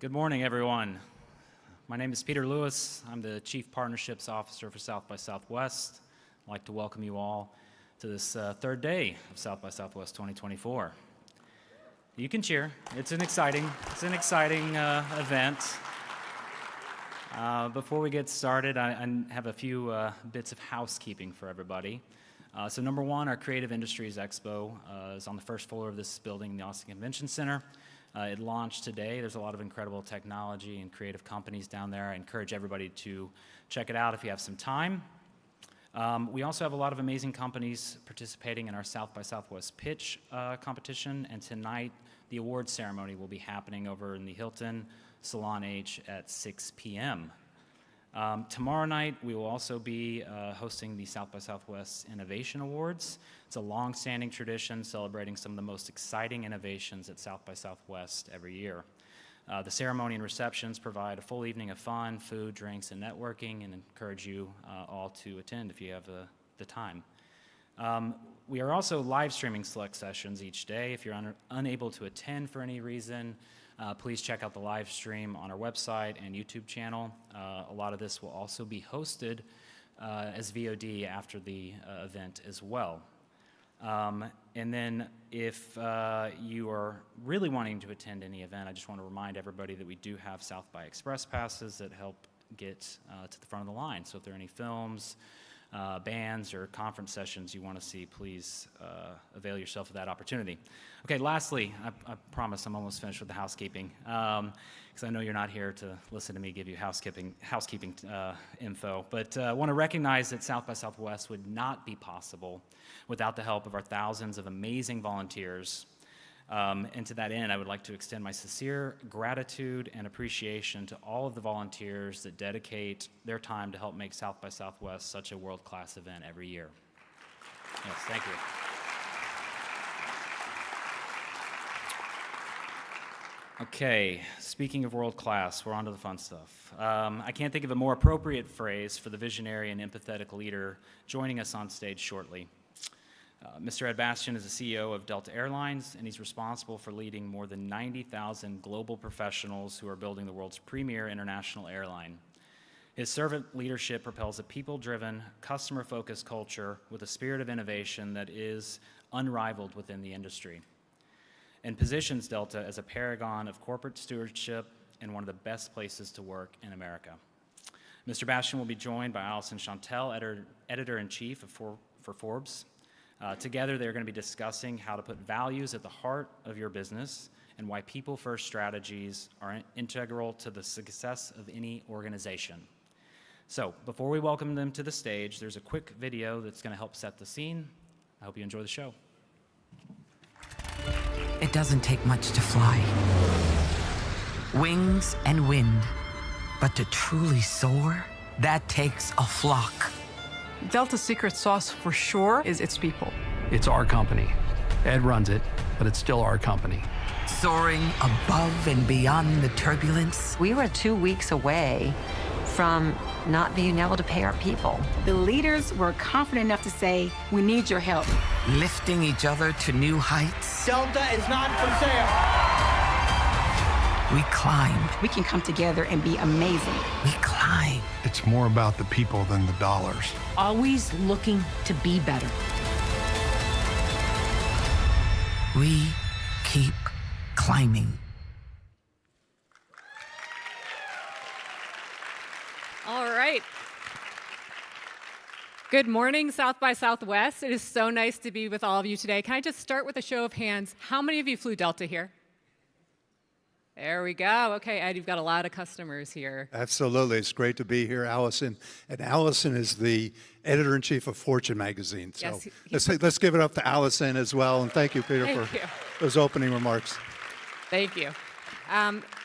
Good morning, everyone. My name is Peter Lewis. I'm the Chief Partnerships Officer for South by Southwest. I'd like to welcome you all to this third day of South by Southwest 2024. You can cheer. It's an exciting event. Before we get started, I have a few bits of housekeeping for everybody. So number one, our Creative Industries Expo is on the first floor of this building, the Austin Convention Center. It launched today. There's a lot of incredible technology and creative companies down there. I encourage everybody to check it out if you have some time. We also have a lot of amazing companies participating in our South by Southwest pitch competition, and tonight the awards ceremony will be happening over in the Hilton Salon H at 6 p.m. Tomorrow night, we will also be hosting the South by Southwest Innovation Awards. It's a long-standing tradition celebrating some of the most exciting innovations at South by Southwest every year. The ceremony and receptions provide a full evening of fun, food, drinks, and networking, and encourage you all to attend if you have the time. We are also live streaming select sessions each day. If you're unable to attend for any reason, please check out the live stream on our website and YouTube channel. A lot of this will also be hosted as VOD after the event as well. And then if you are really wanting to attend any event, I just want to remind everybody that we do have South by Express passes that help get to the front of the line. So if there are any films, bands, or conference sessions you want to see, please avail yourself of that opportunity. Okay, lastly, I promise I'm almost finished with the housekeeping, because I know you're not here to listen to me give you housekeeping info, but I want to recognize that South by Southwest would not be possible without the help of our thousands of amazing volunteers. And to that end, I would like to extend my sincere gratitude and appreciation to all of the volunteers that dedicate their time to help make South by Southwest such a world-class event every year. Yes, thank you. Okay, speaking of world-class, we're on to the fun stuff. I can't think of a more appropriate phrase for the visionary and empathetic leader joining us on stage shortly. Mr. Ed Bastian is the CEO of Delta Airlines, and he's responsible for leading more than 90,000 global professionals who are building the world's premier international airline. His servant leadership propels a people-driven, customer-focused culture with a spirit of innovation that is unrivaled within the industry, and positions Delta as a paragon of corporate stewardship and one of the best places to work in America. Mr. Bastian will be joined by Alyson Shontell, editor-in-chief for Forbes. Together, they're going to be discussing how to put values at the heart of your business and why people-first strategies are integral to the success of any organization. So, before we welcome them to the stage, there's a quick video that's going to help set the scene. I hope you enjoy the show. It doesn't take much to fly. Wings and wind. But to truly soar, that takes a flock. Delta's secret sauce for sure is its people. It's our company. Ed runs it, but it's still our company. Soaring above and beyond the turbulence. We were 2 weeks away from not being able to pay our people. The leaders were confident enough to say, we need your help. Lifting each other to new heights. Delta is not for sale. We climbed. We can come together and be amazing. We climb. It's more about the people than the dollars. Always looking to be better. We keep climbing. All right. Good morning, South by Southwest. It is so nice to be with all of you today. Can I just start with a show of hands? How many of you flew Delta here? There we go. Okay, Ed, you've got a lot of customers here. Absolutely. It's great to be here, Alyson. And Alyson is the editor-in-chief of Fortune magazine. So yes, let's give it up to Alyson as well. And thank you, Peter, for those opening remarks. Thank you.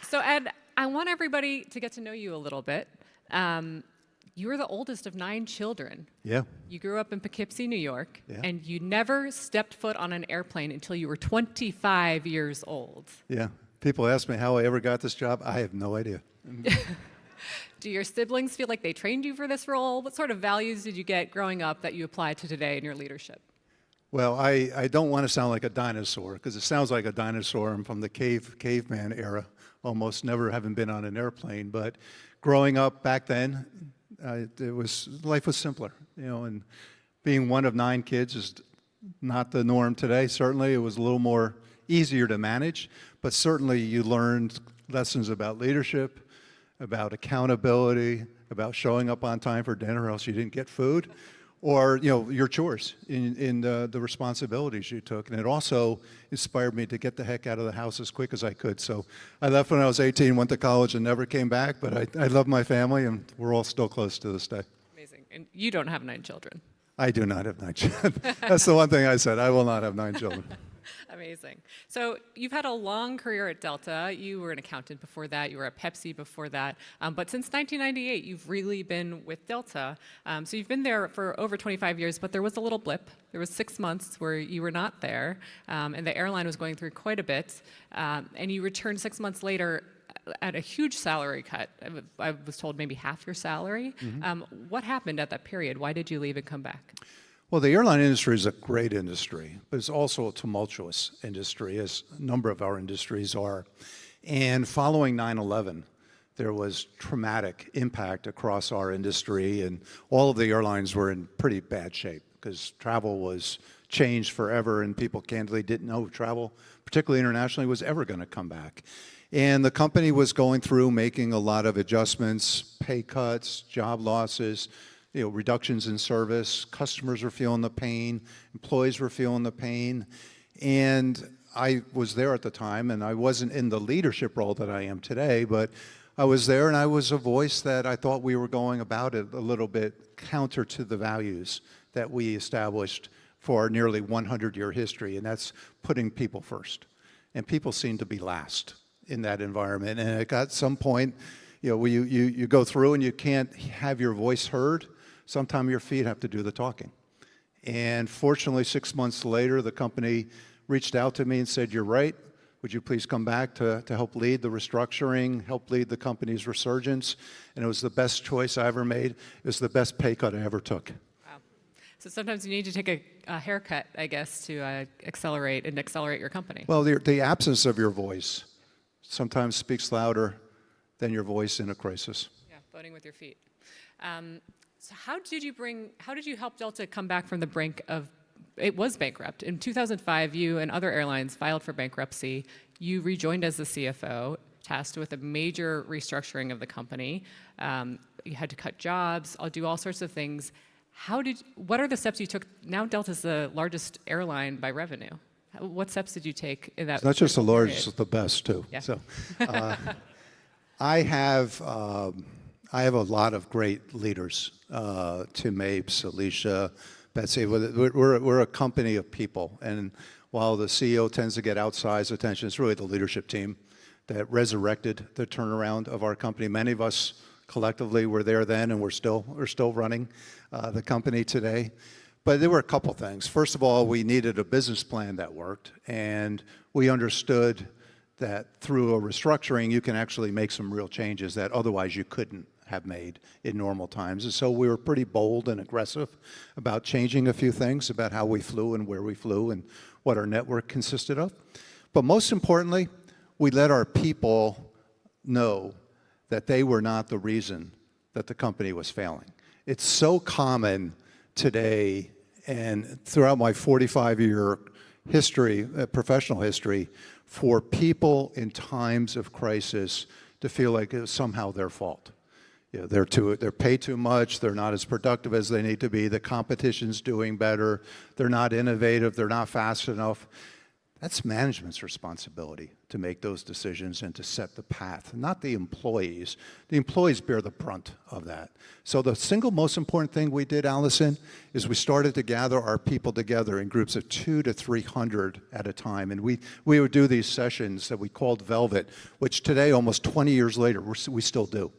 So, Ed, I want everybody to get to know you a little bit. You were the oldest of 9 children. Yeah. You grew up in Poughkeepsie, New York, yeah. And you never stepped foot on an airplane until you were 25 years old. Yeah. People ask me how I ever got this job. I have no idea. Do your siblings feel like they trained you for this role? What sort of values did you get growing up that you apply to today in your leadership? Well, I don't want to sound like a dinosaur, because it sounds like a dinosaur. I'm from the caveman era, almost never having been on an airplane. But growing up back then, life was simpler, and being one of 9 kids is not the norm today. Certainly, it was a little more easier to manage, but certainly you learned lessons about leadership, about accountability, about showing up on time for dinner or else you didn't get food, or your chores in the responsibilities you took. And it also inspired me to get the heck out of the house as quick as I could. So I left when I was 18, went to college, and never came back. But I love my family, and we're all still close to this day. Amazing. And you don't have 9 children. I do not have 9 children. That's the one thing I said. I will not have 9 children. Amazing. So you've had a long career at Delta. You were an accountant before that. You were at Pepsi before that. But since 1998, you've really been with Delta. So you've been there for over 25 years, but there was a little blip. There was 6 months where you were not there, and the airline was going through quite a bit. And you returned 6 months later at a huge salary cut. I was told maybe half your salary. What happened at that period? Why did you leave and come back? Well, the airline industry is a great industry, but it's also a tumultuous industry, as a number of our industries are. And following 9/11, there was traumatic impact across our industry, and all of the airlines were in pretty bad shape because travel was changed forever, and people candidly didn't know travel, particularly internationally, was ever going to come back. And the company was going through making a lot of adjustments, pay cuts, job losses, reductions in service. Customers were feeling the pain, employees were feeling the pain, and I was there at the time, and I wasn't in the leadership role that I am today, but I was there, and I was a voice that I thought we were going about it a little bit counter to the values that we established for our nearly 100-year history, and that's putting people first. And people seem to be last in that environment, and at some point, where you go through and you can't have your voice heard. Sometimes your feet have to do the talking. And fortunately, 6 months later, the company reached out to me and said, "You're right. Would you please come back to help lead the restructuring, help lead the company's resurgence?" And it was the best choice I ever made. It was the best pay cut I ever took. Wow. So sometimes you need to take a haircut, I guess, to accelerate your company. Well, the absence of your voice sometimes speaks louder than your voice in a crisis. Yeah, voting with your feet. So how did you help Delta come back from the brink of, it was bankrupt. In 2005, you and other airlines filed for bankruptcy. You rejoined as the CFO, tasked with a major restructuring of the company. You had to cut jobs, do all sorts of things. What are the steps you took? Now Delta's the largest airline by revenue. What steps did you take in that? It's not just the largest, it's the best too. Yeah. So, I have a lot of great leaders. Tim Mapes, Alicia, Betsy. We're a company of people, and while the CEO tends to get outsized attention, it's really the leadership team that resurrected the turnaround of our company. Many of us collectively were there then, and we're still running the company today. But there were a couple things. First of all, we needed a business plan that worked, and we understood that through a restructuring, you can actually make some real changes that otherwise you couldn't have made in normal times. And so we were pretty bold and aggressive about changing a few things about how we flew and where we flew and what our network consisted of. But most importantly, we let our people know that they were not the reason that the company was failing. It's so common today and throughout my 45-year history, professional history, for people in times of crisis to feel like it was somehow their fault. They're paid too much, they're not as productive as they need to be, the competition's doing better, they're not innovative, they're not fast enough. That's management's responsibility to make those decisions and to set the path, not the employees. The employees bear the brunt of that. So the single most important thing we did, Alyson, is we started to gather our people together in groups of 200 to 300 at a time. And we would do these sessions that we called Velvet, which today, almost 20 years later, we still do.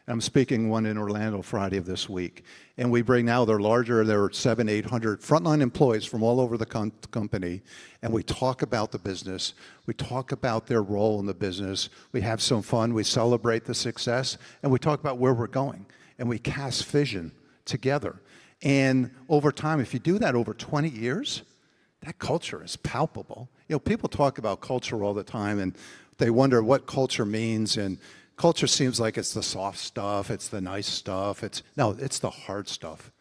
I'm speaking one in Orlando Friday of this week. And we bring now, they're larger, there are 700, 800 frontline employees from all over the company. And we talk about the business. We talk about their role in the business. We have some fun. We celebrate the success. And we talk about where we're going. And we cast vision together. And over time, if you do that over 20 years, that culture is palpable. People talk about culture all the time, and they wonder what culture means. And culture seems like it's the soft stuff, it's the nice stuff. No, it's the hard stuff.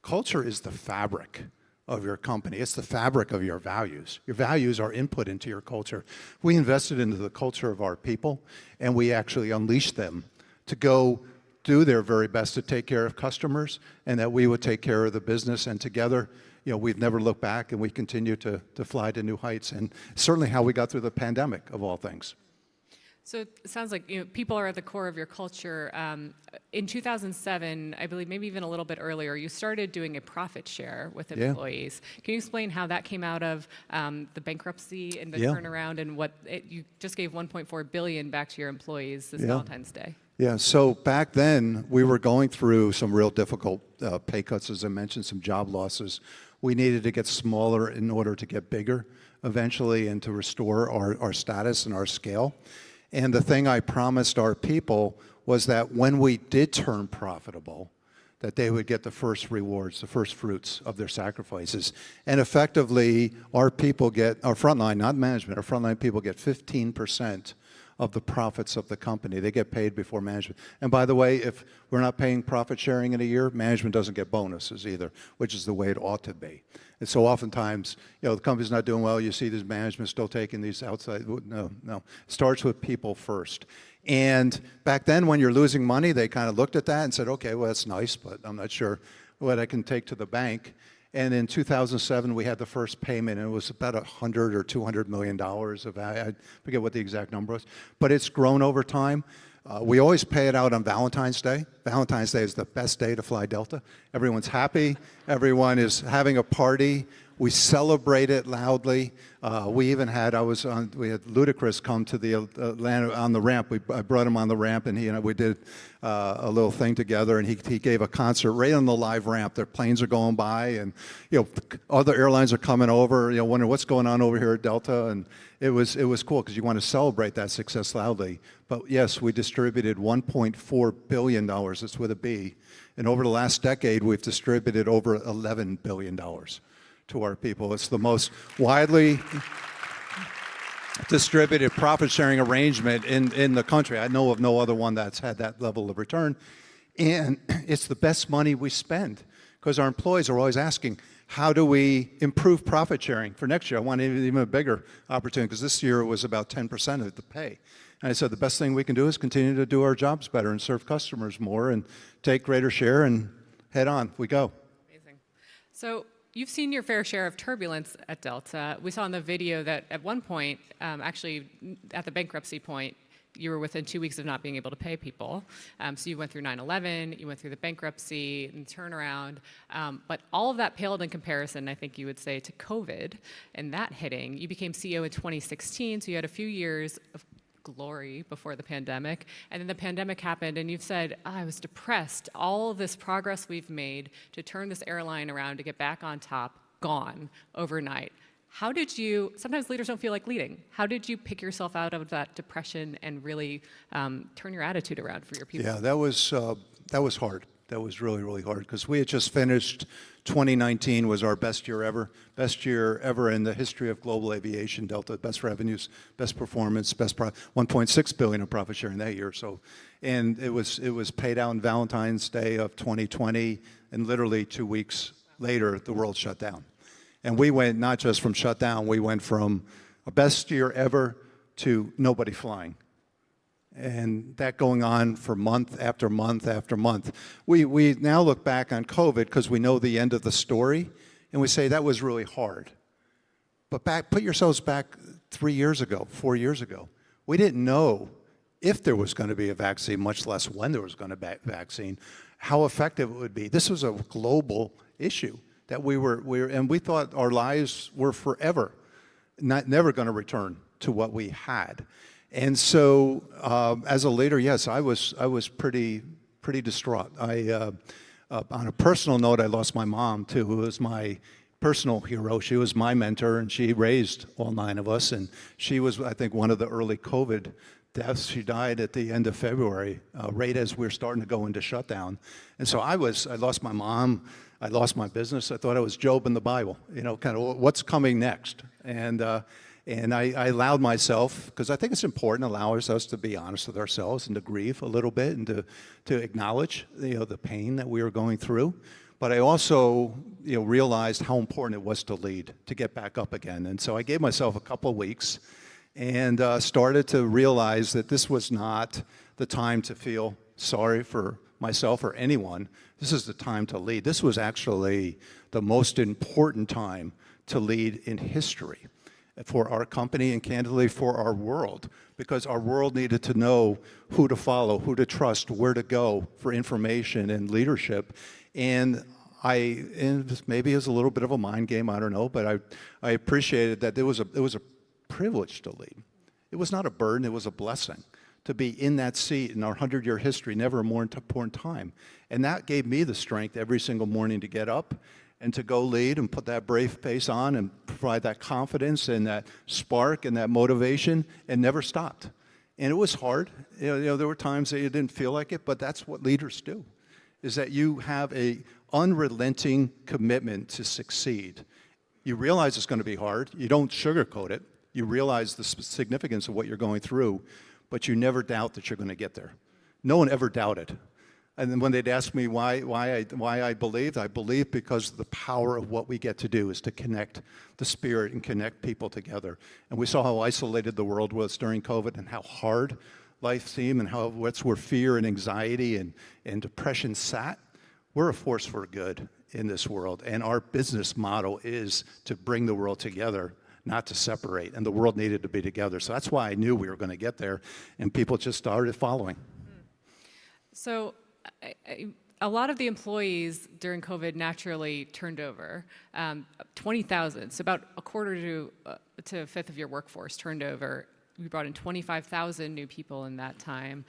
Culture is the fabric of your company. It's the fabric of your values. Your values are input into your culture. We invested into the culture of our people, and we actually unleashed them to go do their very best to take care of customers and that we would take care of the business. And together, we've never looked back, and we continue to fly to new heights. And certainly how we got through the pandemic, of all things. So it sounds like people are at the core of your culture. In 2007, I believe maybe even a little bit earlier, you started doing a profit share with employees. Can you explain how that came out of the bankruptcy and the turnaround, and you just gave $1.4 billion back to your employees this Valentine's Day? Yeah, so back then, we were going through some real difficult pay cuts, as I mentioned, some job losses. We needed to get smaller in order to get bigger eventually and to restore our status and our scale. And the thing I promised our people was that when we did turn profitable, that they would get the first rewards, the first fruits of their sacrifices. And effectively, our people get, our frontline, not management, our frontline people get 15% of the profits of the company. They get paid before management. And by the way, if we're not paying profit sharing in a year, management doesn't get bonuses either, which is the way it ought to be. And so oftentimes, the company's not doing well, you see this management still taking these outside, no. It starts with people first. And back then, when you're losing money, they kind of looked at that and said, okay, well, that's nice, but I'm not sure what I can take to the bank. And in 2007, we had the first payment, and it was about $100 or $200 million of, I forget what the exact number was, but it's grown over time. We always pay it out on Valentine's Day. Valentine's Day is the best day to fly Delta. Everyone's happy. Everyone is having a party. We celebrate it loudly. We even had, we had Ludacris come to the Atlanta on the ramp. I brought him on the ramp, and he and we did a little thing together, and he gave a concert right on the live ramp. Their planes are going by, and other airlines are coming over, wondering what's going on over here at Delta, and it was cool because you want to celebrate that success loudly. But yes, we distributed $1.4 billion. It's with a B, and over the last decade, we've distributed over $11 billion. To our people. It's the most widely distributed profit-sharing arrangement in the country. I know of no other one that's had that level of return. And it's the best money we spend because our employees are always asking, how do we improve profit sharing for next year? I want even a bigger opportunity because this year it was about 10% of the pay. And I said the best thing we can do is continue to do our jobs better and serve customers more and take greater share and head on. We go. Amazing. So you've seen your fair share of turbulence at Delta. We saw in the video that at one point, actually at the bankruptcy point, you were within 2 weeks of not being able to pay people. So you went through 9/11, you went through the bankruptcy and turnaround, but all of that paled in comparison, I think you would say, to COVID and that hitting. You became CEO in 2016, so you had a few years of glory before the pandemic, and then the pandemic happened, and you've said, I was depressed. All of this progress we've made to turn this airline around, to get back on top, gone overnight. How did you, sometimes leaders don't feel like leading, how did you pick yourself out of that depression and really turn your attitude around for your people? Yeah, that was hard. That was really, really hard because we had just finished 2019 was our best year ever in the history of global aviation. Delta, best revenues, best performance, best profit, $1.6 billion in profit sharing that year. So, and it was paid out on Valentine's Day of 2020, and literally 2 weeks later, the world shut down. And we went not just from shut down, we went from a best year ever to nobody flying. And that going on for month after month after month. We now look back on COVID because we know the end of the story, and we say that was really hard. But put yourselves back 3 years ago, 4 years ago. We didn't know if there was going to be a vaccine, much less when there was going to be a vaccine, how effective it would be. This was a global issue that and we thought our lives were forever, never going to return to what we had. And so, as a leader, yes, I was pretty distraught. On a personal note, I lost my mom too, who was my personal hero. She was my mentor, and she raised all 9 of us. And she was, I think, one of the early COVID deaths. She died at the end of February, right as we were starting to go into shutdown. And so I lost my mom. I lost my business. I thought I was Job in the Bible. Kind of what's coming next. And I allowed myself, because I think it's important to allow ourselves to be honest with ourselves and to grieve a little bit and to acknowledge the pain that we were going through. But I also realized how important it was to lead, to get back up again. And so I gave myself a couple of weeks and started to realize that this was not the time to feel sorry for myself or anyone, this is the time to lead. This was actually the most important time to lead in history for our company and candidly for our world, because our world needed to know who to follow, who to trust, where to go for information and leadership. And maybe it was a little bit of a mind game, I don't know, but I appreciated that it was a privilege to lead. It was not a burden, it was a blessing to be in that seat in our 100-year history, never a more important time. And that gave me the strength every single morning to get up and to go lead and put that brave face on and provide that confidence and that spark and that motivation, and never stopped. And it was hard. You know, there were times that you didn't feel like it, but that's what leaders do, is that you have a unrelenting commitment to succeed. You realize it's going to be hard. You don't sugarcoat it. You realize the significance of what you're going through, but you never doubt that you're going to get there. No one ever doubted. And then when they'd ask me why I believed because the power of what we get to do is to connect the spirit and connect people together. And we saw how isolated the world was during COVID and how hard life seemed and how that's where fear and anxiety and depression sat. We're a force for good in this world, and our business model is to bring the world together, not to separate, and the world needed to be together. So that's why I knew we were going to get there, and people just started following. So a lot of the employees during COVID naturally turned over. 20,000, so about a quarter to a fifth of your workforce turned over. We brought in 25,000 new people in that time.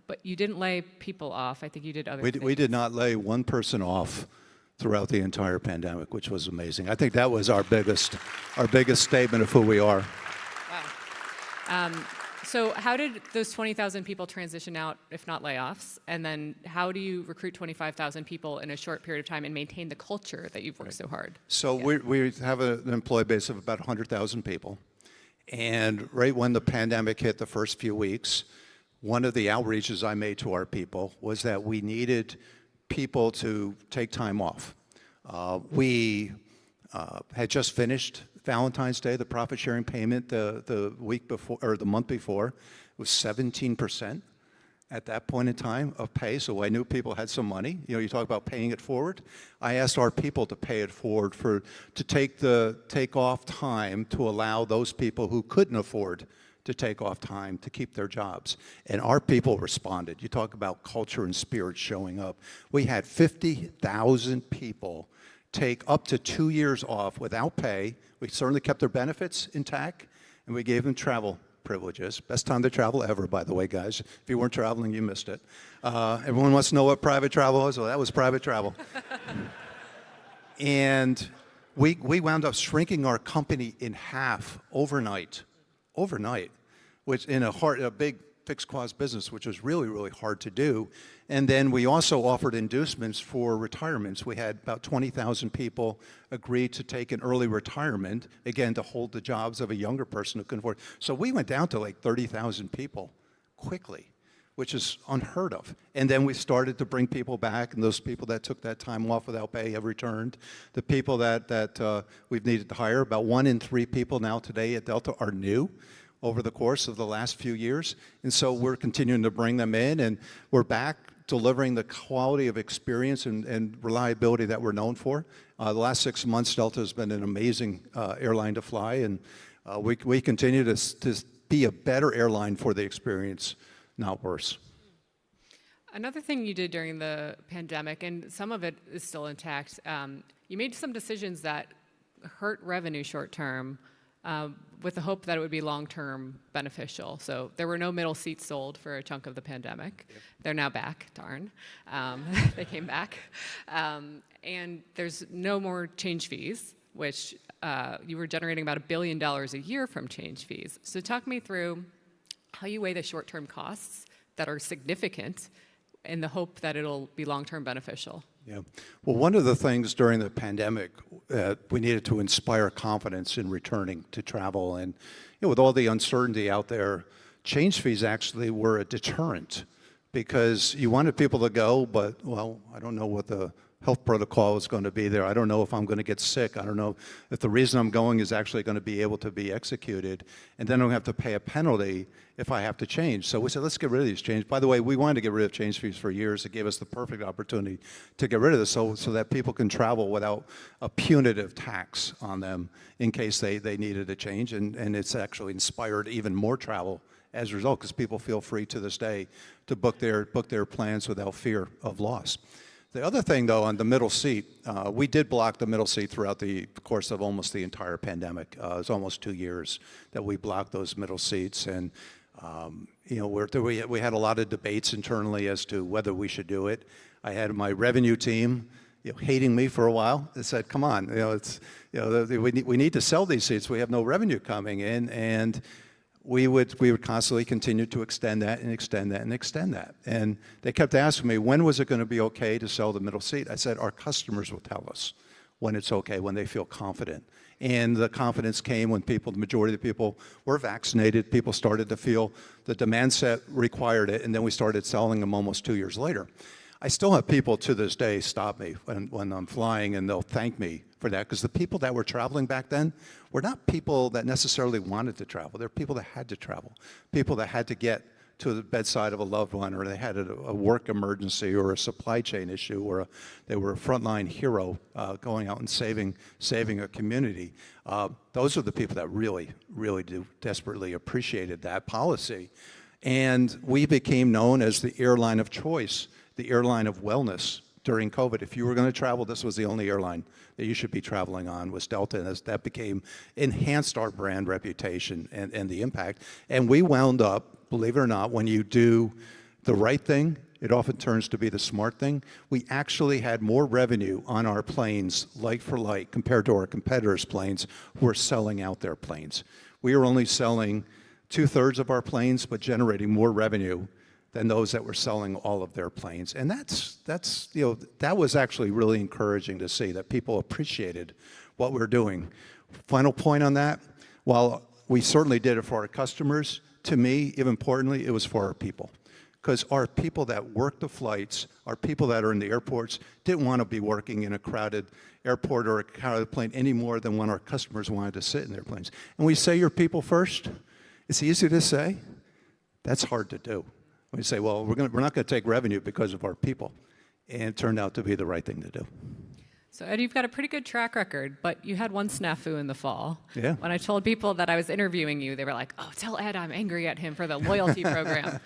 But you didn't lay people off. I think you did other things. We did not lay one person off throughout the entire pandemic, which was amazing. I think that was our biggest statement of who we are. Wow. So how did those 20,000 people transition out, if not layoffs? And then how do you recruit 25,000 people in a short period of time and maintain the culture that you've worked so hard? So we have an employee base of about 100,000 people. And right when the pandemic hit the first few weeks, one of the outreaches I made to our people was that we needed people to take time off. We had just finished Valentine's Day, the profit sharing payment the week before, or the month before. It was 17% at that point in time of pay, so I knew people had some money. You know, you talk about paying it forward. I asked our people to pay it forward to take off time to allow those people who couldn't afford to take off time to keep their jobs. And our people responded. You talk about culture and spirit showing up. We had 50,000 people take up to 2 years off without pay. We certainly kept their benefits intact, and we gave them travel privileges. Best time to travel ever, by the way, guys. If you weren't traveling, you missed it. Everyone wants to know what private travel was? Well, that was private travel. And we wound up shrinking our company in half overnight, which in a big fixed cost business, which was really, really hard to do. And then we also offered inducements for retirements. We had about 20,000 people agree to take an early retirement, again, to hold the jobs of a younger person who couldn't afford. So we went down to like 30,000 people quickly, which is unheard of. And then we started to bring people back, and those people that took that time off without pay have returned. The people that we've needed to hire, about 1 in 3 people now today at Delta are new over the course of the last few years. And so we're continuing to bring them in, and we're back delivering the quality of experience and reliability that we're known for. The last 6 months, Delta has been an amazing airline to fly, and we continue to be a better airline for the experience, not worse. Another thing you did during the pandemic, and some of it is still intact, you made some decisions that hurt revenue short term, with the hope that it would be long-term beneficial. So there were no middle seats sold for a chunk of the pandemic. Yep. They're now back, darn. They came back. And there's no more change fees, which you were generating about $1 billion a year from change fees. So talk me through how you weigh the short-term costs that are significant in the hope that it'll be long-term beneficial. Yeah. Well, one of the things during the pandemic, we needed to inspire confidence in returning to travel. And with all the uncertainty out there, change fees actually were a deterrent because you wanted people to go, but, well, I don't know what the health protocol is going to be there. I don't know if I'm going to get sick. I don't know if the reason I'm going is actually going to be able to be executed. And then I'm going to have to pay a penalty if I have to change. So we said, let's get rid of these change. By the way, we wanted to get rid of change fees for years. It gave us the perfect opportunity to get rid of this so that people can travel without a punitive tax on them in case they needed a change. And it's actually inspired even more travel as a result, because people feel free to this day to book their plans without fear of loss. The other thing, though, on the middle seat, we did block the middle seat throughout the course of almost the entire pandemic. It was almost 2 years that we blocked those middle seats, and you know, we had a lot of debates internally as to whether we should do it. I had my revenue team, you know, hating me for a while. They said, "Come on, you know, it's, you know, we need to sell these seats. We have no revenue coming in," and we would constantly continue to extend that and extend that and extend that. And they kept asking me, when was it going to be okay to sell the middle seat? I said, our customers will tell us when it's okay, when they feel confident. And the confidence came when the majority of the people were vaccinated. People started to feel the demand set required it, and then we started selling them almost 2 years later. I still have people to this day stop me when I'm flying, and they'll thank me for that, because the people that were traveling back then were not people that necessarily wanted to travel. They're people that had to travel, people that had to get to the bedside of a loved one, or they had a work emergency or a supply chain issue, or they were a frontline hero going out and saving a community. Those are the people that really do desperately appreciated that policy. And we became known as the airline of choice, the airline of wellness during COVID. If you were going to travel, this was the only airline that you should be traveling on, was Delta, and that enhanced our brand reputation and the impact. And we wound up, believe it or not, when you do the right thing, it often turns to be the smart thing. We actually had more revenue on our planes, like for like, compared to our competitors' planes who were selling out their planes. We were only selling 2/3 of our planes, but generating more revenue than those that were selling all of their planes. And that's you know, that was actually really encouraging to see, that people appreciated what we're doing. Final point on that, while we certainly did it for our customers, to me, even importantly, it was for our people. Because our people that work the flights, our people that are in the airports, didn't want to be working in a crowded airport or a crowded plane any more than when our customers wanted to sit in their planes. And we say your people first. It's easy to say. That's hard to do. We say, well, we're not going to take revenue because of our people. And it turned out to be the right thing to do. So, Ed, you've got a pretty good track record, but you had one snafu in the fall. Yeah. When I told people that I was interviewing you, they were like, oh, tell Ed I'm angry at him for the loyalty program.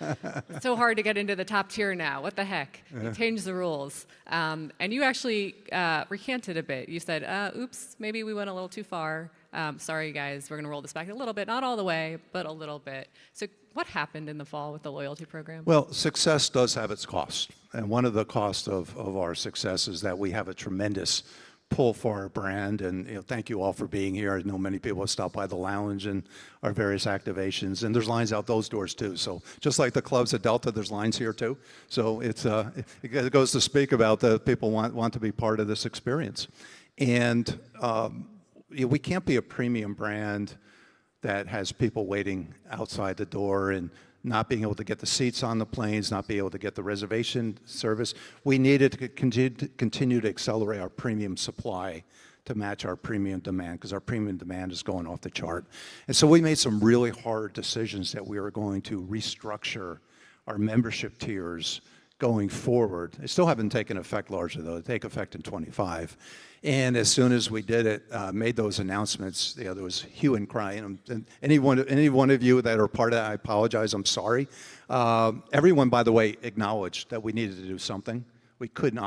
It's so hard to get into the top tier now. What the heck? You changed the rules. And you actually recanted a bit. You said, oops, maybe we went a little too far. Sorry, guys, we're going to roll this back a little bit. Not all the way, but a little bit. So what happened in the fall with the loyalty program? Well, success does have its cost. And one of the costs of our success is that we have a tremendous pull for our brand. And you know, thank you all for being here. I know many people have stopped by the lounge and our various activations. And there's lines out those doors, too. So just like the clubs at Delta, there's lines here, too. So it goes to speak about that people want to be part of this experience. And we can't be a premium brand that has people waiting outside the door and not being able to get the seats on the planes, not being able to get the reservation service. We needed to continue to accelerate our premium supply to match our premium demand, because our premium demand is going off the chart. And so we made some really hard decisions that we were going to restructure our membership tiers going forward. They still haven't taken effect largely, though. They take effect in 25. And as soon as we did it, made those announcements, you know, there was hue and cry. And any one of you that are part of that, I apologize, I'm sorry. Everyone, by the way, acknowledged that we needed to do something. We couldn't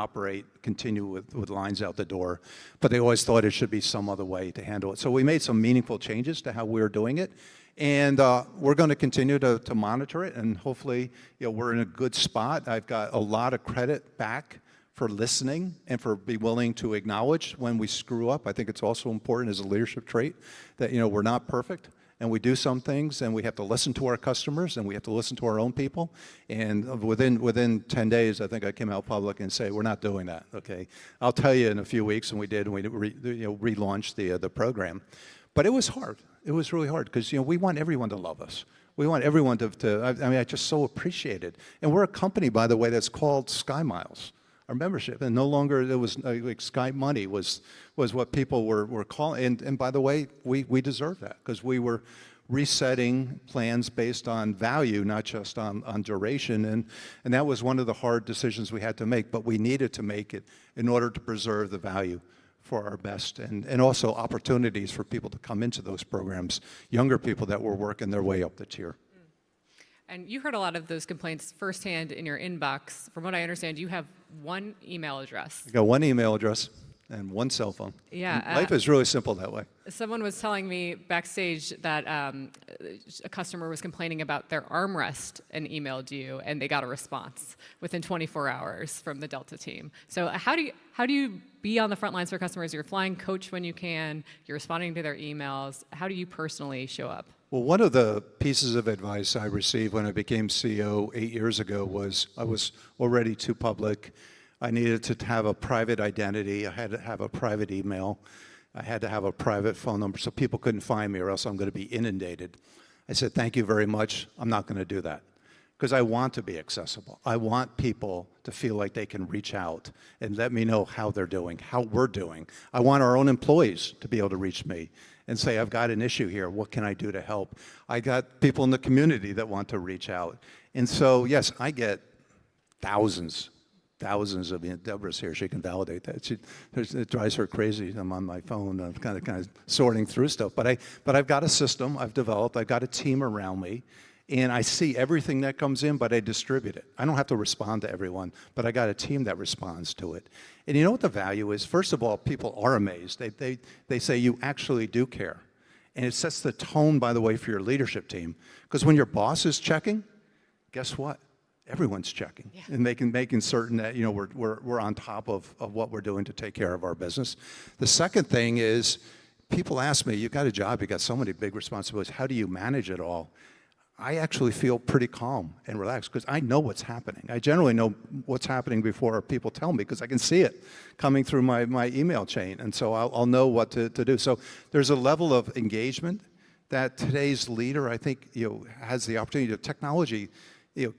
continue with lines out the door, but they always thought it should be some other way to handle it. So we made some meaningful changes to how we're doing it. And we're going to continue to monitor it, and hopefully, you know, we're in a good spot. I've got a lot of credit back for listening and for be willing to acknowledge when we screw up. I think it's also important as a leadership trait that, you know, we're not perfect, and we do some things, and we have to listen to our customers, and we have to listen to our own people. And within 10 days, I think I came out public and say, we're not doing that, okay? I'll tell you in a few weeks, and we did, and we relaunched the program. But it was hard. It was really hard, because, you know, we want everyone to love us. We want everyone to I just so appreciate it. And we're a company, by the way, that's called Sky Miles. membership. And no longer there was like Skype money was what people were calling. And by the way, we deserve that because we were resetting plans based on value, not just on duration. And that was one of the hard decisions we had to make, but we needed to make it in order to preserve the value for our best and also opportunities for people to come into those programs, younger people that were working their way up the tier. And you heard a lot of those complaints firsthand in your inbox. From what I understand, you have one email address. I got one email address and one cell phone. Yeah. Life is really simple that way. Someone was telling me backstage that a customer was complaining about their armrest and emailed you, and they got a response within 24 hours from the Delta team. So how do you be on the front lines for customers? You're flying coach when you can. You're responding to their emails. How do you personally show up? Well, one of the pieces of advice I received when I became CEO 8 years ago was I was already too public. I needed to have a private identity. I had to have a private email. I had to have a private phone number so people couldn't find me or else I'm going to be inundated. I said, thank you very much. I'm not going to do that because I want to be accessible. I want people to feel like they can reach out and let me know how they're doing, how we're doing. I want our own employees to be able to reach me and say, I've got an issue here. What can I do to help? I got people in the community that want to reach out. And so, yes, I get thousands of Deborah's here. She can validate that. It drives her crazy. I'm on my phone, I'm kind of sorting through stuff. But I've got a system I've developed. I've got a team around me, and I see everything that comes in, but I distribute it. I don't have to respond to everyone, but I got a team that responds to it. And you know what the value is? First of all, people are amazed. They say you actually do care, and it sets the tone, by the way, for your leadership team. Because when your boss is checking, guess what? Everyone's checking and making certain that we're on top of what we're doing to take care of our business. The second thing is people ask me, you've got a job, you've got so many big responsibilities, how do you manage it all? I actually feel pretty calm and relaxed because I know what's happening. I generally know what's happening before people tell me because I can see it coming through my email chain, and so I'll know what to do. So there's a level of engagement that today's leader, I think, has the opportunity. Technology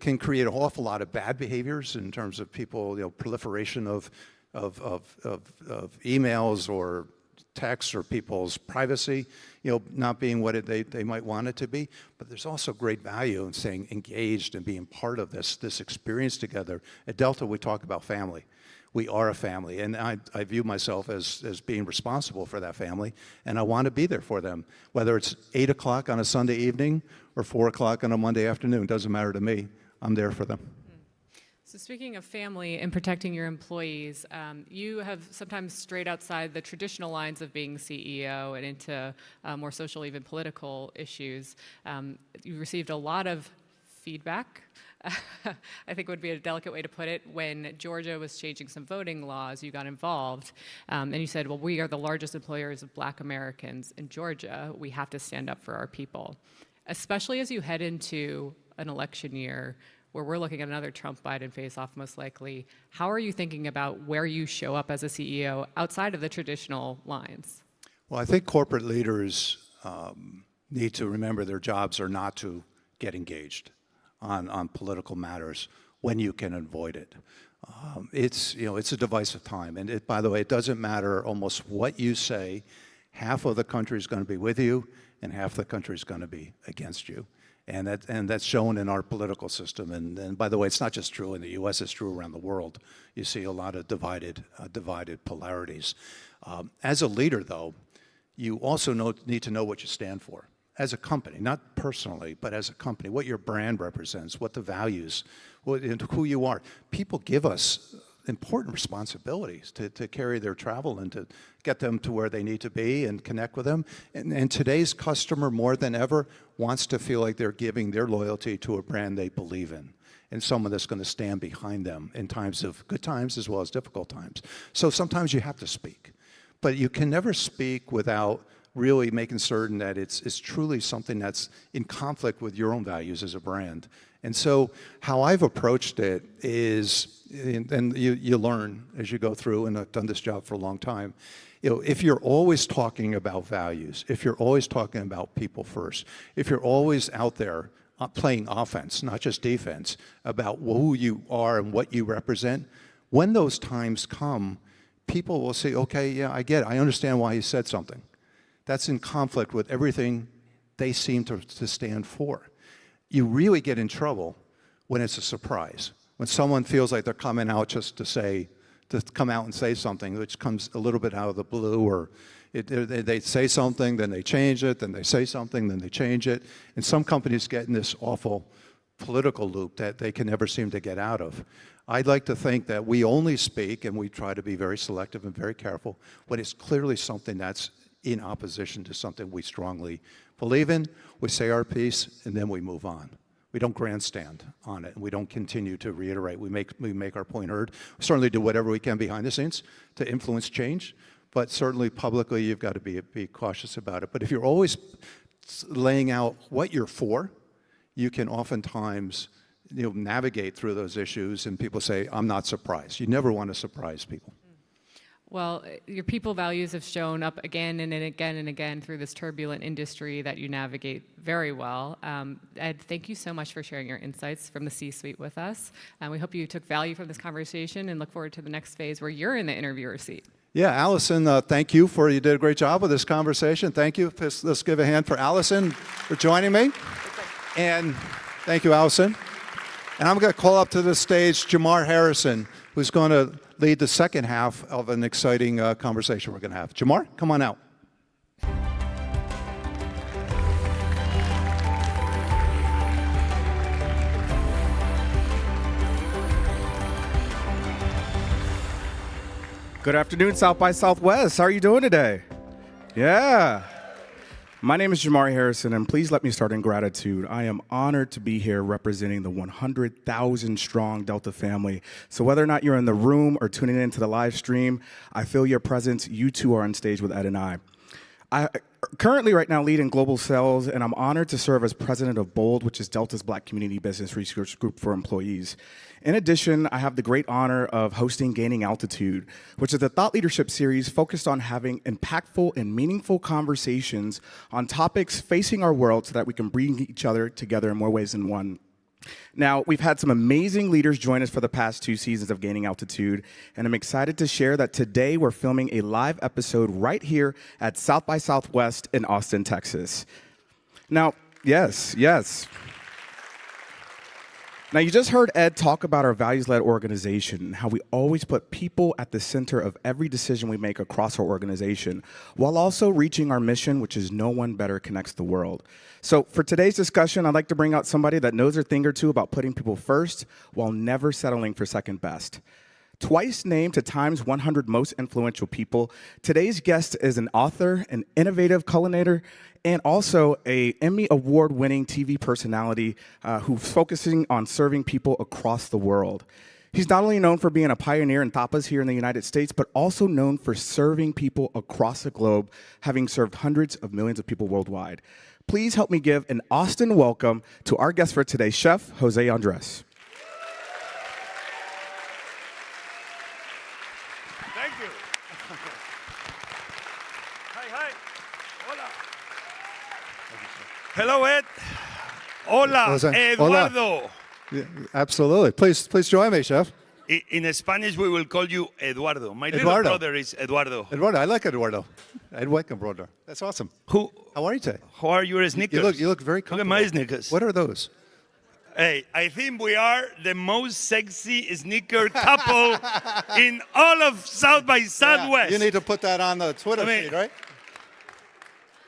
can create an awful lot of bad behaviors in terms of people, proliferation of emails or texts or people's privacy, not being what they might want it to be. But there's also great value in staying engaged and being part of this experience together. At Delta, we talk about family. We are a family, and I view myself as being responsible for that family, and I want to be there for them. Whether it's 8 o'clock on a Sunday evening or 4 o'clock on a Monday afternoon, doesn't matter to me. I'm there for them. So speaking of family and protecting your employees, you have sometimes strayed outside the traditional lines of being CEO and into more social, even political issues. You received a lot of feedback, I think would be a delicate way to put it. When Georgia was changing some voting laws, you got involved, and you said, well, we are the largest employers of Black Americans in Georgia. We have to stand up for our people, especially as you head into an election year where we're looking at another Trump-Biden face-off most likely. How are you thinking about where you show up as a CEO outside of the traditional lines? Well, I think corporate leaders need to remember their jobs are not to get engaged on political matters when you can avoid it. It's a divisive time, and by the way, it doesn't matter almost what you say. Half of the country is going to be with you, and half the country is going to be against you, and that's shown in our political system. And by the way, it's not just true in the U.S; it's true around the world. You see a lot of divided polarities. As a leader, though, you also need to know what you stand for. As a company, not personally, but as a company, what your brand represents, what the values, and who you are. People give us important responsibilities to carry their travel and to get them to where they need to be and connect with them. And today's customer, more than ever, wants to feel like they're giving their loyalty to a brand they believe in and someone that's going to stand behind them in times of good times as well as difficult times. So sometimes you have to speak, but you can never speak without really making certain that it's truly something that's in conflict with your own values as a brand. And so how I've approached it is, and you learn as you go through, and I've done this job for a long time, if you're always talking about values, if you're always talking about people first, if you're always out there playing offense, not just defense, about who you are and what you represent, When those times come, people will say, okay, yeah, I get it. I understand why he said something. That's in conflict with everything they seem to stand for. You really get in trouble when it's a surprise. When someone feels like they're coming out just to come out and say something, which comes a little bit out of the blue, or they say something, then they change it, then they say something, then they change it. And some companies get in this awful political loop that they can never seem to get out of. I'd like to think that we only speak, and we try to be very selective and very careful, when it's clearly something that's in opposition to something we strongly believe in. We say our piece, and then we move on. We don't grandstand on it, and we don't continue to reiterate. We make our point heard. We certainly do whatever we can behind the scenes to influence change, but certainly publicly you've got to be cautious about it. But if you're always laying out what you're for, you can oftentimes navigate through those issues, and people say, I'm not surprised. You never want to surprise people. Well, your people values have shown up again and again and again through this turbulent industry that you navigate very well. Ed, thank you so much for sharing your insights from the C-suite with us. We hope you took value from this conversation and look forward to the next phase where you're in the interviewer seat. Yeah, Alyson, thank you you did a great job with this conversation. Thank you. Let's give a hand for Alyson for joining me. And thank you, Alyson. And I'm going to call up to the stage Jamar Harrison, who's going to lead the second half of an exciting conversation we're going to have. Jamar, come on out. Good afternoon, South by Southwest. How are you doing today? Yeah. My name is Jamar Harrison, and please let me start in gratitude. I am honored to be here representing the 100,000 strong Delta family. So whether or not you're in the room or tuning into the live stream, I feel your presence. You too are on stage with Ed and I. I currently right now lead in global sales, and I'm honored to serve as president of BOLD, which is Delta's Black Community Business Research Group for employees. In addition, I have the great honor of hosting Gaining Altitude, which is a thought leadership series focused on having impactful and meaningful conversations on topics facing our world so that we can bring each other together in more ways than one. Now, we've had some amazing leaders join us for the past 2 seasons of Gaining Altitude, and I'm excited to share that today we're filming a live episode right here at South by Southwest in Austin, Texas. Now, yes. Now, you just heard Ed talk about our values-led organization and how we always put people at the center of every decision we make across our organization, while also reaching our mission, which is no one better connects the world. So for today's discussion, I'd like to bring out somebody that knows a thing or two about putting people first while never settling for second best. Twice named to Time's 100 Most Influential People, today's guest is an author, an innovative culinary, and also an Emmy Award-winning TV personality who's focusing on serving people across the world. He's not only known for being a pioneer in tapas here in the United States, but also known for serving people across the globe, having served hundreds of millions of people worldwide. Please help me give an Austin welcome to our guest for today, Chef José Andrés. Thank you. Hi. Hola. Hello, Ed. Hola, Eduardo. Hola. Yeah, absolutely. Please join me, Chef. In Spanish, we will call you Eduardo. My Eduardo. little brother is Eduardo. Eduardo, I like Eduardo. I like Eduardo. That's awesome. How are you today? How are your sneakers? You look very comfortable. Look at my sneakers. What are those? Hey, I think we are the most sexy sneaker couple in all of South by Southwest. Yeah, you need to put that on the Twitter feed, right?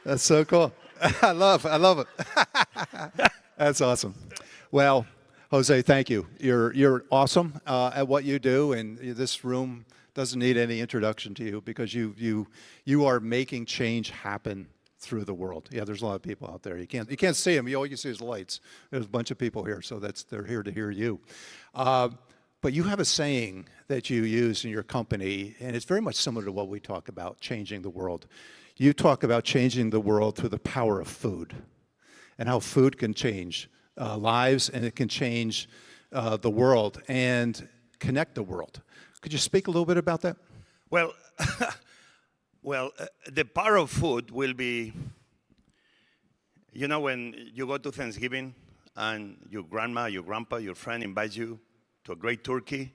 That's so cool. I love it. That's awesome. Well, Jose, thank you. You're awesome at what you do, and this room doesn't need any introduction to you because you are making change happen through the world. Yeah, there's a lot of people out there. You can't see them. All you see is lights. There's a bunch of people here, so they're here to hear you. But you have a saying that you use in your company, and it's very much similar to what we talk about, changing the world. You talk about changing the world through the power of food and how food can change lives, and it can change the world and connect the world. Could you speak a little bit about that? Well, the power of food will be, when you go to Thanksgiving and your grandma, your grandpa, your friend invites you to a great turkey,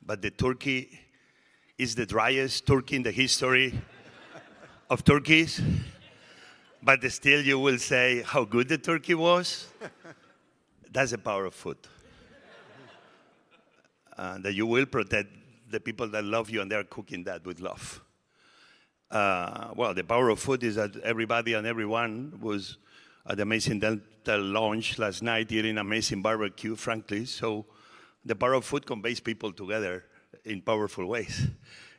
but the turkey is the driest turkey in the history of turkeys. But still you will say how good the turkey was. That's the power of food. That you will protect the people that love you, and they're cooking that with love. Well, the power of food is that everybody and everyone was at the Amazing Dental launch last night eating amazing barbecue, frankly. So the power of food conveys people together in powerful ways.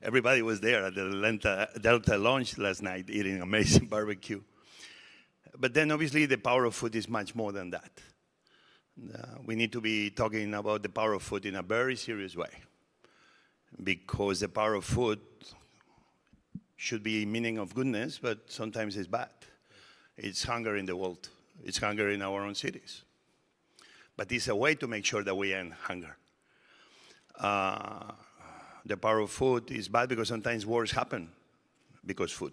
Everybody was there at the Delta launch last night eating amazing barbecue. But then obviously the power of food is much more than that. We need to be talking about the power of food in a very serious way, because the power of food should be meaning of goodness, but sometimes it's bad. It's hunger in the world. It's hunger in our own cities. But it's a way to make sure that we end hunger. The power of food is bad because sometimes wars happen because food.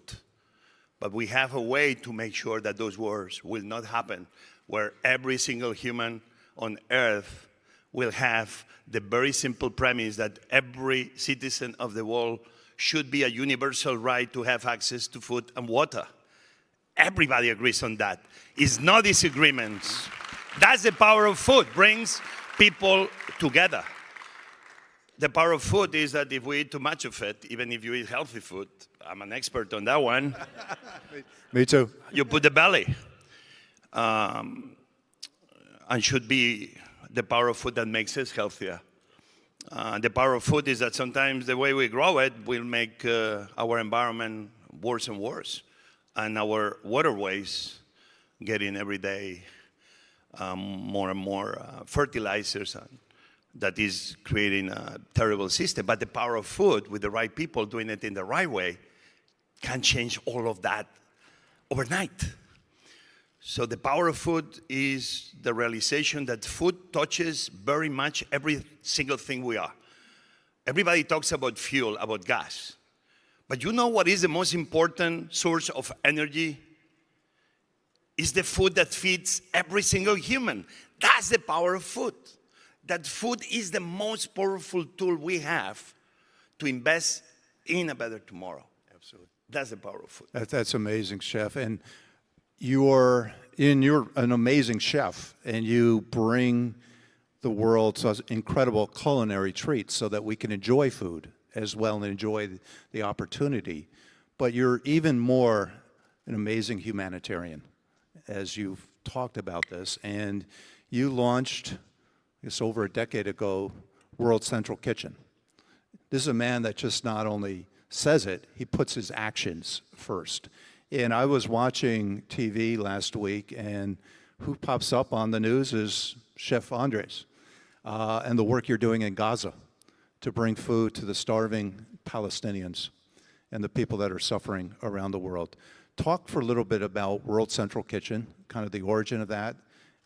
But we have a way to make sure that those wars will not happen, where every single human on earth will have the very simple premise that every citizen of the world should be a universal right to have access to food and water. Everybody agrees on that. It's no disagreements. That's the power of food, brings people together. The power of food is that if we eat too much of it, even if you eat healthy food, I'm an expert on that one. Me too. You put the belly. And should be the power of food that makes us healthier. The power of food is that sometimes the way we grow it will make our environment worse and worse. And our waterways getting every day more and more fertilizers. And that is creating a terrible system. But the power of food, with the right people doing it in the right way, can change all of that overnight. So the power of food is the realization that food touches very much every single thing we are. Everybody talks about fuel, about gas. But you know what is the most important source of energy? It's the food that feeds every single human. That's the power of food. That food is the most powerful tool we have to invest in a better tomorrow. Absolutely. That's the power of food. That's amazing, Chef. And you're an amazing chef, and you bring the world to incredible culinary treats so that we can enjoy food as well and enjoy the opportunity. But you're even more an amazing humanitarian, as you've talked about this. And you launched, I guess over a decade ago, World Central Kitchen. This is a man that just not only says it, he puts his actions first. And I was watching TV last week, and who pops up on the news is Chef Andrés, and the work you're doing in Gaza to bring food to the starving Palestinians and the people that are suffering around the world. Talk for a little bit about World Central Kitchen, kind of the origin of that,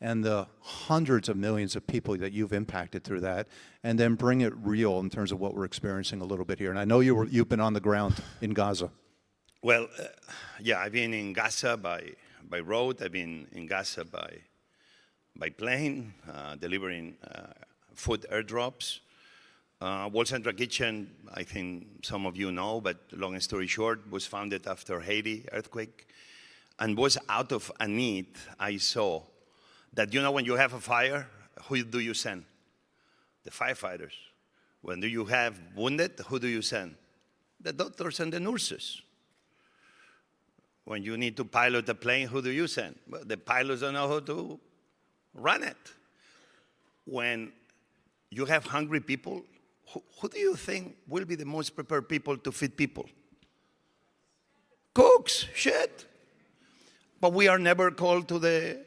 and the hundreds of millions of people that you've impacted through that, and then bring it real in terms of what we're experiencing a little bit here. And I know you've been on the ground in Gaza. Well, yeah, I've been in Gaza by road. I've been in Gaza by plane, delivering food airdrops. World Central Kitchen, I think some of you know, but long story short, was founded after Haiti earthquake, and was out of a need. I saw that, you know, when you have a fire, who do you send? The firefighters. When do you have wounded, who do you send? The doctors and the nurses. When you need to pilot a plane, who do you send? Well, the pilots don't know how to run it. When you have hungry people, who do you think will be the most prepared people to feed people? Cooks, shit. But we are never called to the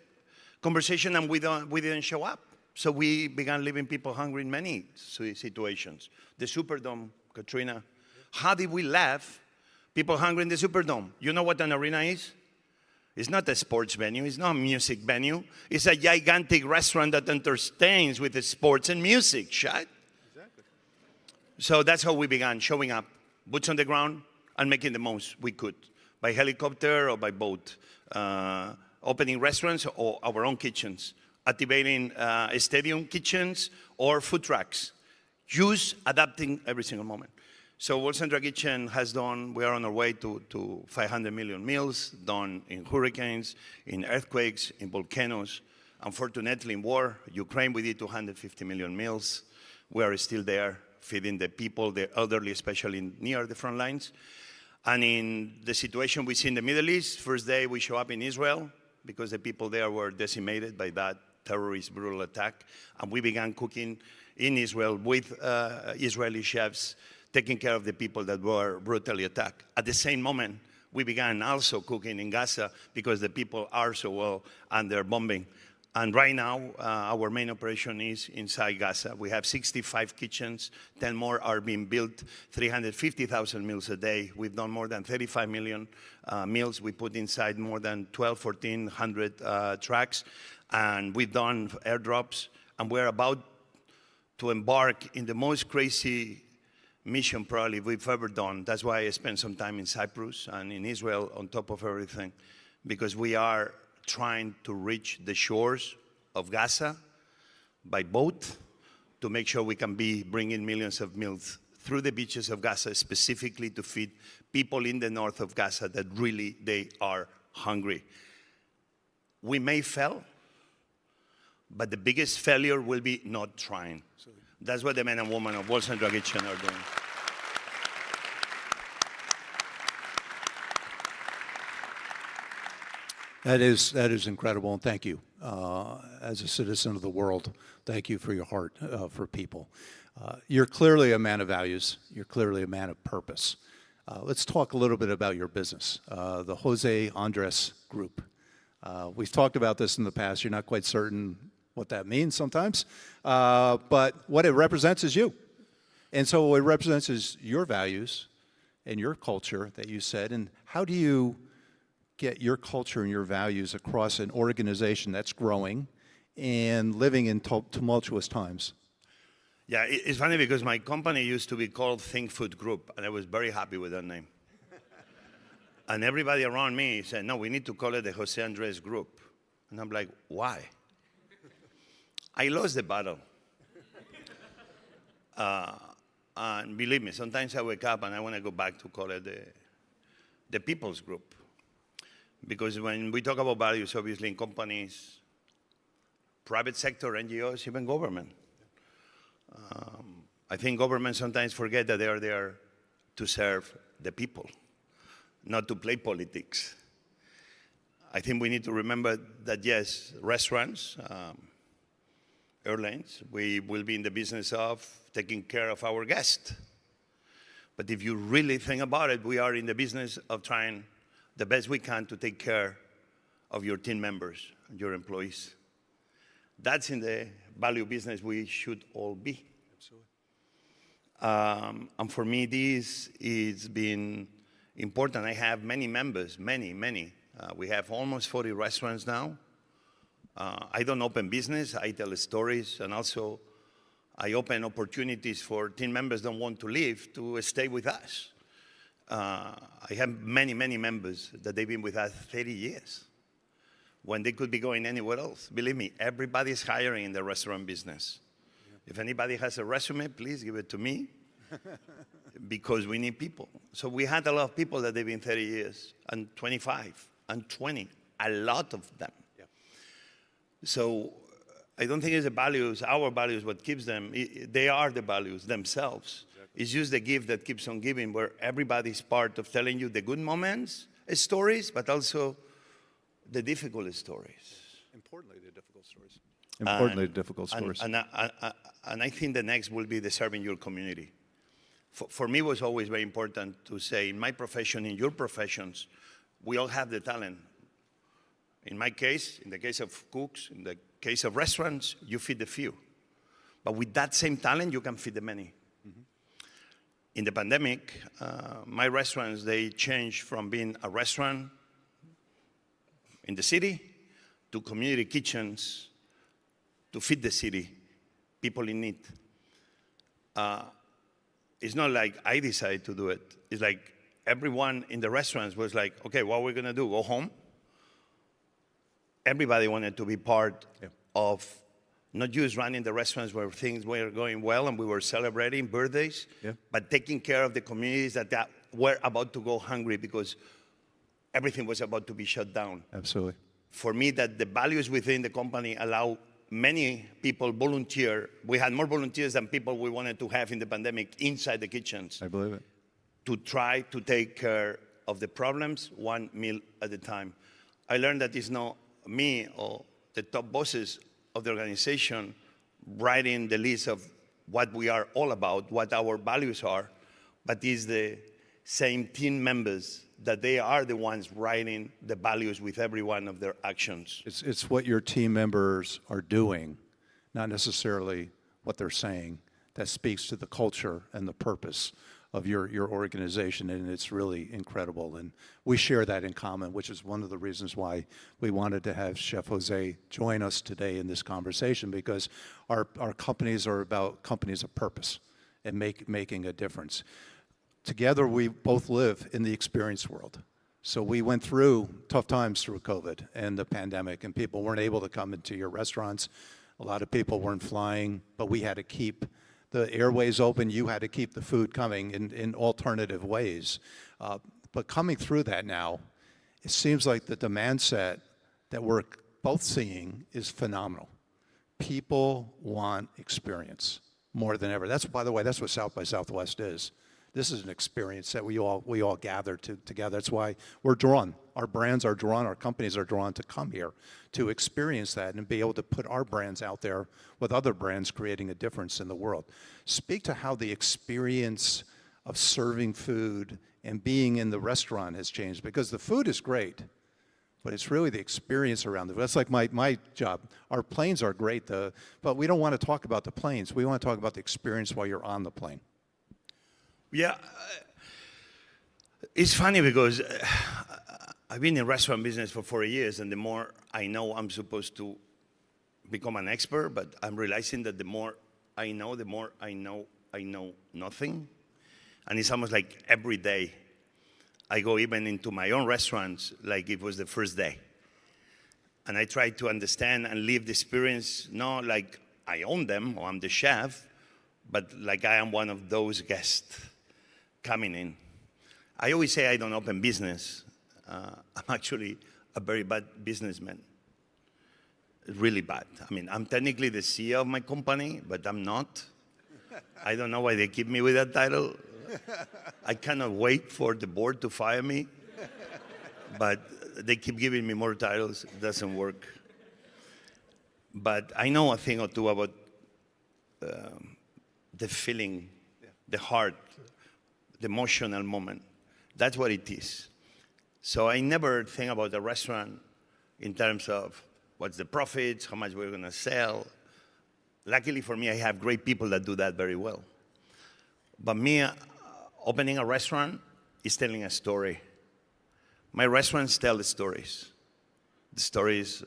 conversation, and we didn't show up. So we began leaving people hungry in many situations. The Superdome, Katrina. How did we laugh? People hungry in the Superdome. You know what an arena is? It's not a sports venue. It's not a music venue. It's a gigantic restaurant that entertains with the sports and music, right? Exactly. So that's how we began, showing up, boots on the ground, and making the most we could, by helicopter or by boat, opening restaurants or our own kitchens, activating stadium kitchens or food trucks. Use adapting every single moment. So World Central Kitchen has done, we are on our way to 500 million meals, done in hurricanes, in earthquakes, in volcanoes. Unfortunately, in war, Ukraine, we did 250 million meals. We are still there, feeding the people, the elderly, especially near the front lines. And in the situation we see in the Middle East, first day we show up in Israel, because the people there were decimated by that terrorist brutal attack. And we began cooking in Israel with Israeli chefs, taking care of the people that were brutally attacked. At the same moment, we began also cooking in Gaza because the people are so well under bombing. And right now, our main operation is inside Gaza. We have 65 kitchens, 10 more are being built, 350,000 meals a day. We've done more than 35 million meals. We put inside more than 1,400 tracks, and we've done airdrops, and we're about to embark in the most crazy mission probably we've ever done. That's why I spent some time in Cyprus and in Israel on top of everything, because we are trying to reach the shores of Gaza by boat to make sure we can be bringing millions of meals through the beaches of Gaza, specifically to feed people in the north of Gaza that really, they are hungry. We may fail, but the biggest failure will be not trying. That's what the men and women of World Central Kitchen are doing. That is incredible, and thank you. As a citizen of the world, thank you for your heart for people. You're clearly a man of values. You're clearly a man of purpose. Let's talk a little bit about your business, the José Andrés Group. We've talked about this in the past. You're not quite certain what that means sometimes, but what it represents is you. And so what it represents is your values and your culture that you said, and how do you get your culture and your values across an organization that's growing and living in tumultuous times? Yeah, it's funny because my company used to be called Think Food Group, and I was very happy with that name. And everybody around me said, no, we need to call it the José Andrés Group. And I'm like, why? I lost the battle. And believe me, sometimes I wake up and I want to go back to call it the People's Group. Because when we talk about values, obviously in companies, private sector, NGOs, even government, I think governments sometimes forget that they are there to serve the people, not to play politics. I think we need to remember that, yes, restaurants, airlines, we will be in the business of taking care of our guests. But if you really think about it, we are in the business of trying the best we can to take care of your team members, your employees. That's in the value business we should all be. Absolutely. And for me, this has been important. I have many members, many. We have almost 40 restaurants now. I don't open business, I tell stories, and also I open opportunities for team members that don't want to leave to stay with us. I have many members that they've been with us 30 years when they could be going anywhere else. Believe me, everybody's hiring in the restaurant business. Yeah. If anybody has a resume, please give it to me because we need people. So we had a lot of people that they've been 30 years and 25 and 20, a lot of them. Yeah. So I don't think it's the values, our values, what keeps them. They are the values themselves. It's just the gift that keeps on giving, where everybody's part of telling you the good moments, stories, but also the difficult stories. Importantly, the difficult stories. Importantly, the difficult stories. And I think the next will be the serving your community. For me, it was always very important to say, in my profession, in your professions, we all have the talent. In my case, in the case of cooks, in the case of restaurants, you feed the few. But with that same talent, you can feed the many. In the pandemic, my restaurants, they changed from being a restaurant in the city to community kitchens to feed the city, people in need. It's not like I decided to do it. It's like everyone in the restaurants was like, okay, what are we going to do? Go home? Everybody wanted to be part of not just running the restaurants where things were going well and we were celebrating birthdays, but taking care of the communities that were about to go hungry because everything was about to be shut down. Absolutely. For me, that the values within the company allow many people volunteer. We had more volunteers than people we wanted to have in the pandemic inside the kitchens. I believe it. To try to take care of the problems one meal at a time. I learned that it's not me or the top bosses of the organization writing the list of what we are all about, what our values are, but it's the same team members that they are the ones writing the values with every one of their actions. It's what your team members are doing, not necessarily what they're saying, that speaks to the culture and the purpose of your organization, and it's really incredible. And we share that in common, which is one of the reasons why we wanted to have Chef Jose join us today in this conversation, because our companies are about companies of purpose and making a difference. Together, we both live in the experience world. So we went through tough times through COVID and the pandemic, and people weren't able to come into your restaurants. A lot of people weren't flying, but we had to keep the airways open. You had to keep the food coming in alternative ways. But coming through that now, it seems like the demand set that we're both seeing is phenomenal. People want experience more than ever. That's, by the way, that's what South by Southwest is. This is an experience that we all gather together. That's why we're drawn. Our brands are drawn, our companies are drawn to come here to experience that and be able to put our brands out there with other brands creating a difference in the world. Speak to how the experience of serving food and being in the restaurant has changed, because the food is great, but it's really the experience around it. That's like my job. Our planes are great, but we don't want to talk about the planes. We want to talk about the experience while you're on the plane. Yeah, it's funny because I've been in restaurant business for 4 years, and the more I know I'm supposed to become an expert, but I'm realizing that the more I know, I know nothing. And it's almost like every day I go even into my own restaurants like it was the first day. And I try to understand and live the experience, not like I own them or I'm the chef, but like I am one of those guests coming in. I always say I don't open business. I'm actually a very bad businessman. Really bad. I mean, I'm technically the CEO of my company, but I'm not. I don't know why they keep me with that title. I cannot wait for the board to fire me, but they keep giving me more titles. It doesn't work. But I know a thing or two about the feeling, the heart, the emotional moment. That's what it is. So I never think about the restaurant in terms of what's the profits, how much we're going to sell. Luckily for me, I have great people that do that very well. But me, opening a restaurant is telling a story. My restaurants tell the stories. The stories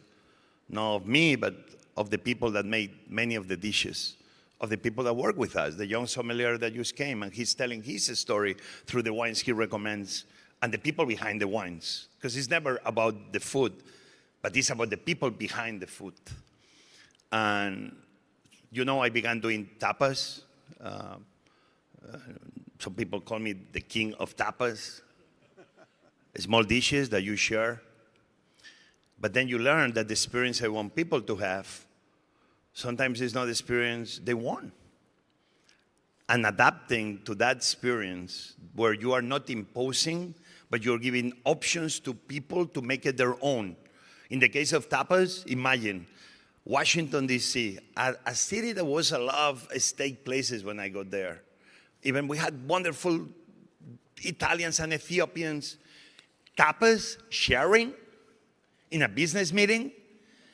not of me, but of the people that made many of the dishes, of the people that work with us, the young sommelier that just came, and he's telling his story through the wines he recommends and the people behind the wines. Because it's never about the food, but it's about the people behind the food. And you know, I began doing tapas. Some people call me the king of tapas. Small dishes that you share. But then you learn that the experience I want people to have sometimes it's not the experience they want. And adapting to that experience where you are not imposing, but you're giving options to people to make it their own. In the case of tapas, imagine Washington, D.C., a city that was a lot of steak places when I got there. Even we had wonderful Italians and Ethiopians. Tapas, sharing in a business meeting.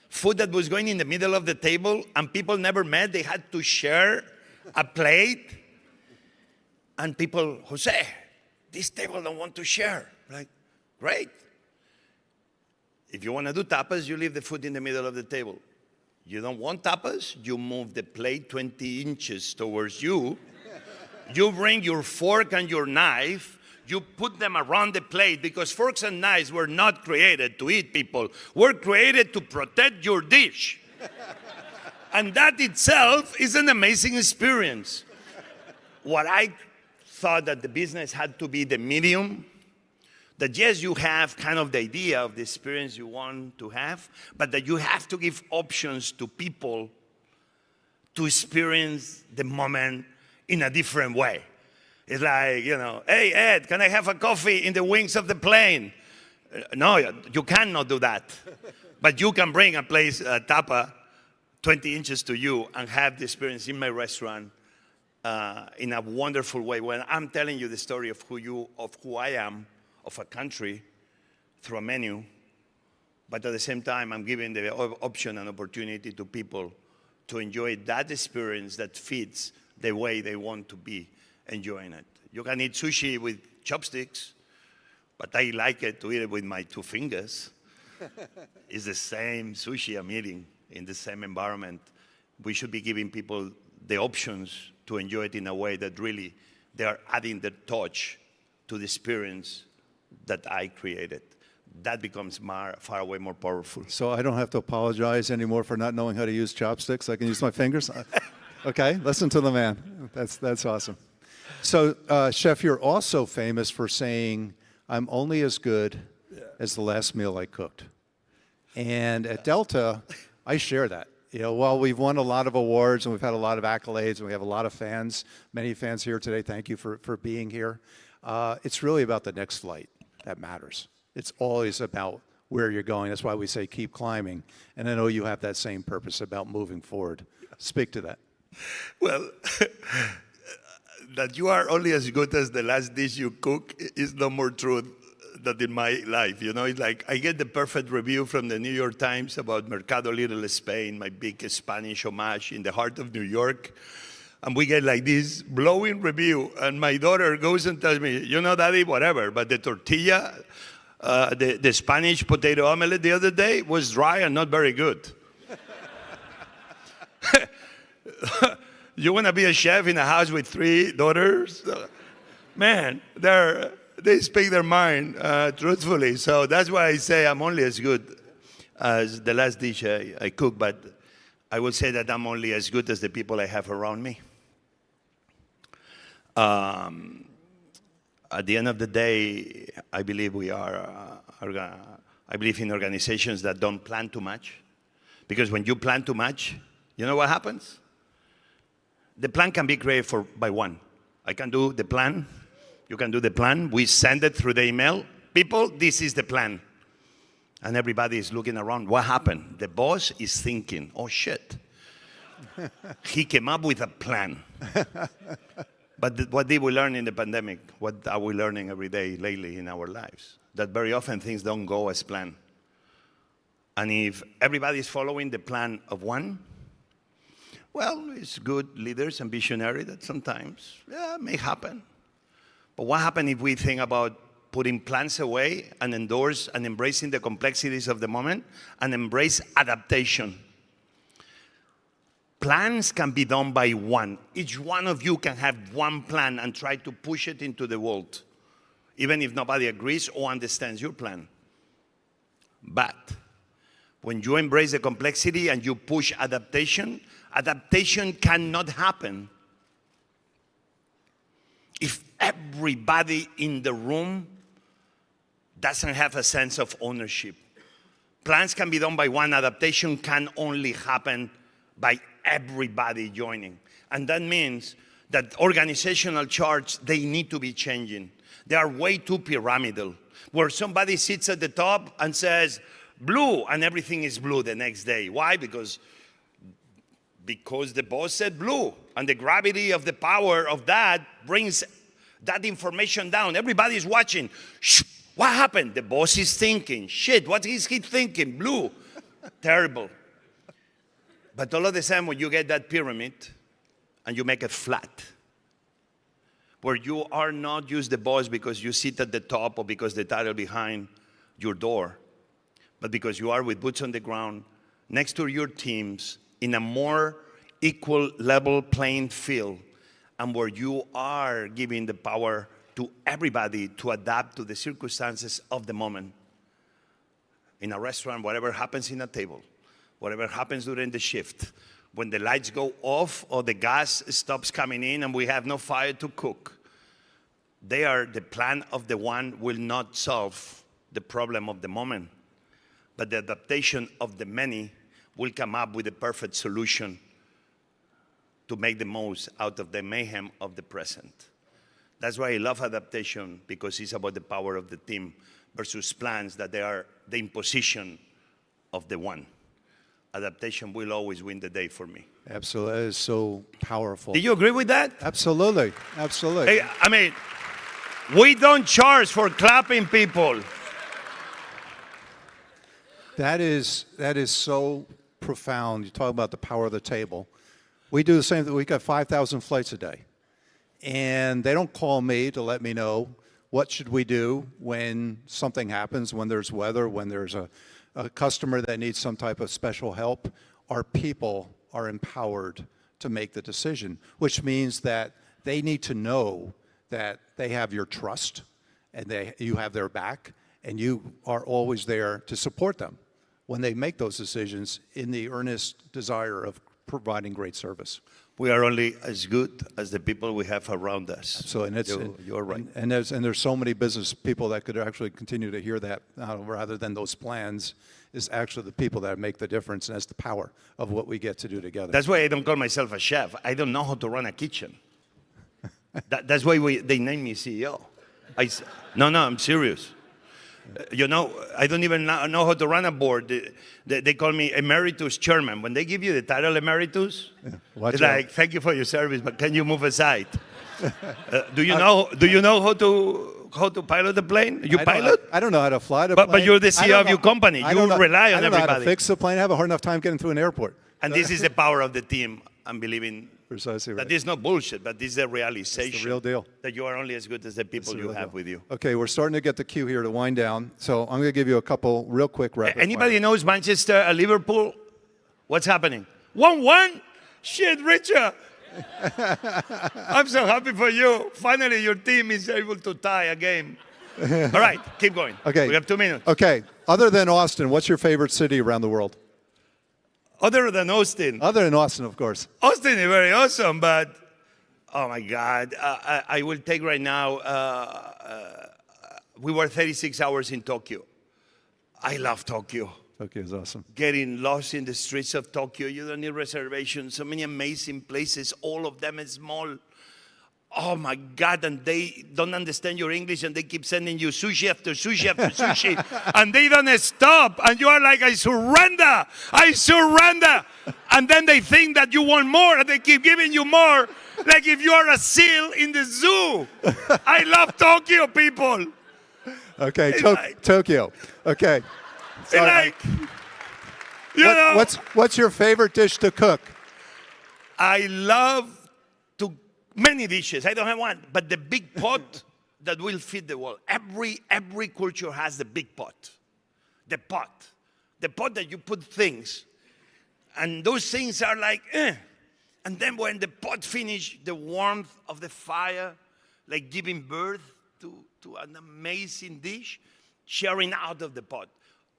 Food that was going in the middle of the table and people never met. They had to share a plate. And people, Jose, this table don't want to share. Like, great. If you want to do tapas, you leave the food in the middle of the table. You don't want tapas, you move the plate 20 inches towards you. You bring your fork and your knife. You put them around the plate because forks and knives were not created to eat people. Were created to protect your dish. And that itself is an amazing experience. What I thought that the business had to be the medium, that yes, you have kind of the idea of the experience you want to have, but that you have to give options to people to experience the moment in a different way. It's like, you know, hey, Ed, can I have a coffee in the wings of the plane? No, you cannot do that. But you can bring a tapa 20 inches to you and have the experience in my restaurant in a wonderful way. When I'm telling you the story of who I am, of a country, through a menu, but at the same time, I'm giving the option and opportunity to people to enjoy that experience that fits the way they want to be enjoying it. You can eat sushi with chopsticks, but I like it to eat it with my 2 fingers. It's the same sushi I'm eating in the same environment. We should be giving people the options to enjoy it in a way that really they are adding their touch to the experience that I created. That becomes far away more powerful. So I don't have to apologize anymore for not knowing how to use chopsticks. I can use my fingers. Okay, listen to the man. That's awesome. So, Chef, you're also famous for saying, I'm only as good as the last meal I cooked. And at Delta, I share that. You know, while we've won a lot of awards and we've had a lot of accolades and we have a lot of fans, many fans here today, thank you for being here. It's really about the next flight that matters. It's always about where you're going. That's why we say keep climbing. And I know you have that same purpose about moving forward. Speak to that. Well, that you are only as good as the last dish you cook is no more true than in my life. You know, it's like I get the perfect review from the New York Times about Mercado Little Spain, my big Spanish homage in the heart of New York. And we get like this glowing review. And my daughter goes and tells me, you know, Daddy, whatever, but the tortilla, the Spanish potato omelet the other day was dry and not very good. You want to be a chef in a house with 3 daughters? Man, they speak their mind truthfully. So that's why I say I'm only as good as the last dish I cook, but I will say that I'm only as good as the people I have around me. At the end of the day, I believe I believe in organizations that don't plan too much. Because when you plan too much, you know what happens? The plan can be created by one. I can do the plan. You can do the plan. We send it through the email. People, this is the plan. And everybody is looking around. What happened? The boss is thinking, oh, shit. He came up with a plan. But what did we learn in the pandemic? What are we learning every day lately in our lives? That very often things don't go as planned. And if everybody is following the plan of one, well, it's good leaders and visionary that sometimes, may happen. But what happens if we think about putting plans away and endorse and embracing the complexities of the moment and embrace adaptation? Plans can be done by one. Each one of you can have one plan and try to push it into the world, even if nobody agrees or understands your plan. But when you embrace the complexity and you push adaptation, adaptation cannot happen if everybody in the room doesn't have a sense of ownership. Plans can be done by one. Adaptation can only happen by everybody joining. And that means that organizational charts, they need to be changing. They are way too pyramidal, where somebody sits at the top and says, blue, and everything is blue the next day. Why? Because the boss said blue, and the gravity of the power of that brings that information down. Everybody's watching. Shh, what happened? The boss is thinking. Shit, what is he thinking? Blue. Terrible. But all of the time, when you get that pyramid and you make it flat, where you are not just the boss because you sit at the top or because the title behind your door, but because you are with boots on the ground, next to your teams, in a more equal level playing field, and where you are giving the power to everybody to adapt to the circumstances of the moment. In a restaurant, whatever happens in a table, whatever happens during the shift, when the lights go off or the gas stops coming in and we have no fire to cook. The plan of the one will not solve the problem of the moment, but the adaptation of the many will come up with the perfect solution to make the most out of the mayhem of the present. That's why I love adaptation, because it's about the power of the team versus plans that they are the imposition of the one. Adaptation will always win the day for me. Absolutely. That is so powerful. Do you agree with that? Absolutely. Absolutely. Hey, I mean, we don't charge for clapping people. That is so profound. You talk about the power of the table. We do the same thing. We got 5,000 flights a day. And they don't call me to let me know what should we do when something happens, when there's weather, when there's a customer that needs some type of special help. Our people are empowered to make the decision, which means that they need to know that they have your trust and you have their back, and you are always there to support them when they make those decisions in the earnest desire of providing great service. We are only as good as the people we have around us. So, and you're right. And there's so many business people that could actually continue to hear that rather than those plans is actually the people that make the difference, and that's the power of what we get to do together. That's why I don't call myself a chef. I don't know how to run a kitchen. That's why they named me CEO. No, I'm serious. You know, I don't even know how to run a board. They call me emeritus chairman. When they give you the title emeritus, it's like, thank you for your service, but can you move aside? Do you know how to pilot a plane? You pilot? I don't know how to fly the plane. But you're the CEO of your company. You rely on everybody. I don't know how to fix the plane. I have a hard enough time getting through an airport. And this is the power of the team. I'm believing precisely right. That is not bullshit, but this is the realization. It's the real deal. That you are only as good as the people you have with you. Okay, we're starting to get the cue here to wind down. So I'm going to give you a couple real quick rapid Anybody knows Manchester, Liverpool? What's happening? 1-1? Shit, Richard. I'm so happy for you. Finally, your team is able to tie a game. All right, keep going. Okay. We have 2 minutes. Okay. Other than Austin, what's your favorite city around the world? Other than Austin. Other than Austin, of course. Austin is very awesome, but oh my God. I will take right now, we were 36 hours in Tokyo. I love Tokyo. Tokyo is awesome. Getting lost in the streets of Tokyo. You don't need reservations. So many amazing places, all of them small. Oh my God, and they don't understand your English and they keep sending you sushi after sushi after sushi. And they don't stop. And you are like, I surrender. And then they think that you want more and they keep giving you more. Like if you are a seal in the zoo. I love Tokyo, people. Okay, Tokyo. Okay. What's your favorite dish to cook? I love many dishes. I don't have one, but the big pot that will feed the world. Every culture has the big pot. The pot that you put things, and those things are like, and then when the pot finish, the warmth of the fire, like giving birth to an amazing dish, sharing out of the pot.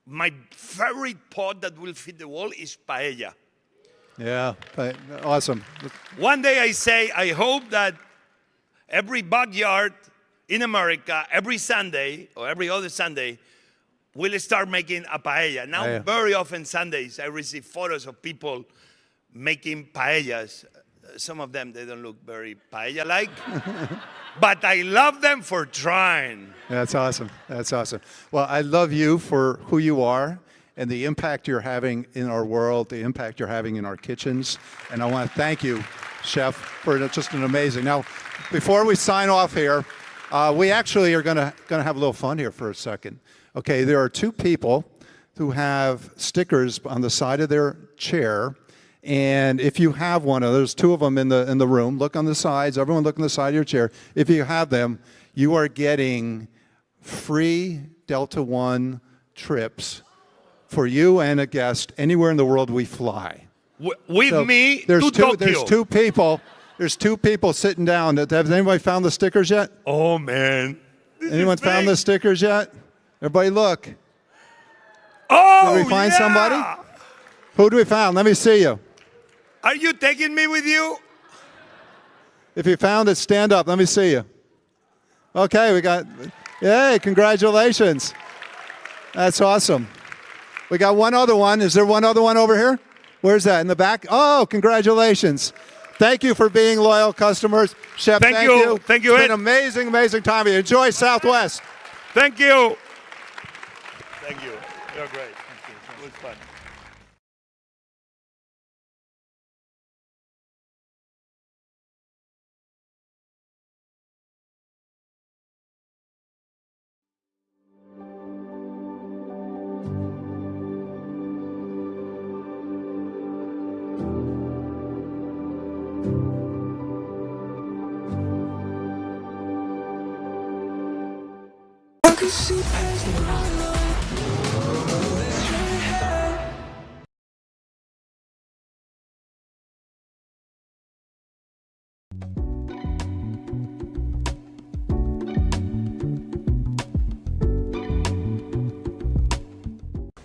My favorite pot that will feed the world is paella. Yeah, awesome. One day I say, I hope that every backyard in America, every Sunday or every other Sunday, will start making a paella. Now, very often Sundays, I receive photos of people making paellas. Some of them, they don't look very paella-like, but I love them for trying. That's awesome. That's awesome. Well, I love you for who you are and the impact you're having in our world, the impact you're having in our kitchens. And I want to thank you, Chef, for just an amazing. Now, before we sign off here, we actually are gonna have a little fun here for a second. Okay, there are two people who have stickers on the side of their chair. And if you have one of those, two of them in the room, look on the sides, everyone look on the side of your chair. If you have them, you are getting free Delta One trips for you and a guest anywhere in the world we fly. With me to Tokyo. There's two people sitting down. Has anybody found the stickers yet? Oh, man. Anyone found the stickers yet? Everybody look. Oh, did we find somebody? Who do we find? Let me see you. Are you taking me with you? If you found it, stand up. Let me see you. Okay, we got, yay, congratulations. That's awesome. We got one other one. Is there one other one over here? Where's that, in the back? Oh, congratulations. Thank you for being loyal customers. Chef, thank you. Thank you, It's Ed. been an amazing, amazing time. Enjoy Southwest. Thank you. Thank you. You're great. Thank you. It was fun.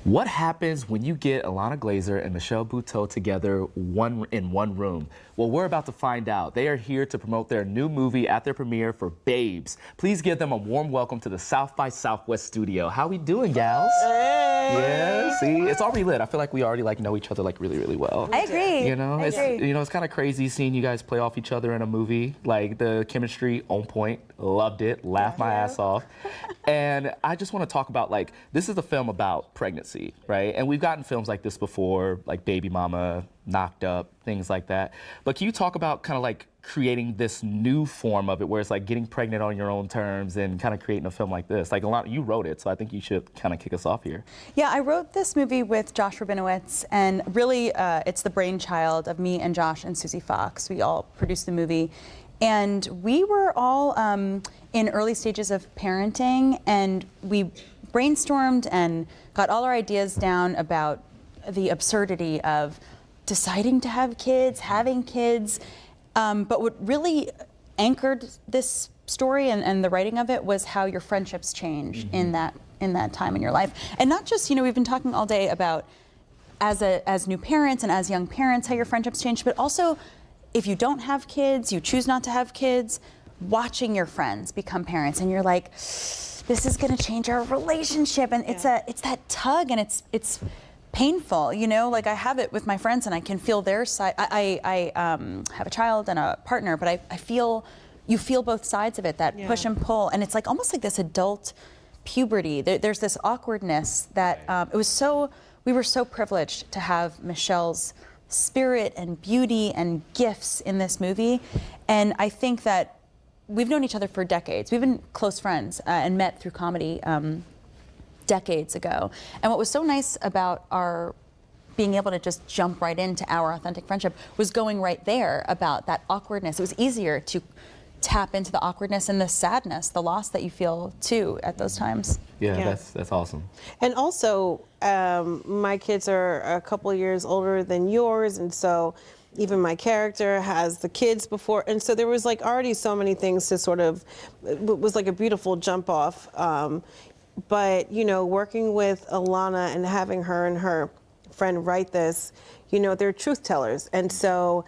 What happens when you get Ilana Glazer and Michelle Buteau together in one room? Well, we're about to find out. They are here to promote their new movie at their premiere for Babes. Please give them a warm welcome to the South by Southwest studio. How we doing, gals? Hey. Yeah, see, it's already lit. I feel like we already know each other really, really well. I agree. You know, it's kind of crazy seeing you guys play off each other in a movie. Like the chemistry on point. Loved it. Laughed my ass off. And I just want to talk about this is a film about pregnancy, right? And we've gotten films like this before, like Baby Mama, Knocked Up, things like that. But can you talk about kind of creating this new form of it where it's getting pregnant on your own terms and kind of creating a film like this? Ilana, you wrote it, so I think you should kind of kick us off here. Yeah, I wrote this movie with Josh Rabinowitz, and really it's the brainchild of me and Josh and Susie Fox. We all produced the movie. And we were all in early stages of parenting, and we brainstormed and got all our ideas down about the absurdity of deciding to have kids, having kids. But what really anchored this story and the writing of it was how your friendships change in that time in your life. And not just, we've been talking all day about as new parents and as young parents, how your friendships change, but also if you don't have kids, you choose not to have kids, watching your friends become parents, and you're like, this is gonna change our relationship, and it's that tug, and it's painful, I have it with my friends, and I can feel their side. I have a child and a partner, but you feel both sides of it, that push and pull, and it's almost like this adult puberty. There's this awkwardness that we were so privileged to have Michelle's spirit and beauty and gifts in this movie, and I think that we've known each other for decades. We've been close friends and met through comedy decades ago. And what was so nice about our being able to just jump right into our authentic friendship was going right there about that awkwardness. It was easier to tap into the awkwardness and the sadness, the loss that you feel too at those times. Yeah. That's awesome. And also, my kids are a couple years older than yours, and so even my character has the kids before, and so there was already so many things to sort of, it was a beautiful jump off. But working with Ilana and having her and her friend write this, they're truth tellers, and so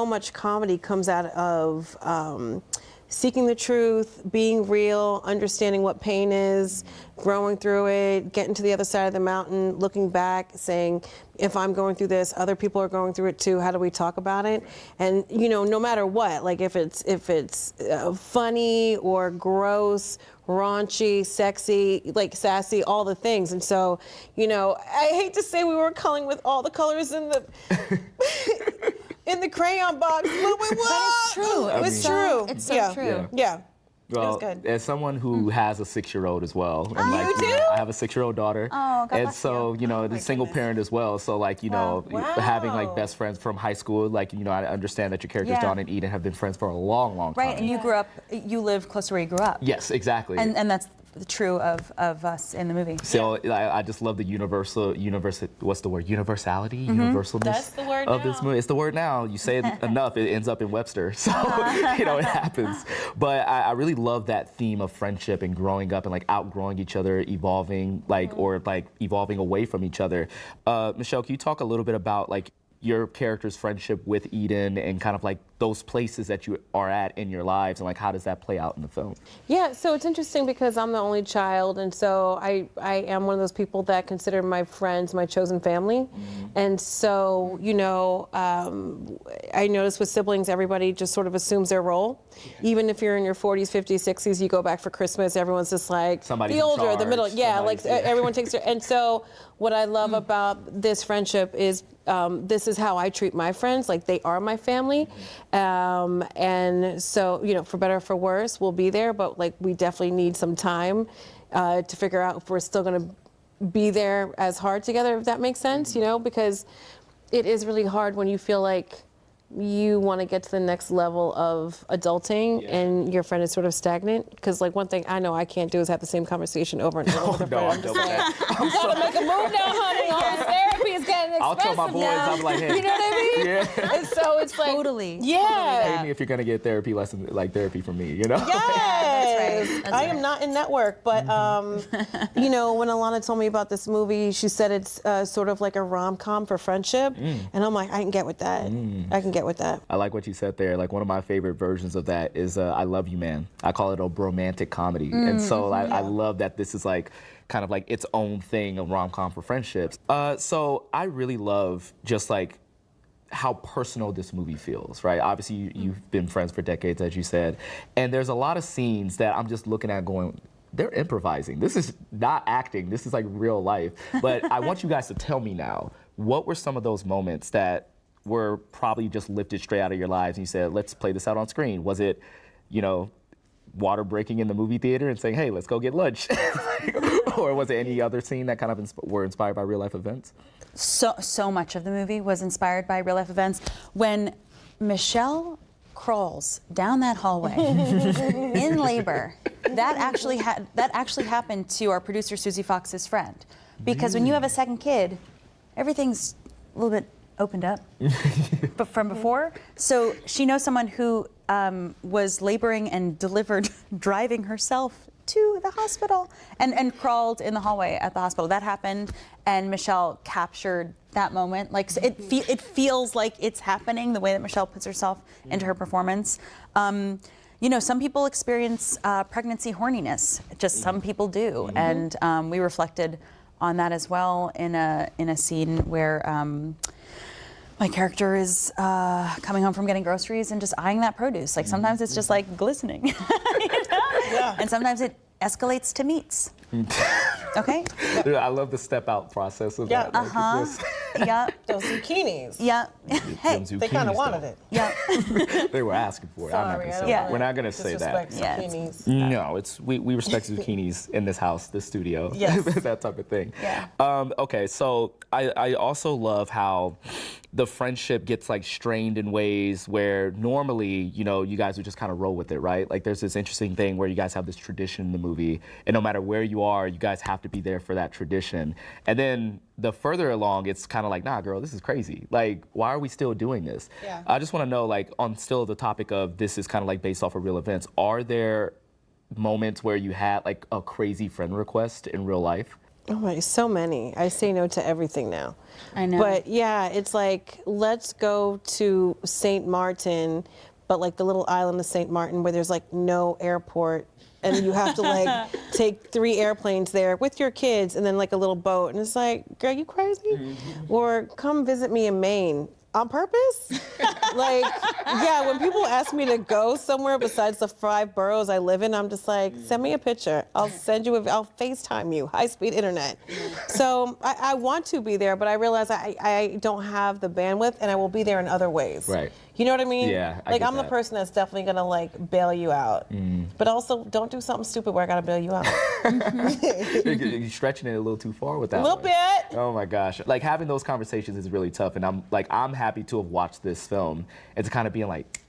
much comedy comes out of seeking the truth, being real, understanding what pain is, growing through it, getting to the other side of the mountain, looking back, saying, if I'm going through this, other people are going through it too. How do we talk about it? And no matter what, if it's funny or gross, raunchy, sexy, sassy, all the things. And so, I hate to say we were coloring with all the colors in the in the crayon box, but we were. But it's true. It was true. It's so true. Yeah. Well, it was good. as someone who has a 6-year-old as well, and you do? I have a 6-year-old daughter, God and bless so the single parent as well. So having best friends from high school, I understand that your characters Dawn and Eden have been friends for a long, long time. Right, and you live close to where you grew up. Yes, exactly. And that's true of us in the movie. So I just love the what's the word? Universality, universalness That's the word of now. this movie. It's the word now. You say it enough, it ends up in Webster. So it happens. But I really love that theme of friendship and growing up and outgrowing each other, evolving or evolving away from each other. Michelle, can you talk a little bit about your character's friendship with Eden and kind of like those places that you are at in your lives, and like how does that play out in the film? Yeah, so it's interesting because I'm the only child, and so I am one of those people that consider my friends my chosen family. And so, you know, I notice with siblings, everybody just sort of assumes their role. Even if you're in your 40s, 50s, 60s, you go back for Christmas, everyone's just like, somebody's the older, in charge, the middle, yeah, like everyone takes their, and so what I love Mm. about this friendship is this is how I treat my friends, like they are my family. And so, you know, for better or for worse, we'll be there, but like we definitely need some time to figure out if we're still gonna be there as hard together, if that makes sense, you know, because it is really hard when you feel like you want to get to the next level of adulting and your friend is sort of stagnant. Because like one thing I know I can't do is have the same conversation over and over with a friend. I'm just like, you gotta make a move now, honey. All this therapy is getting expensive. I'll tell my boys, now. I'm like, hey. You know what I mean? Yeah. And so it's like, Totally. yeah. Pay me if you're gonna get therapy lessons, like therapy from me, you know? Yes. That's right. I am not in network, but you know, when Ilana told me about this movie, she said it's sort of like a rom-com for friendship, and I'm like, I can get with that. I can get with that. I like what you said there. Like one of my favorite versions of that is I Love You Man. I call it a romantic comedy. And so I love that this is like kind of like its own thing, a rom-com for friendships. So I really love just like how personal this movie feels, right? Obviously you've been friends for decades, as you said. And there's a lot of scenes that I'm just looking at going, they're improvising. This is not acting, this is like real life. But I want you guys to tell me now, what were some of those moments that were probably just lifted straight out of your lives and you said, let's play this out on screen? Was it, you know, water breaking in the movie theater and saying, hey, let's go get lunch? Or was it any other scene that kind of were inspired by real life events? So much of the movie was inspired by real life events. When Michelle crawls down that hallway in labor, that actually happened to our producer Susie Fox's friend. Because when you have a second kid, everything's a little bit opened up but from before. So she knows someone who was laboring and delivered driving herself to the hospital and crawled in the hallway at the hospital. That happened, and Michelle captured that moment. Like so it feels like it's happening, the way that Michelle puts herself into her performance. You know, some people experience pregnancy horniness. Just some people do, and we reflected on that as well in a scene where my character is coming home from getting groceries and just eyeing that produce. Like sometimes it's just like glistening, you know? Yeah. And sometimes it escalates to meats. Okay. Dude, I love the step out process of that. Yeah. Those zucchinis. Yeah. Hey, they kind of wanted it. Yeah. They were asking for it. I'm not gonna say that. We're not gonna say that. Zucchinis. No, we respect zucchinis in this house, this studio. Yes. That type of thing. Yeah. Okay, so I also love how the friendship gets like strained in ways where normally, you know, you guys would just kind of roll with it, right? Like there's this interesting thing where you guys have this tradition in the movie, and no matter where you are, you guys have to be there for that tradition. And then the further along, it's kind of like, nah, girl, this is crazy. Like, why are we still doing this? Yeah. I just want to know, like, on still the topic of this is kind of like based off of real events, are there moments where you had like a crazy friend request in real life? Oh my, so many. I say no to everything now. I know. But yeah, it's like, let's go to St. Martin, but like the little island of St. Martin where there's like no airport. And you have to like take 3 airplanes there with your kids and then like a little boat. And it's like, girl, you crazy? Or come visit me in Maine. On purpose? Like, yeah, when people ask me to go somewhere besides the 5 boroughs I live in, I'm just like, send me a picture. I'll send you, I'll FaceTime you, high-speed internet. So I want to be there, but I realize I don't have the bandwidth, and I will be there in other ways. Right. You know what I mean? Yeah, I like get I'm the that. person that's definitely gonna like bail you out, but also don't do something stupid where I gotta bail you out. You're stretching it a little too far with that. A little one. bit. Oh my gosh! Like having those conversations is really tough, and I'm happy to have watched this film and to kind of being like,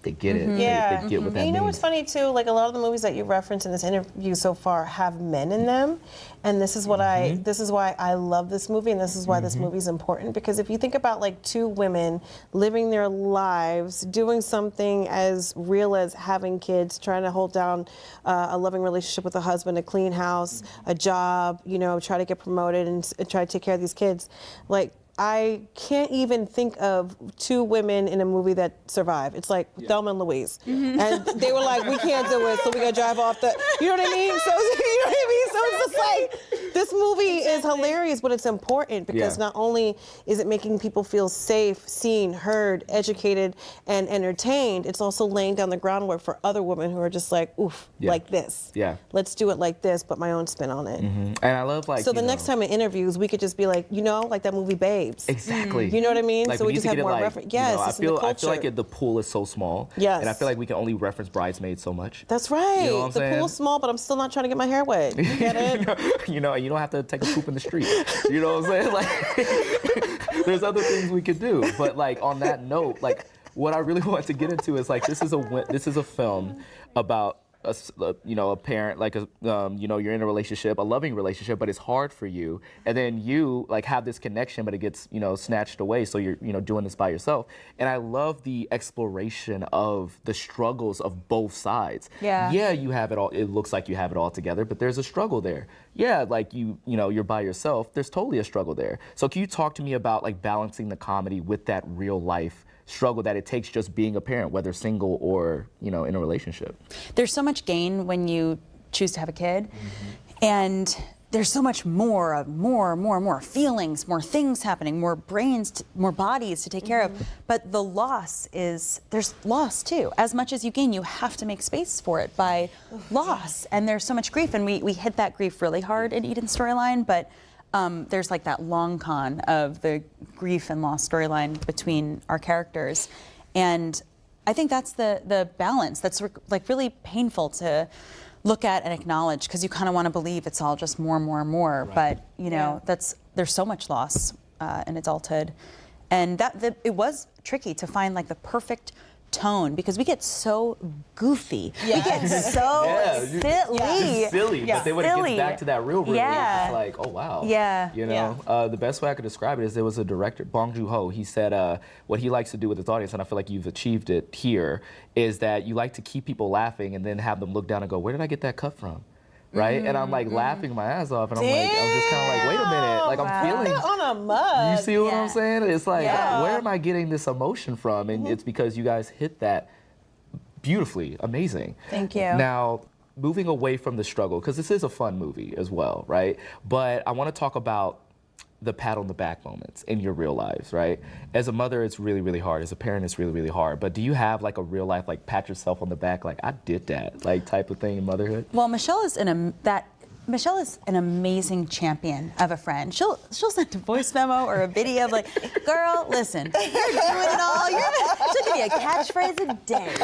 they get it. Yeah. They get what that And you know means. what's funny too? Like a lot of the movies that you referenced in this interview so far have men in them, and this is what this is why I love this movie, and this is why this movie is important. Because if you think about like 2 women living their lives, doing something as real as having kids, trying to hold down a loving relationship with a husband, a clean house, a job, you know, try to get promoted and try to take care of these kids, like. I can't even think of two women in a movie that survive. It's like Thelma and Louise. And they were like, we can't do it, so we gotta drive off the, you know what I mean? So, you know what I mean? So it's just like, this movie is hilarious, but it's important because not only is it making people feel safe, seen, heard, educated, and entertained, it's also laying down the groundwork for other women who are just like, oof, like this. Yeah. Let's do it like this, but my own spin on it. And I love like, so the next time in interviews, we could just be like, you know, like that movie Babes. Exactly. You know what I mean? Like, so we just have more like, reference. Yes, you know, it's in the culture. I feel like the pool is so small. Yes. And I feel like we can only reference Bridesmaids so much. That's right. You know what I'm saying? Pool's small, but I'm still not trying to get my hair wet. You get it? You know, and you don't have to take a poop in the street. You know what I'm saying? Like, there's other things we could do. But like on that note, like what I really want to get into is like this is a film about a parent, like you're in a relationship, a loving relationship, but it's hard for you, and then you like have this connection, but it gets snatched away. So you're doing this by yourself, and I love the exploration of the struggles of both sides. Yeah, you have it all. It looks like you have it all together, but there's a struggle there. Yeah, like you're by yourself. There's totally a struggle there. So can you talk to me about like balancing the comedy with that real life struggle that it takes just being a parent, whether single or in a relationship? There's so much gain when you choose to have a kid, and there's so much more feelings, more things happening, more brains, more bodies to take care of. But the loss there's loss too. As much as you gain, you have to make space for it by loss. And there's so much grief, and we hit that grief really hard in Eden's storyline, but there's like that long con of the grief and loss storyline between our characters. And I think that's the balance that's like really painful to look at and acknowledge, because you kind of want to believe it's all just more. Right. But there's so much loss in adulthood. And that it was tricky to find like the perfect tone, because we get so goofy. We get so silly. Silly, but then when it gets back to that real it's just like, oh wow. The best way I could describe it is there was a director, Bong Joon-ho, he said what he likes to do with his audience, and I feel like you've achieved it here, is that you like to keep people laughing and then have them look down and go, where did I get that cut from? Right? And I'm like laughing my ass off, and I'm just kind of like, wait a minute, like I'm feeling on a mug. You see what I'm saying? It's like, where am I getting this emotion from? And it's because you guys hit that beautifully, amazing. Thank you. Now, moving away from the struggle, because this is a fun movie as well, right? But I want to talk about the pat on the back moments in your real lives, right? As a mother, it's really, really hard. As a parent, it's really, really hard. But do you have like a real life, like pat yourself on the back, like I did that, like type of thing in motherhood? Well, Michelle is an amazing champion of a friend. She'll send a voice memo or a video of like, girl, listen, you're doing it all. She'll give you a catchphrase a day.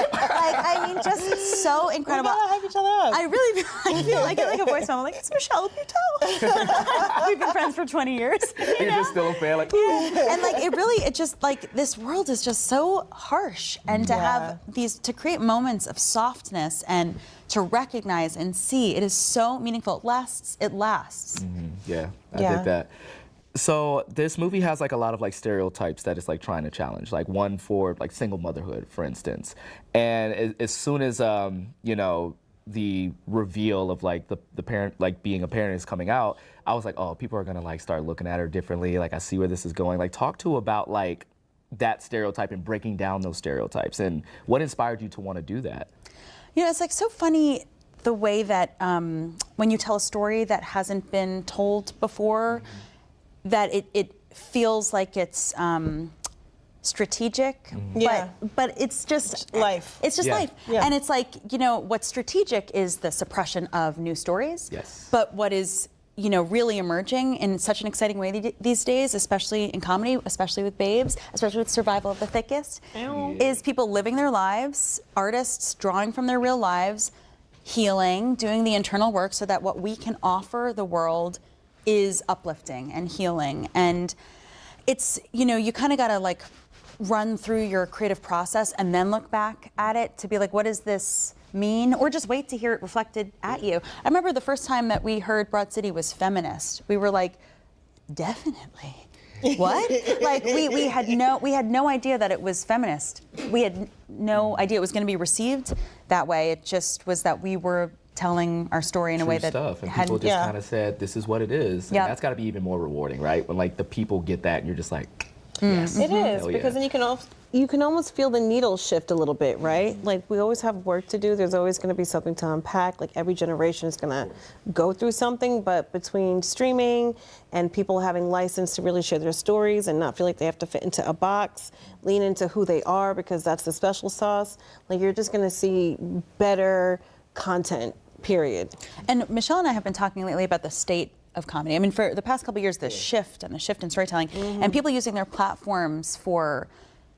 Just so incredible. We gotta hype each other up. I feel like a voice memo. Like, it's Michelle Buteau. We've been friends for 20 years. You're just still a fan, like, And it just like, this world is just so harsh, and to have to create moments of softness and to recognize and see, it is so meaningful. It lasts. Yeah, I dig that. So this movie has like a lot of like stereotypes that it's like trying to challenge, like one for like single motherhood, for instance. And as soon as the reveal of like the parent, like being a parent, is coming out, I was like, oh, people are gonna like start looking at her differently. Like, I see where this is going. Like, talk to about like that stereotype and breaking down those stereotypes, and what inspired you to want to do that? It's like so funny the way that when you tell a story that hasn't been told before, that it feels like it's strategic, but it's just life. It's just life. Yeah. And it's like, what's strategic is the suppression of new stories. Yes. But what is, really emerging in such an exciting way these days, especially in comedy, especially with Babes, especially with Survival of the Thickest, is people living their lives, artists drawing from their real lives, healing, doing the internal work so that what we can offer the world is uplifting and healing. And it's, you kind of got to like run through your creative process and then look back at it to be like, what does this mean? Or just wait to hear it reflected at you. I remember the first time that we heard Broad City was feminist. We were like, definitely. What? Like we had no idea that it was feminist. We had no idea it was going to be received that way. It just was that we were telling our story in a way that stuff, and hadn't. people just kind of said, "This is what it is." And Yep. that's got to be even more rewarding, right? When like the people get that, and you're just like, Mm-hmm. "Yes, It is, hell because yeah." then you can almost feel the needle shift a little bit, right? Like we always have work to do. There's always going to be something to unpack. Like every generation is going to go through something, but between streaming and people having license to really share their stories and not feel like they have to fit into a box, lean into who they are because that's the special sauce, like you're just going to see better content, period. And Michelle and I have been talking lately about the state of comedy. I mean, for the past couple of years, the shift in storytelling, and people using their platforms for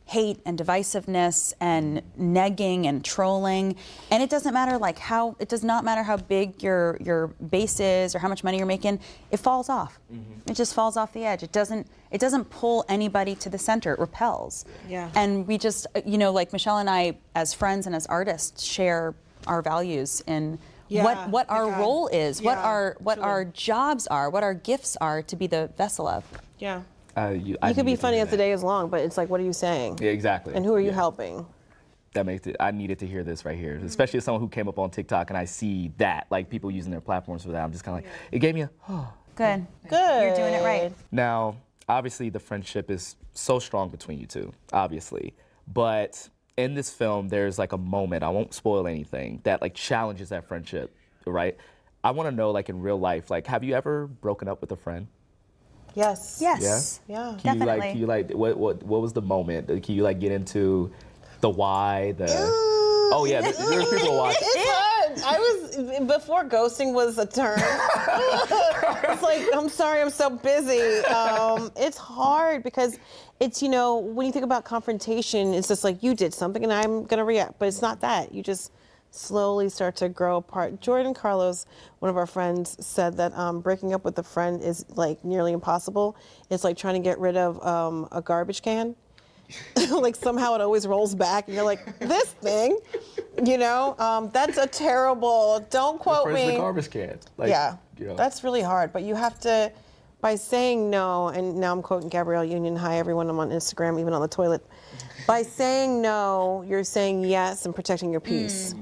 hate and divisiveness and negging and trolling. And it doesn't matter it does not matter how big your base is or how much money you're making. It falls off. It just falls off the edge. It doesn't pull anybody to the center. It repels. Yeah. And we just, like Michelle and I, as friends and as artists, share our values in what our role is, what our jobs are, what our gifts are to be the vessel of. Yeah. You could be funny as the day is long, but it's like, what are you saying? Yeah, exactly. And who are you helping? That makes it. I needed to hear this right here, especially as someone who came up on TikTok and I see that, like people using their platforms for that. I'm just kind of like, it gave me a. Good. Good. You're doing it right. Now, obviously, the friendship is so strong between you two, obviously, but in this film, there's like a moment. I won't spoil anything that like challenges that friendship, right? I want to know, like in real life, like, have you ever broken up with a friend? Yes. Yes. Yeah. Definitely. Can you like what was the moment? Can you like get into the why, the oh yeah, there's people watching. It's hard. I was before ghosting was a term. It's like, I'm sorry, I'm so busy. It's hard because it's, when you think about confrontation, it's just like you did something and I'm gonna react, but it's not that. You just slowly start to grow apart. Jordan Carlos, one of our friends, said that breaking up with a friend is like nearly impossible. It's like trying to get rid of a garbage can. Like somehow it always rolls back and you're like, this thing, that's a terrible, don't quote me. The garbage can. Like, yeah, that's really hard, but you have to, by saying no, and now I'm quoting Gabrielle Union, hi everyone, I'm on Instagram, even on the toilet. By saying no, you're saying yes and protecting your peace.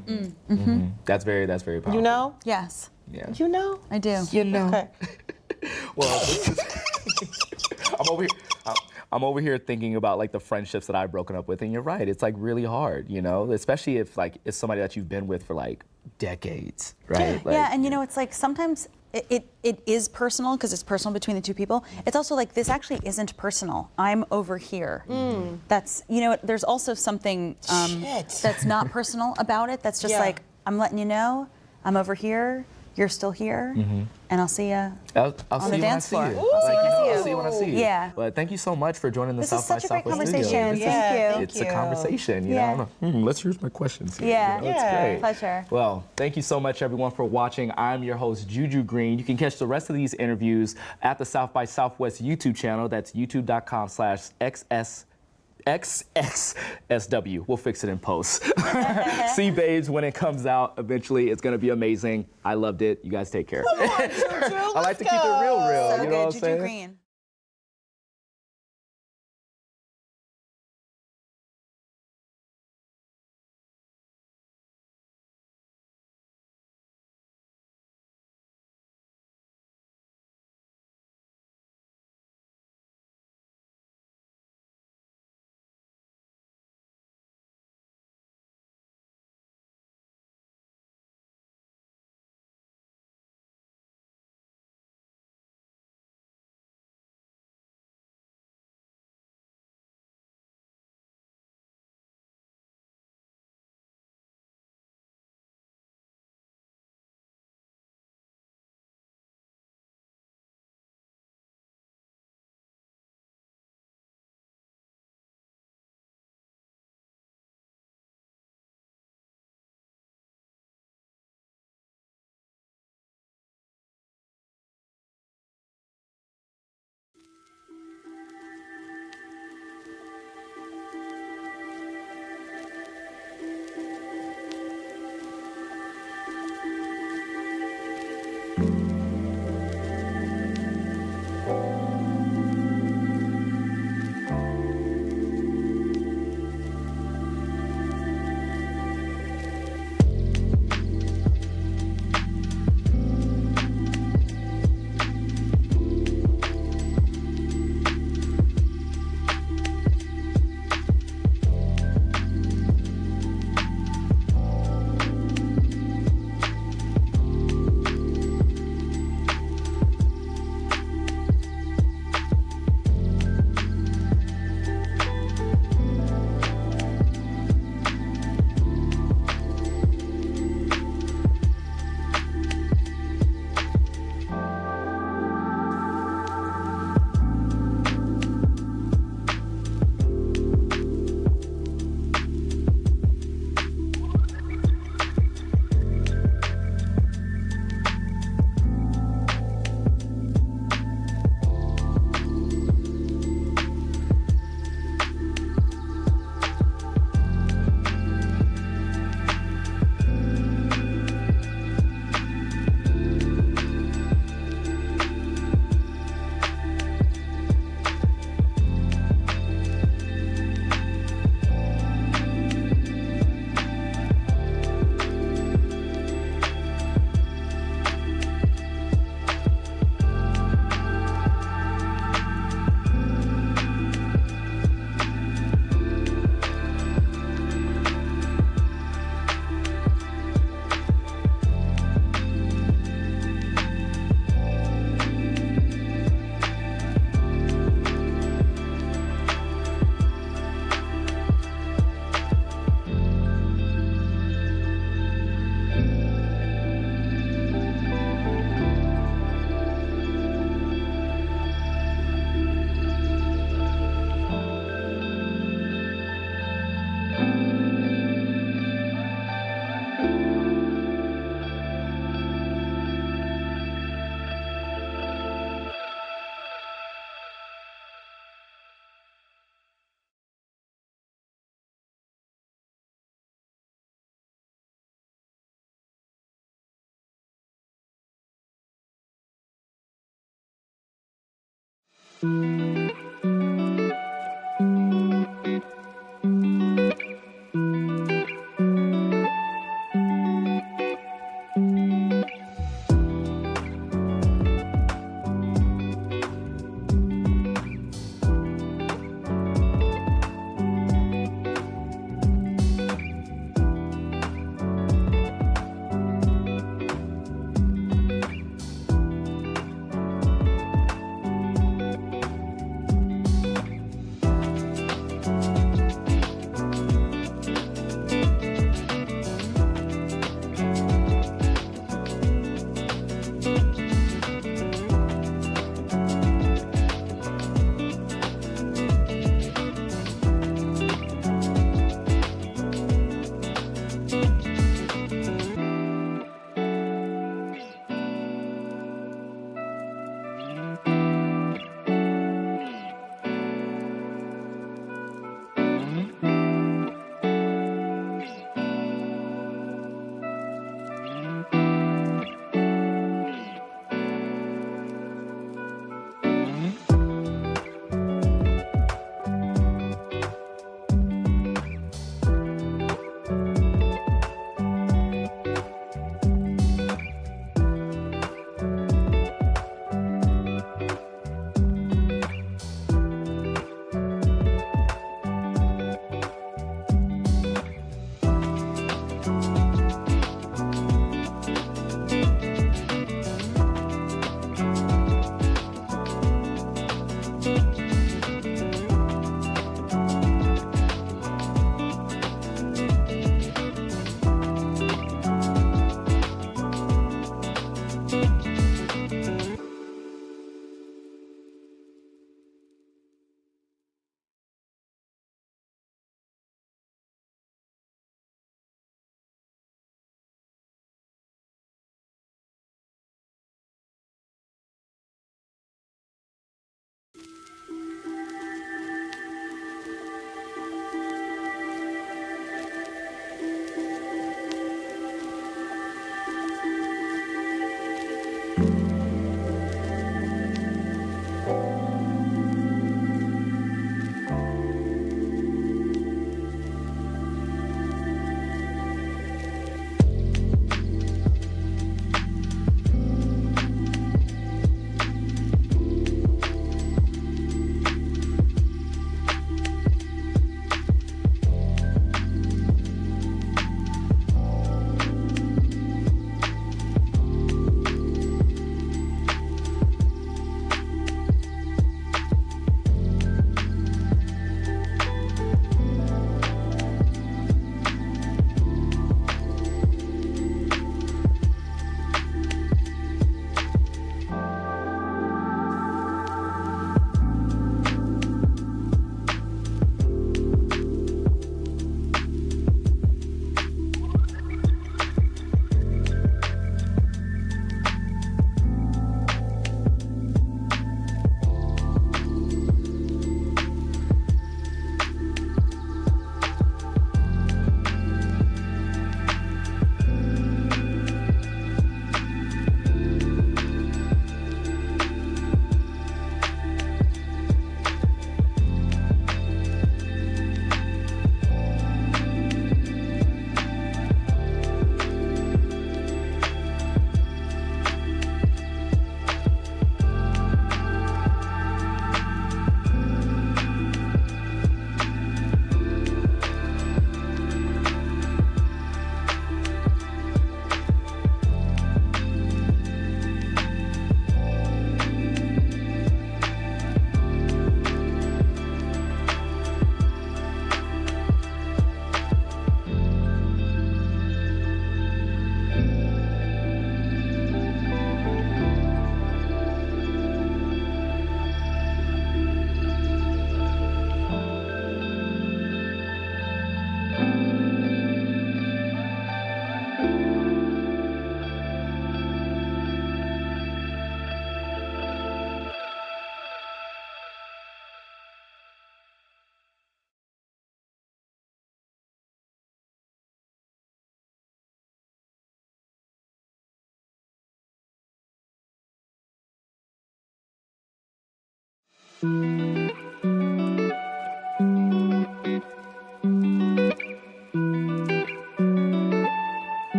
That's very powerful. You know? Yes. Yeah. You know? I do. You know. Okay. Well, this is I'm over here thinking about like the friendships that I've broken up with, and you're right. It's like really hard, especially if like it's somebody that you've been with for like decades, right? Like, yeah, and it's like sometimes it is personal because it's personal between the two people. It's also like this actually isn't personal. I'm over here. That's there's also something that's not personal about it. That's just like I'm letting you know I'm over here. You're still here, and I'll see you I'll on see the dance floor. I'll see you when I see you. Yeah. But thank you so much for joining the This South is by such a great Southwest conversation. studio. Thank you. It's a conversation, Yeah. Let's hear my questions here. Yeah. It's great. Pleasure. Well, thank you so much, everyone, for watching. I'm your host, Juju Green. You can catch the rest of these interviews at the South by Southwest YouTube channel. That's youtube.com/SXSW. We'll fix it in post. See Babes when it comes out. Eventually, it's going to be amazing. I loved it. You guys take care. Come on, Juju, I like to keep it real. So You know what I'm good, Juju saying? Green.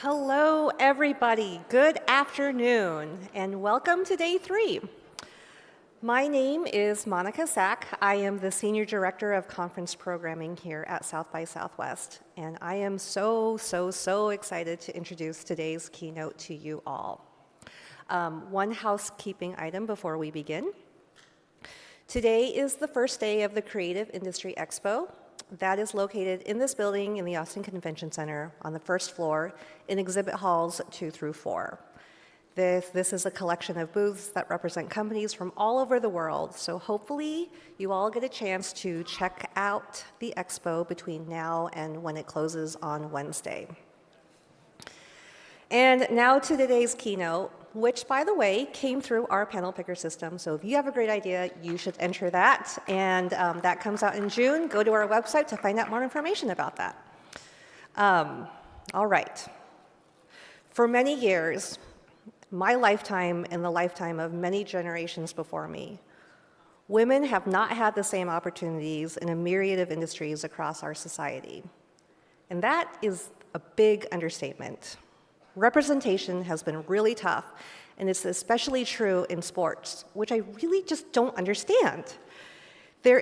Hello, everybody. Good afternoon, and welcome to day 3. My name is Monica Sack. I am the Senior Director of Conference Programming here at South by Southwest, and I am so excited to introduce today's keynote to you all. One housekeeping item before we begin. Today is the first day of the Creative Industry Expo. That is located in this building in the Austin Convention Center on the first floor in exhibit halls 2 through 4. This is a collection of booths that represent companies from all over the world, so hopefully you all get a chance to check out the expo between now and when it closes on Wednesday. And now to today's keynote, which, by the way, came through our panel picker system. So if you have a great idea, you should enter that. And that comes out in June. Go to our website to find out more information about that. All right. For many years, my lifetime and the lifetime of many generations before me, women have not had the same opportunities in a myriad of industries across our society. And that is a big understatement. Representation has been really tough, and it's especially true in sports, which I really just don't understand. They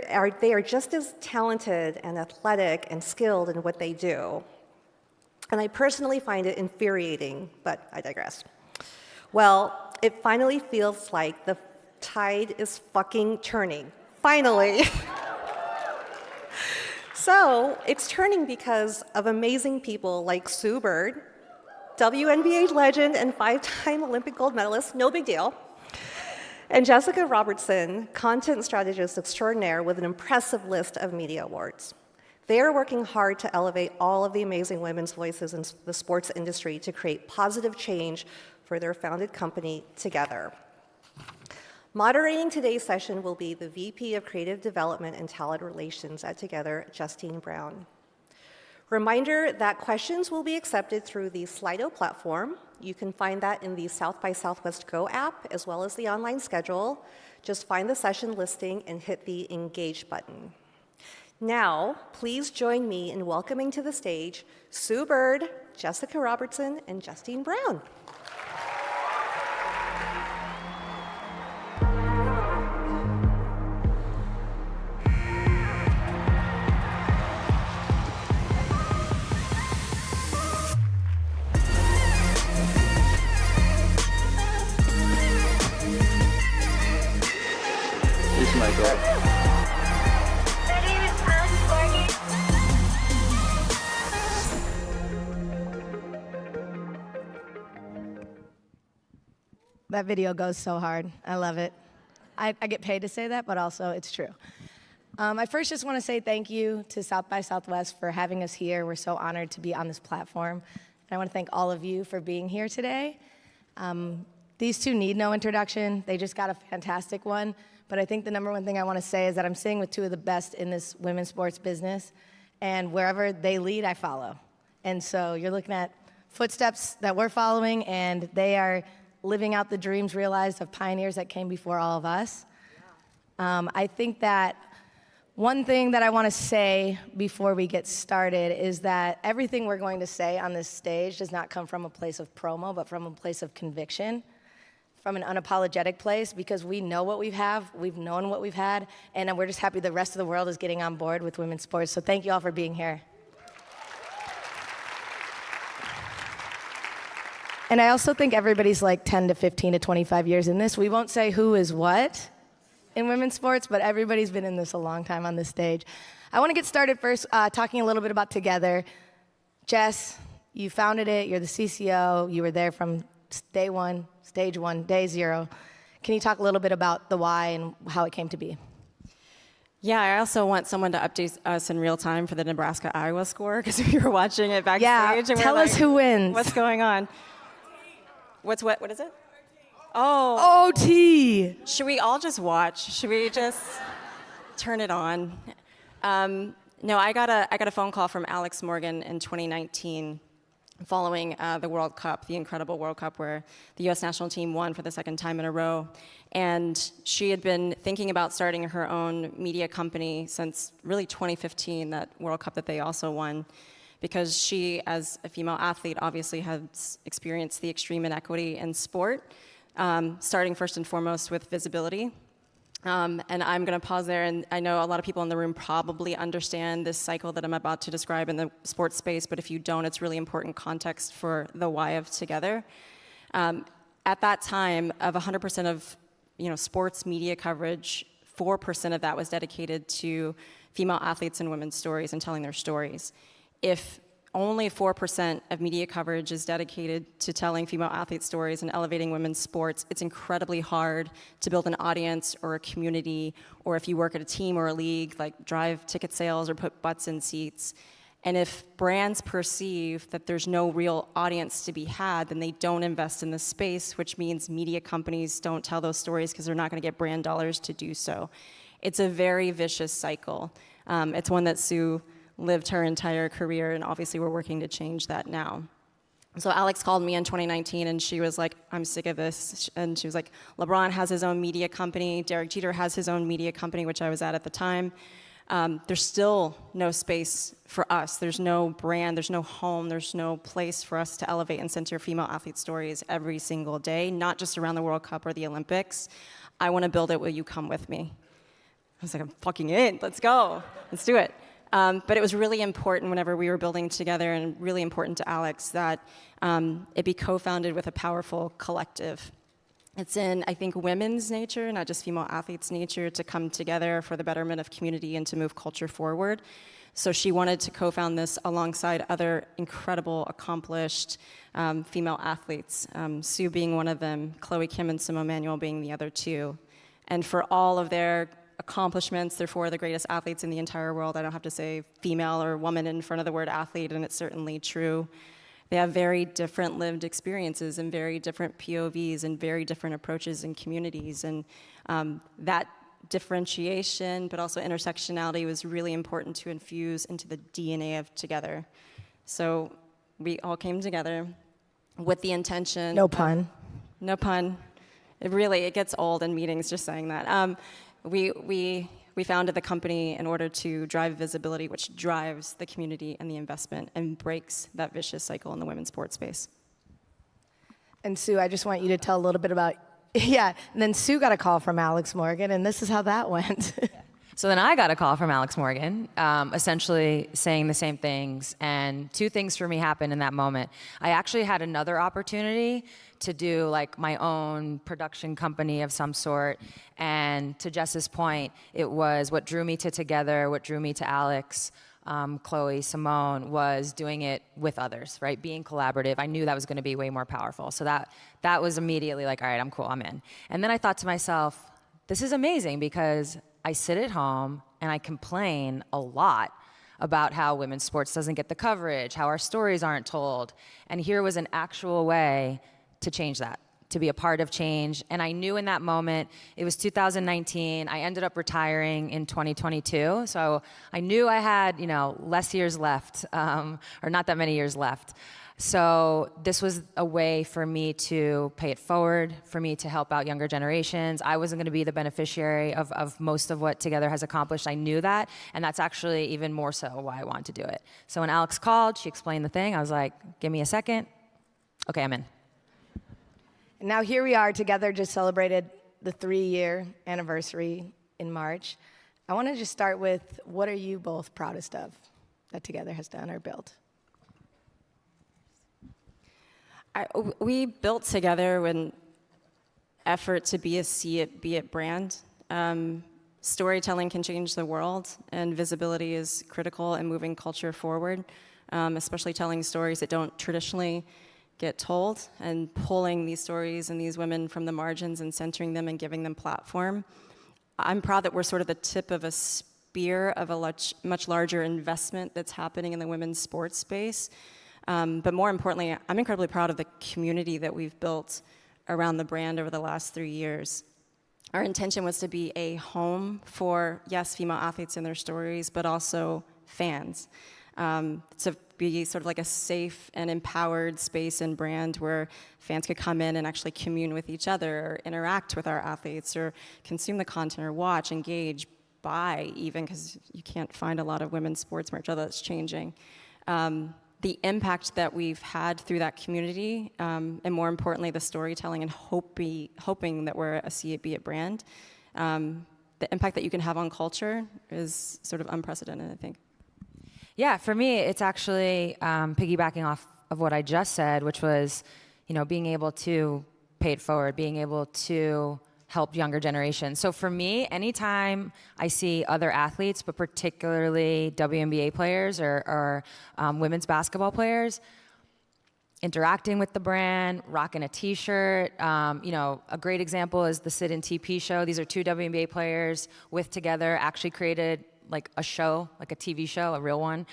are just as talented and athletic and skilled in what they do. And I personally find it infuriating, but I digress. Well, it finally feels like the tide is fucking turning. Finally. So it's turning because of amazing people like Sue Bird, WNBA legend and 5-time Olympic gold medalist, no big deal, and Jessica Robertson, content strategist extraordinaire with an impressive list of media awards. They are working hard to elevate all of the amazing women's voices in the sports industry to create positive change for their founded company, Together. Moderating today's session will be the VP of Creative Development and Talent Relations at Together, Justine Brown. Reminder that questions will be accepted through the Slido platform. You can find that in the South by Southwest Go app, as well as the online schedule. Just find the session listing and hit the Engage button. Now, please join me in welcoming to the stage Sue Bird, Jessica Robertson, and Justine Brown. That video goes so hard. I love it. I get paid to say that, but also it's true. I first just want to say thank you to South by Southwest for having us here. We're so honored to be on this platform. And I want to thank all of you for being here today. These two need no introduction. They just got a fantastic one. But I think the number one thing I want to say is that I'm sitting with two of the best in this women's sports business. And wherever they lead, I follow. And so you're looking at footsteps that we're following, and they are living out the dreams realized of pioneers that came before all of us. I think that one thing that I want to say before we get started is that everything we're going to say on this stage does not come from a place of promo, but from a place of conviction, from an unapologetic place, because we know what we have, we've known what we've had, and we're just happy the rest of the world is getting on board with women's sports. So thank you all for being here. And I also think everybody's like 10 to 15 to 25 years in this. We won't say who is what in women's sports, but everybody's been in this a long time on this stage. I want to get started first talking a little bit about Together. Jess, you founded it. You're the CCO. You were there from day one, stage one, day zero. Can you talk a little bit about the why and how it came to be? Yeah, I also want someone to update us in real time for the Nebraska-Iowa score, because we were watching it backstage. Yeah, and tell us who wins. What's going on? What is it? Oh. OT. Should we all just watch? Should we just turn it on? No, I got a phone call from Alex Morgan in 2019 following the World Cup, the incredible World Cup where the U.S. national team won for the second time in a row. And she had been thinking about starting her own media company since really 2015, that World Cup that they also won, because she, as a female athlete, obviously has experienced the extreme inequity in sport, starting first and foremost with visibility. And I'm going to pause there, and I know a lot of people in the room probably understand this cycle that I'm about to describe in the sports space, but if you don't, it's really important context for the why of Together. At that time, of 100% of sports media coverage, 4% of that was dedicated to female athletes and women's stories and telling their stories. If only 4% of media coverage is dedicated to telling female athlete stories and elevating women's sports, it's incredibly hard to build an audience or a community, or if you work at a team or a league, like drive ticket sales or put butts in seats. And if brands perceive that there's no real audience to be had, then they don't invest in the space, which means media companies don't tell those stories because they're not going to get brand dollars to do so. It's a very vicious cycle. It's one that Sue lived her entire career, and obviously we're working to change that now. So Alex called me in 2019, and she was like, I'm sick of this. And she was like, LeBron has his own media company. Derek Jeter has his own media company, which I was at the time. There's still no space for us. There's no brand, there's no home, there's no place for us to elevate and center female athlete stories every single day, not just around the World Cup or the Olympics. I want to build it. Will you come with me? I was like, I'm fucking in. Let's go. Let's do it. But it was really important whenever we were building together, and really important to Alex, that it be co-founded with a powerful collective. It's in, I think, women's nature, not just female athletes' nature, to come together for the betterment of community and to move culture forward. So she wanted to co-found this alongside other incredible, accomplished female athletes, Sue being one of them, Chloe Kim and Simone Manuel being the other two. And for all of their accomplishments, they're four of the greatest athletes in the entire world. I don't have to say female or woman in front of the word athlete, and it's certainly true. They have very different lived experiences and very different POVs and very different approaches in communities. And that differentiation, but also intersectionality, was really important to infuse into the DNA of Together. So we all came together with the intention. No pun. No pun. It gets old in meetings just saying that. We founded the company in order to drive visibility, which drives the community and the investment and breaks that vicious cycle in the women's sports space. And Sue, I just want you to tell a little bit about, and then Sue got a call from Alex Morgan, and this is how that went. So then I got a call from Alex Morgan, essentially saying the same things, and two things for me happened in that moment. I actually had another opportunity to do like my own production company of some sort, and to Jess's point, it was what drew me to Together, what drew me to Alex, Chloe, Simone, was doing it with others, right? Being collaborative. I knew that was gonna be way more powerful. So that was immediately like, all right, I'm cool, I'm in. And then I thought to myself, this is amazing because I sit at home and I complain a lot about how women's sports doesn't get the coverage, how our stories aren't told. And here was an actual way to change that, to be a part of change. And I knew in that moment, it was 2019, I ended up retiring in 2022. So I knew I had, less years left, or not that many years left. So this was a way for me to pay it forward, for me to help out younger generations. I wasn't gonna be the beneficiary of most of what Together has accomplished. I knew that, and that's actually even more so why I wanted to do it. So when Alex called, she explained the thing. I was like, give me a second. Okay, I'm in. And now here we are, Together just celebrated the 3-year anniversary in March. I wanna just start with, what are you both proudest of that Together has done or built? We built Together an effort to be a see it, be it brand. Storytelling can change the world, and visibility is critical in moving culture forward, especially telling stories that don't traditionally get told, and pulling these stories and these women from the margins and centering them and giving them platform. I'm proud that we're sort of the tip of a spear of a much larger investment that's happening in the women's sports space. But more importantly, I'm incredibly proud of the community that we've built around the brand over the last 3 years. Our intention was to be a home for, yes, female athletes and their stories, but also fans. To be sort of like a safe and empowered space and brand where fans could come in and actually commune with each other, or interact with our athletes, or consume the content, or watch, engage, buy even, because you can't find a lot of women's sports merch, although it's changing. The impact that we've had through that community, and more importantly, the storytelling and hoping that we're a see it, be it brand, the impact that you can have on culture is sort of unprecedented, I think. Yeah, for me, it's actually piggybacking off of what I just said, which was, being able to pay it forward, being able to help younger generations. So for me, anytime I see other athletes, but particularly WNBA players or women's basketball players, interacting with the brand, rocking a t-shirt. A great example is the Sid and TP show. These are two WNBA players with Together, actually created like a show, like a TV show, a real one.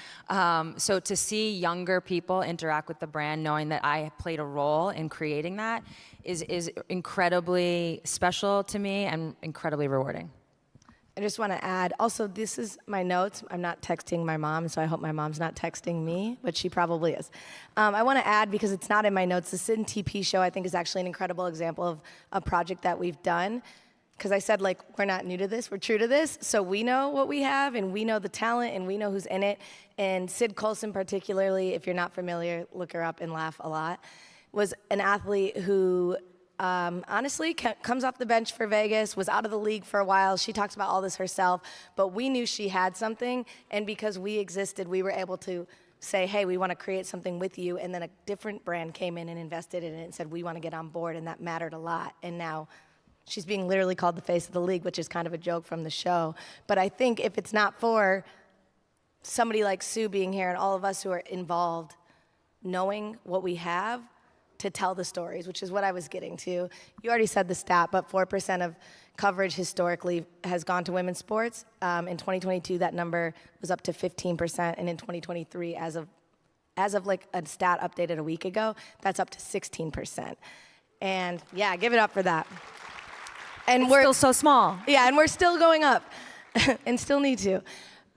So to see younger people interact with the brand, knowing that I played a role in creating that, is incredibly special to me and incredibly rewarding. I just want to add, also, this is my notes. I'm not texting my mom, so I hope my mom's not texting me, but she probably is. I want to add, because it's not in my notes, the Sid and TP show, I think, is actually an incredible example of a project that we've done. Because I said, we're not new to this, we're true to this, so we know what we have, and we know the talent, and we know who's in it. And Sid Colson particularly, if you're not familiar, look her up and laugh a lot, was an athlete who honestly comes off the bench for Vegas, was out of the league for a while. She talks about all this herself, but we knew she had something, and because we existed, we were able to say, hey, we want to create something with you, and then a different brand came in and invested in it and said, we want to get on board, and that mattered a lot. And now she's being literally called the face of the league, which is kind of a joke from the show. But I think if it's not for somebody like Sue being here and all of us who are involved, knowing what we have to tell the stories, which is what I was getting to. You already said the stat, but 4% of coverage historically has gone to women's sports. In 2022, that number was up to 15%, and in 2023, as of as of like a stat updated a week ago, that's up to 16%. And yeah, give it up for that. And It's we're still so small. Yeah, and we're still going up and still need to.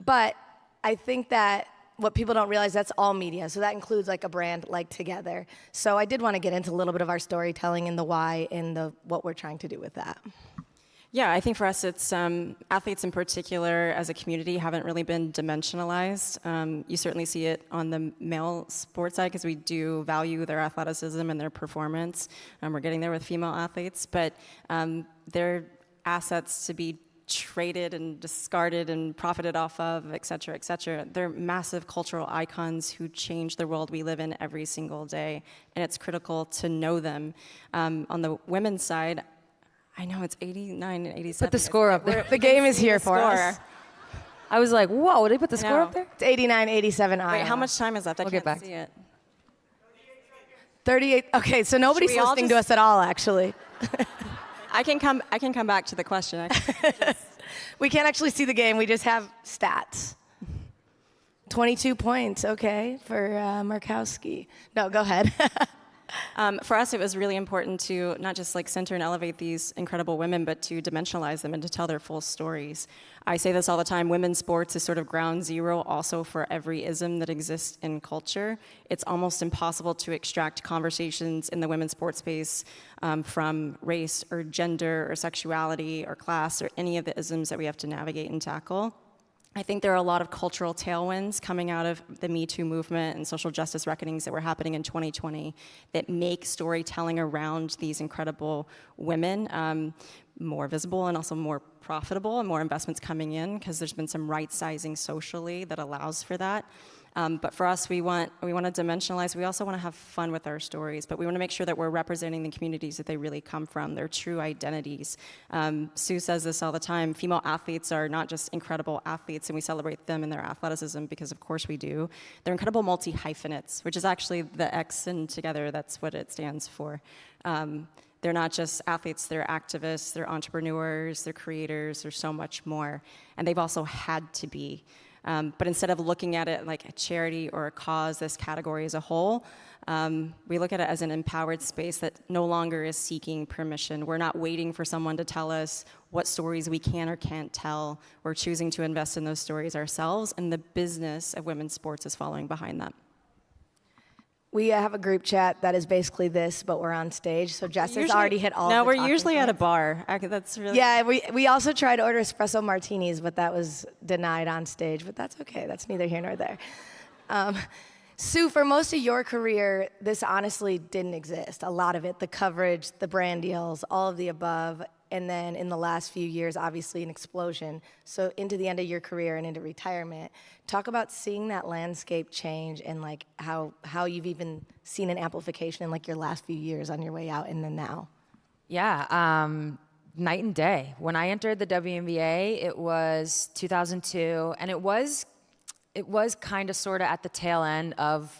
But I think that what people don't realize, that's all media. So that includes like a brand like Together. So I did want to get into a little bit of our storytelling and the why and the what we're trying to do with that. Yeah, I think for us, it's athletes in particular as a community haven't really been dimensionalized. You certainly see it on the male sports side because we do value their athleticism and their performance. We're getting there with female athletes, but they're assets to be traded and discarded and profited off of, et cetera, et cetera. They're massive cultural icons who change the world we live in every single day, and it's critical to know them. On the women's side, I know it's 89 and 87. Put the score up there. The game is here for us. I was like, whoa, did they put the score up there? It's 89, 87 Wait, Iowa. how much time is left? I can't see it. 38. Okay, so nobody's Should we all listening to just- us at all, actually. I can come back to the question. We can't actually see the game. We just have stats. 22 points, okay, for Markowski. No, go ahead. For us, it was really important to not just like center and elevate these incredible women, but to dimensionalize them and to tell their full stories. I say this all the time, women's sports is sort of ground zero also for every ism that exists in culture. It's almost impossible to extract conversations in the women's sports space from race or gender or sexuality or class or any of the isms that we have to navigate and tackle. I think there are a lot of cultural tailwinds coming out of the Me Too movement and social justice reckonings that were happening in 2020 that make storytelling around these incredible women more visible and also more profitable and more investments coming in because there's been some right sizing socially that allows for that. But for us, we want to dimensionalize. We also want to have fun with our stories, but we want to make sure that we're representing the communities that they really come from, their true identities. Sue says this all the time. Female athletes are not just incredible athletes, and we celebrate them and their athleticism because, of course, we do. They're incredible multi-hyphenates, which is actually the X in Together. That's what it stands for. They're not just athletes, they're activists, they're entrepreneurs, they're creators, they're so much more. And they've also had to be. But instead of looking at it like a charity or a cause, this category as a whole, we look at it as an empowered space that no longer is seeking permission. We're not waiting for someone to tell us what stories we can or can't tell. We're choosing to invest in those stories ourselves, and the business of women's sports is following behind that. We have a group chat that is basically this, but we're on stage. So Jess has already hit all. No, the we're talking usually at a points. bar. That's really. Yeah, we also tried to order espresso martinis, but that was denied on stage. But that's okay. That's neither here nor there. Sue, for most of your career, this honestly didn't exist. A lot of it, the coverage, the brand deals, all of the above. And then in the last few years, obviously an explosion. So into the end of your career and into retirement, talk about seeing that landscape change and like how you've even seen an amplification in like your last few years on your way out and then now. Yeah, night and day. When I entered the WNBA, it was 2002, and it was kind of sort of at the tail end of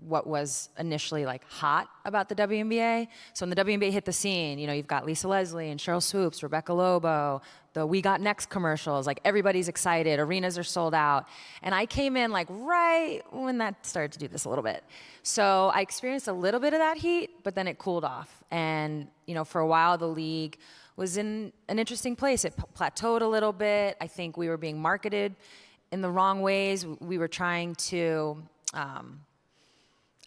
what was initially like hot about the WNBA. So when the WNBA hit the scene, you know, you've got Lisa Leslie and Cheryl Swoops, Rebecca Lobo, the We Got Next commercials, like everybody's excited, arenas are sold out. And I came in like right when that started to do this a little bit. So I experienced a little bit of that heat, but then it cooled off. And, you know, for a while the league was in an interesting place. It plateaued a little bit. I think we were being marketed in the wrong ways. We were trying to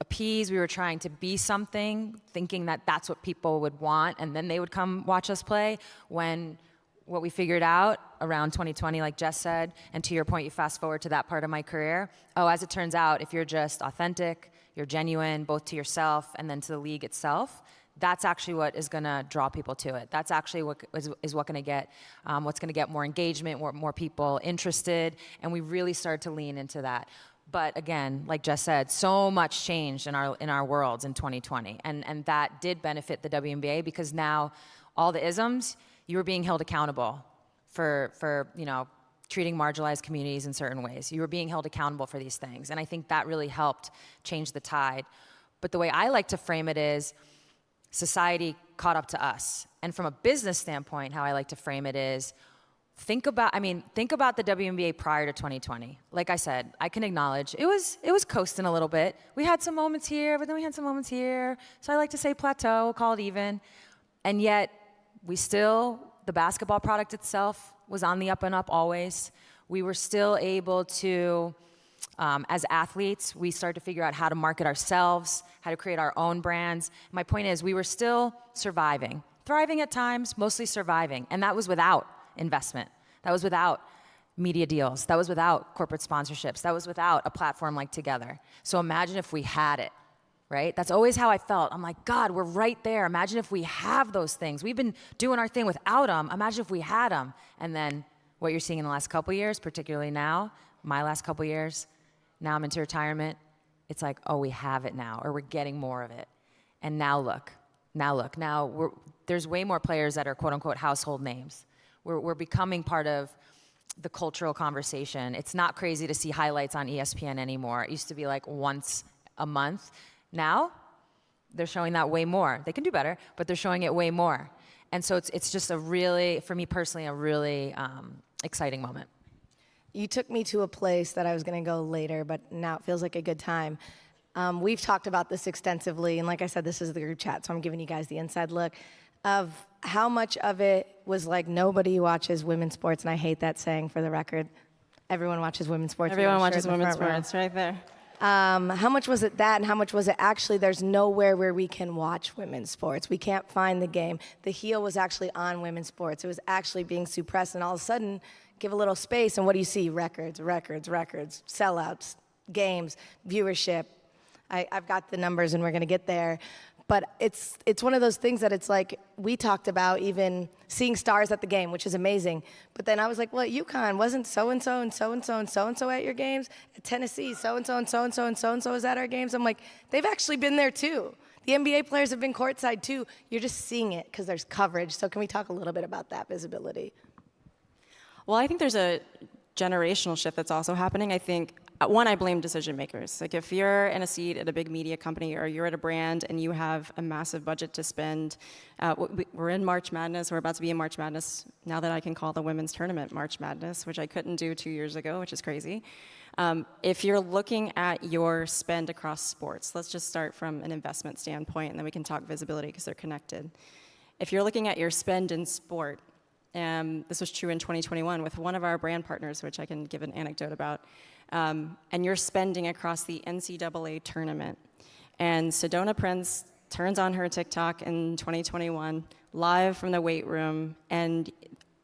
appease, we were trying to be something, thinking that that's what people would want, and then they would come watch us play, when what we figured out around 2020, like Jess said, and to your point, you fast forward to that part of my career, as it turns out, if you're just authentic, you're genuine, both to yourself and then to the league itself, that's actually what is going to draw people to it. That's actually what is what going to get, what's going to get more engagement, more people interested, and we really started to lean into that. But again, like Jess said, so much changed in our worlds in 2020, and that did benefit the WNBA because now all the isms, you were being held accountable for you know, treating marginalized communities in certain ways. You were being held accountable for these things, and I think that really helped change the tide. But the way I like to frame it is society caught up to us, and from a business standpoint, how I like to frame it is think about the WNBA prior to 2020. Like I said, I can acknowledge it was coasting a little bit. We had some moments here, but then we had some moments here. So I like to say plateau, we'll call it even. And yet, the basketball product itself was on the up and up always. We were still able to, as athletes, we started to figure out how to market ourselves, how to create our own brands. My point is, we were still surviving, thriving at times, mostly surviving. And that was without investment. That was without media deals. That was without corporate sponsorships. That was without a platform like Together. So imagine if we had it, right? That's always how I felt. I'm like, God, we're right there. Imagine if we have those things. We've been doing our thing without them. Imagine if we had them. And then what you're seeing in the last couple years, particularly now, my last couple years, now I'm into retirement, it's like, oh, we have it now, or we're getting more of it. And now look, there's way more players that are quote unquote household names. We're becoming part of the cultural conversation. It's not crazy to see highlights on ESPN anymore. It used to be like once a month. Now, they're showing that way more. They can do better, but they're showing it way more. And so it's just for me personally, a really exciting moment. You took me to a place that I was going to go later, but now it feels like a good time. We've talked about this extensively, and like I said, this is the group chat, so I'm giving you guys the inside look of how much of it was like nobody watches women's sports, and I hate that saying for the record. Everyone watches women's sports. Everyone watches women's sports, right there. How much was it that, and how much was it actually there's nowhere where we can watch women's sports? We can't find the game. The heel was actually on women's sports. It was actually being suppressed, and all of a sudden, give a little space, and what do you see? Records, sellouts, games, viewership. I've got the numbers, and we're going to get there. But it's one of those things that it's like, we talked about even seeing stars at the game, which is amazing. But then I was like, well, at UConn, wasn't so-and-so and so-and-so and so-and-so at your games? At Tennessee, so-and-so and so-and-so and so-and-so is at our games? I'm like, they've actually been there too. The NBA players have been courtside too. You're just seeing it because there's coverage. So can we talk a little bit about that visibility? Well, I think there's a generational shift that's also happening. I think, one, I blame decision makers. Like if you're in a seat at a big media company or you're at a brand and you have a massive budget to spend, we're in March Madness, we're about to be in March Madness now that I can call the women's tournament March Madness, which I couldn't do 2 years ago, which is crazy. If you're looking at your spend across sports, let's just start from an investment standpoint and then we can talk visibility because they're connected. If you're looking at your spend in sport, this was true in 2021 with one of our brand partners, which I can give an anecdote about, and you're spending across the NCAA tournament. And Sedona Prince turns on her TikTok in 2021, live from the weight room, and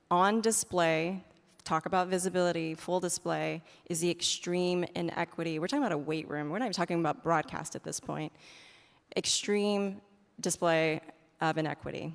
on display, talk about visibility, full display, is the extreme inequity. We're talking about a weight room. We're not even talking about broadcast at this point. Extreme display of inequity.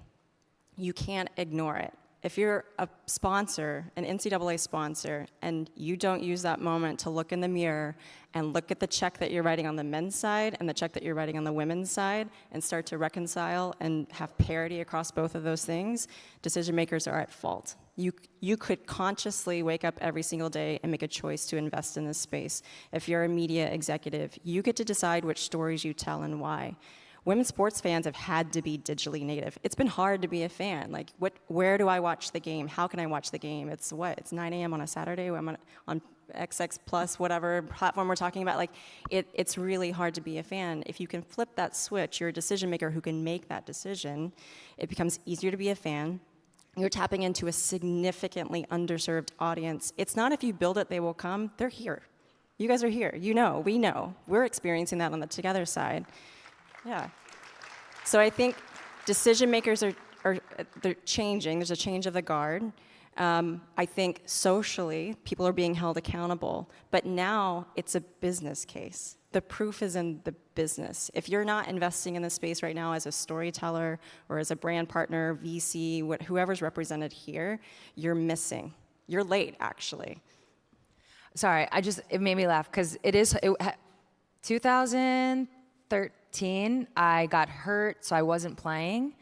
You can't ignore it. If you're a sponsor, an NCAA sponsor, and you don't use that moment to look in the mirror and look at the check that you're writing on the men's side and the check that you're writing on the women's side and start to reconcile and have parity across both of those things, decision makers are at fault. You could consciously wake up every single day and make a choice to invest in this space. If you're a media executive, you get to decide which stories you tell and why. Women's sports fans have had to be digitally native. It's been hard to be a fan. Like, where do I watch the game? How can I watch the game? It's 9 a.m. on a Saturday. I'm on XX Plus, whatever platform we're talking about. Like, it's really hard to be a fan. If you can flip that switch, you're a decision maker who can make that decision. It becomes easier to be a fan. You're tapping into a significantly underserved audience. It's not if you build it, they will come. They're here. You guys are here. You know, we know. We're experiencing that on the Together side. Yeah. So I think decision makers they're changing. There's a change of the guard. I think socially, people are being held accountable. But now it's a business case. The proof is in the business. If you're not investing in this space right now as a storyteller or as a brand partner, VC, whoever's represented here, you're missing. You're late, actually. Sorry, it made me laugh because 2013, I got hurt, so I wasn't playing.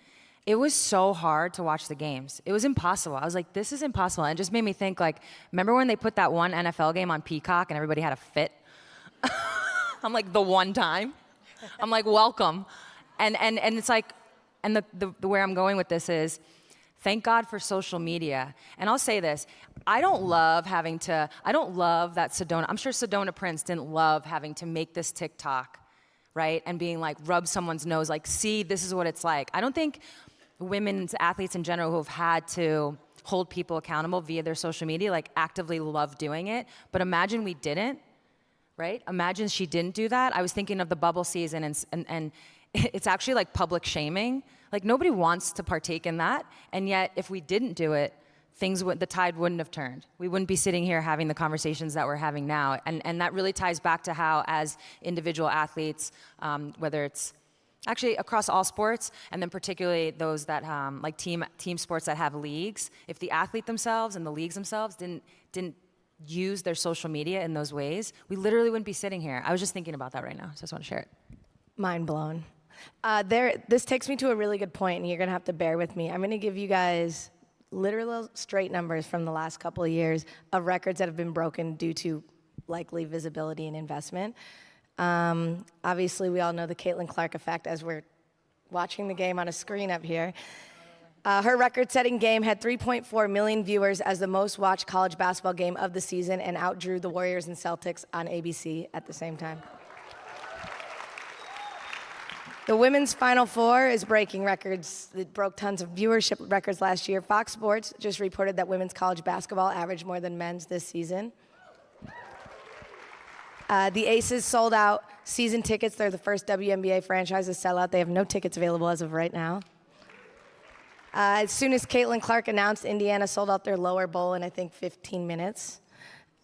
It was so hard to watch the games. It was impossible. I was like, this is impossible. And it just made me think, like, remember when they put that one NFL game on Peacock and everybody had a fit? I'm like, the one time? I'm like, welcome. And it's like, and the where I'm going with this is, Thank God for social media. And I'll say this, I don't love that Sedona, I'm sure Sedona Prince didn't love having to make this TikTok, right? And being like, rub someone's nose, like, see, this is what it's like. I don't think women's athletes in general who have had to hold people accountable via their social media, like, actively love doing it. But imagine we didn't, right? Imagine she didn't do that. I was thinking of the bubble season, and it's actually like public shaming. Like, nobody wants to partake in that, and yet if we didn't do it, the tide wouldn't have turned. We wouldn't be sitting here having the conversations that we're having now, and that really ties back to how, as individual athletes, whether it's actually across all sports, and then particularly those that like team sports that have leagues, if the athlete themselves and the leagues themselves didn't use their social media in those ways, we literally wouldn't be sitting here. I was just thinking about that right now, so I just want to share it. Mind blown. This takes me to a really good point, and you're going to have to bear with me. I'm going to give you guys literal straight numbers from the last couple of years of records that have been broken due to likely visibility and investment. Obviously, we all know the Caitlin Clark effect as we're watching the game on a screen up here. Her record-setting game had 3.4 million viewers as the most watched college basketball game of the season and outdrew the Warriors and Celtics on ABC at the same time. The women's Final Four is breaking records. It broke tons of viewership records last year. Fox Sports just reported that women's college basketball averaged more than men's this season. The Aces sold out season tickets. They're the first WNBA franchise to sell out. They have no tickets available as of right now. As soon as Caitlin Clark announced, Indiana sold out their lower bowl in, I think, 15 minutes.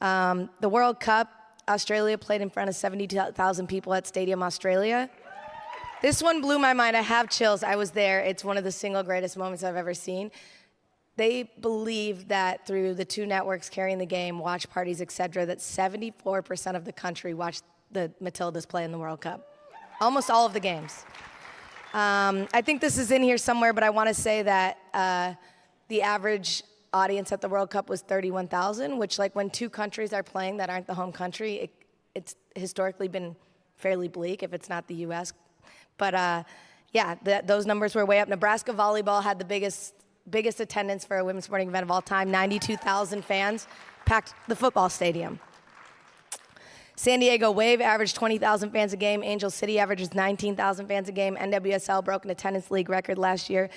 The World Cup, Australia played in front of 70,000 people at Stadium Australia. This one blew my mind. I have chills. I was there. It's one of the single greatest moments I've ever seen. They believe that through the two networks carrying the game, watch parties, et cetera, that 74% of the country watched the Matildas play in the World Cup. Almost all of the games. I think this is in here somewhere, but I want to say that the average audience at the World Cup was 31,000, which, like, when two countries are playing that aren't the home country, it's historically been fairly bleak if it's not the U.S. But yeah, those numbers were way up. Nebraska volleyball had the biggest attendance for a women's sporting event of all time. 92,000 fans packed the football stadium. San Diego Wave averaged 20,000 fans a game. Angel City averages 19,000 fans a game. NWSL broke an attendance league record last year.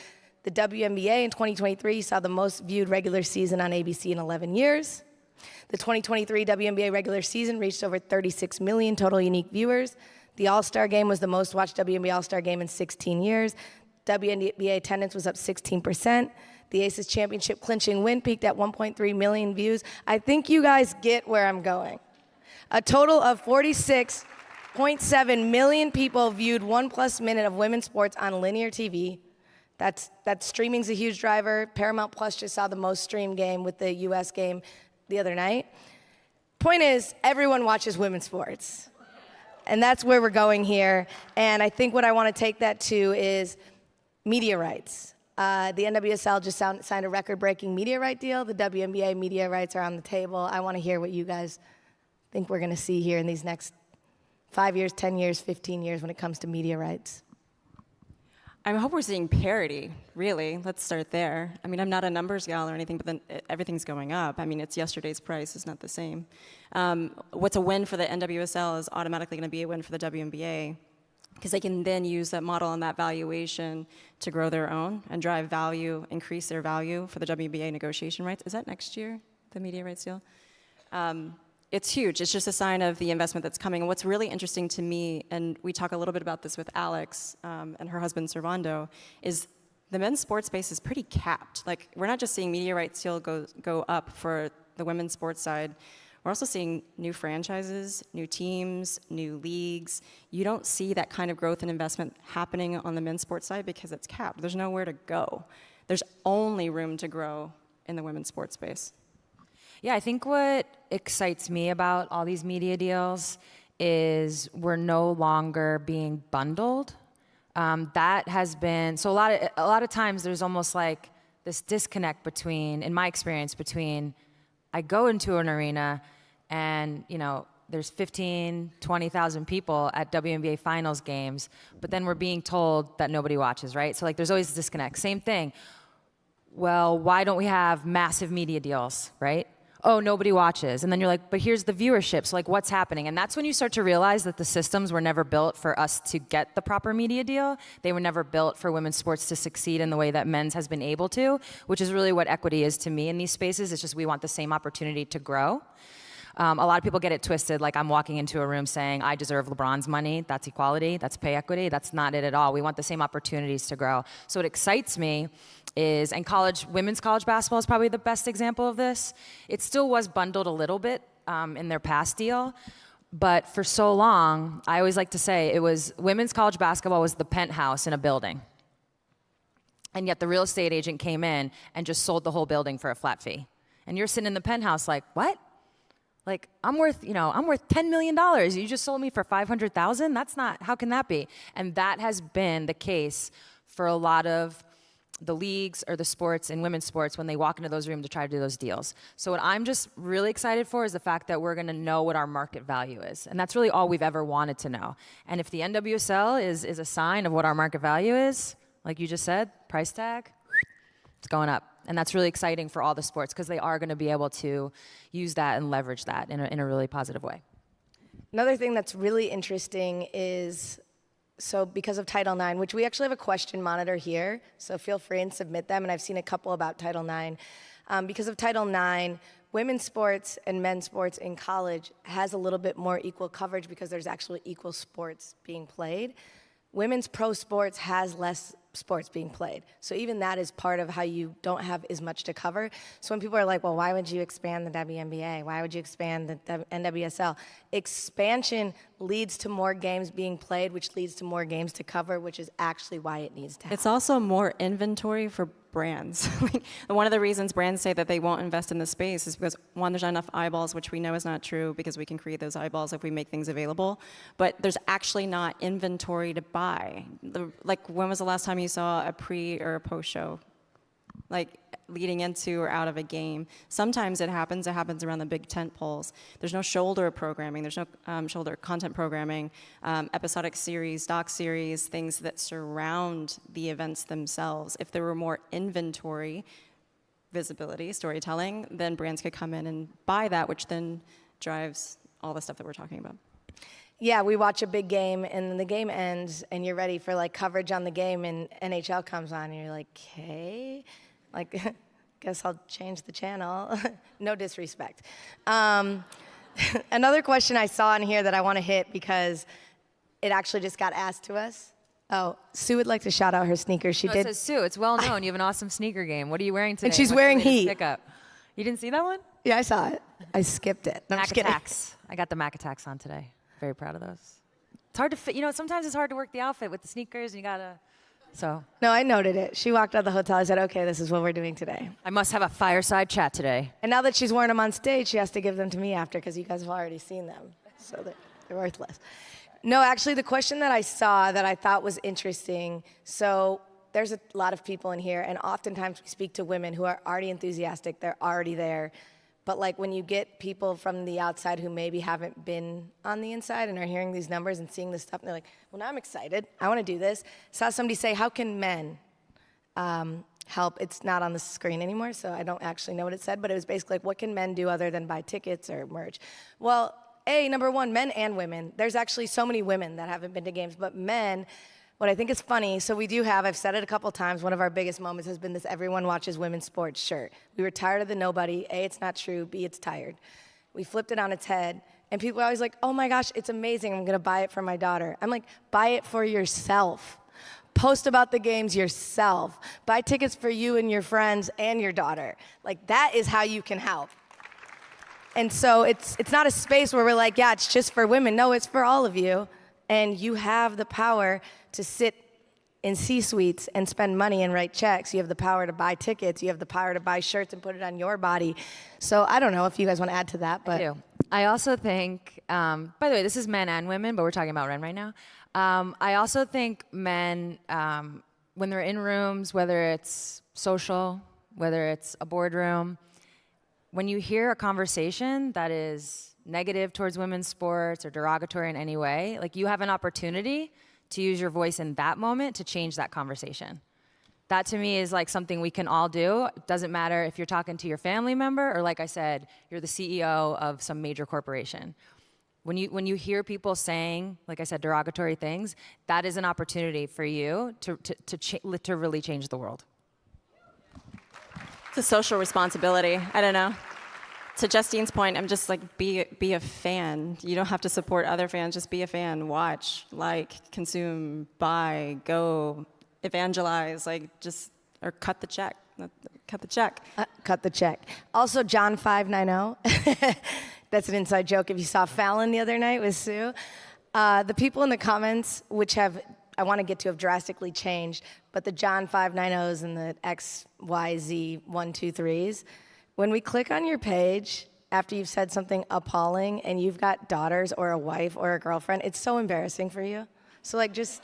The WNBA in 2023 saw the most viewed regular season on ABC in 11 years. The 2023 WNBA regular season reached over 36 million total unique viewers. The All-Star Game was the most watched WNBA All-Star Game in 16 years. WNBA attendance was up 16%. The Aces championship clinching win peaked at 1.3 million views. I think you guys get where I'm going. A total of 46.7 million people viewed 1+ minute of women's sports on linear TV. That streaming's a huge driver. Paramount Plus just saw the most streamed game with the US game the other night. Point is, everyone watches women's sports. And that's where we're going here. And I think what I want to take that to is media rights. The NWSL just signed a record-breaking media right deal. The WNBA media rights are on the table. I want to hear what you guys think we're going to see here in these next 5 years, 10 years, 15 years when it comes to media rights. I hope we're seeing parity, really. Let's start there. I mean, I'm not a numbers gal or anything, but then everything's going up. I mean, it's yesterday's price. It's not the same. What's a win for the NWSL is automatically going to be a win for the WNBA, because they can then use that model and that valuation to grow their own and drive value, increase their value for the WNBA negotiation rights. Is that next year, the media rights deal? It's huge. It's just a sign of the investment that's coming. And what's really interesting to me, and we talk a little bit about this with Alex and her husband Servando, is the men's sports space is pretty capped. Like, we're not just seeing media rights deal go up for the women's sports side. We're also seeing new franchises, new teams, new leagues. You don't see that kind of growth and investment happening on the men's sports side because it's capped. There's nowhere to go. There's only room to grow in the women's sports space. Yeah, I think what excites me about all these media deals is we're no longer being bundled. That has been, so a lot of times there's almost like this disconnect between, in my experience, between I go into an arena and, you know, there's 15, 20,000 people at WNBA finals games, but then we're being told that nobody watches, right? So like there's always a disconnect. Same thing. well, why don't we have massive media deals, right? Oh, nobody watches. And then you're like, but here's the viewership, so like what's happening? And that's when you start to realize that the systems were never built for us to get the proper media deal. They were never built for women's sports to succeed in the way that men's has been able to, which is really what equity is to me in these spaces. It's just we want the same opportunity to grow. A lot of people get it twisted, like I'm walking into a room saying, I deserve LeBron's money, that's equality, that's pay equity. That's not it at all. We want the same opportunities to grow. So what excites me is, and women's college basketball is probably the best example of this. It still was bundled a little bit in their past deal, but for so long, I always like to say, women's college basketball was the penthouse in a building. And yet the real estate agent came in and just sold the whole building for a flat fee. And you're sitting in the penthouse like, what? Like, I'm worth $10 million. You just sold me for $500,000? That's not, how can that be? And that has been the case for a lot of the leagues or the sports and women's sports when they walk into those rooms to try to do those deals. So what I'm just really excited for is the fact that we're gonna know what our market value is. And that's really all we've ever wanted to know. And if the NWSL is a sign of what our market value is, like you just said, price tag, it's going up. And that's really exciting for all the sports because they are going to be able to use that and leverage that in a really positive way. Another thing that's really interesting is, so because of Title IX, which we actually have a question monitor here, so feel free and submit them, and I've seen a couple about Title IX. Because of Title IX, women's sports and men's sports in college has a little bit more equal coverage because there's actually equal sports being played. Women's pro sports has less sports being played. So even that is part of how you don't have as much to cover. So when people are like, well, why would you expand the WNBA? Why would you expand the NWSL? Expansion leads to more games being played, which leads to more games to cover, which is actually why it needs to happen. It's also more inventory for brands. One of the reasons brands say that they won't invest in the space is because, one, there's not enough eyeballs, which we know is not true because we can create those eyeballs if we make things available, but there's actually not inventory to buy. Like, when was the last time you saw a pre or a post show? Like, leading into or out of a game. Sometimes it happens around the big tent poles. There's no shoulder programming, there's no shoulder content programming, episodic series, doc series, things that surround the events themselves. If there were more inventory, visibility, storytelling, then brands could come in and buy that, which then drives all the stuff that we're talking about. Yeah, we watch a big game and then the game ends and you're ready for like coverage on the game and NHL comes on and you're like, okay, like, guess I'll change the channel. No disrespect. Another question I saw in here that I want to hit because it actually just got asked to us. Oh, Sue would like to shout out her sneakers. She did. It says Sue, it's well known. You have an awesome sneaker game. What are you wearing today? And she's wearing Heat. Pickup? You didn't see that one? Yeah, I saw it. I skipped it. No, I'm just kidding. Attacks. I got the Mac Attacks on today. Very proud of those. It's hard to fit. Sometimes it's hard to work the outfit with the sneakers and you gotta. So. No, I noted it. She walked out of the hotel. I said, okay, this is what we're doing today. I must have a fireside chat today. And now that she's wearing them on stage, she has to give them to me after because you guys have already seen them. So they're worthless. No, actually, the question that I saw that I thought was interesting, so there's a lot of people in here, and oftentimes we speak to women who are already enthusiastic. They're already there. But like when you get people from the outside who maybe haven't been on the inside and are hearing these numbers and seeing this stuff, and they're like, well, now I'm excited. I want to do this. Saw somebody say, how can men help? It's not on the screen anymore, so I don't actually know what it said, but it was basically like, what can men do other than buy tickets or merch? Well, number one, men and women. There's actually so many women that haven't been to games, but men, what I think is funny, so we do have, I've said it a couple times, one of our biggest moments has been this everyone watches women's sports shirt. We were tired of the nobody. A, it's not true. B, it's tired. We flipped it on its head, and people are always like, oh my gosh, it's amazing. I'm going to buy it for my daughter. I'm like, buy it for yourself. Post about the games yourself. Buy tickets for you and your friends and your daughter. Like, that is how you can help. And so it's not a space where we're like, yeah, it's just for women. No, it's for all of you. And you have the power to sit in C-suites and spend money and write checks. You have the power to buy tickets. You have the power to buy shirts and put it on your body. So I don't know if you guys want to add to that. But I do. I also think, by the way, this is men and women, but we're talking about men right now. I also think men, when they're in rooms, whether it's social, whether it's a boardroom, when you hear a conversation that is negative towards women's sports or derogatory in any way, like, you have an opportunity to use your voice in that moment to change that conversation. That to me is like something we can all do. It doesn't matter if you're talking to your family member or, like I said, you're the CEO of some major corporation. When you hear people saying, like I said, derogatory things, that is an opportunity for you to really change the world. It's a social responsibility. I don't know. To Justine's point, I'm just like, be a fan. You don't have to support other fans. Just be a fan. Watch, like, consume, buy, go, evangelize. Like, or cut the check. Cut the check. Cut the check. Also, John 590. That's an inside joke. If you saw Fallon the other night with Sue, the people in the comments, which I want to get to, have drastically changed, but the John 590s and the XYZ 123s, when we click on your page after you've said something appalling and you've got daughters or a wife or a girlfriend, it's so embarrassing for you. So like, just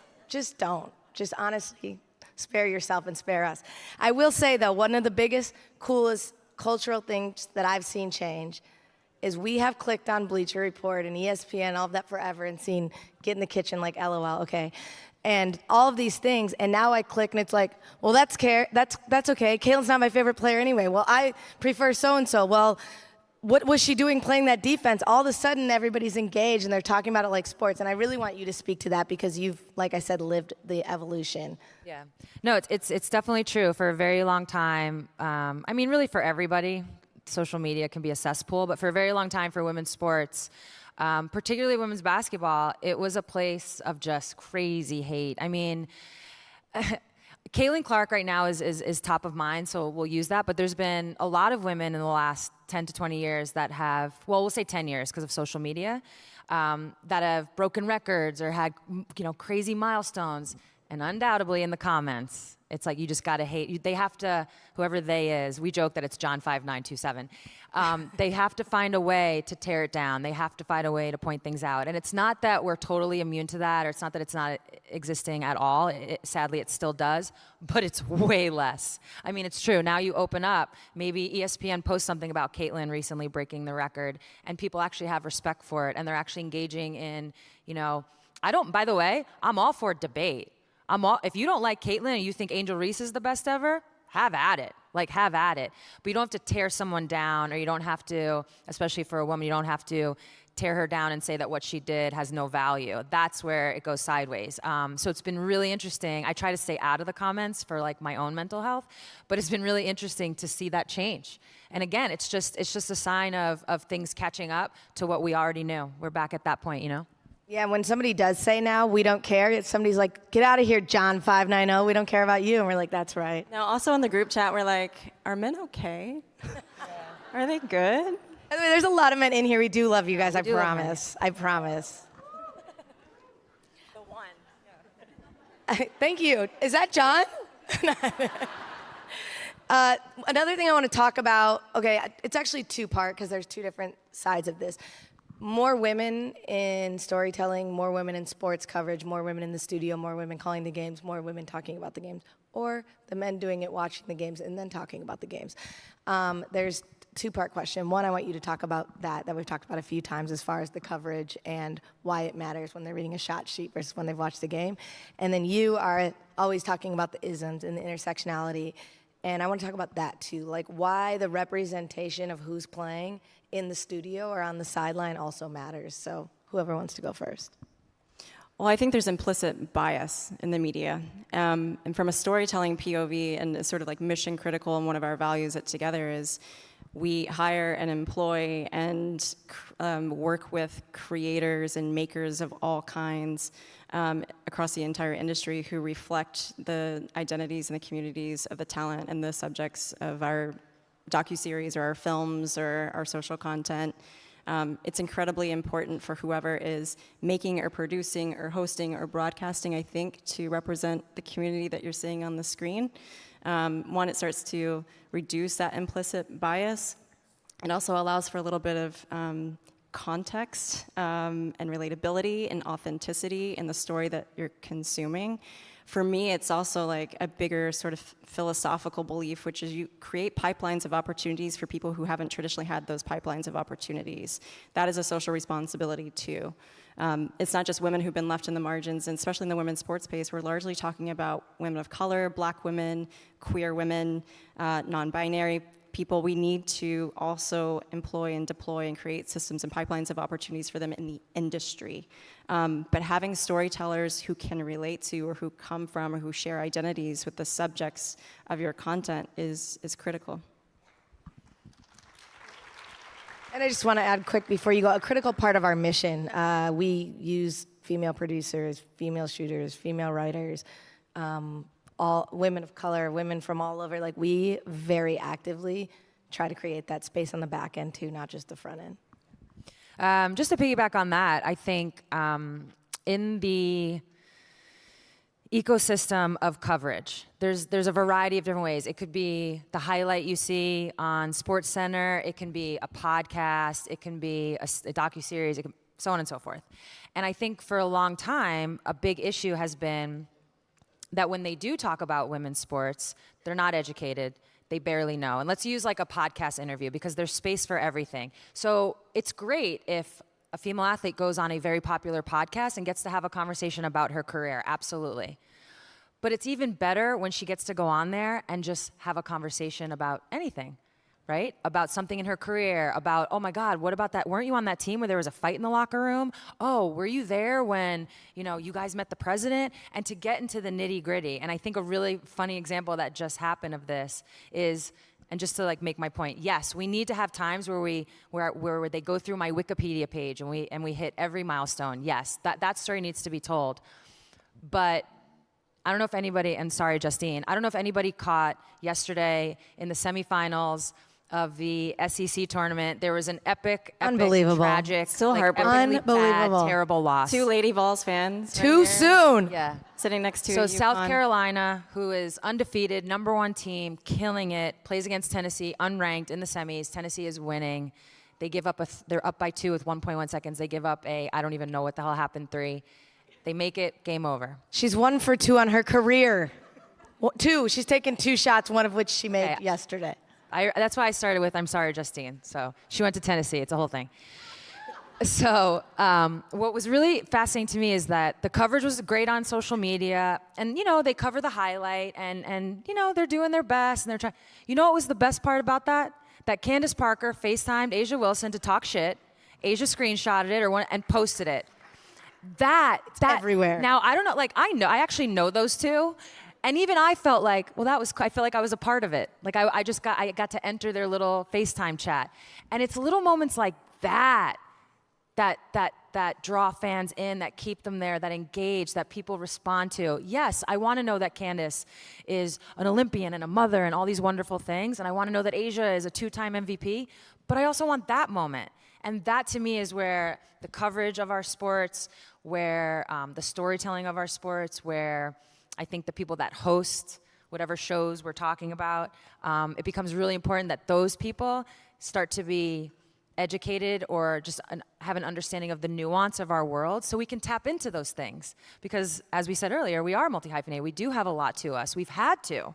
don't. Just honestly, spare yourself and spare us. I will say though, one of the biggest, coolest cultural things that I've seen change is we have clicked on Bleacher Report and ESPN, all of that forever, and seen Get in the Kitchen, like LOL, okay. And all of these things, and now I click and it's like, well, that's okay. Caitlin's not my favorite player anyway. Well, I prefer so-and-so. Well, what was she doing playing that defense? All of a sudden, everybody's engaged and they're talking about it like sports. And I really want you to speak to that because you've, like I said, lived the evolution. Yeah. No, it's definitely true. For a very long time, I mean, really for everybody, social media can be a cesspool, but for a very long time for women's sports, particularly women's basketball, it was a place of just crazy hate. I mean, Caitlin Clark right now is top of mind, so we'll use that. But there's been a lot of women in the last 10 to 20 years that have, well, we'll say 10 years because of social media, that have broken records or had, crazy milestones. And undoubtedly in the comments, it's like you just gotta hate. They have to, whoever they is, we joke that it's John 5927. They have to find a way to tear it down. They have to find a way to point things out. And it's not that we're totally immune to that, or it's not that it's not existing at all. Sadly, it still does, but it's way less. I mean, it's true. Now you open up, maybe ESPN posts something about Caitlin recently breaking the record, and people actually have respect for it, and they're actually engaging in, by the way, I'm all for debate. If you don't like Caitlin and you think Angel Reese is the best ever, have at it. Like, have at it. But you don't have to tear someone down, or you don't have to, especially for a woman, you don't have to tear her down and say that what she did has no value. That's where it goes sideways. So it's been really interesting. I try to stay out of the comments for like my own mental health, but it's been really interesting to see that change. And again, it's just a sign of things catching up to what we already knew. We're back at that point, Yeah, when somebody does say now, we don't care, somebody's like, get out of here, John 590, we don't care about you. And we're like, that's right. No, also in the group chat, we're like, are men okay? Are they good? By the way, there's a lot of men in here. We do love you guys, I promise. I promise. The one. Thank you. Is that John? Another thing I want to talk about, okay, it's actually two-part because there's two different sides of this. More women in storytelling, more women in sports coverage, more women in the studio, more women calling the games, more women talking about the games, or the men doing it, watching the games, and then talking about the games. There's two-part question. One, I want you to talk about that we've talked about a few times as far as the coverage and why it matters when they're reading a shot sheet versus when they've watched the game. And then you are always talking about the isms and the intersectionality. And I want to talk about that too, like why the representation of who's playing in the studio or on the sideline also matters. So whoever wants to go first. Well, I think there's implicit bias in the media. And from a storytelling POV, and it's sort of like mission critical, and one of our values at Together is we hire and employ and work with creators and makers of all kinds across the entire industry who reflect the identities and the communities of the talent and the subjects of our docuseries or our films or our social content. It's incredibly important for whoever is making or producing or hosting or broadcasting, I think, to represent the community that you're seeing on the screen. One, it starts to reduce that implicit bias. It also allows for a little bit of context and relatability and authenticity in the story that you're consuming. For me, it's also like a bigger sort of philosophical belief, which is you create pipelines of opportunities for people who haven't traditionally had those pipelines of opportunities. That is a social responsibility too. It's not just women who've been left in the margins, and especially in the women's sports space, we're largely talking about women of color, black women, queer women, non-binary people. We need to also employ and deploy and create systems and pipelines of opportunities for them in the industry. But having storytellers who can relate to or who come from or who share identities with the subjects of your content is critical. And I just want to add quick before you go, a critical part of our mission, we use female producers, female shooters, female writers, all women of color, women from all over. Like, we very actively try to create that space on the back end too, not just the front end. Just to piggyback on that, I think in the ecosystem of coverage, there's a variety of different ways. It could be the highlight you see on SportsCenter. It can be a podcast. It can be a docuseries. So on and so forth. And I think for a long time, a big issue has been that when they do talk about women's sports, they're not educated. They barely know. And let's use like a podcast interview because there's space for everything. So it's great if a female athlete goes on a very popular podcast and gets to have a conversation about her career, absolutely. But it's even better when she gets to go on there and just have a conversation about anything, right? About something in her career, about, oh my God, what about that? Weren't you on that team where there was a fight in the locker room? Oh, were you there when, you guys met the president? And to get into the nitty gritty. And I think a really funny example that just happened of this is, and just to like make my point, yes, we need to have times where they go through my Wikipedia page and we hit every milestone. Yes, that story needs to be told. But I don't know if anybody, and sorry, Justine, I don't know if anybody caught yesterday in the semifinals of the SEC tournament, there was an epic, tragic, still heartbreaking, bad, terrible loss. 2 Lady Vols fans. Too soon. Yeah. Sitting next to So UConn. South Carolina, who is undefeated, #1 team, killing it, plays against Tennessee, unranked in the semis. Tennessee is winning. They give up they're up by 2 with 1.1 seconds. They give up I don't even know what the hell happened, 3. They make it, game over. She's 1 for 2 on her career. 2, she's taken 2 shots, one of which she made yesterday. That's why I started with, I'm sorry, Justine. So she went to Tennessee. It's a whole thing. So what was really fascinating to me is that the coverage was great on social media. And, they cover the highlight. And they're doing their best. And they're trying. You know what was the best part about that? That Candace Parker FaceTimed Asia Wilson to talk shit. Asia screenshotted it and posted it. That everywhere. Now, I don't know. I actually know those two. And even I felt like, I feel like I was a part of it. Like I got to enter their little FaceTime chat. And it's little moments like that draw fans in, that keep them there, that engage, that people respond to. Yes, I want to know that Candace is an Olympian and a mother and all these wonderful things. And I want to know that Asia is a 2-time MVP. But I also want that moment. And that to me is where the coverage of our sports, where the storytelling of our sports, where I think the people that host whatever shows we're talking about, it becomes really important that those people start to be educated or just have an understanding of the nuance of our world so we can tap into those things. Because as we said earlier, we are multi-hyphenated. We do have a lot to us. We've had to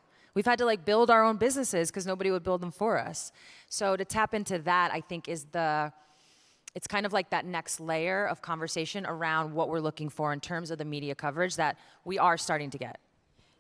build our own businesses because nobody would build them for us. So to tap into that, I think it's kind of like that next layer of conversation around what we're looking for in terms of the media coverage that we are starting to get.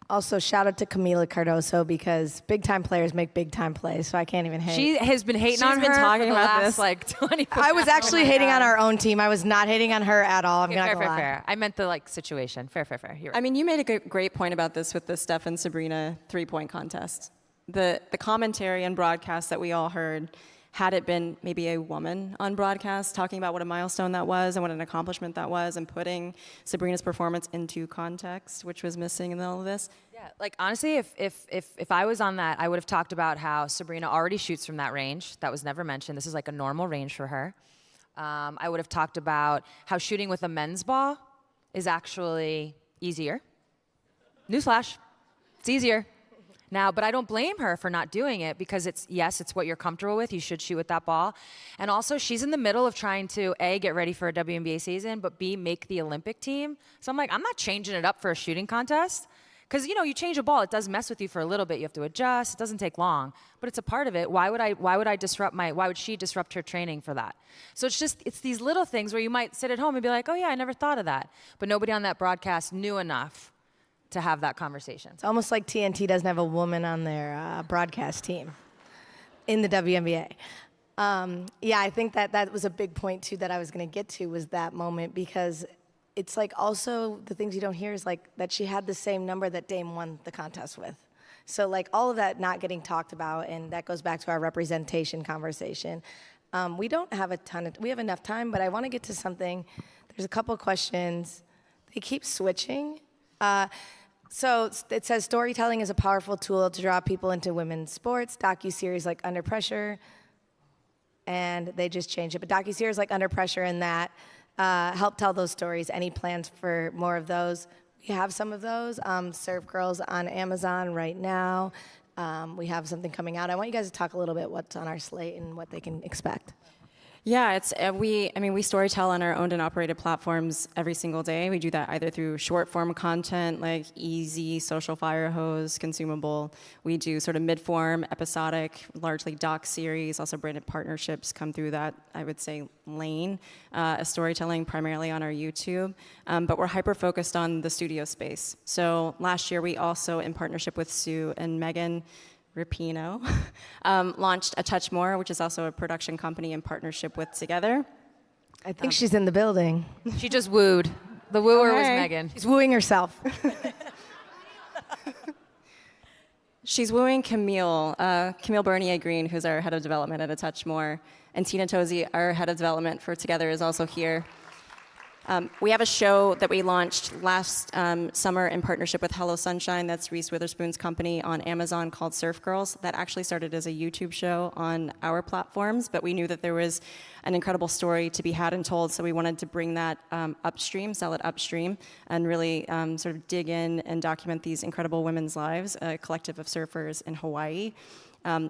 Also, shout out to Camila Cardoso because big-time players make big-time plays, so I can't even hate. She has been hating on her talking for the about last, this. 20 I was actually hating on our own team. I was not hating on her at all. I'm not gonna lie. Fair. I meant the situation. Fair. You're right. I mean, you made a great point about this with the Steph and Sabrina 3-point contest. The commentary and broadcast that we all heard, had it been maybe a woman on broadcast talking about what a milestone that was and what an accomplishment that was and putting Sabrina's performance into context, which was missing in all of this. Yeah, honestly, if I was on that, I would have talked about how Sabrina already shoots from that range. That was never mentioned. This is like a normal range for her. I would have talked about how shooting with a men's ball is actually easier. Newsflash, it's easier. now, but I don't blame her for not doing it because it's what you're comfortable with. You should shoot with that ball. And also, she's in the middle of trying to, A, get ready for a WNBA season, but B, make the Olympic team. So I'm like, I'm not changing it up for a shooting contest. Because, you change a ball, it does mess with you for a little bit. You have to adjust. It doesn't take long, but it's a part of it. Why would she disrupt her training for that? So it's these little things where you might sit at home and be like, oh yeah, I never thought of that. But nobody on that broadcast knew enough to have that conversation. It's almost like TNT doesn't have a woman on their broadcast team in the WNBA. Yeah, I think that was a big point too that I was gonna get to, was that moment, because it's like also the things you don't hear is like that she had the same number that Dame won the contest with. So like all of that not getting talked about, and that goes back to our representation conversation. We don't have we have enough time, but I want to get to something. There's a couple questions. They keep switching. So it says storytelling is a powerful tool to draw people into women's sports. Docuseries like Under Pressure, and they just changed it. But docuseries like Under Pressure and that help tell those stories. Any plans for more of those? We have some of those. Surf Girls on Amazon right now. We have something coming out. I want you guys to talk a little bit what's on our slate and what they can expect. Yeah, we storytell on our owned and operated platforms every single day. We do that either through short form content like easy, social fire hose, consumable. We do sort of mid form, episodic, largely doc series. Also branded partnerships come through that, I would say, lane. Storytelling primarily on our YouTube, but we're hyper focused on the studio space. So last year we also, in partnership with Sue and Megan Rapinoe, launched A Touch More, which is also a production company in partnership with Together. I think she's in the building. She just wooed. The wooer was Megan. She's wooing herself. She's wooing Camille Bernier-Green, who's our head of development at A Touch More. And Tina Tosi, our head of development for Together, is also here. We have a show that we launched last summer in partnership with Hello Sunshine, that's Reese Witherspoon's company, on Amazon, called Surf Girls. That actually started as a YouTube show on our platforms, but we knew that there was an incredible story to be had and told, so we wanted to bring that upstream, sell it upstream, and really sort of dig in and document these incredible women's lives, a collective of surfers in Hawaii.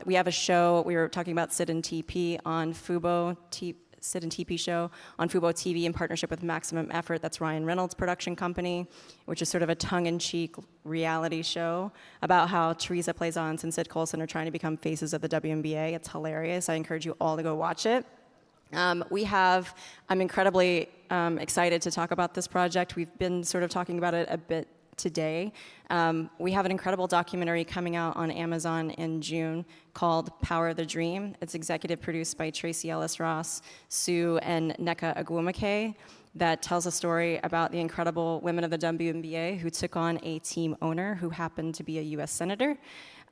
We have a show, we were talking about Sid and TP on Fubo, Sid and TP show on Fubo TV in partnership with Maximum Effort. That's Ryan Reynolds' production company, which is sort of a tongue-in-cheek reality show about how Teresa Plaisance and Sid Colson are trying to become faces of the WNBA. It's hilarious. I encourage you all to go watch it. I'm incredibly excited to talk about this project. We've been sort of talking about it a bit today. We have an incredible documentary coming out on Amazon in June called Power of the Dream. It's executive produced by Tracy Ellis Ross, Sue, and Nneka Agwumake, that tells a story about the incredible women of the WNBA who took on a team owner who happened to be a US Senator,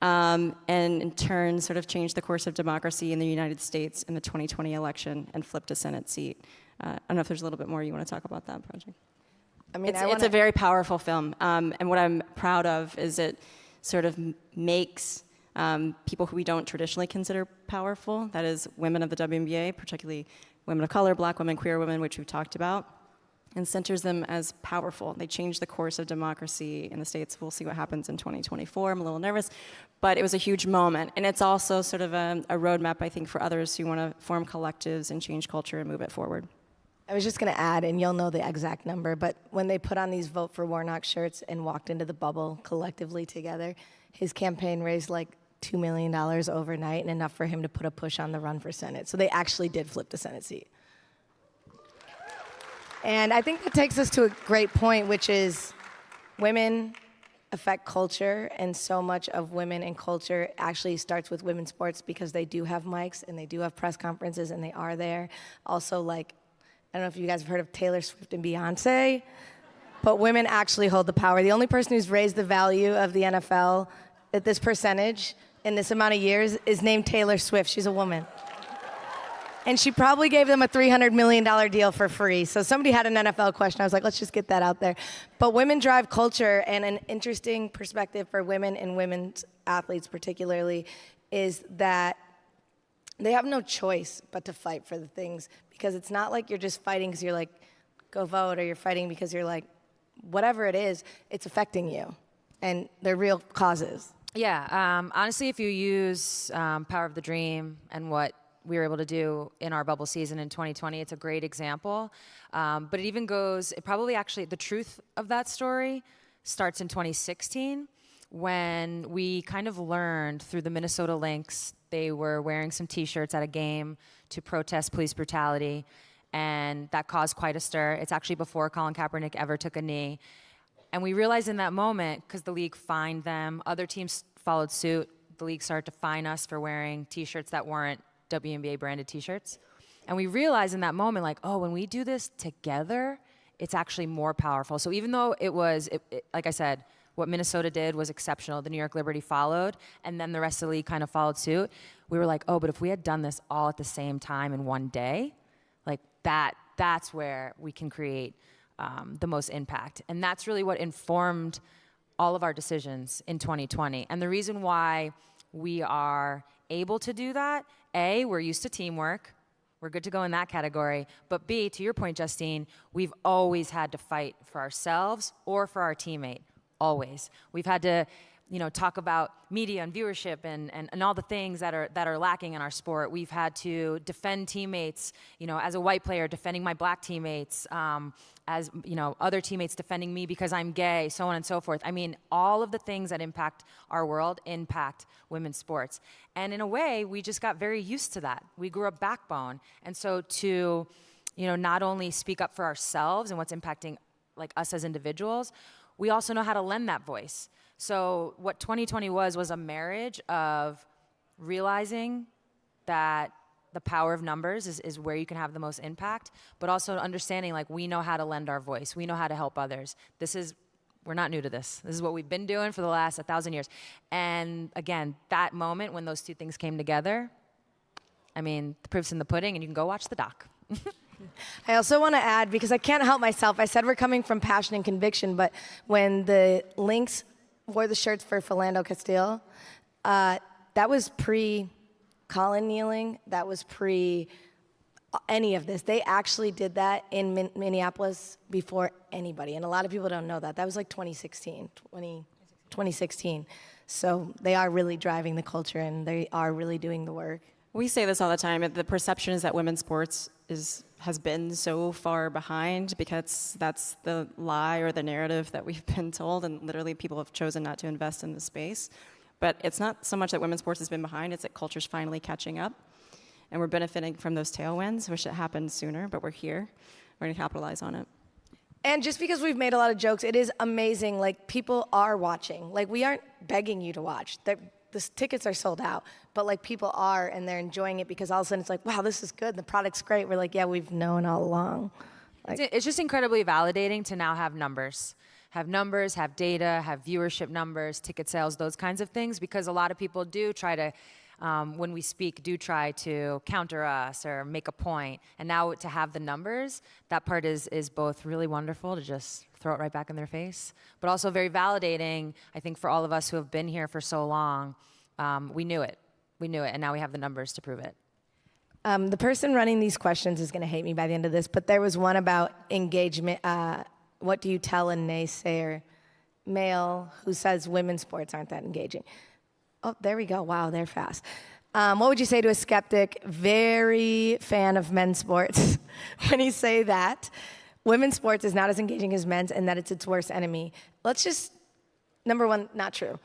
and in turn sort of changed the course of democracy in the United States in the 2020 election and flipped a Senate seat. I don't know if there's a little bit more you want to talk about that project. I mean, it's a very powerful film, and what I'm proud of is it sort of makes people who we don't traditionally consider powerful, that is women of the WNBA, particularly women of color, black women, queer women, which we've talked about, and centers them as powerful. They changed the course of democracy in the States. We'll see what happens in 2024. I'm a little nervous, but it was a huge moment, and it's also sort of a roadmap, I think, for others who want to form collectives and change culture and move it forward. I was just going to add, and you'll know the exact number, but when they put on these Vote for Warnock shirts and walked into the bubble collectively together, his campaign raised like $2 million overnight, and enough for him to put a push on the run for Senate. So they actually did flip the Senate seat. And I think that takes us to a great point, which is women affect culture, and so much of women and culture actually starts with women's sports because they do have mics and they do have press conferences and they are there. Also, like, I don't know if you guys have heard of Taylor Swift and Beyonce, but women actually hold the power. The only person who's raised the value of the NFL at this percentage in this amount of years is named Taylor Swift. She's a woman. And she probably gave them a $300 million deal for free. So somebody had an NFL question. I was like, let's just get that out there. But women drive culture, and an interesting perspective for women and women's athletes particularly is that they have no choice but to fight for the things, because it's not like you're just fighting because you're like, go vote, or you're fighting because you're like, whatever it is, it's affecting you. And they're real causes. Yeah, honestly, if you use Power of the Dream and what we were able to do in our bubble season in 2020, it's a great example. But it even goes, it probably actually, the truth of that story starts in 2016 when we kind of learned through the Minnesota Lynx, they were wearing some t-shirts at a game to protest police brutality, and that caused quite a stir. It's actually before Colin Kaepernick ever took a knee. And we realized in that moment, because the league fined them, other teams followed suit, the league started to fine us for wearing t-shirts that weren't WNBA branded t-shirts. And we realized in that moment, like, oh, when we do this together, it's actually more powerful. So even though it was, like I said, what Minnesota did was exceptional, the New York Liberty followed, and then the rest of the league kind of followed suit, we were like, oh, but if we had done this all at the same time in one day, like that's where we can create the most impact. And that's really what informed all of our decisions in 2020. And the reason why we are able to do that, A, we're used to teamwork. We're good to go in that category. But B, to your point, Justine, we've always had to fight for ourselves or for our teammate, always. We've had to, talk about media and viewership and all the things that are lacking in our sport. We've had to defend teammates, as a white player, defending my black teammates, as other teammates defending me because I'm gay, so on and so forth. I mean, all of the things that impact our world impact women's sports. And in a way, we just got very used to that. We grew up backbone. And so to, not only speak up for ourselves and what's impacting like us as individuals, we also know how to lend that voice. So what 2020 was a marriage of realizing that the power of numbers is where you can have the most impact, but also understanding like we know how to lend our voice. We know how to help others. We're not new to this. This is what we've been doing for the last 1,000 years. And again, that moment when those two things came together, I mean, the proof's in the pudding, and you can go watch the doc. I also want to add, because I can't help myself, I said we're coming from passion and conviction, but when the Lynx wore the shirts for Philando Castile, that was pre-Colin kneeling, that was pre any of this. They actually did that in Minneapolis before anybody, and a lot of people don't know that. That was like 2016. So they are really driving the culture, and they are really doing the work. We say this all the time. The perception is that women's sports has been so far behind because that's the lie or the narrative that we've been told, and literally people have chosen not to invest in the space. But it's not so much that women's sports has been behind, it's that culture's finally catching up. And we're benefiting from those tailwinds. Wish it happened sooner, but we're here. We're gonna capitalize on it. And just because we've made a lot of jokes, it is amazing. Like, people are watching. Like, we aren't begging you to watch. The tickets are sold out, but like people are, and they're enjoying it because all of a sudden it's like, wow, this is good. The product's great. We're like, yeah, we've known all along. Like, it's just incredibly validating to now have numbers. Have data, have viewership numbers, ticket sales, those kinds of things, because a lot of people do try to, when we speak, do try to counter us or make a point. And now to have the numbers, that part is both really wonderful to just throw it right back in their face, but also very validating, I think, for all of us who have been here for so long. We knew it, and now we have the numbers to prove it. The person running these questions is going to hate me by the end of this, but there was one about engagement. What do you tell a naysayer male who says women's sports aren't that engaging? Oh, there we go. Wow, they're fast. What would you say to a skeptic, very fan of men's sports, when you say that women's sports is not as engaging as men's and that it's its worst enemy? Let's just, number one, not true,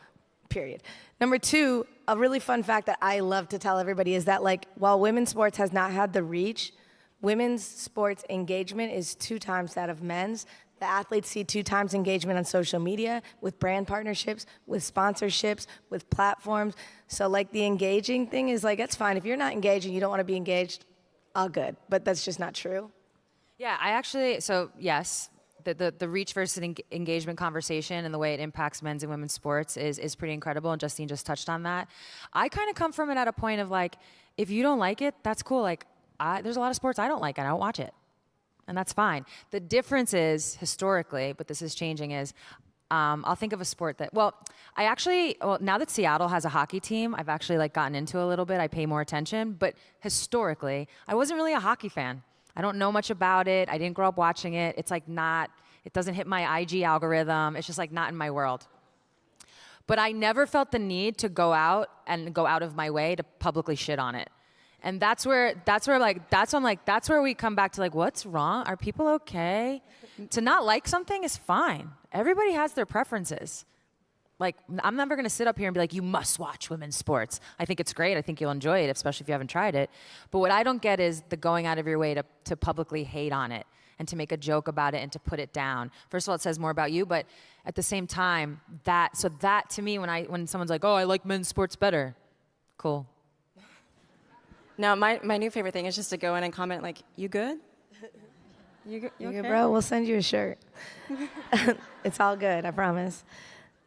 period. Number two, a really fun fact that I love to tell everybody is that, like, while women's sports has not had the reach, women's sports engagement is 2 times that of men's. The athletes see 2 times engagement on social media, with brand partnerships, with sponsorships, with platforms. So, like, the engaging thing is, like, that's fine. If you're not engaged and you don't want to be engaged, all good. But that's just not true. Yeah, so yes, the reach versus engagement conversation and the way it impacts men's and women's sports is pretty incredible, and Justine just touched on that. I kind of come from it at a point of, like, if you don't like it, that's cool. Like, there's a lot of sports I don't like, and I don't watch it. And that's fine. The difference is, historically, but this is changing, is I'll think of a sport that, now that Seattle has a hockey team, I've actually, like, gotten into a little bit. I pay more attention. But historically, I wasn't really a hockey fan. I don't know much about it. I didn't grow up watching it. It's like it doesn't hit my IG algorithm. It's just like not in my world. But I never felt the need to go out of my way to publicly shit on it. And that's where we come back to like, what's wrong? Are people okay? To not like something is fine. Everybody has their preferences. Like, I'm never gonna sit up here and be like, you must watch women's sports. I think it's great. I think you'll enjoy it, especially if you haven't tried it. But what I don't get is the going out of your way to publicly hate on it and to make a joke about it and to put it down. First of all, it says more about you, but at the same time, that to me, when someone's like, oh, I like men's sports better, cool. No, my new favorite thing is just to go in and comment like, you good? You okay? Bro, we'll send you a shirt. It's all good, I promise.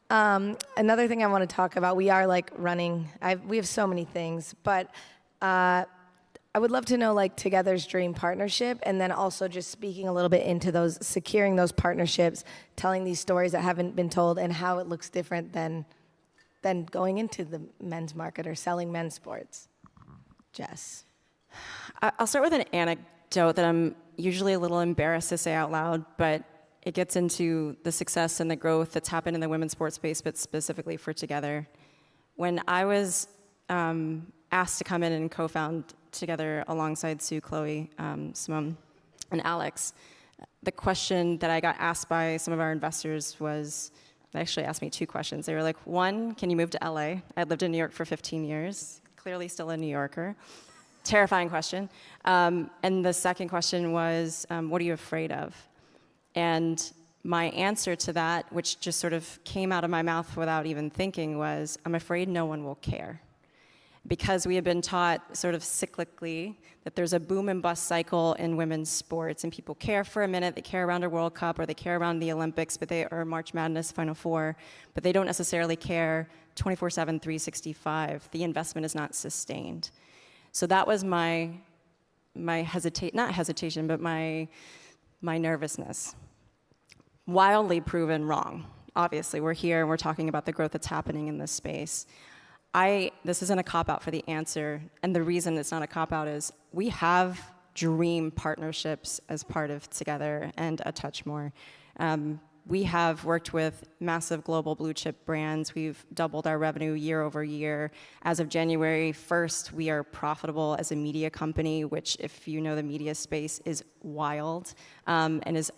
Another thing I want to talk about, we are like running, we have so many things, but I would love to know like Together's dream partnership, and then also just speaking a little bit into securing those partnerships, telling these stories that haven't been told, and how it looks different than going into the men's market or selling men's sports. Jess. I'll start with an anecdote that I'm usually a little embarrassed to say out loud, but it gets into the success and the growth that's happened in the women's sports space, but specifically for Together. When I was asked to come in and co-found Together alongside Sue, Chloe, Simone, and Alex, the question that I got asked by some of our investors was, they actually asked me two questions. They were like, one, can you move to LA? I lived in New York for 15 years, clearly still a New Yorker. Terrifying question. And the second question was, what are you afraid of? And my answer to that, which just sort of came out of my mouth without even thinking, was, I'm afraid no one will care. Because we have been taught sort of cyclically that there's a boom and bust cycle in women's sports, and people care for a minute, they care around a World Cup, or they care around the Olympics, or March Madness, Final Four, but they don't necessarily care 24/7, 365. The investment is not sustained. So that was my nervousness. Wildly proven wrong. Obviously, we're here and we're talking about the growth that's happening in this space. This isn't a cop-out for the answer, and the reason it's not a cop-out is we have dream partnerships as part of Together and a touch more. We have worked with massive global blue chip brands. We've doubled our revenue year over year. As of January 1st, we are profitable as a media company, which, if you know the media space, is wild and is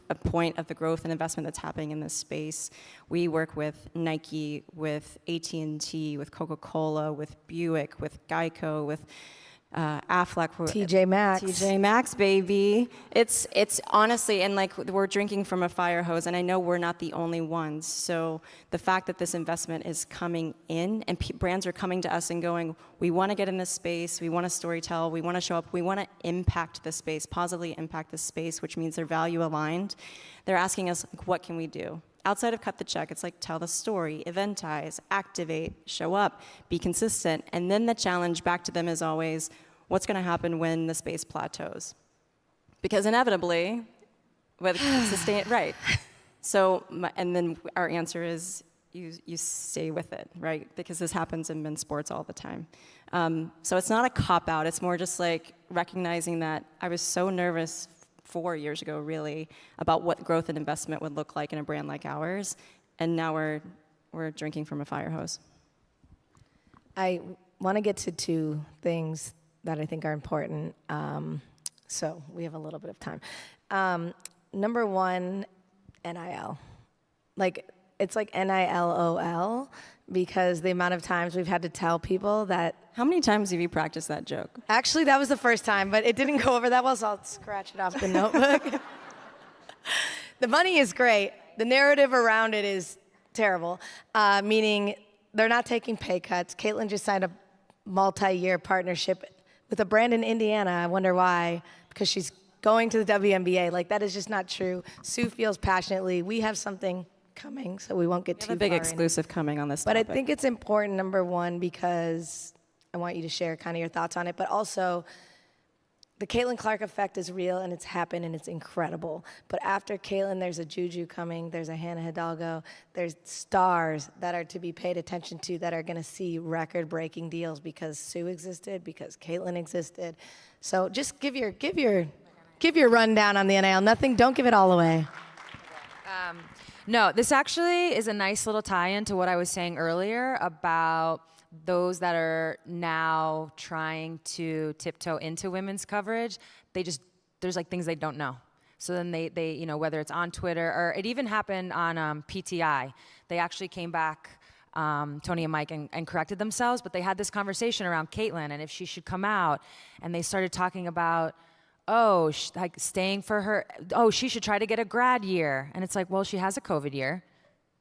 a point of the growth and investment that's happening in this space. We work with Nike, with AT&T, with Coca-Cola, with Buick, with Geico, with Aflac, TJ Maxx. TJ Maxx, baby. It's honestly, and like we're drinking from a fire hose, and I know we're not the only ones. So the fact that this investment is coming in, and brands are coming to us and going, we want to get in this space, we want to storytell, we want to show up, we want to impact the space, positively impact the space, which means they're value aligned. They're asking us, like, what can we do? Outside of cut the check, it's like tell the story, eventize, activate, show up, be consistent. And then the challenge back to them is always, what's going to happen when the space plateaus? Because inevitably, with sustain, right. So, and then our answer is you stay with it, right? Because this happens in men's sports all the time. So it's not a cop-out. It's more just like recognizing that I was so nervous 4 years ago, really, about what growth and investment would look like in a brand like ours, and now we're drinking from a fire hose. I want to get to two things that I think are important, so we have a little bit of time. Number one, NIL. It's like NILOL, because the amount of times we've had to tell people that. How many times have you practiced that joke? Actually, that was the first time, but it didn't go over that well, so I'll scratch it off the notebook. The money is great. The narrative around it is terrible, meaning they're not taking pay cuts. Caitlin just signed a multi-year partnership with a brand in Indiana. I wonder why, because she's going to the WNBA. Like, that is just not true. Sue feels passionately. We have something coming, so we won't get too far. A big exclusive coming on this topic. But I think it's important, number one, because I want you to share kind of your thoughts on it, but also the Caitlin Clark effect is real, and it's happened, and it's incredible. But after Caitlin, there's a Juju coming, there's a Hannah Hidalgo, there's stars that are to be paid attention to that are going to see record-breaking deals because Sue existed, because Caitlin existed. So just give your rundown on the NIL. Don't give it all away. No, this actually is a nice little tie-in to what I was saying earlier about those that are now trying to tiptoe into women's coverage. There's like things they don't know. So then they you know, whether it's on Twitter or it even happened on PTI, they actually came back, Tony and Mike, and corrected themselves, but they had this conversation around Caitlyn and if she should come out, and they started talking about, like staying for her, she should try to get a grad year. And it's like, well, she has a COVID year.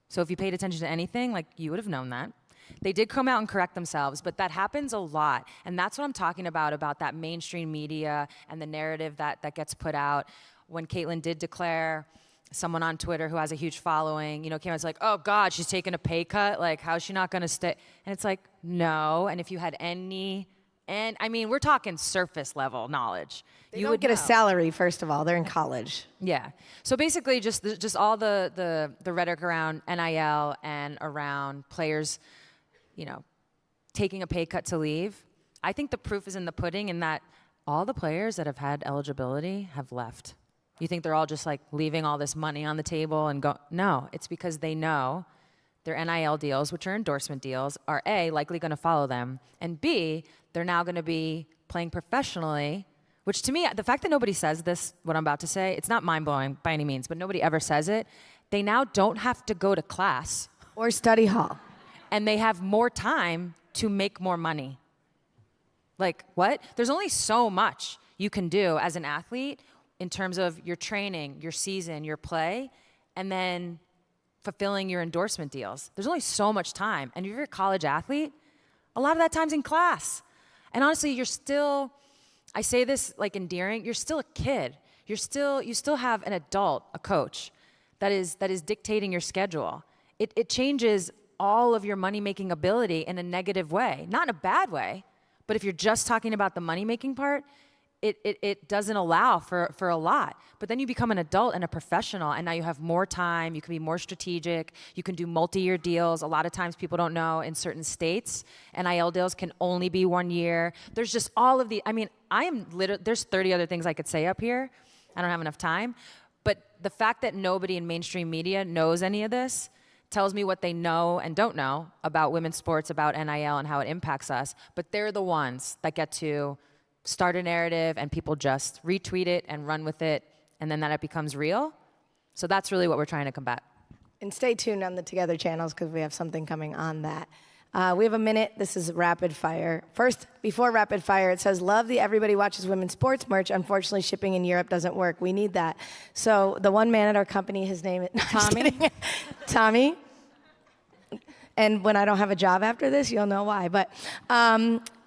So if you paid attention to anything, like you would have known that. They did come out and correct themselves, but that happens a lot. And that's what I'm talking about that mainstream media and the narrative that gets put out. When Caitlyn did declare, someone on Twitter who has a huge following, you know, came out and was like, oh God, she's taking a pay cut. Like, how's she not gonna stay? And it's like, no. And if you had I mean, we're talking surface level knowledge. They don't get a salary, first of all. They're in college. Yeah. So basically, just all the rhetoric around NIL and around players, you know, taking a pay cut to leave. I think the proof is in the pudding in that all the players that have had eligibility have left. You think they're all just like leaving all this money on the table and go? No, it's because they know their NIL deals, which are endorsement deals, are A, likely going to follow them, and B, they're now going to be playing professionally, which to me, the fact that nobody says this, what I'm about to say, it's not mind-blowing by any means, but nobody ever says it. They now don't have to go to class. Or study hall. And they have more time to make more money. Like, what? There's only so much you can do as an athlete in terms of your training, your season, your play, and then fulfilling your endorsement deals. There's only so much time. And if you're a college athlete, a lot of that time's in class. And honestly, you're still, I say this like endearing, you're still a kid. You still have an adult, a coach, that is dictating your schedule. It changes all of your money-making ability in a negative way. Not in a bad way, but if you're just talking about the money-making part, it doesn't allow for a lot. But then you become an adult and a professional, and now you have more time, you can be more strategic, you can do multi-year deals. A lot of times people don't know in certain states, NIL deals can only be 1 year. There's just all of the, I mean, there's 30 other things I could say up here. I don't have enough time. But the fact that nobody in mainstream media knows any of this tells me what they know and don't know about women's sports, about NIL and how it impacts us. But they're the ones that get to start a narrative and people just retweet it and run with it, and then that it becomes real. So that's really what we're trying to combat. And stay tuned on the Together channels because we have something coming on that. We have a minute. This is rapid fire. First, before rapid fire, it says, love the Everybody Watches Women's Sports merch. Unfortunately, shipping in Europe doesn't work. We need that. So the one man at our company, his name is Tommy. Tommy. And when I don't have a job after this, you'll know why. But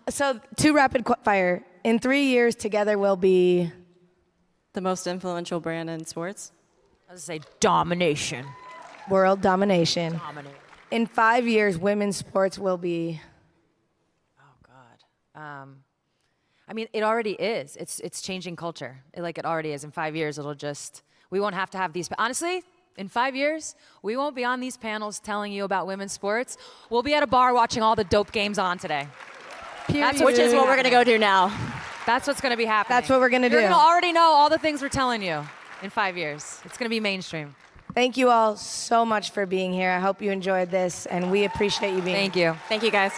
so 2 rapid fire. In 3 years, Together will be the most influential brand in sports. I was gonna say domination. World domination. Dominate. In 5 years, women's sports will be. Oh God. I mean, it already is. It's changing culture. It already is. In 5 years, we won't have to have these. Honestly, in 5 years, we won't be on these panels telling you about women's sports. We'll be at a bar watching all the dope games on today. Which is what we're going to go do now. That's what's going to be happening. That's what we're going to do. You're going to already know all the things we're telling you in 5 years. It's going to be mainstream. Thank you all so much for being here. I hope you enjoyed this, and we appreciate you being here. Thank you. Thank you, guys.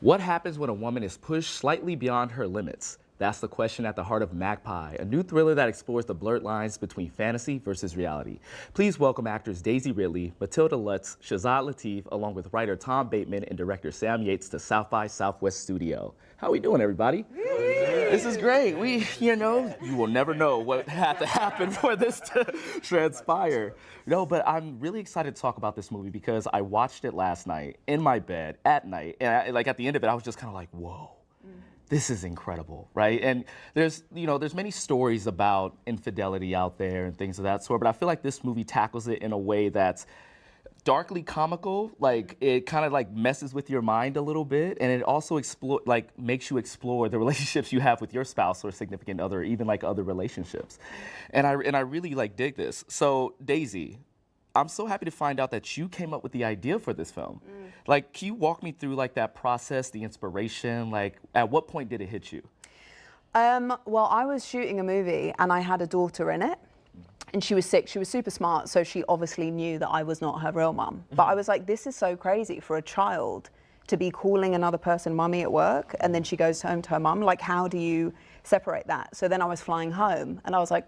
What happens when a woman is pushed slightly beyond her limits? That's the question at the heart of Magpie, a new thriller that explores the blurred lines between fantasy versus reality. Please welcome actors Daisy Ridley, Matilda Lutz, Shahzad Latif, along with writer Tom Bateman and director Sam Yates to South by Southwest Studio. How are we doing, everybody? This is great. You will never know what had to happen for this to transpire. No, but I'm really excited to talk about this movie because I watched it last night in my bed at night, and at the end of it, I was just kind of like, whoa. This is incredible, right? And there's many stories about infidelity out there and things of that sort, but I feel like this movie tackles it in a way that's darkly comical. Like, it kind of like messes with your mind a little bit, and it also makes you explore the relationships you have with your spouse or significant other, or even like other relationships. And I really like dig this. So Daisy, I'm so happy to find out that you came up with the idea for this film. Like, can you walk me through like that process, the inspiration? Like, at what point did it hit you? Well, I was shooting a movie and I had a daughter in it, and she was sick. She was super smart, so she obviously knew that I was not her real mum. But I was like, this is so crazy for a child to be calling another person mummy at work, and then she goes home to her mum. Like, how do you separate that? So then I was flying home and I was like,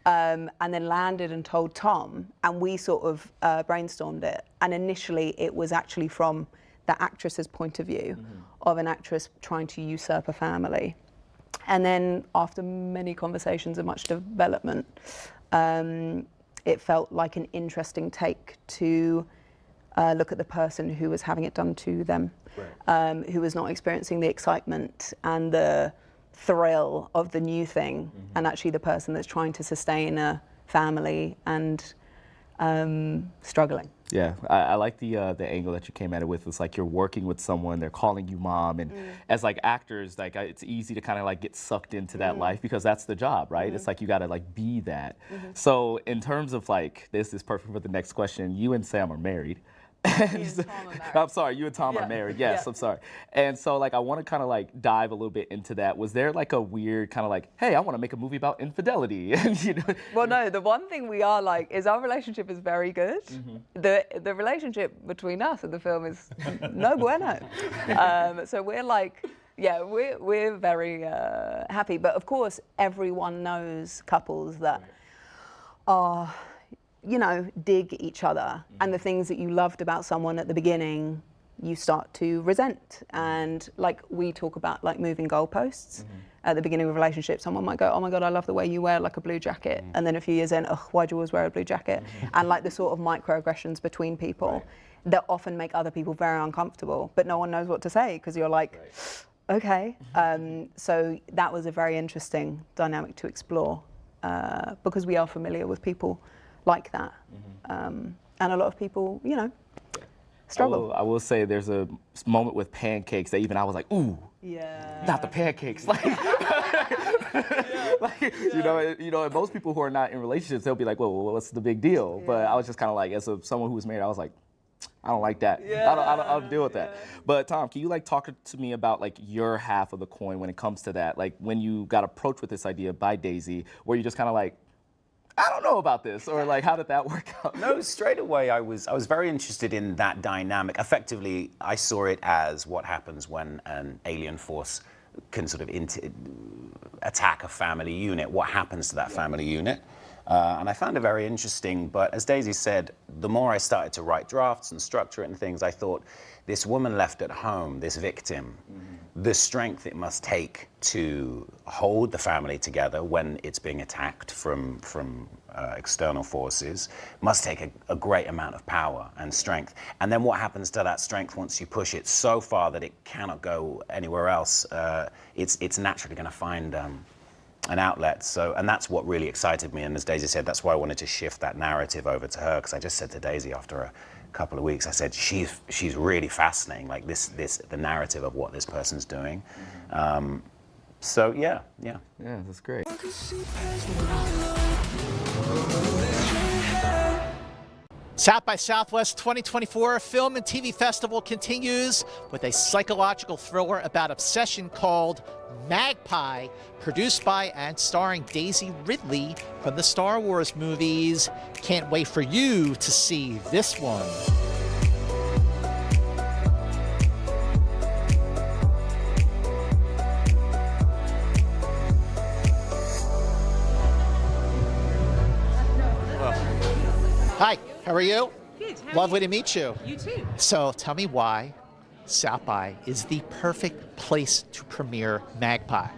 and then landed and told Tom, and we sort of brainstormed it. And initially it was actually from the actress's point of view of an actress trying to usurp a family. And then after many conversations and much development, it felt like an interesting take to look at the person who was having it done to them, who was not experiencing the excitement and the thrill of the new thing, and actually the person that's trying to sustain a family and struggling. Yeah, I like the angle that you came at it with. It's like you're working with someone, they're calling you mom, and as like actors, like it's easy to kind of like get sucked into that life because that's the job, right? It's like you gotta like be that. So in terms of like, this is perfect for the next question. You and Sam are married. I'm sorry, you and Tom are married. Yes, I'm sorry. And so like I want to kind of like dive a little bit into that. Was there like a weird kind of like, hey, I want to make a movie about infidelity? And Well, no, the one thing we are like is our relationship is very good. The relationship between us and the film is no bueno. So we're like, yeah, we're very happy. But of course, everyone knows couples that are, dig each other, and the things that you loved about someone at the beginning, you start to resent. And like we talk about like moving goalposts. At the beginning of a relationship, someone might go, oh my God, I love the way you wear like a blue jacket. And then a few years in, oh, why'd you always wear a blue jacket? And like the sort of microaggressions between people that often make other people very uncomfortable, but no one knows what to say because you're like, okay. So that was a very interesting dynamic to explore because we are familiar with people like that. And a lot of people, struggle. I will say there's a moment with pancakes that even I was like, ooh, not the pancakes. Like, and most people who are not in relationships, they'll be like, well, what's the big deal? But I was just kind of like, as someone who was married, I was like, I don't like that. I don't deal with that. But Tom, can you like talk to me about like your half of the coin when it comes to that? Like when you got approached with this idea by Daisy, were you just kind of like, I don't know about this, or like, how did that work out? No, straight away, I was very interested in that dynamic. Effectively, I saw it as what happens when an alien force can sort of attack a family unit. What happens to that family unit? And I found it very interesting. But as Daisy said, the more I started to write drafts and structure it and things, I thought, this woman left at home, this victim, the strength it must take to hold the family together when it's being attacked from external forces must take a great amount of power and strength. And then what happens to that strength once you push it so far that it cannot go anywhere else? It's naturally going to find an outlet. So, and that's what really excited me. And as Daisy said, that's why I wanted to shift that narrative over to her, because I just said to Daisy after a couple of weeks, I said, she's really fascinating, like the narrative of what this person's doing. So yeah, that's great. South by Southwest 2024 Film and TV Festival continues with a psychological thriller about obsession called Magpie, produced by and starring Daisy Ridley from the Star Wars movies. Can't wait for you to see this one. Hi, how are you? Good. Lovely to meet you. You too. So tell me why South by is the perfect place to premiere Magpie.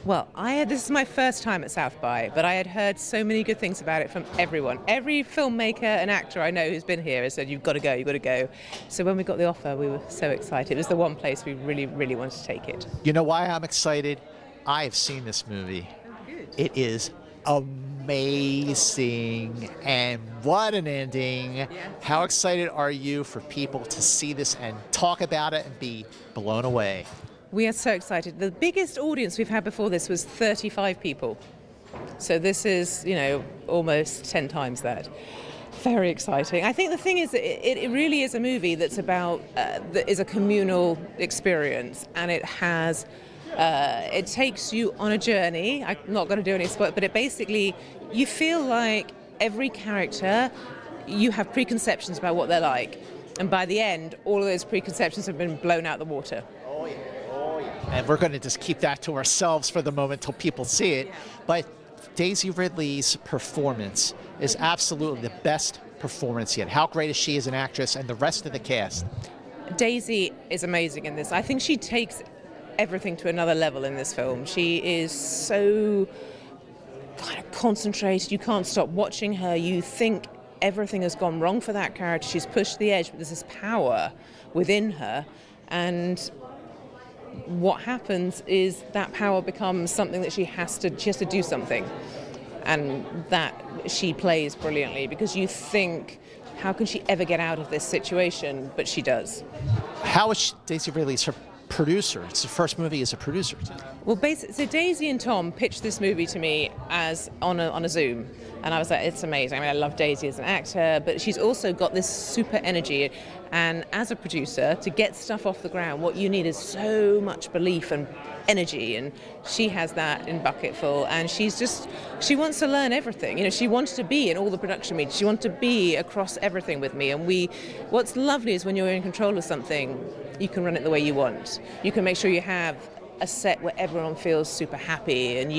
Well, this is my first time at South by, but I had heard so many good things about it from everyone. Every filmmaker and actor I know who's been here has said, you've got to go, you've got to go. So when we got the offer, we were so excited. It was the one place we really, really wanted to take it. You know why I'm excited? I have seen this movie. It is amazing, and what an ending. Yeah. How excited are you for people to see this and talk about it and be blown away? We are so excited. The biggest audience we've had before this was 35 people. So this is, almost 10 times that. Very exciting. I think the thing is, it really is a movie that's about, that is a communal experience, and it has, it takes you on a journey. I'm not going to do any spoil, but it basically, you feel like every character, you have preconceptions about what they're like. And by the end, all of those preconceptions have been blown out the water. And we're going to just keep that to ourselves for the moment till people see it. But Daisy Ridley's performance is absolutely the best performance yet. How great is she as an actress, and the rest of the cast? Daisy is amazing in this. I think she takes everything to another level in this film. She is so kind of concentrated. You can't stop watching her. You think everything has gone wrong for that character. She's pushed the edge, but there's this power within her. And what happens is that power becomes something that she has to do something, and that she plays brilliantly, because you think, how can she ever get out of this situation? But she does. How is Daisy Ridley's her producer? It's her first movie as a producer. Well, basically, so Daisy and Tom pitched this movie to me as on a Zoom, and I was like, it's amazing. I mean, I love Daisy as an actor, but she's also got this super energy. And as a producer, to get stuff off the ground, what you need is so much belief and energy, and she has that in bucketful. And she wants to learn everything. She wanted to be in all the production meetings. She wanted to be across everything with me. And what's lovely is when you're in control of something, you can run it the way you want. You can make sure you have a set where everyone feels super happy, and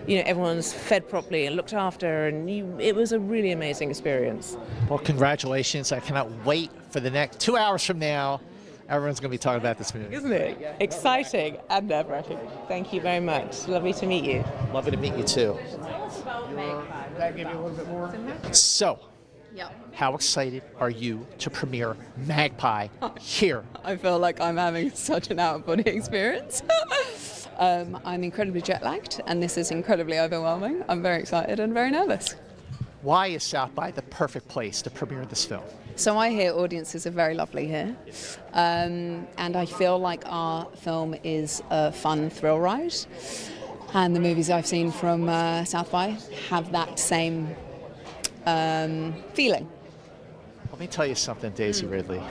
everyone's fed properly and looked after, and it was a really amazing experience. Well, congratulations. I cannot wait for the next 2 hours from now. Everyone's going to be talking about this movie. Isn't it? Exciting and nerve-wracking. Thank you very much. Lovely to meet you. Lovely to meet you too. That give you a little bit more? So, how excited are you to premiere Magpie here? I feel like I'm having such an out-of-body experience. I'm incredibly jet-lagged, and this is incredibly overwhelming. I'm very excited and very nervous. Why is South by the perfect place to premiere this film? So I hear audiences are very lovely here, and I feel like our film is a fun thrill ride, and the movies I've seen from South by have that same feeling. Let me tell you something, Daisy Ridley.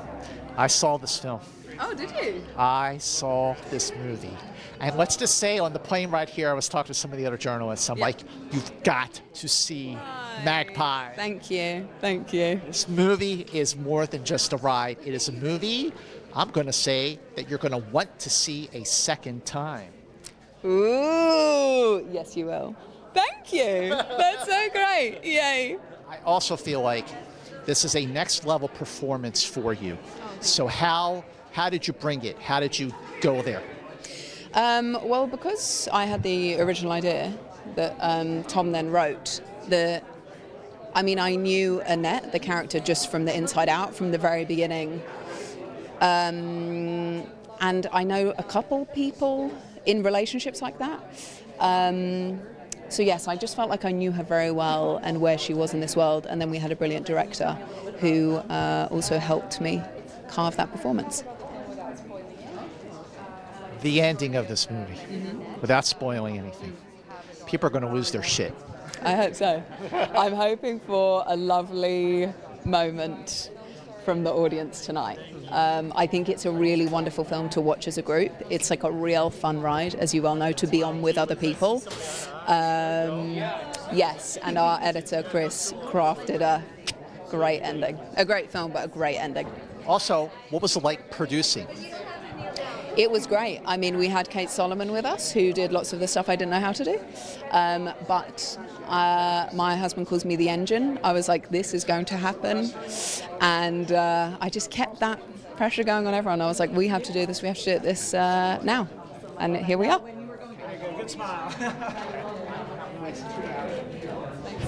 I saw this film. Oh, did you? I saw this movie. And let's just say on the plane right here, I was talking to some of the other journalists. I'm like, you've got to see Magpie. Thank you. Thank you. This movie is more than just a ride. It is a movie, I'm going to say, that you're going to want to see a second time. Ooh, yes, you will. Thank you. That's so great. Yay. I also feel like this is a next level performance for you. So how did you bring it? How did you go there? Well, because I had the original idea that Tom then wrote, I knew Annette, the character, just from the inside out, from the very beginning. And I know a couple people in relationships like that. So yes, I just felt like I knew her very well and where she was in this world. And then we had a brilliant director who also helped me carve that performance. The ending of this movie, without spoiling anything, people are going to lose their shit. I hope so. I'm hoping for a lovely moment from the audience tonight. I think it's a really wonderful film to watch as a group. It's like a real fun ride, as you well know, to be on with other people. Yes, and our editor, Chris, crafted a great ending. A great film, but a great ending. Also, what was it like producing? It was great. I mean, we had Kate Solomon with us, who did lots of the stuff I didn't know how to do. But my husband calls me the engine. I was like, this is going to happen. And I just kept that pressure going on everyone. I was like, we have to do this, we have to do this now. And here we are. Good smile.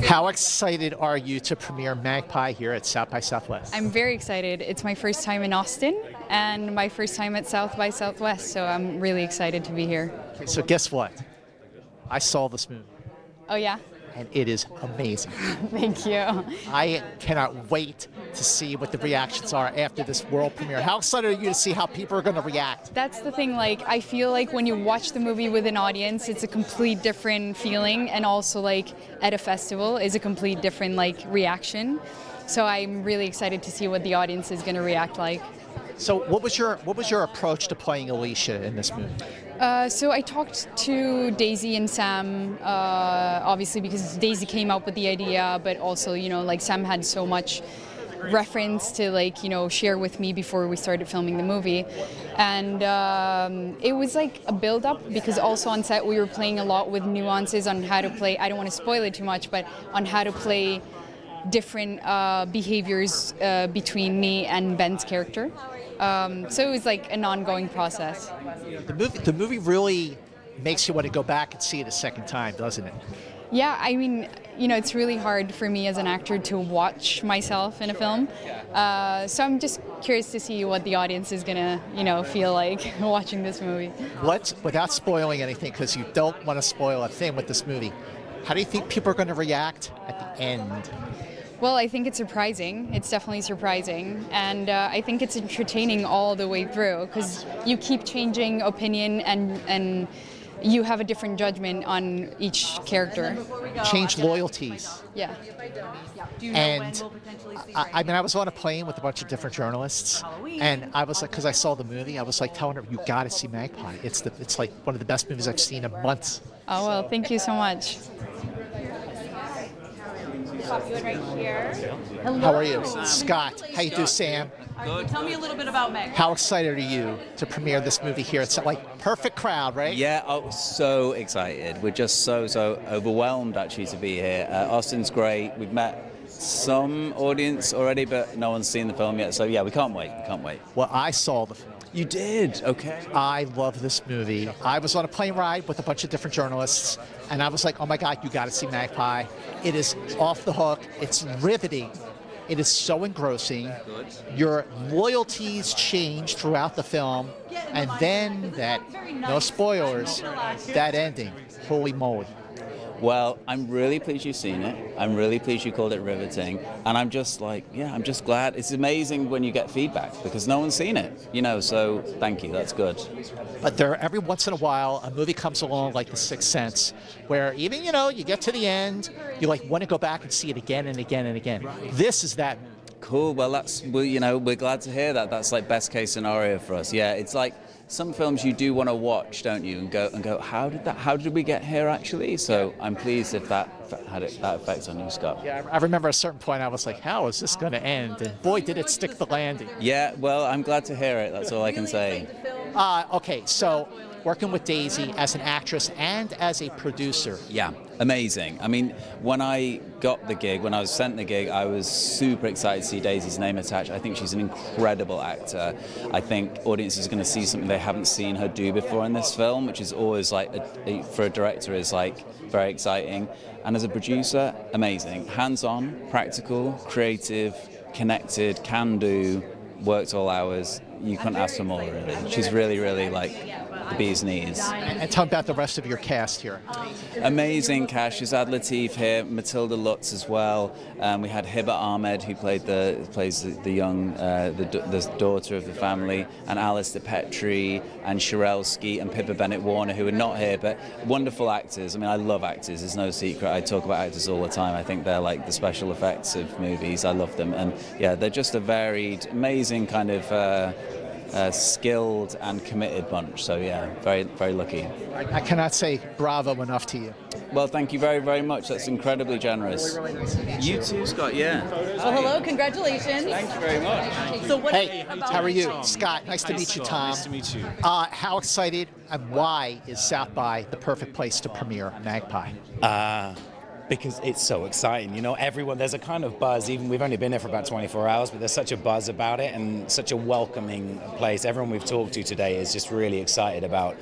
How excited are you to premiere Magpie here at South by Southwest? I'm very excited. It's my first time in Austin and my first time at South by Southwest, so I'm really excited to be here. Okay, so guess what? I saw this movie. Oh yeah? And it is amazing. Thank you. I cannot wait to see what the reactions are after this world premiere. How excited are you to see how people are going to react? That's the thing, like, I feel like when you watch the movie with an audience, it's a complete different feeling, and also, like, at a festival is a complete different, like, reaction. So I'm really excited to see what the audience is going to react like. So what was your approach to playing Alicia in this movie? So I talked to Daisy and Sam, obviously because Daisy came up with the idea, but also, you know, like Sam had so much reference to, like, you know, share with me before we started filming the movie. And it was like a build-up, because also on set we were playing a lot with nuances on how to play, I don't want to spoil it too much, but on how to play different behaviors between me and Ben's character. So it was like an ongoing process. The movie really makes you want to go back and see it a second time, doesn't it? Yeah, I mean, you know, it's really hard for me as an actor to watch myself in a film. So I'm just curious to see what the audience is gonna, you know, feel like watching this movie. Without spoiling anything, because you don't want to spoil a thing with this movie, how do you think people are going to react at the end? Well, I think it's surprising. It's definitely surprising. And I think it's entertaining all the way through, because you keep changing opinion and you have a different judgment on each character. Change loyalties. Yeah. And I mean, I was on a plane with a bunch of different journalists, and I was like, because I saw the movie, I was like telling her, you got to see Magpie. It's like one of the best movies I've seen in months. Oh, well, thank you so much. How are you? Scott. How you do, Sam? Good. Tell me a little bit about Meg. How excited are you to premiere this movie here? It's like perfect crowd, right? Yeah, oh, so excited. We're just so overwhelmed actually to be here. Austin's great. We've met some audience already, but no one's seen the film yet. So yeah, we can't wait. We can't wait. Well, I saw the film. You did? Okay. I love this movie. I was on a plane ride with a bunch of different journalists, and I was like, oh my God, you got to see Magpie. It is off the hook. It's riveting. It is so engrossing. Your loyalties change throughout the film, and then that, no spoilers, that ending, holy moly. Well, I'm really pleased you've seen it. I'm really pleased you called it riveting. And I'm just like, yeah, I'm just glad. It's amazing when you get feedback, because no one's seen it, you know, so thank you, that's good. But every once in a while, a movie comes along like The Sixth Sense, where even, you know, you get to the end, you like want to go back and see it again and again and again. This is that. Cool, well, you know, we're glad to hear that. That's like best case scenario for us. Yeah, it's like, some films you do want to watch, don't you, and go, how did we get here actually? So I'm pleased if that had that effect on you, Scott. Yeah, I remember at a certain point I was like, how is this going to end? And boy, did it stick the landing. Yeah, well, I'm glad to hear it. That's all I can say. Okay, so working with Daisy as an actress and as a producer. Yeah, amazing. I mean, when I got the gig, when I was sent the gig, I was super excited to see Daisy's name attached. I think she's an incredible actor. I think audiences are going to see something they haven't seen her do before in this film, which is always like, for a director, is like very exciting. And as a producer, amazing. Hands-on, practical, creative, connected, can do, worked all hours. You couldn't ask for more, really. She's really, really like the bee's knees. And tell me about the rest of your cast here. Amazing cast. Shazad Latif here, Matilda Lutz as well. We had Hiba Ahmed, who plays the young, the daughter of the family, and Alistair Petrie, and Sherelle Skeet, and Pippa Bennett-Warner, who are not here, but wonderful actors. I mean, I love actors. There's no secret. I talk about actors all the time. I think they're like the special effects of movies. I love them. And yeah, they're just a varied, amazing kind of skilled and committed bunch. So yeah, very, very lucky. I cannot say bravo enough to you. Well, thank you very, very much. That's incredibly generous. Really nice to meet you too, Scott. Yeah. Well, hello. Congratulations. Thank you very much. So what? Hey, how are you, Scott? Nice to meet you, Tom. Nice to meet you. How excited and why is South by the perfect place to premiere Magpie? Because it's so exciting, you know, everyone, there's a kind of buzz, even we've only been here for about 24 hours, but there's such a buzz about it and such a welcoming place. Everyone we've talked to today is just really excited about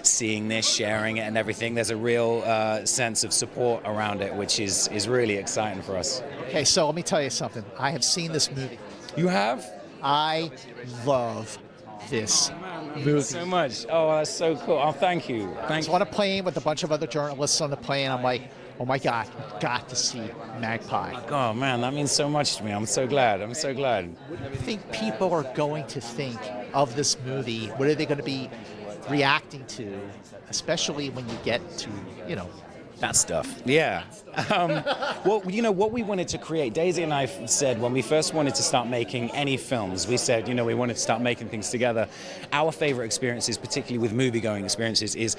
seeing this, sharing it and everything. There's a real sense of support around it, which is really exciting for us. Okay, so let me tell you something. I have seen this movie. You have? I love this movie so much. Oh, that's so cool. Oh, thank you. I was on a plane with a bunch of other journalists on the plane. I'm like, oh my God, you've got to see Magpie. Oh man, that means so much to me. I'm so glad. I'm so glad. What do you think people are going to think of this movie? What are they going to be reacting to, especially when you get to, you know, that stuff? Yeah. Well, you know, what we wanted to create, Daisy and I said when we first wanted to start making any films, we said, you know, we wanted to start making things together. Our favorite experiences, particularly with movie-going experiences, is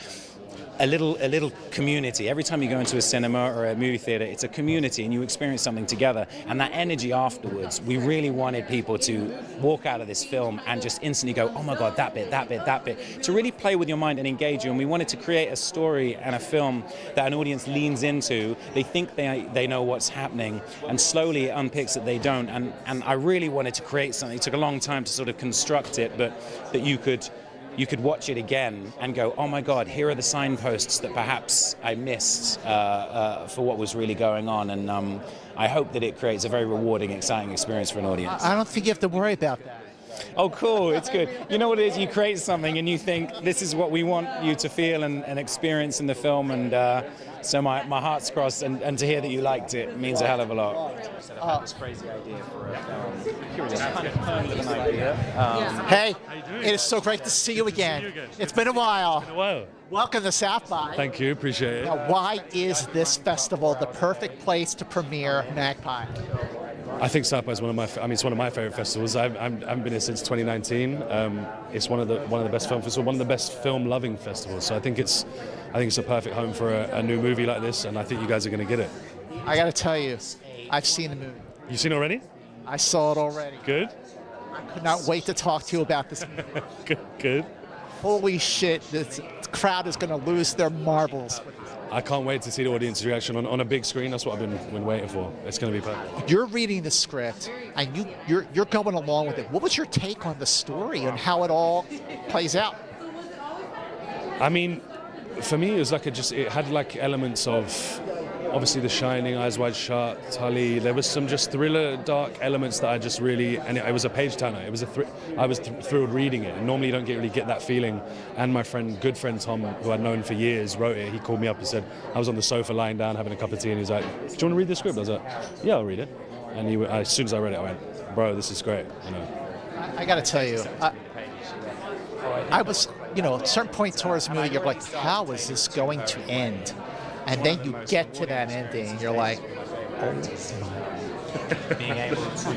a little community. Every time you go into a cinema or a movie theater, it's a community and you experience something together. And that energy afterwards, we really wanted people to walk out of this film and just instantly go, oh my God, that bit, that bit, that bit. To really play with your mind and engage you. And we wanted to create a story and a film that an audience leans into. They think they know what's happening and slowly it unpicks that they don't. And I really wanted to create something. It took a long time to sort of construct it, but that you could watch it again and go, oh my God, here are the signposts that perhaps I missed for what was really going on. And I hope that it creates a very rewarding, exciting experience for an audience. I don't think you have to worry about that. Oh, cool, it's good. You know what it is? You create something and you think, this is what we want you to feel and experience in the film. And so my heart's crossed, and to hear that you liked it means a hell of a lot. This crazy idea for a film. Just kind of playing with an idea. Hey, it is so great to see you again. It's been a while. It's been a while. Welcome to South by. Thank you, appreciate it. Now, why is this festival the perfect place to premiere Magpie? I think South by is it's one of my favorite festivals. I've been here since 2019. It's one of the best film festivals, one of the best film-loving festivals. So I think it's a perfect home for a new movie like this, and I think you guys are going to get it. I got to tell you, I've seen the movie. You've seen it already? I saw it already. Good. I could not wait to talk to you about this movie. Good. Holy shit, this crowd is going to lose their marbles. I can't wait to see the audience's reaction on a big screen. That's what I've been waiting for. It's going to be perfect. You're reading the script, and you're going along with it. What was your take on the story and how it all plays out? I mean, for me, it was like it had like elements of obviously The Shining, Eyes Wide Shut, Tully. There was some just thriller, dark elements that I just really, and it was a page turner. It was I was thrilled reading it. And normally you don't really get that feeling. And my good friend Tom, who I'd known for years, wrote it. He called me up and said, I was on the sofa lying down having a cup of tea, and he's like, do you want to read the script? I was like, yeah, I'll read it. And as soon as I read it, I went, bro, this is great. You know. I got to tell you, I was, at certain point towards the movie, you're like, how is this going to end? And then you get to that ending, and you're like, Being able to.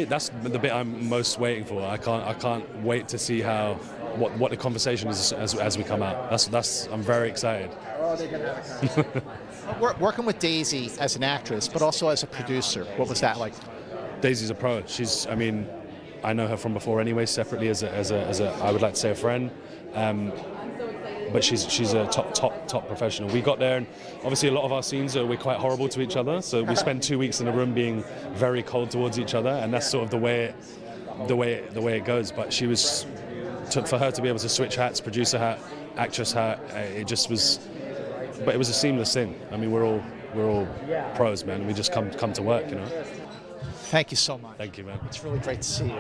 That's the bit I'm most waiting for. I can't wait to see what the conversation is as we come out. I'm very excited. Working with Daisy as an actress, but also as a producer, what was that like? Daisy's a pro. I know her from before anyway, separately as a I would like to say a friend. But she's a top professional. We got there, and obviously a lot of our scenes we're quite horrible to each other. So we spend 2 weeks in a room being very cold towards each other, and that's sort of the way it goes. But for her to be able to switch hats, producer hat, actress hat, it was a seamless thing. I mean, we're all pros, man. We just come to work, you know. Thank you so much. Thank you, man. It's really great to see you.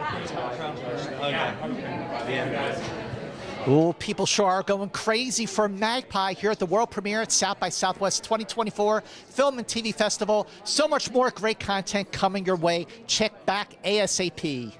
Ooh, people sure are going crazy for Magpie here at the world premiere at South by Southwest 2024 Film and TV Festival. So much more great content coming your way. Check back ASAP.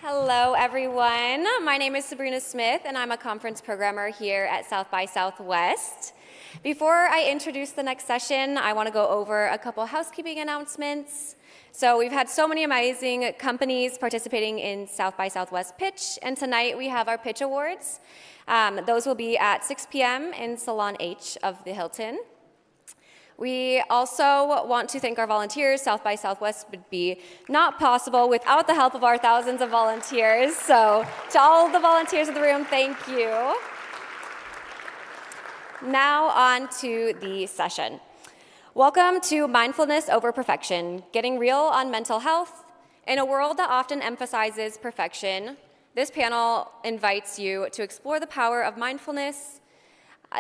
Hello, everyone. My name is Sabrina Smith, and I'm a conference programmer here at South by Southwest. Before I introduce the next session, I want to go over a couple housekeeping announcements. So we've had so many amazing companies participating in South by Southwest Pitch, and tonight we have our Pitch Awards. Those will be at 6 p.m. in Salon H of the Hilton. We also want to thank our volunteers. South by Southwest would be not possible without the help of our thousands of volunteers. So to all the volunteers in the room, thank you. Now on to the session. Welcome to Mindfulness Over Perfection, Getting Real on Mental Health. In a world that often emphasizes perfection, this panel invites you to explore the power of mindfulness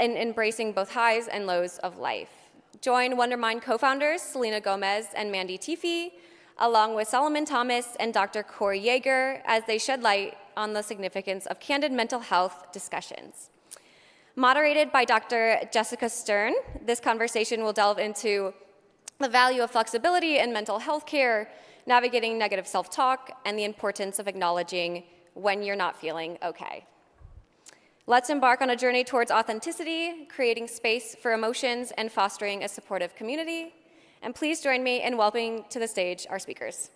in embracing both highs and lows of life. Join Wondermind co-founders Selena Gomez and Mandy Teefey, along with Solomon Thomas and Dr. Corey Yeager, as they shed light on the significance of candid mental health discussions. Moderated by Dr. Jessica Stern, this conversation will delve into the value of flexibility in mental health care, navigating negative self-talk, and the importance of acknowledging when you're not feeling okay. Let's embark on a journey towards authenticity, creating space for emotions, and fostering a supportive community. And please join me in welcoming to the stage our speakers.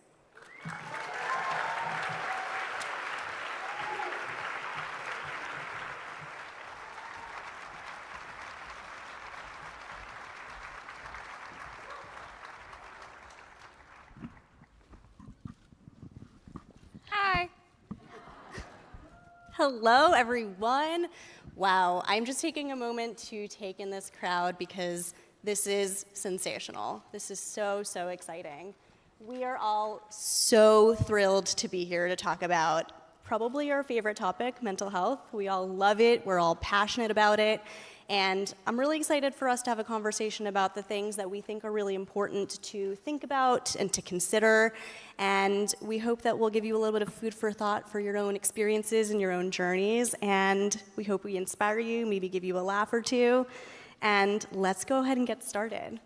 Hello, everyone. Wow, I'm just taking a moment to take in this crowd because this is sensational. This is so, so exciting. We are all so thrilled to be here to talk about probably our favorite topic, mental health. We all love it. We're all passionate about it. And I'm really excited for us to have a conversation about the things that we think are really important to think about and to consider. And we hope that we'll give you a little bit of food for thought for your own experiences and your own journeys. And we hope we inspire you, maybe give you a laugh or two. And let's go ahead and get started.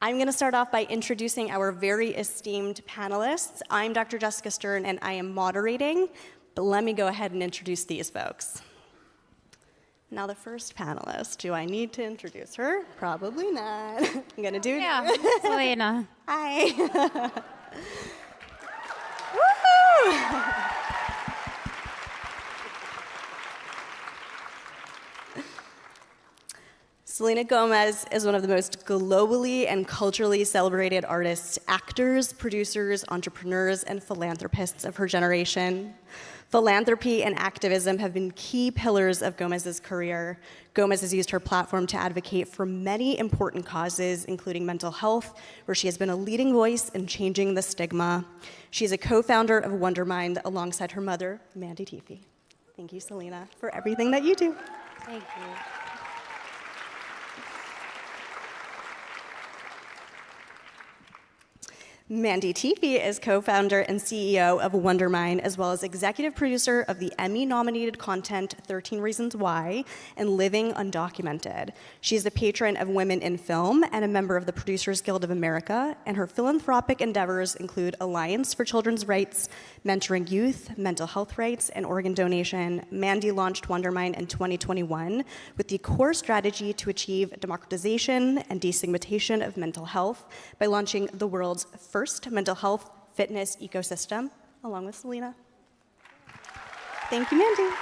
I'm going to start off by introducing our very esteemed panelists. I'm Dr. Jessica Stern, and I am moderating. But let me go ahead and introduce these folks. Now the first panelist, do I need to introduce her? Probably not. I'm gonna do it. Yeah, Selena. Hi. Woo! Selena Gomez is one of the most globally and culturally celebrated artists, actors, producers, entrepreneurs, and philanthropists of her generation. Philanthropy and activism have been key pillars of Gomez's career. Gomez has used her platform to advocate for many important causes, including mental health, where she has been a leading voice in changing the stigma. She is a co-founder of Wondermind alongside her mother, Mandy Teefey. Thank you, Selena, for everything that you do. Thank you. Mandy Teefey is co-founder and CEO of Wondermind, as well as executive producer of the Emmy-nominated content 13 Reasons Why and Living Undocumented. She is the patron of Women in Film and a member of the Producers Guild of America, and her philanthropic endeavors include Alliance for Children's Rights, mentoring youth, mental health rights, and organ donation. Mandy launched Wondermind in 2021 with the core strategy to achieve democratization and destigmatization of mental health by launching the world's first mental health fitness ecosystem, along with Selena. Thank you, Mandy.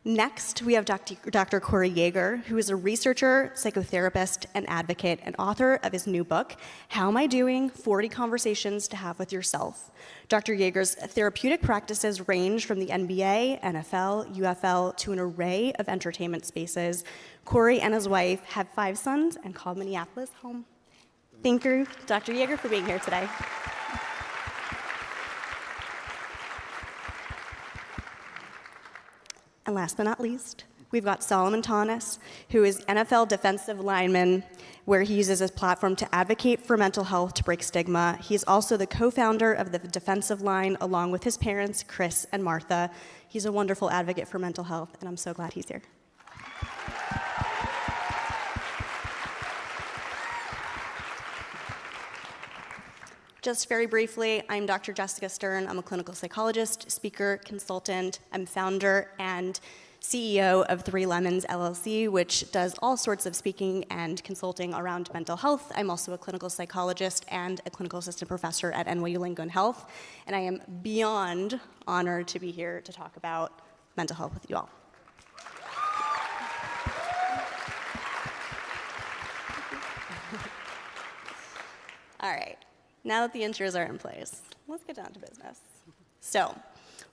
Next, we have Dr. Corey Yeager, who is a researcher, psychotherapist, and advocate, and author of his new book, How Am I Doing? 40 Conversations to Have with Yourself. Dr. Yeager's therapeutic practices range from the NBA, NFL, UFL, to an array of entertainment spaces. Corey and his wife have 5 sons and call Minneapolis home. Thank you, Dr. Yeager, for being here today. And last but not least, we've got Solomon Thomas, who is NFL defensive lineman, where he uses his platform to advocate for mental health to break stigma. He's also the co-founder of the defensive line, along with his parents, Chris and Martha. He's a wonderful advocate for mental health, and I'm so glad he's here. Just very briefly, I'm Dr. Jessica Stern. I'm a clinical psychologist, speaker, consultant. I'm founder and CEO of 3 Lemons LLC, which does all sorts of speaking and consulting around mental health. I'm also a clinical psychologist and a clinical assistant professor at NYU Langone Health, and I am beyond honored to be here to talk about mental health with you all. All right. Now that the intros are in place, let's get down to business. So,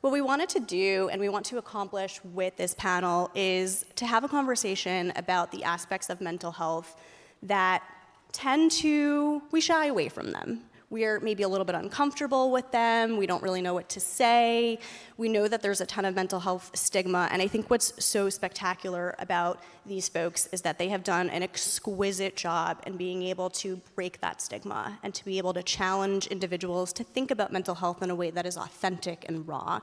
what we wanted to do and we want to accomplish with this panel is to have a conversation about the aspects of mental health that we shy away from them. We're maybe a little bit uncomfortable with them. We don't really know what to say. We know that there's a ton of mental health stigma, and I think what's so spectacular about these folks is that they have done an exquisite job in being able to break that stigma and to be able to challenge individuals to think about mental health in a way that is authentic and raw.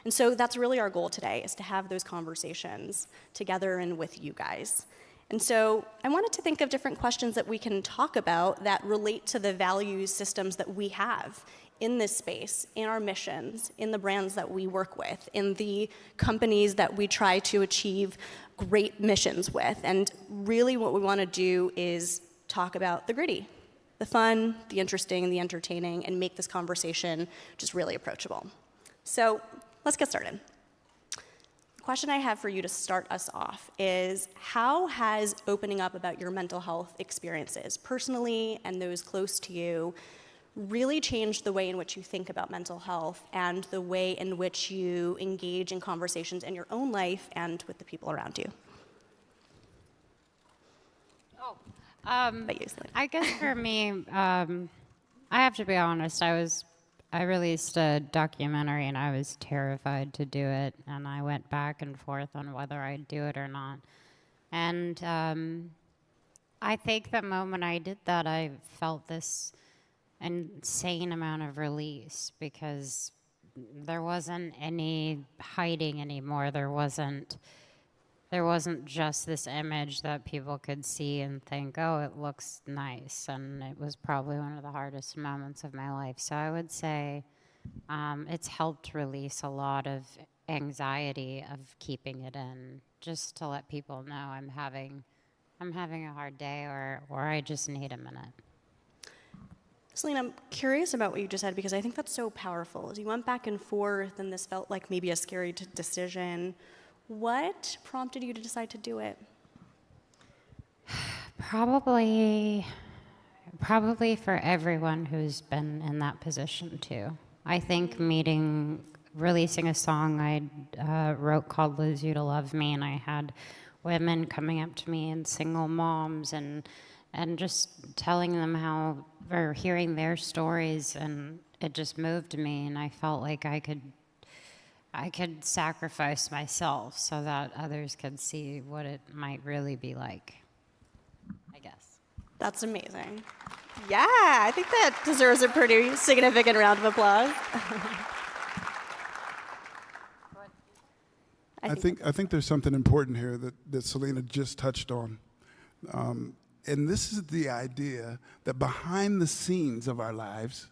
And so that's really our goal today, is to have those conversations together and with you guys. And so I wanted to think of different questions that we can talk about that relate to the value systems that we have in this space, in our missions, in the brands that we work with, in the companies that we try to achieve great missions with. And really what we want to do is talk about the gritty, the fun, the interesting, the entertaining, and make this conversation just really approachable. So let's get started. The question I have for you to start us off is, how has opening up about your mental health experiences, personally and those close to you, really changed the way in which you think about mental health and the way in which you engage in conversations in your own life and with the people around you? I guess for me, I have to be honest, I released a documentary and I was terrified to do it, and I went back and forth on whether I'd do it or not. And I think the moment I did that, I felt this insane amount of release, because there wasn't any hiding anymore. There wasn't just this image that people could see and think, oh, it looks nice. And it was probably one of the hardest moments of my life. So I would say it's helped release a lot of anxiety of keeping it in, just to let people know I'm having a hard day, or I just need a minute. Selena, I'm curious about what you just said, because I think that's so powerful. As you went back and forth and this felt like maybe a scary decision, what prompted you to decide to do it? Probably for everyone who's been in that position too. I think releasing a song I wrote called Lose You to Love Me, and I had women coming up to me and single moms and just telling them how, or hearing their stories, and it just moved me, and I felt like I could sacrifice myself so that others could see what it might really be like, I guess. That's amazing. Yeah, I think that deserves a pretty significant round of applause. I think there's something important here that Selena just touched on. And this is the idea that behind the scenes of our lives,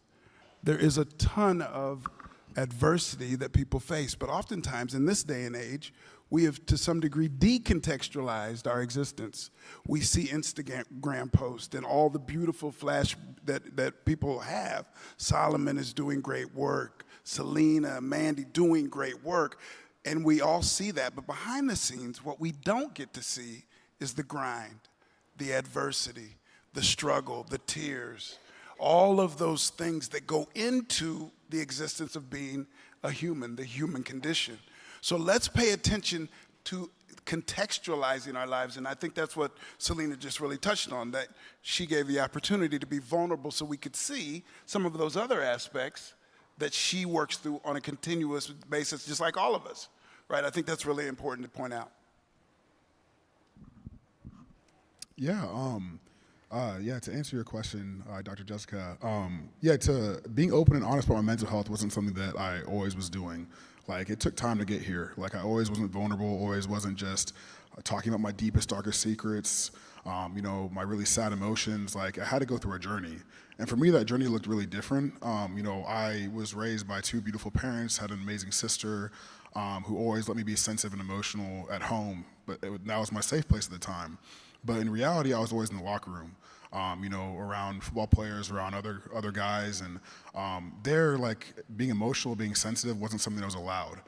there is a ton of adversity that people face. But oftentimes in this day and age, we have to some degree decontextualized our existence. We see Instagram posts and all the beautiful flash that people have. Solomon is doing great work. Selena, Mandy doing great work. And we all see that. But behind the scenes, what we don't get to see is the grind, the adversity, the struggle, the tears, all of those things that go into the existence of being a human, the human condition. So let's pay attention to contextualizing our lives, and I think that's what Selena just really touched on, that she gave the opportunity to be vulnerable so we could see some of those other aspects that she works through on a continuous basis, just like all of us, right? I think that's really important to point out. Yeah, to answer your question, Dr. Jessica, to being open and honest about my mental health wasn't something that I always was doing. Like, it took time to get here. Like, I always wasn't vulnerable, always wasn't just talking about my deepest, darkest secrets, my really sad emotions. Like, I had to go through a journey. And for me, that journey looked really different. I was raised by two beautiful parents, had an amazing sister who always let me be sensitive and emotional at home, but that was my safe place at the time. But in reality, I was always in the locker room, around football players, around other guys, and there, like, being emotional, being sensitive wasn't something that was allowed.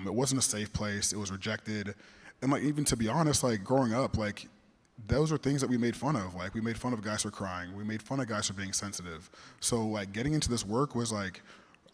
It wasn't a safe place. It was rejected, and like, even to be honest, like, growing up, like, those are things that we made fun of. Like, we made fun of guys for crying. We made fun of guys for being sensitive. So, like, getting into this work was like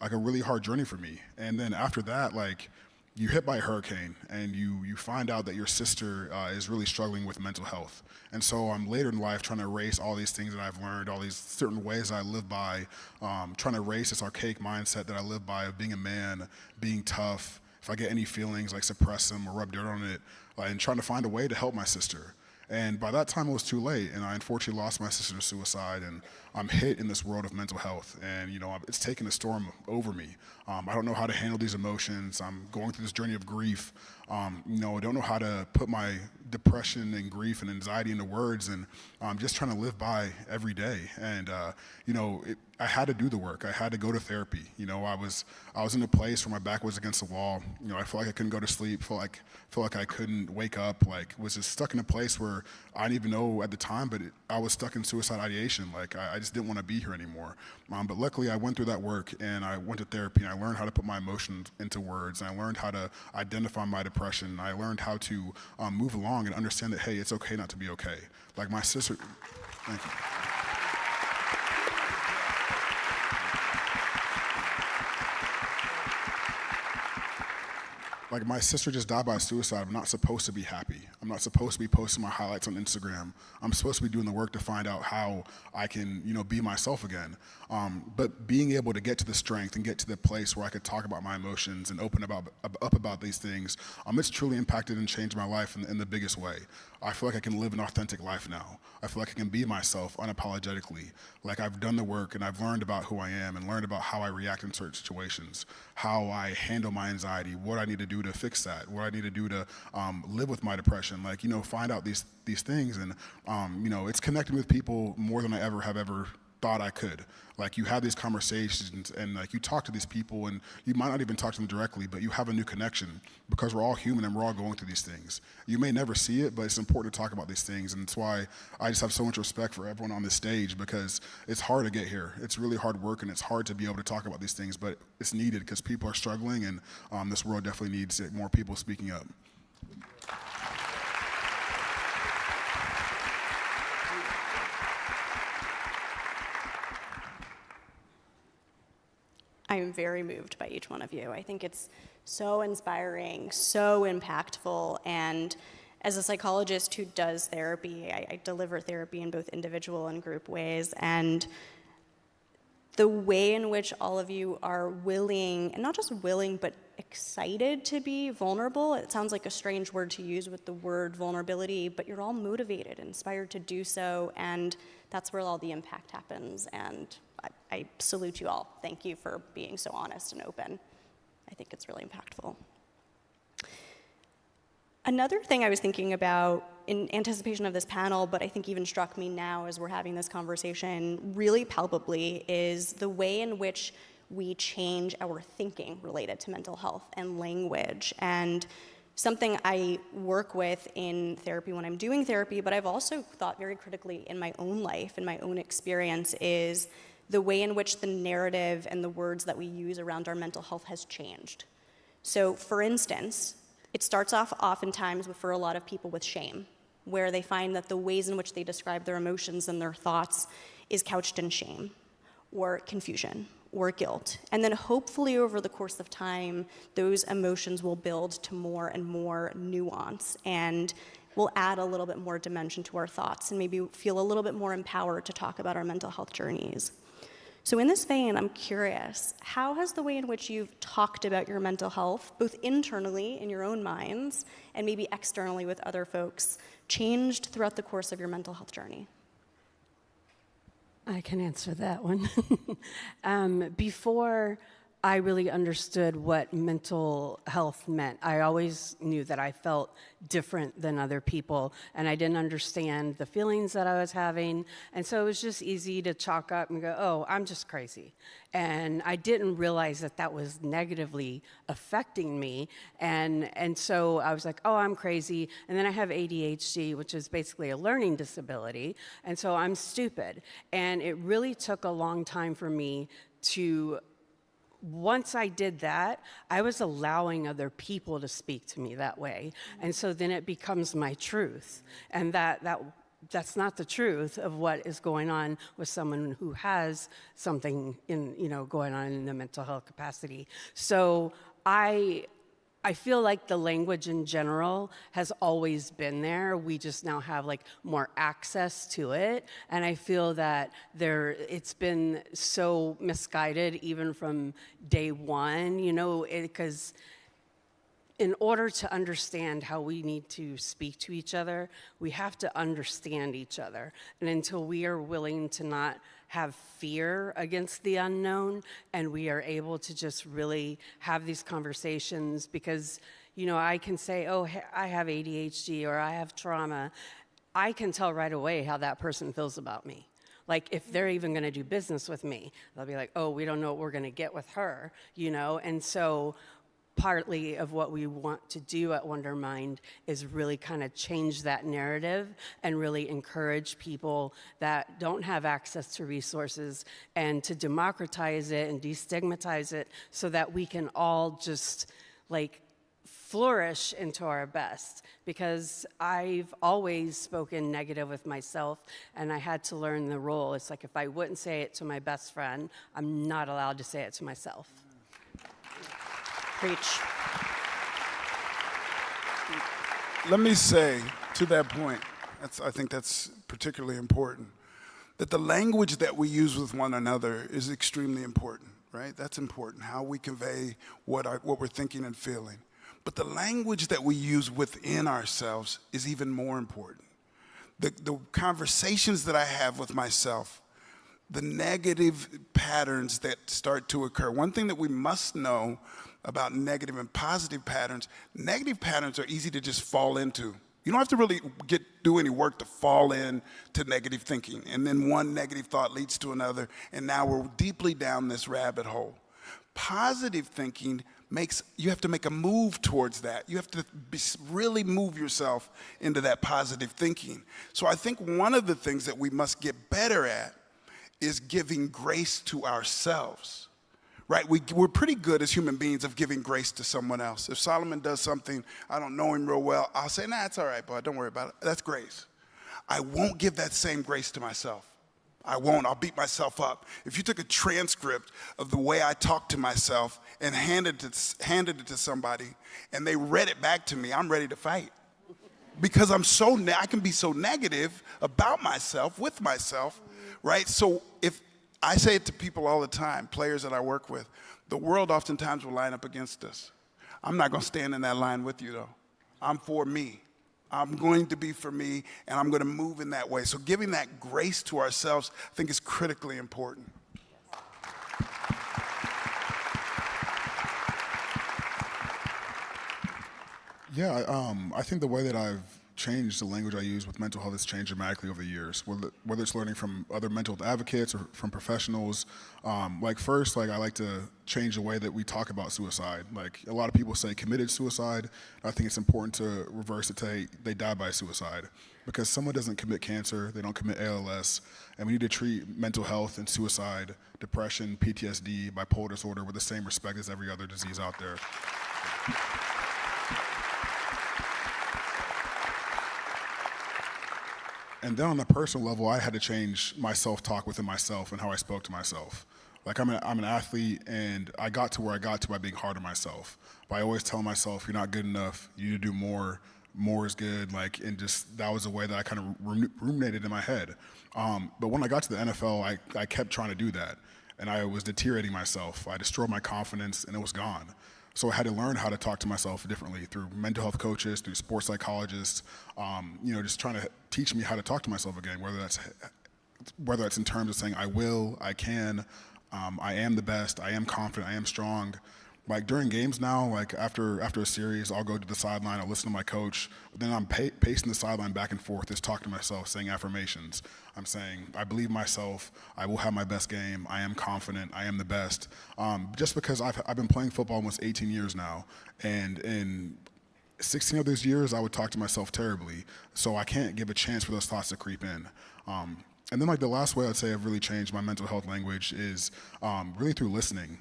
a really hard journey for me. And then after that, like, you hit by a hurricane and you find out that your sister is really struggling with mental health. And so I'm later in life trying to erase all these things that I've learned, all these certain ways I live by, trying to erase this archaic mindset that I live by of being a man, being tough. If I get any feelings, like, suppress them or rub dirt on it, and trying to find a way to help my sister. And by that time, it was too late, and I unfortunately lost my sister to suicide, and I'm hit in this world of mental health, and it's taken a storm over me. I don't know how to handle these emotions. I'm going through this journey of grief. I don't know how to put my depression and grief and anxiety into words, and I'm just trying to live by every day. And I had to do the work. I had to go to therapy. I was in a place where my back was against the wall. I felt like I couldn't go to sleep. Felt like I couldn't wake up. Like, was just stuck in a place where I didn't even know at the time, but I was stuck in suicide ideation. Like, I just didn't want to be here anymore. But luckily, I went through that work, and I went to therapy, and I learned how to put my emotions into words, and I learned how to identify my depression. I learned how to move along and understand that, hey, it's okay not to be okay. Like, my sister, thank you. like my sister just died by suicide. I'm not supposed to be happy. I'm not supposed to be posting my highlights on Instagram. I'm supposed to be doing the work to find out how I can, be myself again. But being able to get to the strength and get to the place where I could talk about my emotions and open up about these things, it's truly impacted and changed my life in the biggest way. I feel like I can live an authentic life now. I feel like I can be myself unapologetically. Like I've done the work and I've learned about who I am and learned about how I react in certain situations, how I handle my anxiety, what I need to do to fix that, what I need to do to live with my depression. Like, find out these things, and it's connecting with people more than I have ever thought I could. Like you have these conversations and like you talk to these people and you might not even talk to them directly, but you have a new connection because we're all human and we're all going through these things. You may never see it, but it's important to talk about these things, and it's why I just have so much respect for everyone on this stage, because it's hard to get here. It's really hard work and it's hard to be able to talk about these things, but it's needed because people are struggling, and this world definitely needs more people speaking up. I'm very moved by each one of you. I think it's so inspiring, so impactful, and as a psychologist who does therapy, I deliver therapy in both individual and group ways, and the way in which all of you are willing, and not just willing, but excited to be vulnerable. It sounds like a strange word to use with the word vulnerability, but you're all motivated, inspired to do so, and that's where all the impact happens, and I salute you all. Thank you for being so honest and open. I think it's really impactful. Another thing I was thinking about in anticipation of this panel, but I think even struck me now as we're having this conversation really palpably, is the way in which we change our thinking related to mental health and language. And something I work with in therapy when I'm doing therapy, but I've also thought very critically in my own life, in my own experience, is the way in which the narrative and the words that we use around our mental health has changed. So for instance, it starts off oftentimes for a lot of people with shame, where they find that the ways in which they describe their emotions and their thoughts is couched in shame or confusion or guilt. And then hopefully over the course of time, those emotions will build to more and more nuance and will add a little bit more dimension to our thoughts and maybe feel a little bit more empowered to talk about our mental health journeys. So in this vein, I'm curious, how has the way in which you've talked about your mental health, both internally in your own minds and maybe externally with other folks, changed throughout the course of your mental health journey? I can answer that one. Before I really understood what mental health meant, I always knew that I felt different than other people, and I didn't understand the feelings that I was having, and so it was just easy to chalk up and go, oh, I'm just crazy. And I didn't realize that that was negatively affecting me, and so I was like, oh, I'm crazy, and then I have ADHD, which is basically a learning disability, and so I'm stupid. And it really took a long time for me to, once I did that, I was allowing other people to speak to me that way. And so then it becomes my truth. And that's not the truth of what is going on with someone who has something going on in the mental health capacity. So I feel like the language in general has always been there. We just now have more access to it. And I feel that it's been so misguided even from day one, because in order to understand how we need to speak to each other, we have to understand each other. And until we are willing to not have fear against the unknown, and we are able to just really have these conversations, because, I can say, oh, I have ADHD or I have trauma. I can tell right away how that person feels about me. Like, if they're even gonna do business with me, they'll be like, oh, we don't know what we're gonna get with her, And so partly of what we want to do at Wondermind is really kind of change that narrative and really encourage people that don't have access to resources and to democratize it and destigmatize it so that we can all just flourish into our best. Because I've always spoken negative with myself, and I had to learn the role. It's like, if I wouldn't say it to my best friend, I'm not allowed to say it to myself. Preach. let me say to that point, I think that's particularly important, that the language that we use with one another is extremely important, right? That's important, how we convey what we're thinking and feeling. But the language that we use within ourselves is even more important. The conversations that I have with myself, the negative patterns that start to occur. One thing that we must know about negative and positive patterns are easy to just fall into. You don't have to really do any work to fall into negative thinking. And then one negative thought leads to another, and now we're deeply down this rabbit hole. Positive thinking you have to make a move towards that. You have to really move yourself into that positive thinking. So I think one of the things that we must get better at is giving grace to ourselves, right? We're pretty good as human beings of giving grace to someone else. If Solomon does something, I don't know him real well, I'll say, nah, it's all right, bud, don't worry about it. That's grace. I won't give that same grace to myself. I won't. I'll beat myself up. If you took a transcript of the way I talk to myself and handed it to somebody and they read it back to me, I'm ready to fight. Because I can be so negative about myself, with myself, right? So if I say it to people all the time, players that I work with, the world oftentimes will line up against us. I'm not going to stand in that line with you, though. I'm for me. I'm going to be for me, and I'm going to move in that way. So giving that grace to ourselves, I think, is critically important. Yeah, I think the way that I've changed the language I use with mental health has changed dramatically over the years, whether it's learning from other mental health advocates or from professionals. First, I like to change the way that we talk about suicide. Like, a lot of people say committed suicide. I think it's important to reverse it to they die by suicide, because someone doesn't commit cancer, they don't commit ALS, and we need to treat mental health and suicide, depression, PTSD, bipolar disorder with the same respect as every other disease out there. And then on a personal level, I had to change my self-talk within myself and how I spoke to myself. Like, I'm an athlete, and I got to where I got to by being hard on myself. By always telling myself, you're not good enough, you need to do more is good, that was a way that I kind of ruminated in my head. But when I got to the NFL, I kept trying to do that, and I was deteriorating myself. I destroyed my confidence, and it was gone. So I had to learn how to talk to myself differently through mental health coaches, through sports psychologists, just trying to teach me how to talk to myself again, whether it's in terms of saying I will, I can, I am the best, I am confident, I am strong. Like, during games now, after a series, I'll go to the sideline, I'll listen to my coach, but then I'm pacing the sideline back and forth, just talking to myself, saying affirmations. I'm saying, I believe myself, I will have my best game, I am confident, I am the best. Just because I've been playing football almost 18 years now, and in 16 of those years, I would talk to myself terribly, so I can't give a chance for those thoughts to creep in. And then, the last way I'd say I've really changed my mental health language is really through listening.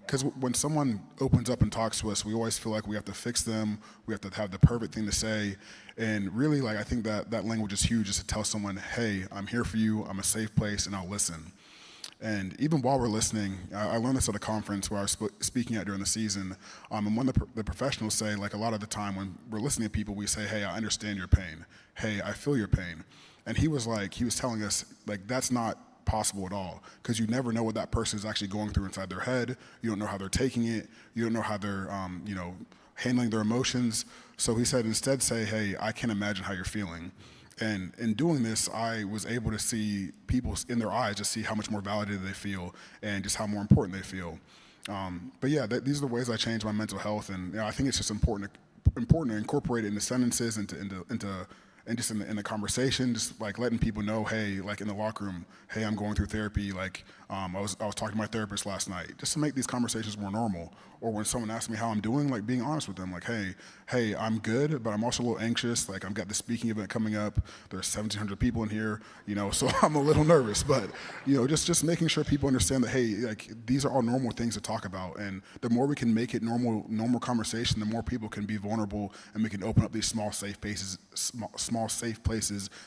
Because when someone opens up and talks to us, we always feel like we have to fix them, we have to have the perfect thing to say. And really, I think that language is huge, is to tell someone, hey, I'm here for you, I'm a safe place, and I'll listen. And even while we're listening, I learned this at a conference where I was speaking at during the season, and when the professionals say, a lot of the time when we're listening to people, we say, hey, I understand your pain. Hey, I feel your pain. And he was telling us, that's not possible at all, because you never know what that person is actually going through inside their head. You don't know how they're taking it. You don't know how they're, handling their emotions. So he said, instead say, hey, I can't imagine how you're feeling. And in doing this, I was able to see people in their eyes, just see how much more validated they feel and just how more important they feel. But yeah, these are the ways I changed my mental health, and I think it's just important to incorporate it into sentences, and just in the conversation, just letting people know, hey, in the locker room, hey, I'm going through therapy. I was talking to my therapist last night, just to make these conversations more normal. Or when someone asks me how I'm doing, being honest with them, hey, I'm good, but I'm also a little anxious. I've got the speaking event coming up. There's 1,700 people in here, so I'm a little nervous. But just making sure people understand that, hey, these are all normal things to talk about, and the more we can make it normal conversation, the more people can be vulnerable, and we can open up these small safe places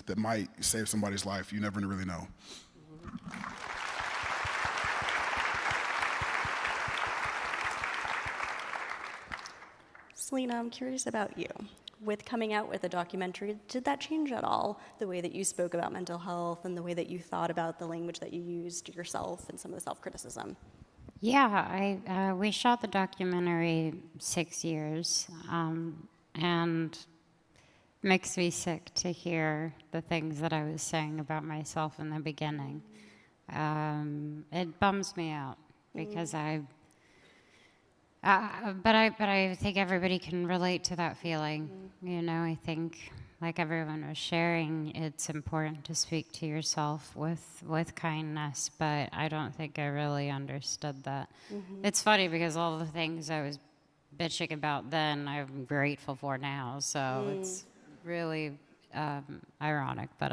that might save somebody's life. You never really know. Selena, I'm curious about you. with coming out with a documentary, did that change at all, the way that you spoke about mental health and the way that you thought about the language that you used yourself and some of the self-criticism? Yeah, we shot the documentary 6 years, and makes me sick to hear the things that I was saying about myself in the beginning. It bums me out because but I think everybody can relate to that feeling. You know, I think, like everyone was sharing, it's important to speak to yourself with kindness, but I don't think I really understood that. It's funny because all the things I was bitching about then, I'm grateful for now, so it's really ironic, but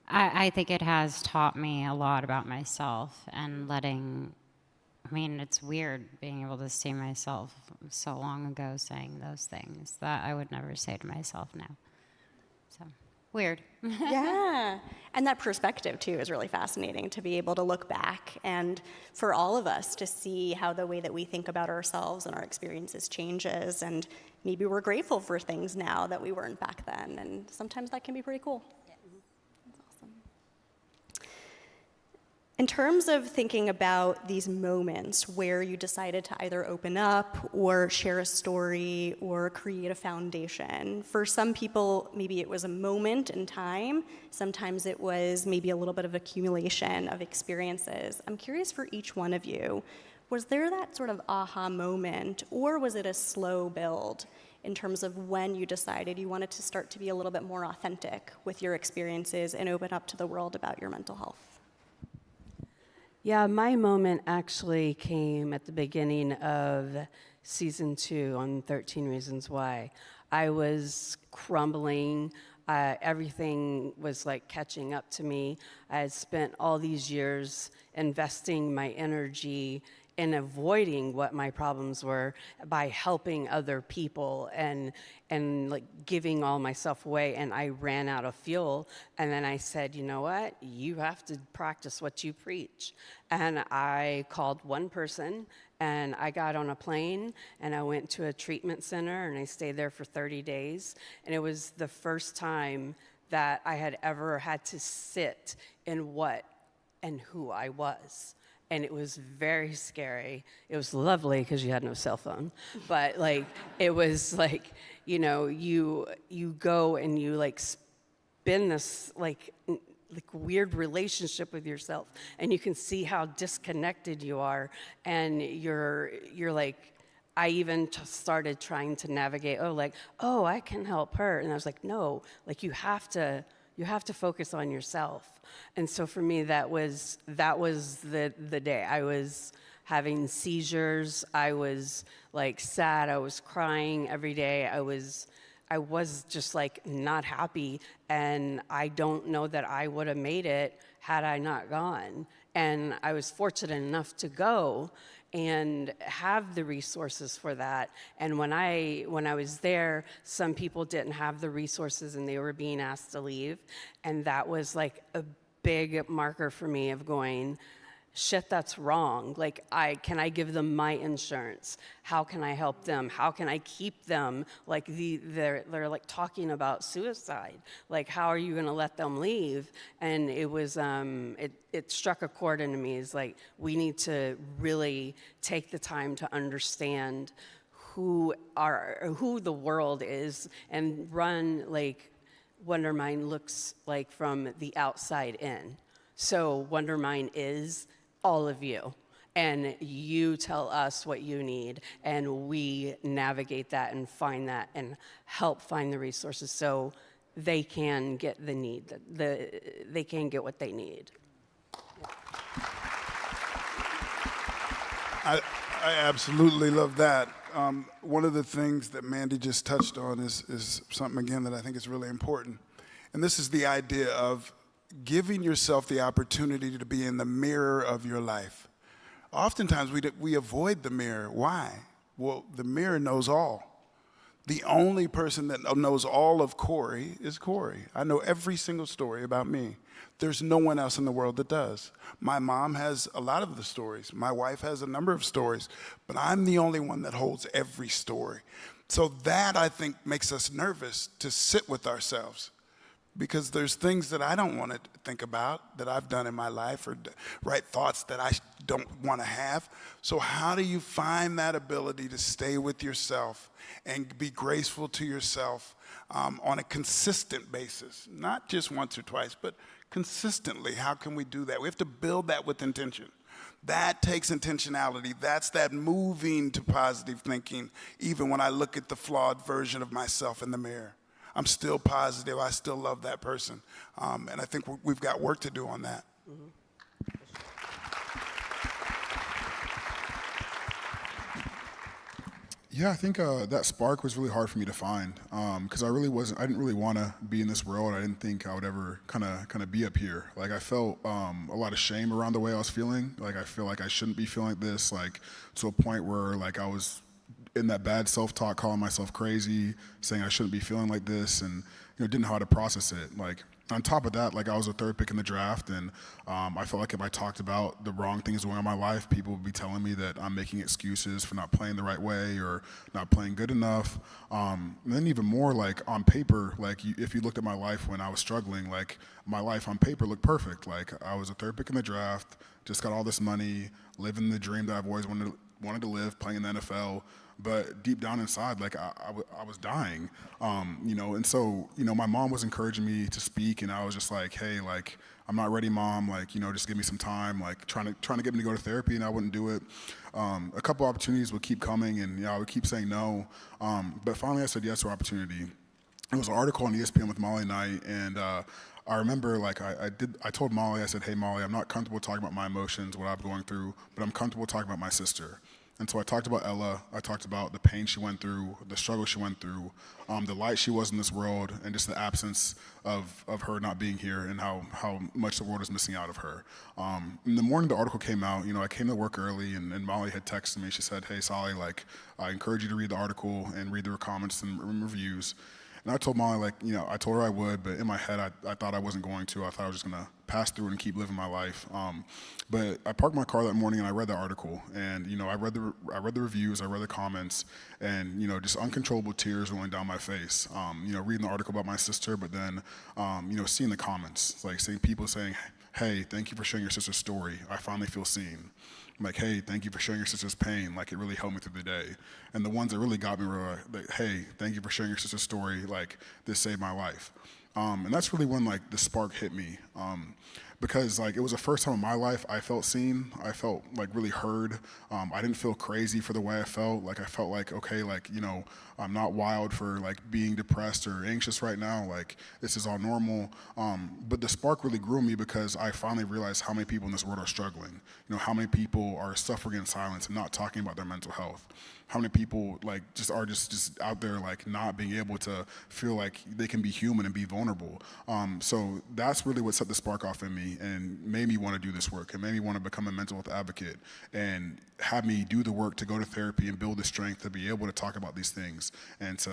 I think it has taught me a lot about myself and letting, I mean, it's weird being able to see myself so long ago saying those things that I would never say to myself now. So, weird. Yeah, and that perspective too is really fascinating, to be able to look back and for all of us to see how the way that we think about ourselves and our experiences changes, and maybe we're grateful for things now that we weren't back then, and sometimes that can be pretty cool. In terms of thinking about these moments where you decided to either open up or share a story or create a foundation, for some people, maybe it was a moment in time. Sometimes it was maybe a little bit of accumulation of experiences. I'm curious for each one of you, was there that sort of aha moment, or was it a slow build in terms of when you decided you wanted to start to be a little bit more authentic with your experiences and open up to the world about your mental health? Yeah, my moment actually came at the beginning of season 2 on 13 Reasons Why. I was crumbling. Everything was like catching up to me. I had spent all these years investing my energy in avoiding what my problems were by helping other people and like giving all myself away, and I ran out of fuel. And then I said, you know what, you have to practice what you preach. And I called one person, and I got on a plane, and I went to a treatment center, and I stayed there for 30 days. And it was the first time that I had ever had to sit in what and who I was. And it was very scary. It was lovely because you had no cell phone. But like, it was like, you know, you go and you like spin this like weird relationship with yourself, and you can see how disconnected you are. And you're like, I even started trying to navigate, oh, I can help her. And I was like, no, like you have to focus on yourself. And so for me, that was the day. I was having seizures. I was like sad. I was crying every day. I was just like not happy. And I don't know that I would have made it had I not gone. And I was fortunate enough to go and have the resources for that. And when I was there, some people didn't have the resources and they were being asked to leave. And that was like a big marker for me of going, shit, that's wrong. Like, can I give them my insurance? How can I help them? How can I keep them? Like, they're like talking about suicide. Like, how are you gonna let them leave? And it was, it struck a chord into me. It's like, we need to really take the time to understand who the world is and run like Wondermind looks like from the outside in. So Wondermind is all of you, and you tell us what you need, and we navigate that and find that and help find the resources so they can get the need, they can get what they need. I absolutely love that. One of the things that Mandy just touched on is something, again, that I think is really important. And this is the idea of giving yourself the opportunity to be in the mirror of your life. Oftentimes we avoid the mirror. Why? Well, the mirror knows all. The only person that knows all of Corey is Corey. I know every single story about me. There's no one else in the world that does. My mom has a lot of the stories. My wife has a number of stories, but I'm the only one that holds every story. So that, I think, makes us nervous to sit with ourselves, because there's things that I don't want to think about that I've done in my life, or write thoughts that I don't want to have. So how do you find that ability to stay with yourself and be graceful to yourself on a consistent basis? Not just once or twice, but consistently. How can we do that? We have to build that with intention. That takes intentionality. That's that moving to positive thinking, even when I look at the flawed version of myself in the mirror. I'm still positive. I still love that person. And I think we've got work to do on that. Mm-hmm. Yeah, I think that spark was really hard for me to find, because I didn't really want to be in this world. I didn't think I would ever kind of be up here. Like, I felt a lot of shame around the way I was feeling. Like, I feel like I shouldn't be feeling like this, like to a point where like I was in that bad self-talk, calling myself crazy, saying I shouldn't be feeling like this, and didn't know how to process it. Like, on top of that, like, I was a third pick in the draft, and I felt like if I talked about the wrong things going on in my life, people would be telling me that I'm making excuses for not playing the right way or not playing good enough. And then even more, like, on paper, like, if you looked at my life when I was struggling, like, my life on paper looked perfect. Like, I was a third pick in the draft, just got all this money, living the dream that I've always wanted to live, playing in the NFL. But deep down inside, like, I was dying, and so, my mom was encouraging me to speak, and I was just like, hey, like, I'm not ready, Mom, like, just give me some time, like, trying to get me to go to therapy, and I wouldn't do it. A couple opportunities would keep coming, and I would keep saying no, but finally I said yes to an opportunity. It was an article on ESPN with Molly Knight, and I remember, like, I told Molly, I said, hey, Molly, I'm not comfortable talking about my emotions, what I'm going through, but I'm comfortable talking about my sister. And so I talked about Ella, I talked about the pain she went through, the struggle she went through, the light she was in this world, and just the absence of her not being here, and how much the world is missing out of her. In the morning the article came out, I came to work early, and Molly had texted me. She said, hey, Sally, like, I encourage you to read the article and read the comments and reviews. And I told Molly, like, I told her I would, but in my head, I thought I wasn't going to. I thought I was just going to pass through and keep living my life. But I parked my car that morning, and I read the article. And, I read the reviews, I read the comments, and, just uncontrollable tears rolling down my face. Reading the article about my sister, but then, seeing the comments, like, seeing people saying, hey, thank you for sharing your sister's story. I finally feel seen. Like, hey, thank you for sharing your sister's pain. Like, it really helped me through the day. And the ones that really got me were like, hey, thank you for sharing your sister's story. Like, this saved my life. And that's really when, like, the spark hit me. Because, like, it was the first time in my life I felt seen. I felt, like, really heard. I didn't feel crazy for the way I felt. Like, I felt like, okay, like, I'm not wild for, like, being depressed or anxious right now. Like, this is all normal. But the spark really grew me because I finally realized how many people in this world are struggling. How many people are suffering in silence and not talking about their mental health. How many people, like, just are just out there, like, not being able to feel like they can be human and be vulnerable. So that's really what set the spark off in me and made me want to do this work and made me want to become a mental health advocate and have me do the work to go to therapy and build the strength to be able to talk about these things and to,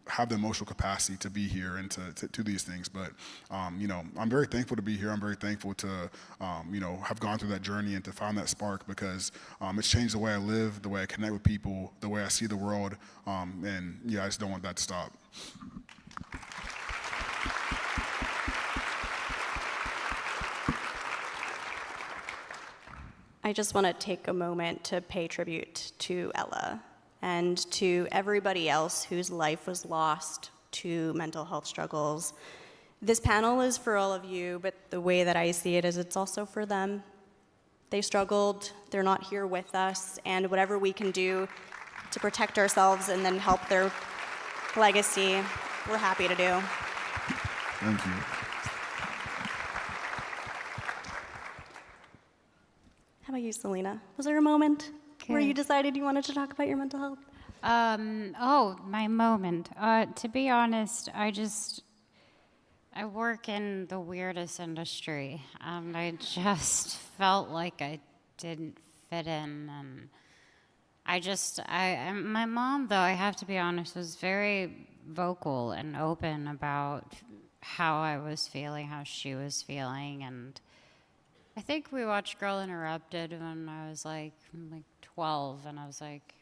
have the emotional capacity to be here and to do these things. But, I'm very thankful to be here. I'm very thankful to, have gone through that journey and to find that spark because it's changed the way I live, the way I connect with people, the way I see the world, and I just don't want that to stop. I just want to take a moment to pay tribute to Ella and to everybody else whose life was lost to mental health struggles. This panel is for all of you, but the way that I see it is it's also for them. They struggled, they're not here with us, and whatever we can do to protect ourselves and then help their legacy, we're happy to do. Thank you. How about you, Selena? Was there a moment where you decided you wanted to talk about your mental health? My moment. To be honest, I work in the weirdest industry, and I just felt like I didn't fit in, and my mom, though, I have to be honest, was very vocal and open about how I was feeling, how she was feeling, and I think we watched Girl Interrupted when I was like 12, and I was like,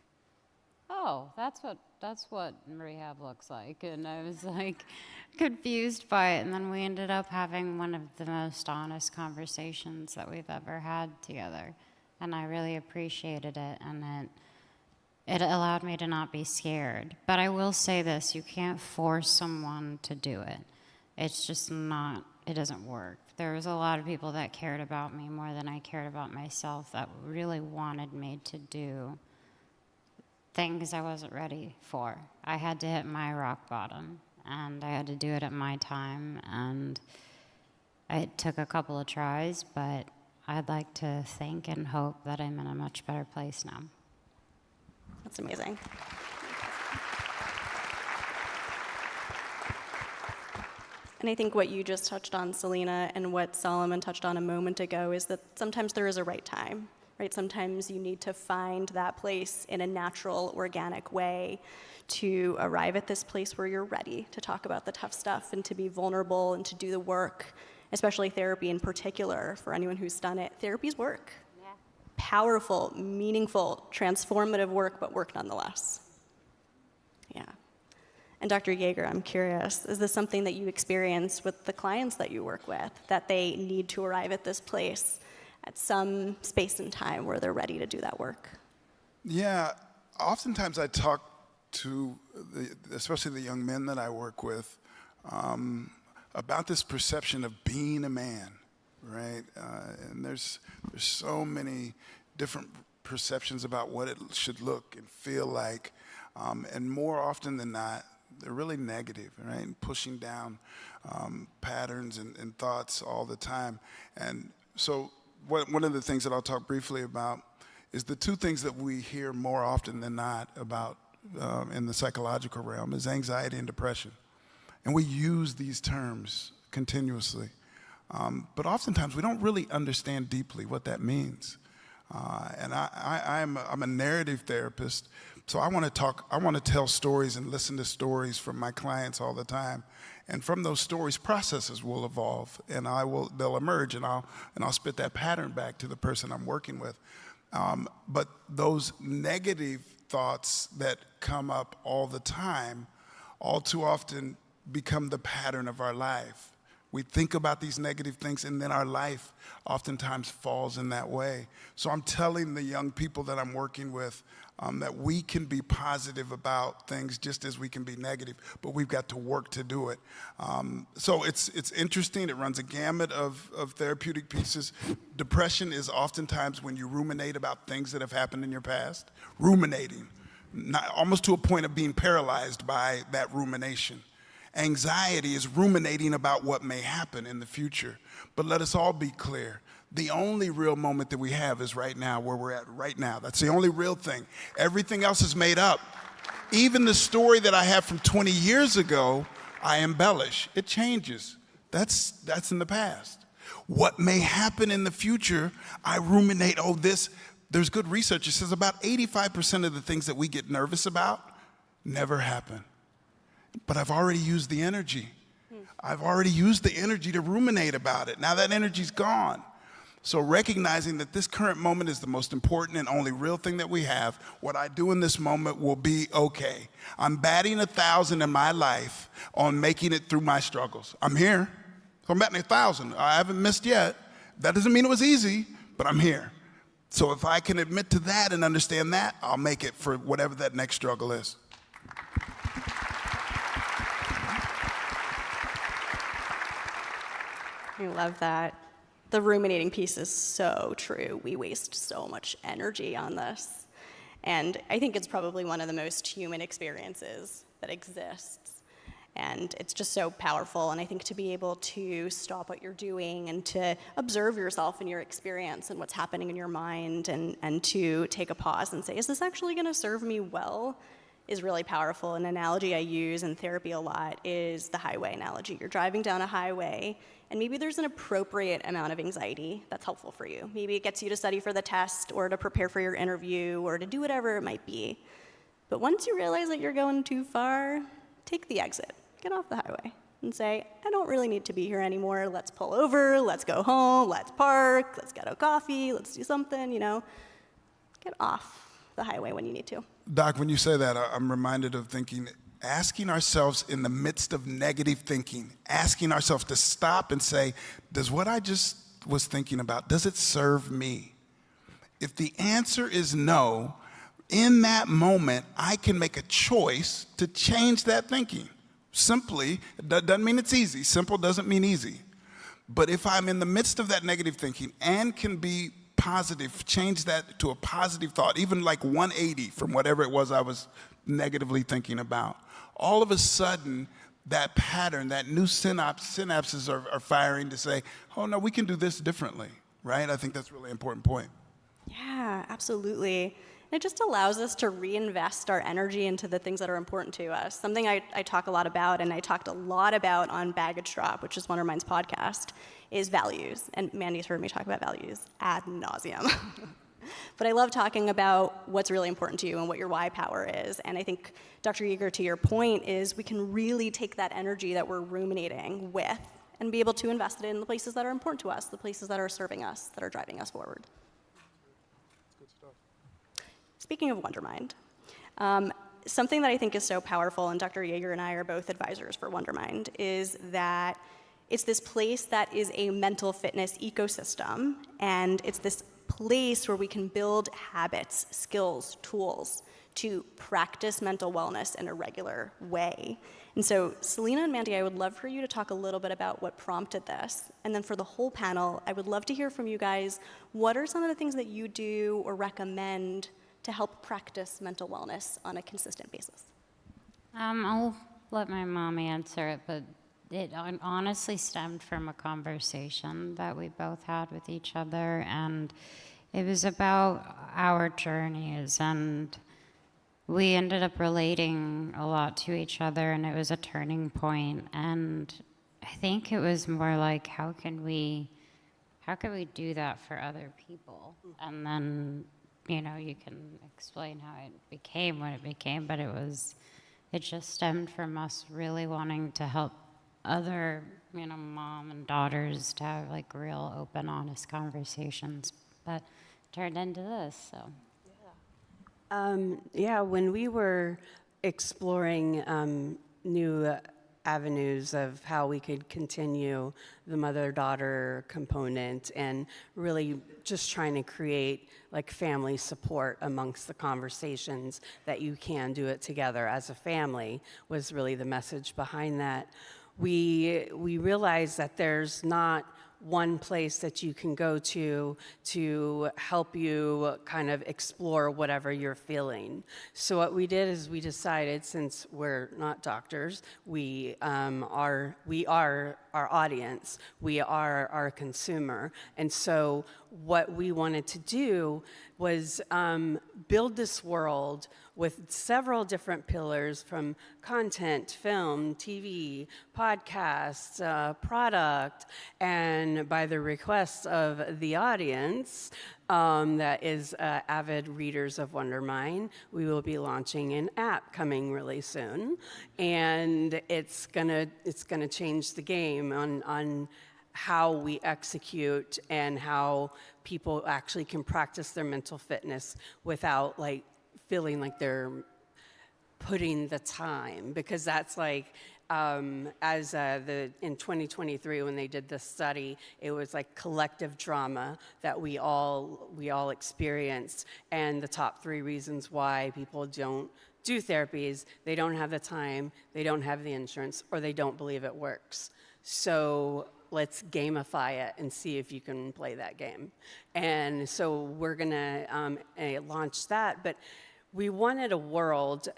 oh, that's that's what rehab looks like. And I was like confused by it. And then we ended up having one of the most honest conversations that we've ever had together. And I really appreciated it. And it allowed me to not be scared. But I will say this, you can't force someone to do it. It's just not, it doesn't work. There was a lot of people that cared about me more than I cared about myself that really wanted me to do things I wasn't ready for. I had to hit my rock bottom, and I had to do it at my time, and it took a couple of tries, but I'd like to think and hope that I'm in a much better place now. That's amazing. And I think what you just touched on, Selena, and what Solomon touched on a moment ago is that sometimes there is a right time, right? Sometimes you need to find that place in a natural, organic way to arrive at this place where you're ready to talk about the tough stuff and to be vulnerable and to do the work, especially therapy in particular. For anyone who's done it, therapy's work. Yeah. Powerful, meaningful, transformative work, but work nonetheless. Yeah. And Dr. Yeager, I'm curious, is this something that you experience with the clients that you work with, that they need to arrive at this place at some space and time where they're ready to do that work? Yeah, oftentimes I talk to, especially the young men that I work with, about this perception of being a man, right? And there's so many different perceptions about what it should look and feel like, and more often than not, they're really negative, right? Pushing down patterns and thoughts all the time. And so one of the things that I'll talk briefly about is the two things that we hear more often than not about in the psychological realm is anxiety and depression. And we use these terms continuously. But oftentimes we don't really understand deeply what that means. And I'm a narrative therapist, so I want to tell stories and listen to stories from my clients all the time. And from those stories, processes will evolve, and they'll emerge, and I'll spit that pattern back to the person I'm working with. But those negative thoughts that come up all the time, all too often become the pattern of our life. We think about these negative things, and then our life oftentimes falls in that way. So I'm telling the young people that I'm working with that we can be positive about things just as we can be negative, but we've got to work to do it. So it's interesting. It runs a gamut of therapeutic pieces. Depression is oftentimes when you ruminate about things that have happened in your past. Ruminating, almost to a point of being paralyzed by that rumination. Anxiety is ruminating about what may happen in the future. But let us all be clear. The only real moment that we have is right now, where we're at right now. That's the only real thing. Everything else is made up. Even the story that I have from 20 years ago, I embellish. It changes. That's in the past. What may happen in the future, I ruminate, there's good research. It says about 85% of the things that we get nervous about never happen. But I've already used the energy. I've already used the energy to ruminate about it. Now that energy's gone. So recognizing that this current moment is the most important and only real thing that we have, what I do in this moment will be okay. I'm batting 1,000 in my life on making it through my struggles. I'm here. So I'm batting 1,000. I haven't missed yet. That doesn't mean it was easy, but I'm here. So if I can admit to that and understand that, I'll make it for whatever that next struggle is. I love that. The ruminating piece is so true. We waste so much energy on this. And I think it's probably one of the most human experiences that exists. And it's just so powerful. And I think to be able to stop what you're doing and to observe yourself and your experience and what's happening in your mind and to take a pause and say, is this actually going to serve me well, is really powerful. An analogy I use in therapy a lot is the highway analogy. You're driving down a highway, and maybe there's an appropriate amount of anxiety that's helpful for you. Maybe it gets you to study for the test or to prepare for your interview or to do whatever it might be. But once you realize that you're going too far, take the exit. Get off the highway and say, I don't really need to be here anymore. Let's pull over. Let's go home. Let's park. Let's get a coffee. Let's do something, Get off the highway when you need to. Doc, when you say that, I'm reminded of asking ourselves in the midst of negative thinking, asking ourselves to stop and say, does what I just was thinking about, does it serve me? If the answer is no, in that moment, I can make a choice to change that thinking. Simply, that doesn't mean it's easy. Simple doesn't mean easy. But if I'm in the midst of that negative thinking and can be positive, change that to a positive thought, even like 180 from whatever it was I was negatively thinking about, all of a sudden, that pattern, that new synapses are firing to say, oh no, we can do this differently, right? I think that's a really important point. Yeah, absolutely. And it just allows us to reinvest our energy into the things that are important to us. Something I talk a lot about, and I talked a lot about on Baggage Drop, which is Wondermind's podcast, is values. And Mandy's heard me talk about values ad nauseum. But I love talking about what's really important to you and what your why power is. And I think, Dr. Yeager, to your point, is we can really take that energy that we're ruminating with and be able to invest it in the places that are important to us, the places that are serving us, that are driving us forward. Speaking of Wondermind, something that I think is so powerful, and Dr. Yeager and I are both advisors for Wondermind, is that it's this place that is a mental fitness ecosystem, and it's this place where we can build habits, skills, tools to practice mental wellness in a regular way. And so, Selena and Mandy, I would love for you to talk a little bit about what prompted this. And then for the whole panel, I would love to hear from you guys, what are some of the things that you do or recommend to help practice mental wellness on a consistent basis? I'll let my mom answer it, but it honestly stemmed from a conversation that we both had with each other, and it was about our journeys, and we ended up relating a lot to each other, and it was a turning point. And I think it was more like, how can we do that for other people? And then, you know, you can explain how it became what it became, but it just stemmed from us really wanting to help other, you know, mom and daughters to have like real open, honest conversations, but turned into this, so. Yeah, when we were exploring new avenues of how we could continue the mother-daughter component and really just trying to create like family support amongst the conversations that you can do it together as a family was really the message behind that. We realized that there's not one place that you can go to help you kind of explore whatever you're feeling. So what we did is we decided, since we're not doctors, we are our audience, we are our consumer, and so what we wanted to do was build this world with several different pillars, from content, film, TV, podcasts, product, and by the request of the audience that is avid readers of Wondermind, we will be launching an app coming really soon, and it's gonna change the game on how we execute and how people actually can practice their mental fitness without like feeling like putting the time, because that's like in 2023 when they did this study, it was like collective drama that we all experienced, and the top 3 reasons why people don't do therapies: they don't have the time, they don't have the insurance, or they don't believe it works. So let's gamify it and see if you can play that game. And so we're gonna launch that, but we wanted a world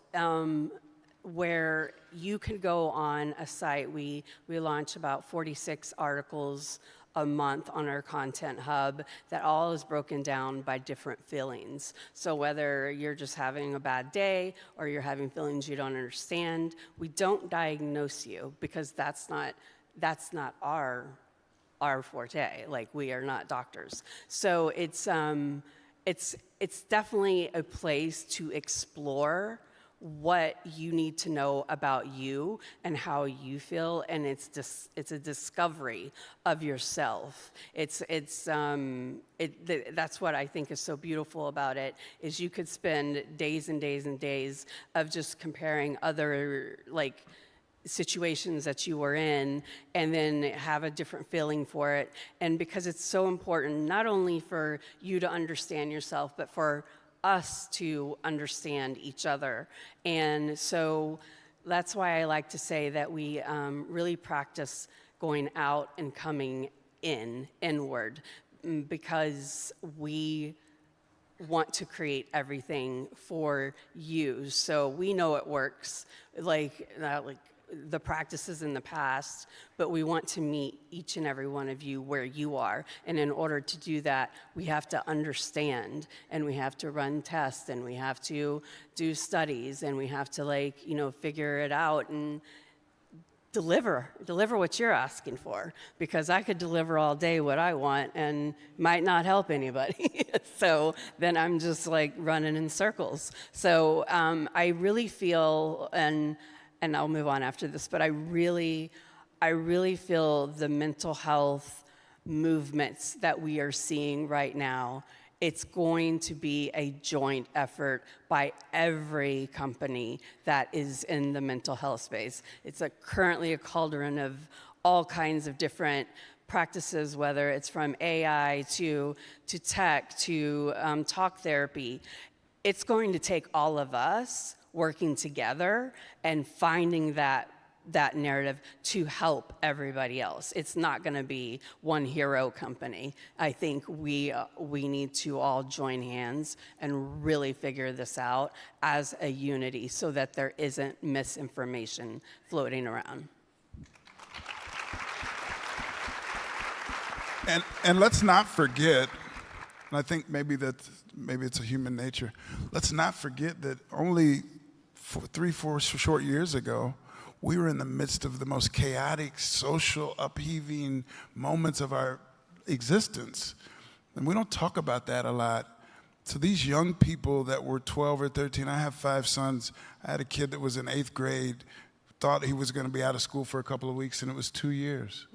where you could go on a site. We launch about 46 articles a month on our content hub that all is broken down by different feelings. So whether you're just having a bad day or you're having feelings you don't understand, we don't diagnose you, because that's not our forte. Like, we are not doctors. So it's definitely a place to explore what you need to know about you and how you feel, and it's a discovery of yourself. That's what I think is so beautiful about it, is you could spend days and days and days of just comparing other situations that you were in and then have a different feeling for it. And because it's so important, not only for you to understand yourself, but for us to understand each other. And so that's why I like to say that we really practice going out and coming inward, because we want to create everything for you. So we know it works, like the practices in the past, but we want to meet each and every one of you where you are. And in order to do that, we have to understand, and we have to run tests, and we have to do studies, and we have to figure it out and deliver what you're asking for, because I could deliver all day what I want and might not help anybody. So then I'm just running in circles. So I really feel, and I'll move on after this, but I really feel the mental health movements that we are seeing right now, it's going to be a joint effort by every company that is in the mental health space. It's currently a cauldron of all kinds of different practices, whether it's from AI to tech to talk therapy. It's going to take all of us working together and finding that narrative to help everybody else. It's not going to be one hero company. I think we need to all join hands and really figure this out as a unity, so that there isn't misinformation floating around. And let's not forget, and I think maybe it's a human nature, let's not forget that only 3-4 short years ago, we were in the midst of the most chaotic, social, upheaving moments of our existence. And we don't talk about that a lot. So these young people that were 12 or 13, I have 5 sons. I had a kid that was in 8th grade, thought he was going to be out of school for a couple of weeks, and it was 2 years.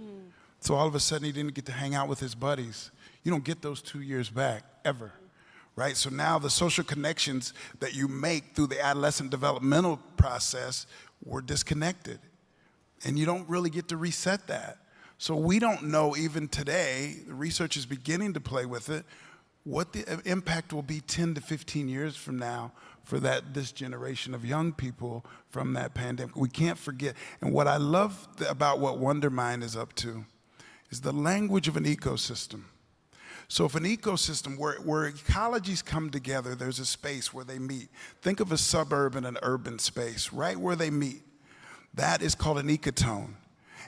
So all of a sudden, he didn't get to hang out with his buddies. You don't get those 2 years back, ever. Right? So now the social connections that you make through the adolescent developmental process were disconnected. And you don't really get to reset that. So we don't know even today, the research is beginning to play with it, what the impact will be 10 to 15 years from now for this generation of young people from that pandemic. We can't forget. And what I love about what Wondermind is up to is the language of an ecosystem. So if an ecosystem where ecologies come together, there's a space where they meet. Think of a suburb and an urban space, right where they meet. That is called an ecotone.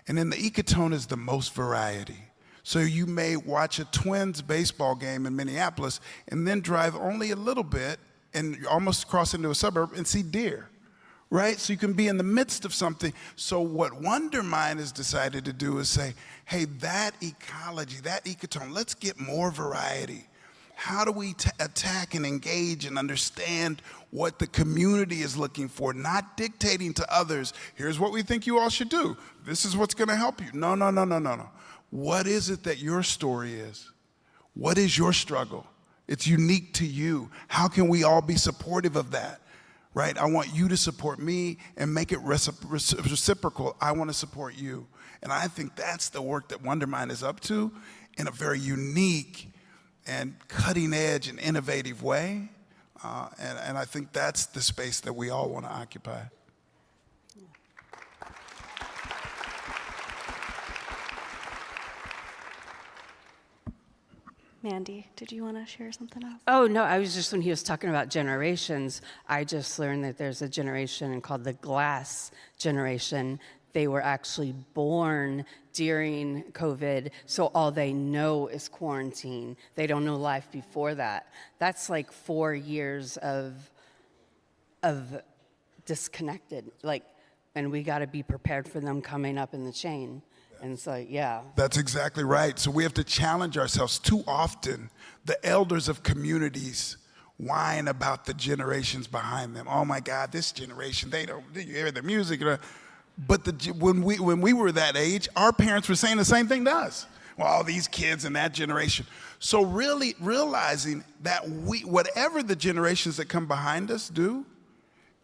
And in the ecotone is the most variety. So you may watch a Twins baseball game in Minneapolis and then drive only a little bit and almost cross into a suburb and see deer, right? So you can be in the midst of something. So what Wondermind has decided to do is say, hey, that ecology, that ecotone, let's get more variety. How do we attack and engage and understand what the community is looking for, not dictating to others, here's what we think you all should do. This is what's going to help you. No. What is it that your story is? What is your struggle? It's unique to you. How can we all be supportive of that? Right? I want you to support me and make it reciprocal. I want to support you. And I think that's the work that Wondermind is up to in a very unique and cutting edge and innovative way. And I think that's the space that we all want to occupy. Mandy, did you want to share something else? Oh, no, I was just, when he was talking about generations, I just learned that there's a generation called the glass generation. They were actually born during COVID, so all they know is quarantine. They don't know life before that. That's like 4 years of disconnected, and we got to be prepared for them coming up in the chain. And so, yeah. That's exactly right. So we have to challenge ourselves. Too often, the elders of communities whine about the generations behind them. Oh my God, this generation, they don't, you hear the music. But when we were that age, our parents were saying the same thing to us. Well, all these kids in that generation. So really realizing that whatever the generations that come behind us do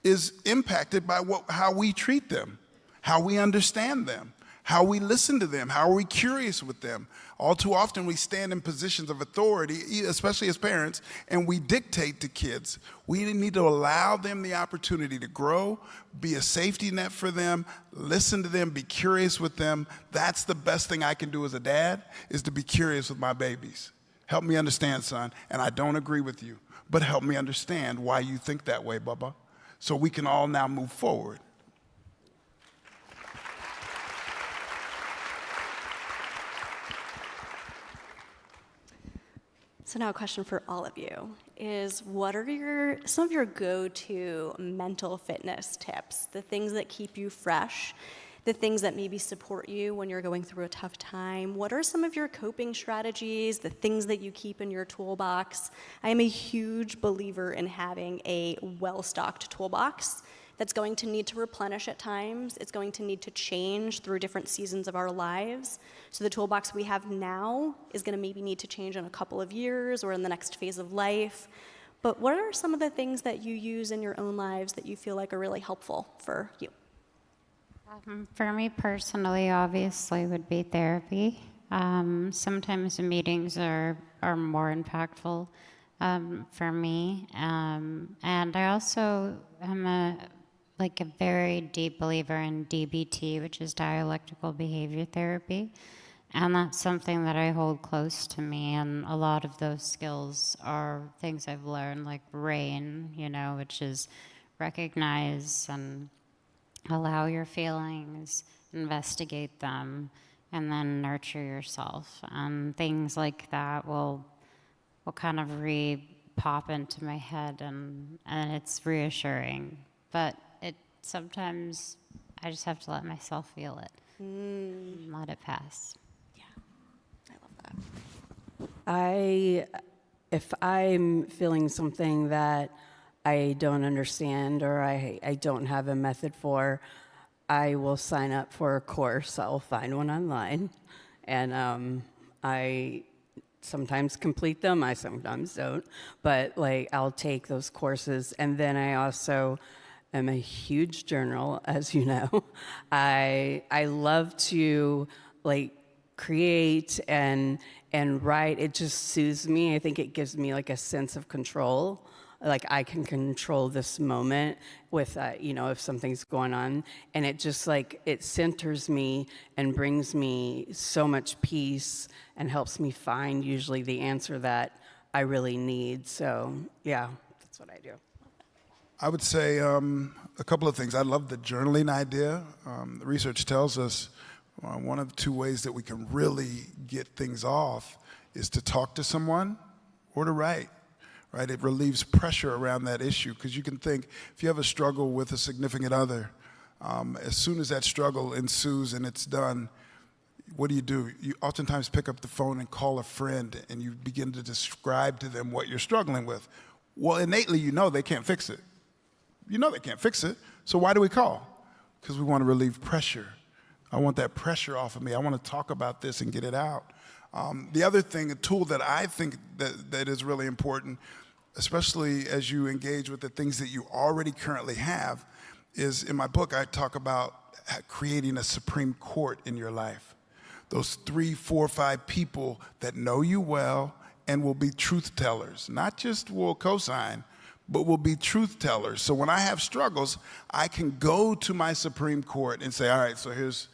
is impacted by how we treat them, how we understand them, how we listen to them, how are we curious with them. All too often we stand in positions of authority, especially as parents, and we dictate to kids. We need to allow them the opportunity to grow, be a safety net for them, listen to them, be curious with them. That's the best thing I can do as a dad, is to be curious with my babies. Help me understand, son, and I don't agree with you, but help me understand why you think that way, Bubba, so we can all now move forward. So now a question for all of you is, what are some of your go-to mental fitness tips, the things that keep you fresh, the things that maybe support you when you're going through a tough time? What are some of your coping strategies, the things that you keep in your toolbox? I am a huge believer in having a well-stocked toolbox that's going to need to replenish at times. It's going to need to change through different seasons of our lives. So the toolbox we have now is going to maybe need to change in a couple of years or in the next phase of life. But what are some of the things that you use in your own lives that you feel like are really helpful for you? For me personally, obviously, would be therapy. Sometimes the meetings are more impactful for me. And I also am a very deep believer in DBT, which is dialectical behavior therapy. And that's something that I hold close to me. And a lot of those skills are things I've learned, like RAIN, which is recognize and allow your feelings, investigate them, and then nurture yourself. And things like that will kind of pop into my head, and it's reassuring. But sometimes I just have to let myself feel it and let it pass. Yeah, I love that. If I'm feeling something that I don't understand or I don't have a method for, I will sign up for a course. I'll find one online, and I sometimes complete them. I sometimes don't, but I'll take those courses. And then I also am a huge journal, as you know. I love to create and write. It just soothes me. I think it gives me a sense of control. I can control this moment with, if something's going on. And it just it centers me and brings me so much peace and helps me find usually the answer that I really need. So yeah, that's what I do. I would say a couple of things. I love the journaling idea. The research tells us one of the two ways that we can really get things off is to talk to someone or to write. Right? It relieves pressure around that issue, because you can think, if you have a struggle with a significant other, as soon as that struggle ensues and it's done, what do? You oftentimes pick up the phone and call a friend, and you begin to describe to them what you're struggling with. Well, innately, they can't fix it. They can't fix it, so why do we call? Because we want to relieve pressure. I want that pressure off of me. I want to talk about this and get it out. The other thing, a tool that I think that is really important, especially as you engage with the things that you already currently have, is in my book I talk about creating a Supreme Court in your life. Those 3, 4, 5 people that know you well and will be truth tellers, not just will co-sign, but will be truth tellers. So when I have struggles, I can go to my Supreme Court and say, all right, so here's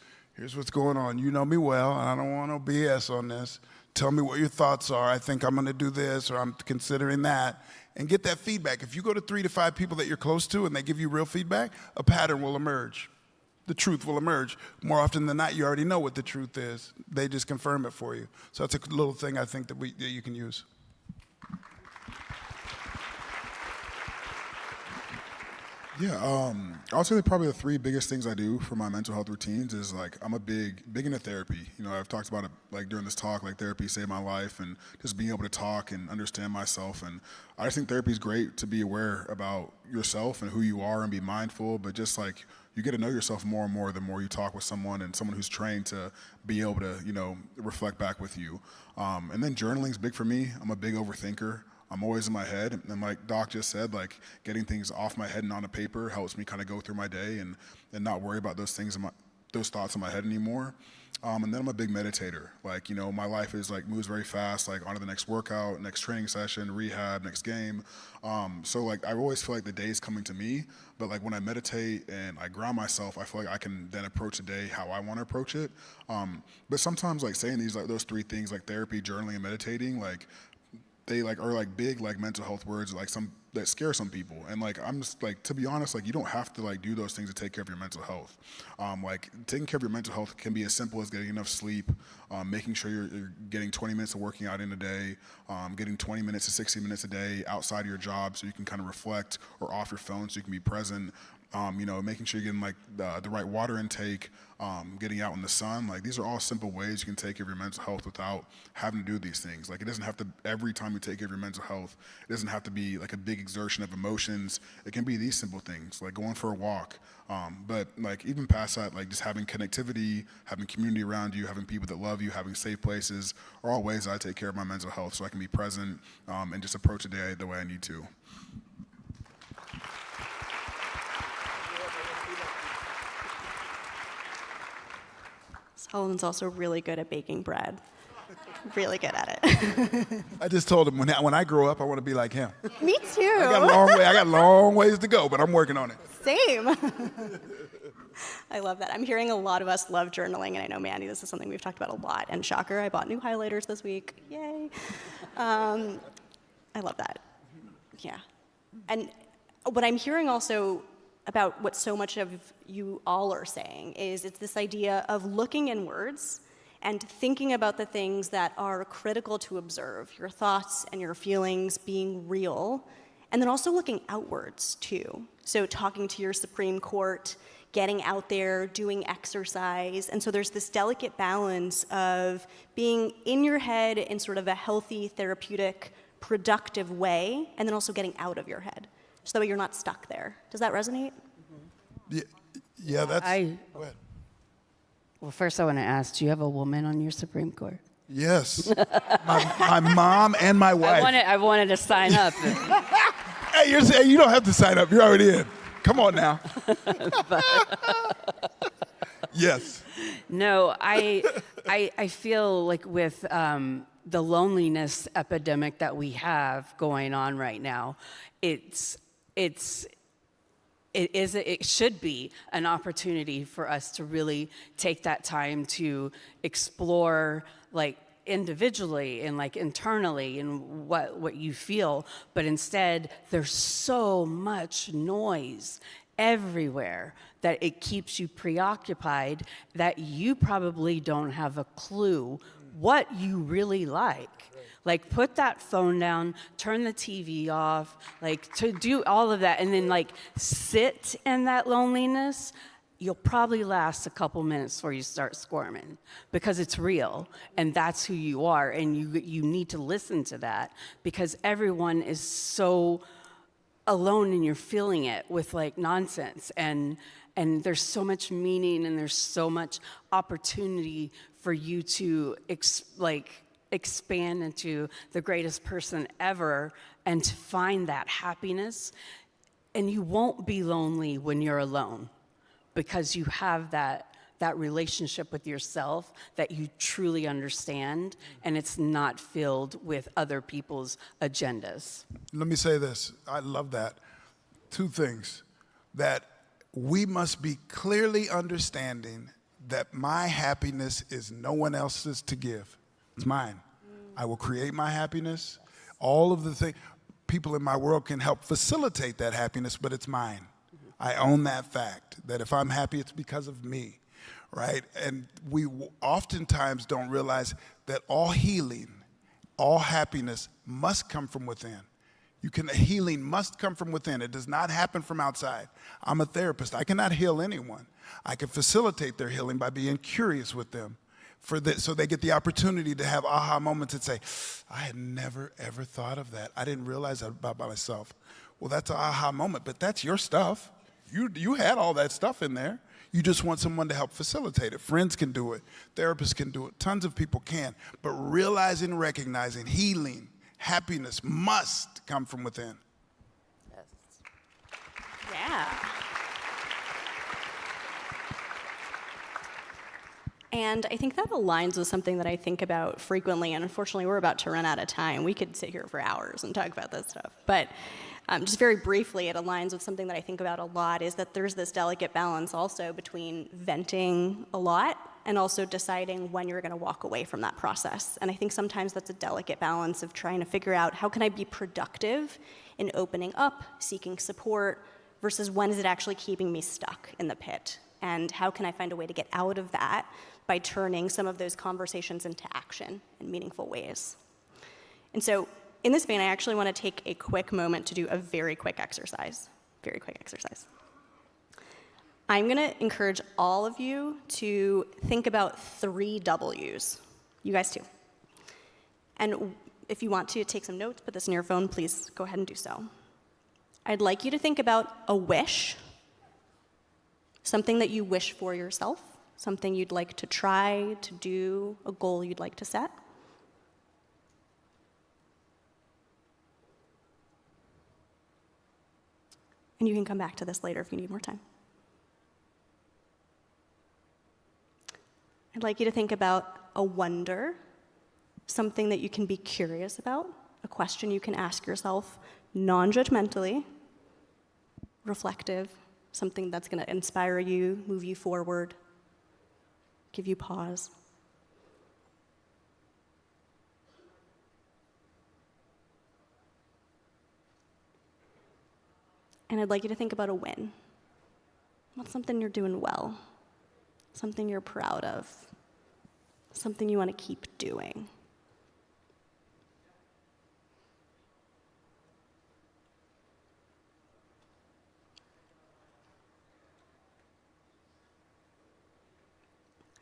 what's going on. You know me well, and I don't want no BS on this. Tell me what your thoughts are. I think I'm going to do this, or I'm considering that, and get that feedback. If you go to 3 to 5 people that you're close to and they give you real feedback, a pattern will emerge. The truth will emerge. More often than not, you already know what the truth is. They just confirm it for you. So that's a little thing I think that you can use. Yeah, I'll say that probably the three biggest things I do for my mental health routines is like I'm a big into therapy. You know, I've talked about it like during this talk, like therapy saved my life, and just being able to talk and understand myself. And I just think therapy is great to be aware about yourself and who you are and be mindful. But just like you get to know yourself more and more the more you talk with someone and someone who's trained to be able to, you know, reflect back with you. And then journaling is big for me. I'm a big overthinker. I'm always in my head, and like Doc just said, like getting things off my head and onto paper helps me kind of go through my day and not worry about those things, those thoughts in my head anymore. And then I'm a big meditator. Like, you know, my life is like moves very fast, like onto the next workout, next training session, rehab, next game. So like I always feel like the day is coming to me, but like when I meditate and I ground myself, I feel like I can then approach the day how I want to approach it. But sometimes like saying these, like those three things, like therapy, journaling, and meditating, like they like are like big like mental health words like some that scare some people, and like I'm just like, to be honest, like you don't have to like do those things to take care of your mental health. Like taking care of your mental health can be as simple as getting enough sleep, making sure you're getting 20 minutes of working out in a day, getting 20 minutes to 60 minutes a day outside of your job so you can kind of reflect, or off your phone so you can be present. You know, making sure you're getting like the right water intake, getting out in the sun. Like these are all simple ways you can take care of your mental health without having to do these things. Like it doesn't have to, every time you take care of your mental health, it doesn't have to be like a big exertion of emotions. It can be these simple things, like going for a walk. But like even past that, like just having connectivity, having community around you, having people that love you, having safe places are all ways I take care of my mental health so I can be present and just approach the day the way I need to. Holland's also really good at baking bread. Really good at it. I just told him when I grow up, I want to be like him. Me too. I got long ways to go, but I'm working on it. Same. I love that. I'm hearing a lot of us love journaling, and I know, Mandy, this is something we've talked about a lot. And shocker, I bought new highlighters this week. Yay. I love that. Yeah. And what I'm hearing also about what so much of you all are saying is it's this idea of looking inwards and thinking about the things that are critical to observe, your thoughts and your feelings being real, and then also looking outwards too. So talking to your Supreme Court, getting out there, doing exercise, and so there's this delicate balance of being in your head in sort of a healthy, therapeutic, productive way, and then also getting out of your head, so that way you're not stuck there. Does that resonate? Yeah, that's... Go ahead. Well, first I want to ask, do you have a woman on your Supreme Court? Yes. my mom and my wife. I wanted to sign up. Hey, you don't have to sign up. You're already in. Come on now. Yes. No, I feel like with the loneliness epidemic that we have going on right now, it should be an opportunity for us to really take that time to explore, like, individually and like internally and what you feel. But instead, there's so much noise everywhere that it keeps you preoccupied that you probably don't have a clue what you really like. Like, put that phone down, turn the TV off, like, to do all of that, and then, like, sit in that loneliness. You'll probably last a couple minutes before you start squirming, because it's real, and that's who you are, and you need to listen to that, because everyone is so alone, and you're feeling it with, like, nonsense, and there's so much meaning, and there's so much opportunity for you to, expand into the greatest person ever and to find that happiness. And you won't be lonely when you're alone, because you have that relationship with yourself that you truly understand, and it's not filled with other people's agendas. Let me say this. I love that. Two things. That we must be clearly understanding that my happiness is no one else's to give. It's mine. I will create my happiness. All of the things, people in my world can help facilitate that happiness, but it's mine. I own that fact, that if I'm happy, it's because of me, right? And we oftentimes don't realize that all healing, all happiness must come from within. Healing must come from within. It does not happen from outside. I'm a therapist. I cannot heal anyone. I can facilitate their healing by being curious with them, so they get the opportunity to have aha moments and say, I had never, ever thought of that. I didn't realize that about myself. Well, that's an aha moment, but that's your stuff. You had all that stuff in there. You just want someone to help facilitate it. Friends can do it. Therapists can do it. Tons of people can. But realizing, recognizing, healing, happiness must come from within. Yeah. And I think that aligns with something that I think about frequently, and unfortunately we're about to run out of time. We could sit here for hours and talk about this stuff. But just very briefly, it aligns with something that I think about a lot, is that there's this delicate balance also between venting a lot and also deciding when you're going to walk away from that process. And I think sometimes that's a delicate balance of trying to figure out how can I be productive in opening up, seeking support, versus when is it actually keeping me stuck in the pit? And how can I find a way to get out of that by turning some of those conversations into action in meaningful ways? And so in this vein, I actually want to take a quick moment to do a very quick exercise. Very quick exercise. I'm going to encourage all of you to think about 3 W's. You guys too. And if you want to take some notes, put this in your phone, please go ahead and do so. I'd like you to think about a wish, something that you wish for yourself, something you'd like to try to do, a goal you'd like to set. And you can come back to this later if you need more time. I'd like you to think about a wonder, something that you can be curious about, a question you can ask yourself non-judgmentally, reflective, something that's going to inspire you, move you forward, give you pause. And I'd like you to think about a win. What's something you're doing well? Something you're proud of? Something you want to keep doing?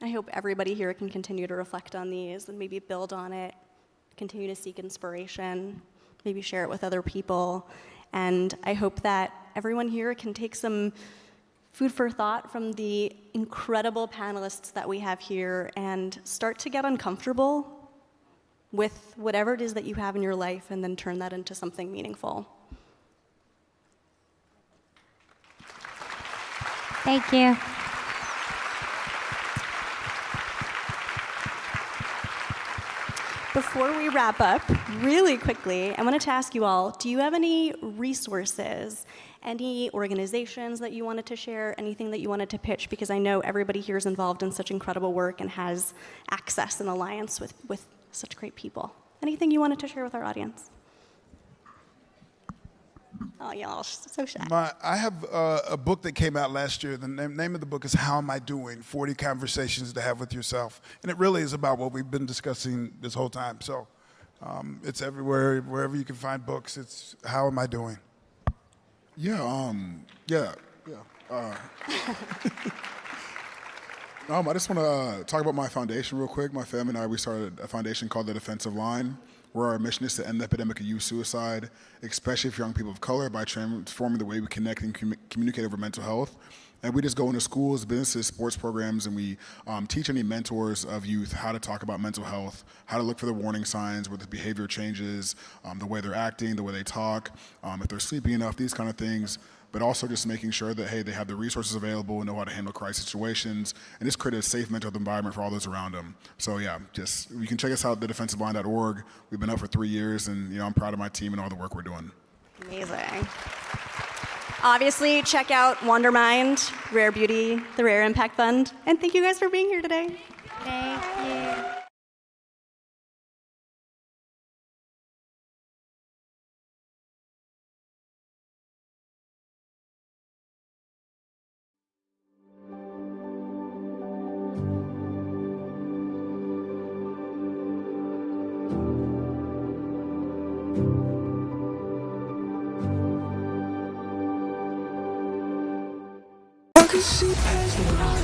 I hope everybody here can continue to reflect on these and maybe build on it, continue to seek inspiration, maybe share it with other people. And I hope that everyone here can take some food for thought from the incredible panelists that we have here and start to get uncomfortable with whatever it is that you have in your life and then turn that into something meaningful. Thank you. Before we wrap up, really quickly, I wanted to ask you all, do you have any resources, any organizations that you wanted to share, anything that you wanted to pitch? Because I know everybody here is involved in such incredible work and has access and alliance with such great people. Anything you wanted to share with our audience? Oh, y'all, so shy. I have a book that came out last year. The name of the book is How Am I Doing? 40 Conversations to Have with Yourself. And it really is about what we've been discussing this whole time. So it's everywhere, wherever you can find books. It's How Am I Doing? I just want to talk about my foundation real quick. My family and I, we started a foundation called The Defensive Line, where our mission is to end the epidemic of youth suicide, especially for young people of color, by transforming the way we connect and communicate over mental health. And we just go into schools, businesses, sports programs, and we teach any mentors of youth how to talk about mental health, how to look for the warning signs where the behavior changes, the way they're acting, the way they talk, if they're sleeping enough, these kind of things. But also just making sure that, hey, they have the resources available and know how to handle crisis situations, and just create a safe mental health environment for all those around them. So yeah, just, you can check us out at thedefensiveline.org. We've been up for 3 years, and I'm proud of my team and all the work we're doing. Amazing. Obviously, check out Wondermind, Rare Beauty, the Rare Impact Fund, and thank you guys for being here today. Thank you. can see past the line.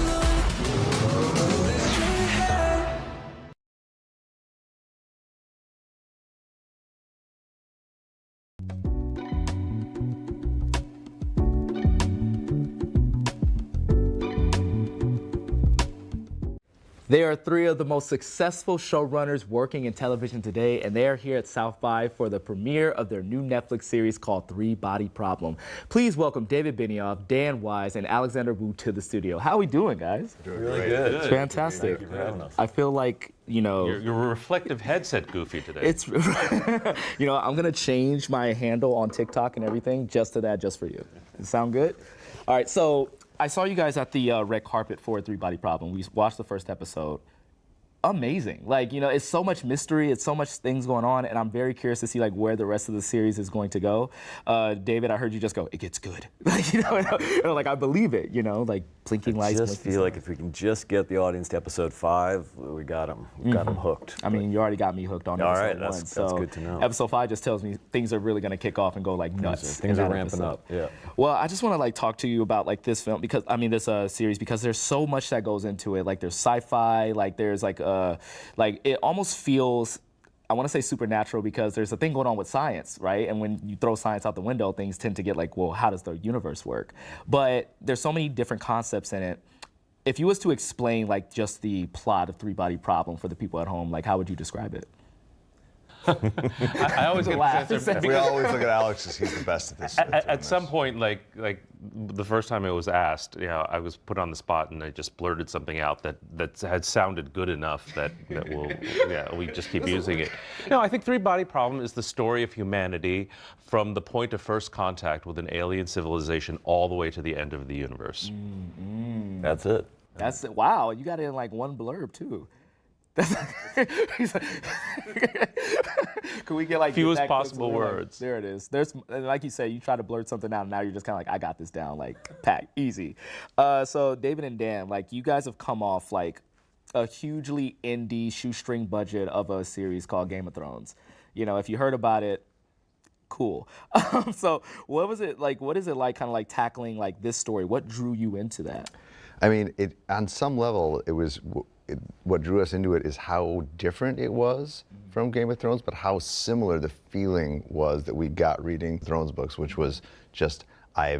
They are three of the most successful showrunners working in television today, and they are here at South by for the premiere of their new Netflix series called Three Body Problem. Please welcome David Benioff, Dan Weiss, and Alexander Wu to the studio. How are we doing, guys? Really good. It's fantastic. Thank you for having us. I feel like, you know... Your reflective headset goofy today. It's, you know, I'm going to change my handle on TikTok and everything just to that, just for you. Does it sound good? All right, so... I saw you guys at the red carpet for Three Body Problem. We watched the first episode. Amazing. Like, you know, it's so much mystery, it's so much things going on, and I'm very curious to see like where the rest of the series is going to go. David, I heard you just go, it gets good. Like, you know, like I believe it, you know, like blinking lights. I just feel like if we can just get the audience to episode 5, we got them. We got them hooked. I mean, you already got me hooked on episode 1. That's good to know. Episode 5 just tells me things are really going to kick off and go like nuts. Things are ramping up. Yeah. Well, I just want to like talk to you about like this film because I mean this series because there's so much that goes into it. Like there's sci-fi, like there's like it almost feels, I want to say supernatural because there's a thing going on with science, right? And when you throw science out the window, things tend to get like, well, how does the universe work? But there's so many different concepts in it. If you was to explain like just the plot of Three Body Problem for the people at home, like how would you describe it? I always get this answer. We always look at Alex as he's the best at this. At some point, like the first time it was asked, you know, I was put on the spot and I just blurted something out that had sounded good enough that we just keep using it. No, I think Three Body Problem is the story of humanity from the point of first contact with an alien civilization all the way to the end of the universe. That's it. That's it. Wow, you got it in like one blurb too. Can we get like fewest possible words? There it is. There's like you said, you try to blurt something out, and now you're just kind of like, I got this down, like pack, easy. So David and Dan, like you guys have come off like a hugely indie shoestring budget of a series called Game of Thrones. You know, if you heard about it, cool. So what was it like? What is it like, kind of like tackling like this story? What drew you into that? I mean, on some level, it was. What drew us into it is how different it was from Game of Thrones, but how similar the feeling was that we got reading Thrones books, which was just, I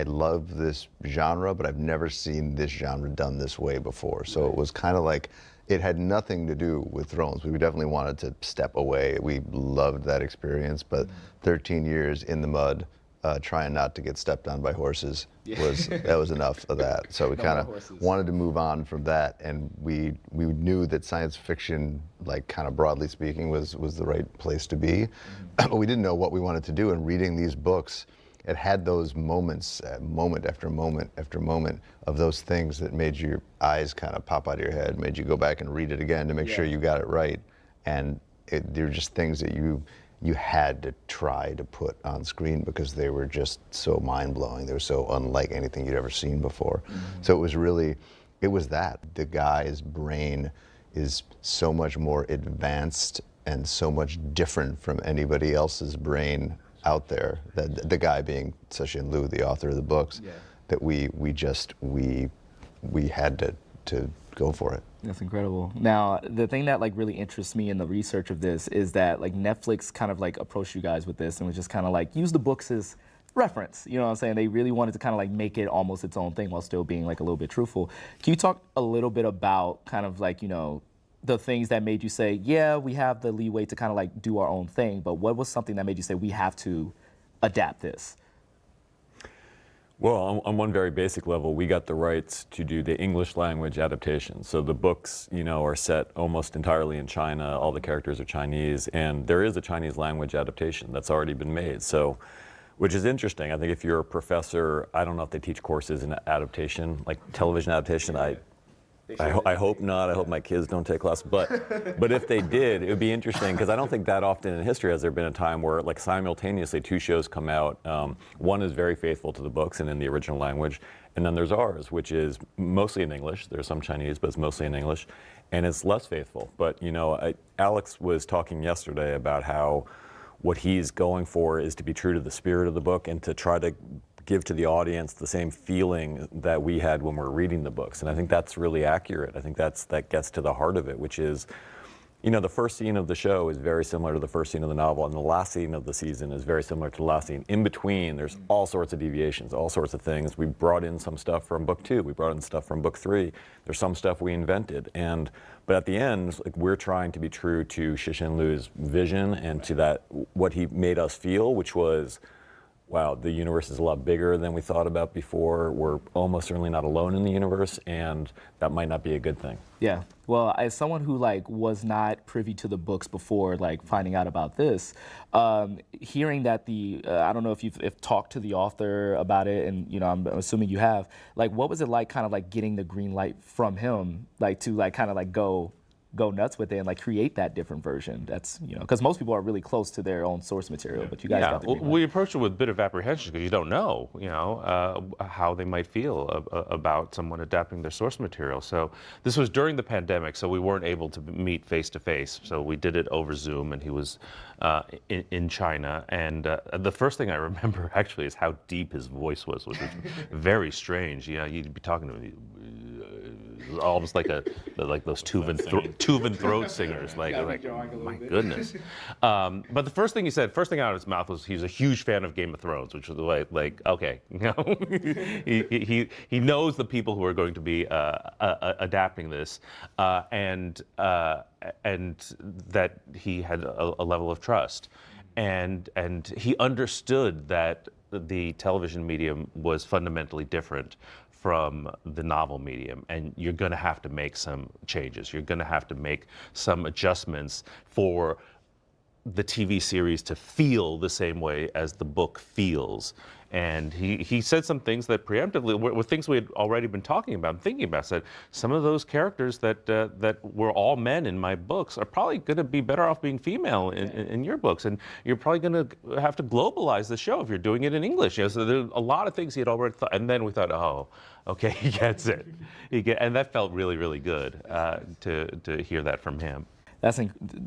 love this genre, but I've never seen this genre done this way before. So it was kind of like, it had nothing to do with Thrones. We definitely wanted to step away. We loved that experience, but 13 years in the mud, trying not to get stepped on by horses that was enough of that. So we kind of wanted to move on from that, and we knew that science fiction, like kind of broadly speaking, was the right place to be. But we didn't know what we wanted to do. And reading these books, it had those moments, moment after moment after moment, of those things that made your eyes kind of pop out of your head, made you go back and read it again to make sure you got it right. And they're just things that you had to try to put on screen because they were just so mind-blowing. They were so unlike anything you'd ever seen before. So it was that. The guy's brain is so much more advanced and so much different from anybody else's brain out there. That the guy being Cixin Liu, the author of the books, that we had to go for it. That's incredible. Now, the thing that like really interests me in the research of this is that like Netflix kind of like approached you guys with this and was just kind of like use the books as reference. You know what I'm saying? They really wanted to kind of like make it almost its own thing while still being like a little bit truthful. Can you talk a little bit about kind of like, you know, the things that made you say, yeah, we have the leeway to kind of like do our own thing, but what was something that made you say we have to adapt this? Well, on one very basic level, we got the rights to do the English language adaptation. So the books, you know, are set almost entirely in China. All the characters are Chinese, and there is a Chinese language adaptation that's already been made. So, which is interesting. I think if you're a professor, I don't know if they teach courses in adaptation, like television adaptation. I hope not. I hope my kids don't take classes. But if they did, it would be interesting because I don't think that often in history has there been a time where like simultaneously two shows come out. One is very faithful to the books and in the original language, and then there's ours, which is mostly in English. There's some Chinese, but it's mostly in English, and it's less faithful. But you know, Alex was talking yesterday about how what he's going for is to be true to the spirit of the book and to try to give to the audience the same feeling that we had when we're reading the books. And I think that's really accurate. I think that gets to the heart of it, which is, you know, the first scene of the show is very similar to the first scene of the novel, and the last scene of the season is very similar to the last scene. In between, there's all sorts of deviations, all sorts of things. We brought in some stuff from book 2, we brought in stuff from book 3. There's some stuff we invented, but at the end, like, we're trying to be true to Cixin Liu's vision and to that what he made us feel, which was, wow, the universe is a lot bigger than we thought about before. We're almost certainly not alone in the universe, and that might not be a good thing. Yeah. Well, as someone who like was not privy to the books before, like finding out about this, hearing that I don't know if you've talked to the author about it, and you know, I'm assuming you have. Like, what was it like, kind of like getting the green light from him, like to like kind of like go nuts with it and like create that different version? That's, you know, because most people are really close to their own source material, but you guys got the green light. We approach it with a bit of apprehension because you don't know, how they might feel about someone adapting their source material. So this was during the pandemic, so we weren't able to meet face to face. So we did it over Zoom, and he was in China. And the first thing I remember actually is how deep his voice was, which was very strange. You know, you'd be talking to him, almost like those Tuvan throat singers, like my goodness. But the first thing he said, first thing out of his mouth was he was a huge fan of Game of Thrones, which was like okay, you know, he knows the people who are going to be adapting this, and that he had a level of trust, and he understood that the television medium was fundamentally different from the novel medium, and you're going to have to make some changes. You're going to have to make some adjustments for the TV series to feel the same way as the book feels. And he said some things that preemptively were things we had already been talking about and thinking about. Said some of those characters that were all men in my books are probably going to be better off being female in your books, and you're probably going to have to globalize the show if you're doing it in English. You know, so there's a lot of things he had already thought, and then we thought, oh, okay, he gets it. And that felt really, really good to hear that from him.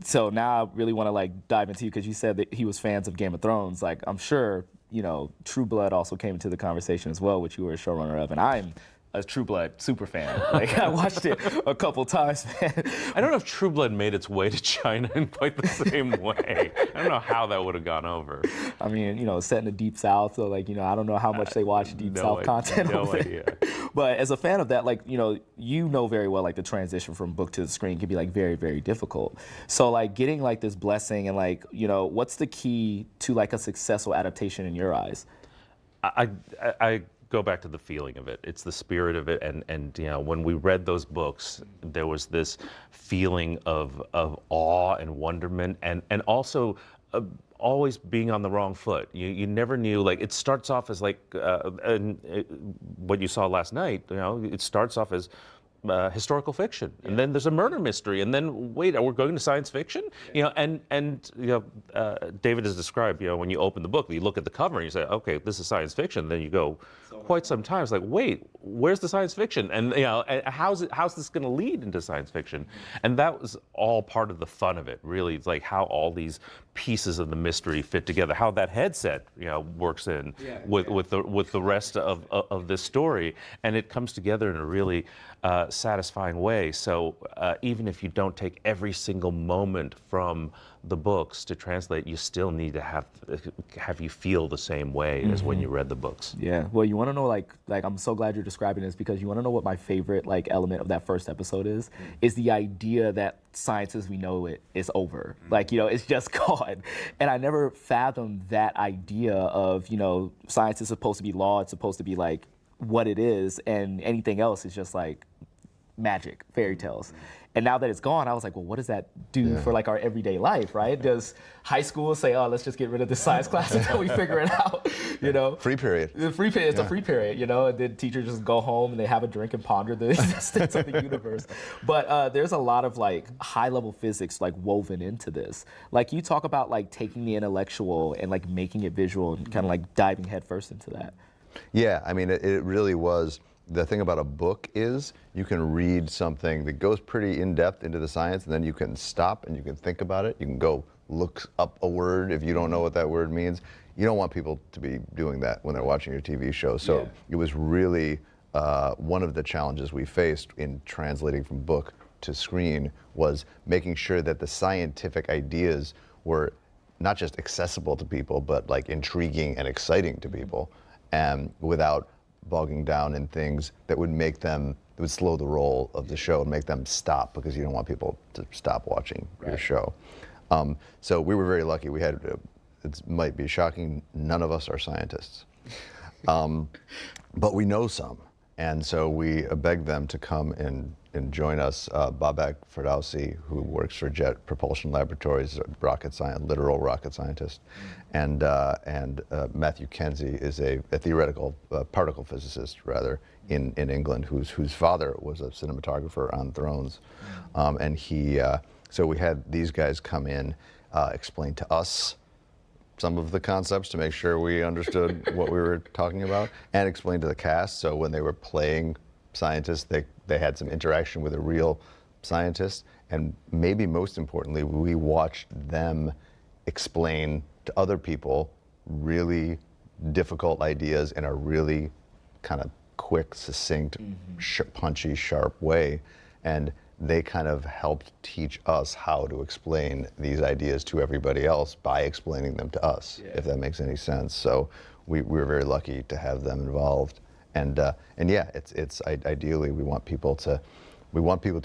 So now I really want to like dive into you, because you said that he was fans of Game of Thrones. Like, I'm sure, you know, True Blood also came into the conversation as well, which you were a showrunner of, and I'm a True Blood super fan. Like, I watched it a couple times, man. I don't know if True Blood made its way to China in quite the same way. I don't know how that would have gone over. I mean, you know, set in the Deep South, so like, you know, I don't know how much they watch Deep South content over there. But as a fan of that, like, you know very well, like the transition from book to the screen can be like very, very difficult. So like getting like this blessing, and like, you know, what's the key to like a successful adaptation in your eyes? I go back to the feeling of it. It's the spirit of it, and you know, when we read those books, there was this feeling of awe and wonderment, and also always being on the wrong foot. You never knew. Like, it starts off as like what you saw last night. You know, it starts off as historical fiction, and then there's a murder mystery, and then wait, are we going to science fiction? You know, and you know, David has described, you know, when you open the book, you look at the cover and you say, okay, this is science fiction. Then you go quite some time, it's like, wait, where's the science fiction? And you know, how's this going to lead into science fiction? And that was all part of the fun of it, really. It's like how all these pieces of the mystery fit together, how that headset, you know, works in with the rest of this story, and it comes together in a really satisfying way. So even if you don't take every single moment from the books to translate, you still need to have you feel the same way as when you read the books. Yeah. Well, you want to know, like I'm so glad you're describing this, because you want to know what my favorite like element of that first episode is the idea that science as we know it is over. Like, you know, it's just gone. And I never fathomed that idea of, you know, science is supposed to be law, it's supposed to be like what it is, and anything else is just like magic, fairy tales. And now that it's gone, I was like, well, what does that do for like our everyday life, right? Does high school say, oh, let's just get rid of the science class until we figure it out, you know? Free period. It's a free period, you know, and then teachers just go home and they have a drink and ponder the existence of the universe. But there's a lot of like high level physics like woven into this. Like, you talk about like taking the intellectual and like making it visual and kind of like diving headfirst into that. Yeah, I mean, it really was. The thing about a book is you can read something that goes pretty in-depth into the science, and then you can stop and you can think about it. You can go look up a word if you don't know what that word means. you don't want people to be doing that when they're watching your TV show. So it was really one of the challenges we faced in translating from book to screen was making sure that the scientific ideas were not just accessible to people, but like intriguing and exciting to people, and without bogging down in things that would make them, it would slow the roll of the show and make them stop, because you don't want people to stop watching your show. So we were very lucky. We had, it might be shocking, none of us are scientists, but we know some. And so we begged them to come and join us. Babak Ferdowsi, who works for Jet Propulsion Laboratories, literal rocket scientist, and Matthew Kenzie is a theoretical particle physicist, rather, in England, whose father was a cinematographer on Thrones, and so we had these guys come in, explain to us some of the concepts to make sure we understood what we were talking about, and explain to the cast. So when they were playing scientists, they had some interaction with a real scientist. And maybe most importantly, we watched them explain to other people really difficult ideas in a really kind of quick, succinct, punchy, sharp way. And they kind of helped teach us how to explain these ideas to everybody else by explaining them to us, if that makes any sense. So we were very lucky to have them involved. And yeah, it's ideally we want people to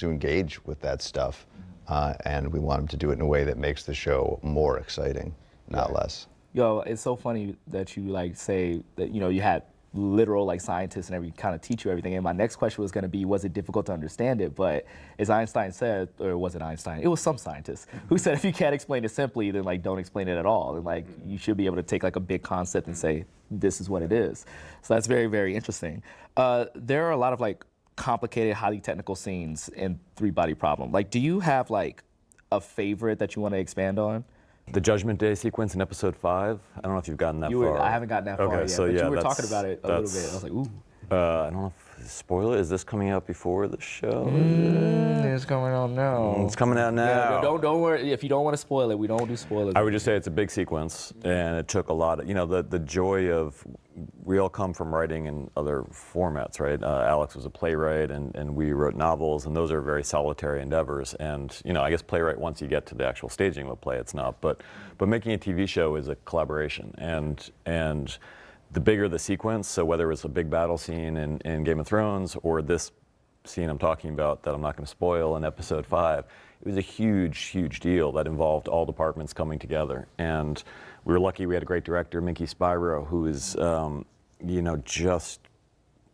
engage with that stuff, and we want them to do it in a way that makes the show more exciting, not less. Yo, it's so funny that you like say that, you know, you had literal like scientists and kind of teach you everything. And my next question was going to be, was it difficult to understand it? But as Einstein said, or was it Einstein? It was some scientist who said if you can't explain it simply, then like don't explain it at all. And like you should be able to take like a big concept and say this is what it is. So that's very, very interesting. There are a lot of like complicated, highly technical scenes in Three Body Problem. Like, do you have like a favorite that you want to expand on? The Judgment Day sequence in episode 5. I don't know if you've gotten that far. I haven't gotten that far yet, so but yeah, you were talking about it a little bit. I was like, ooh. I don't know if, spoiler, is this coming out before the show? It's coming out now. It's coming out now. Yeah, don't worry, if you don't want to spoil it, we don't do spoilers. I would just say it's a big sequence, and it took a lot of, you know, the joy of, we all come from writing in other formats, right? Alex was a playwright, and we wrote novels, and those are very solitary endeavors. And, you know, I guess playwright, once you get to the actual staging of a play, it's not. But making a TV show is a collaboration, and the bigger the sequence, so whether it's a big battle scene in Game of Thrones or this scene I'm talking about that I'm not going to spoil in episode 5, it was a huge, huge deal that involved all departments coming together. And we were lucky we had a great director, Minky Spyro, who is, you know, just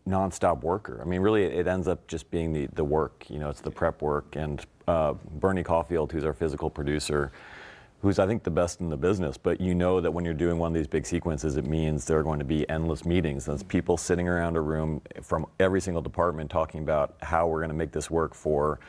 nonstop worker. I mean, really, it ends up just being the work, you know, it's the prep work. And Bernie Caulfield, who's our physical producer, who's I think the best in the business, but you know that when you're doing one of these big sequences, it means there are going to be endless meetings. There's people sitting around a room from every single department talking about how we're going to make this work for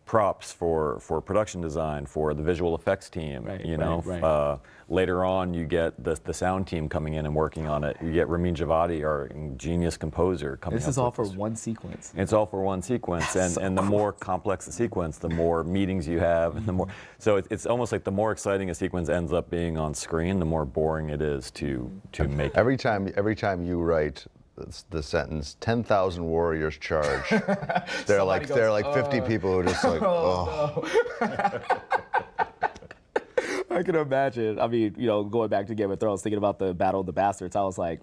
props, for production design, for the visual effects team. You know, later on you get the sound team coming in and working on it. You get Ramin Javadi, our genius composer, coming. This is all for one sequence. It's all for one sequence, and the more complex the sequence, the more meetings you have, and the more. So it's almost like the more exciting a sequence ends up being on screen, the more boring it is to make. Every time you write the sentence 10,000 warriors charge, there are like 50 people who are just like, oh. No. I can imagine. I mean, you know, going back to Game of Thrones, thinking about the Battle of the Bastards, I was like,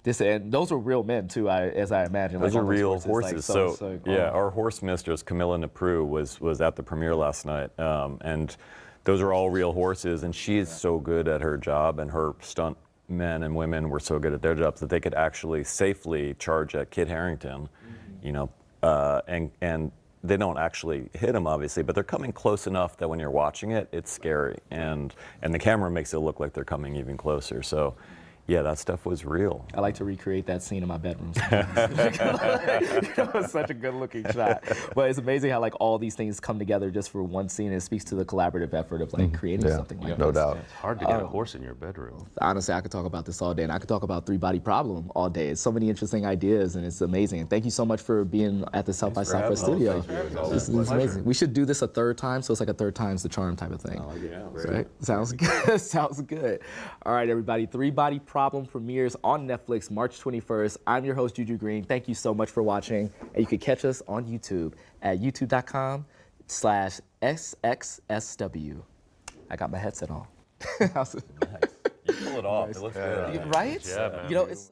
this, and those were real men too, as I imagine. Those like, are real horses. Like, so yeah, our horse mistress Camilla Napru was at the premiere last night, and those are all real horses, and she is so good at her job, and her stunt men and women were so good at their jobs that they could actually safely charge at Kit Harington, you know, and they don't actually hit him obviously, but they're coming close enough that when you're watching it, it's scary, and the camera makes it look like they're coming even closer. So Yeah, that stuff was real. I like to recreate that scene in my bedroom. It was such a good-looking shot. But it's amazing how like all these things come together just for one scene. It speaks to the collaborative effort of like creating something like no this. doubt. It's hard to get a horse in your bedroom. Honestly, I could talk about this all day, and I could talk about Three-Body Problem all day. It's so many interesting ideas, and it's amazing. And thank you so much for being at the South by Southwest studio. This is amazing. We should do this a third time, so it's like a third time's the charm type of thing. Oh, yeah. Right? Sounds good. Sounds good. All right, everybody. Three-Body Problem premieres on Netflix March 21st. I'm your host, Juju Green. Thank you so much for watching. And you can catch us on YouTube at youtube.com/SXSW. I got my headset on. Nice. You pull it off. It looks good. Right? Yeah, man. You know, it's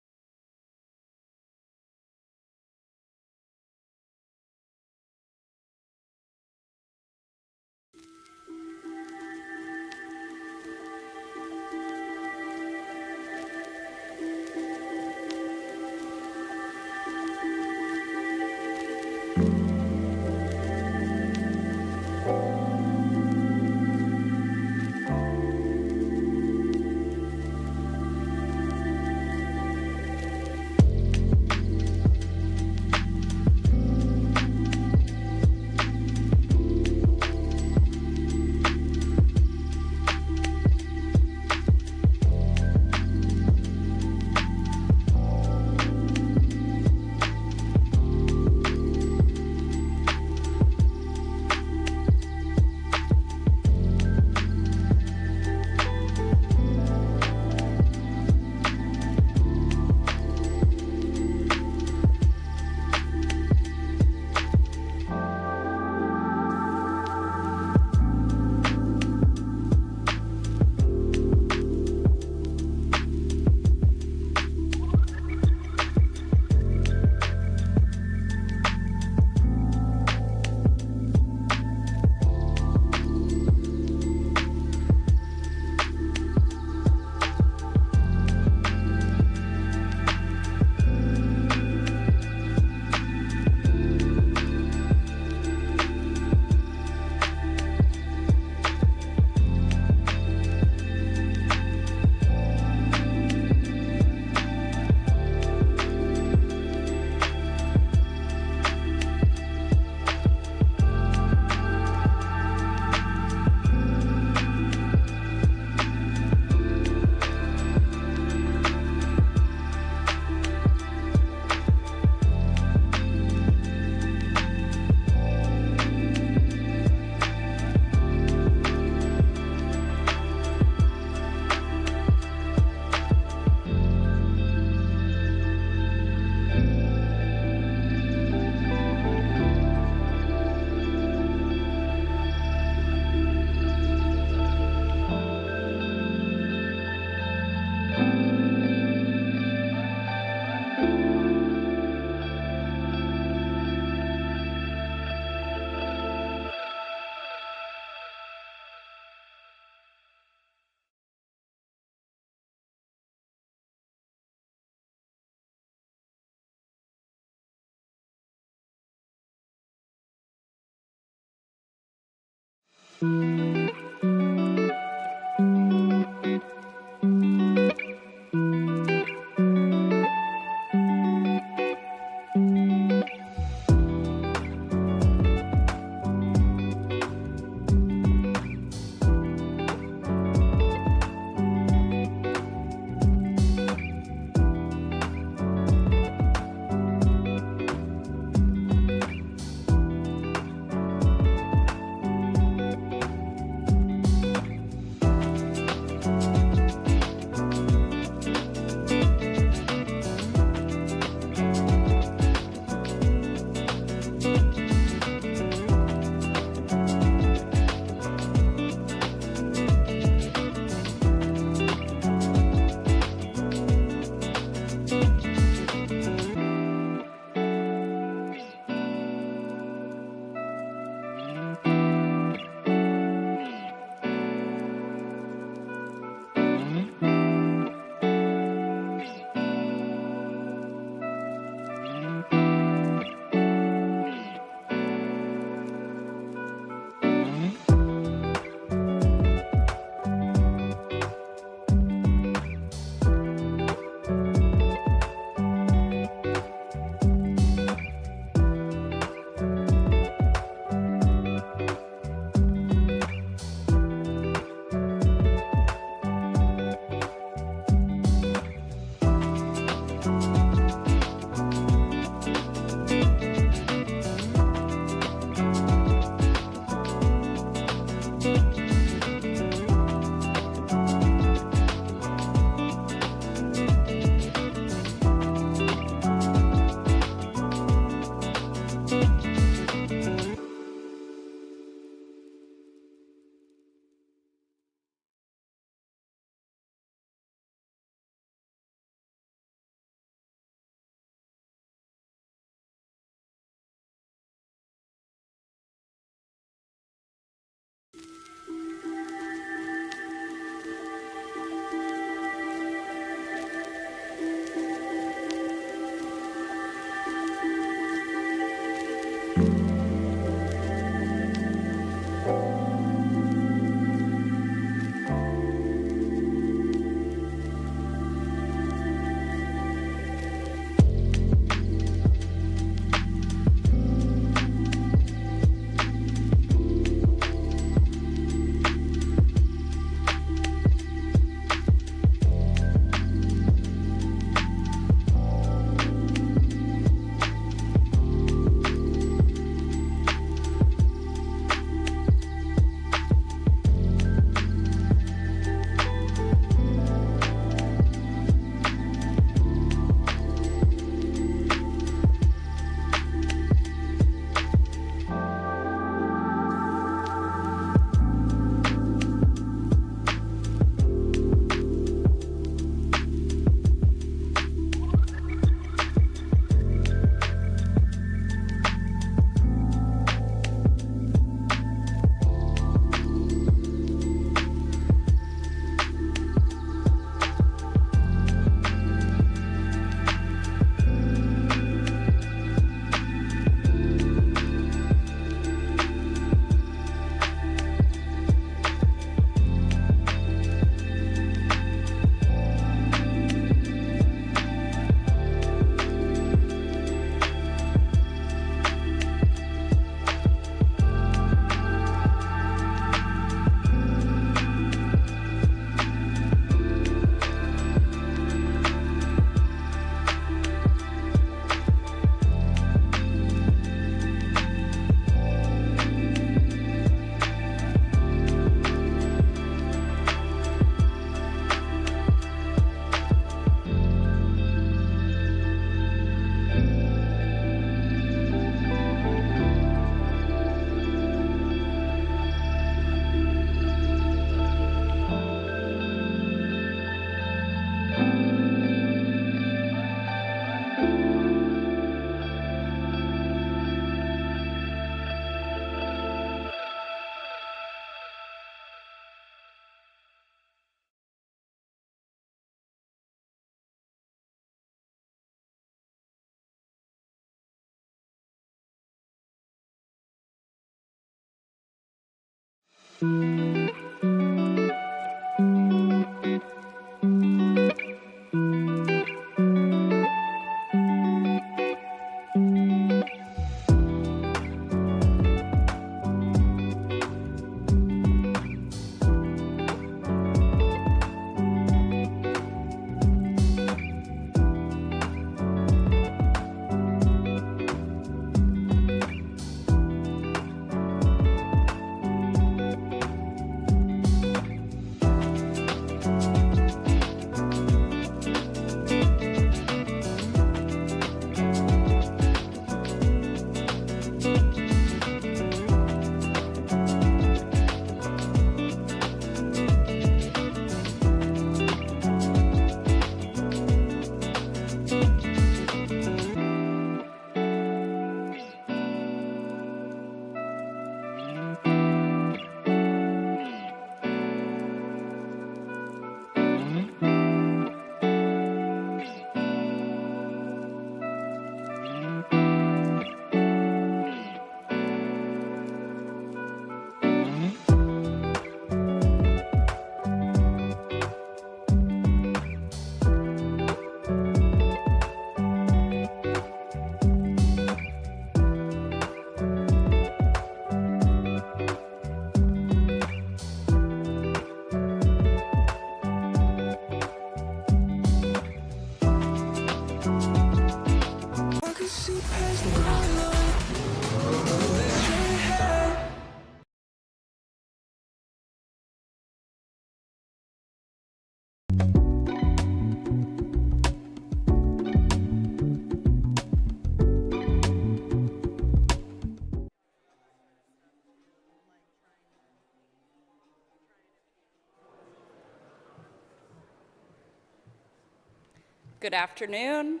Good afternoon.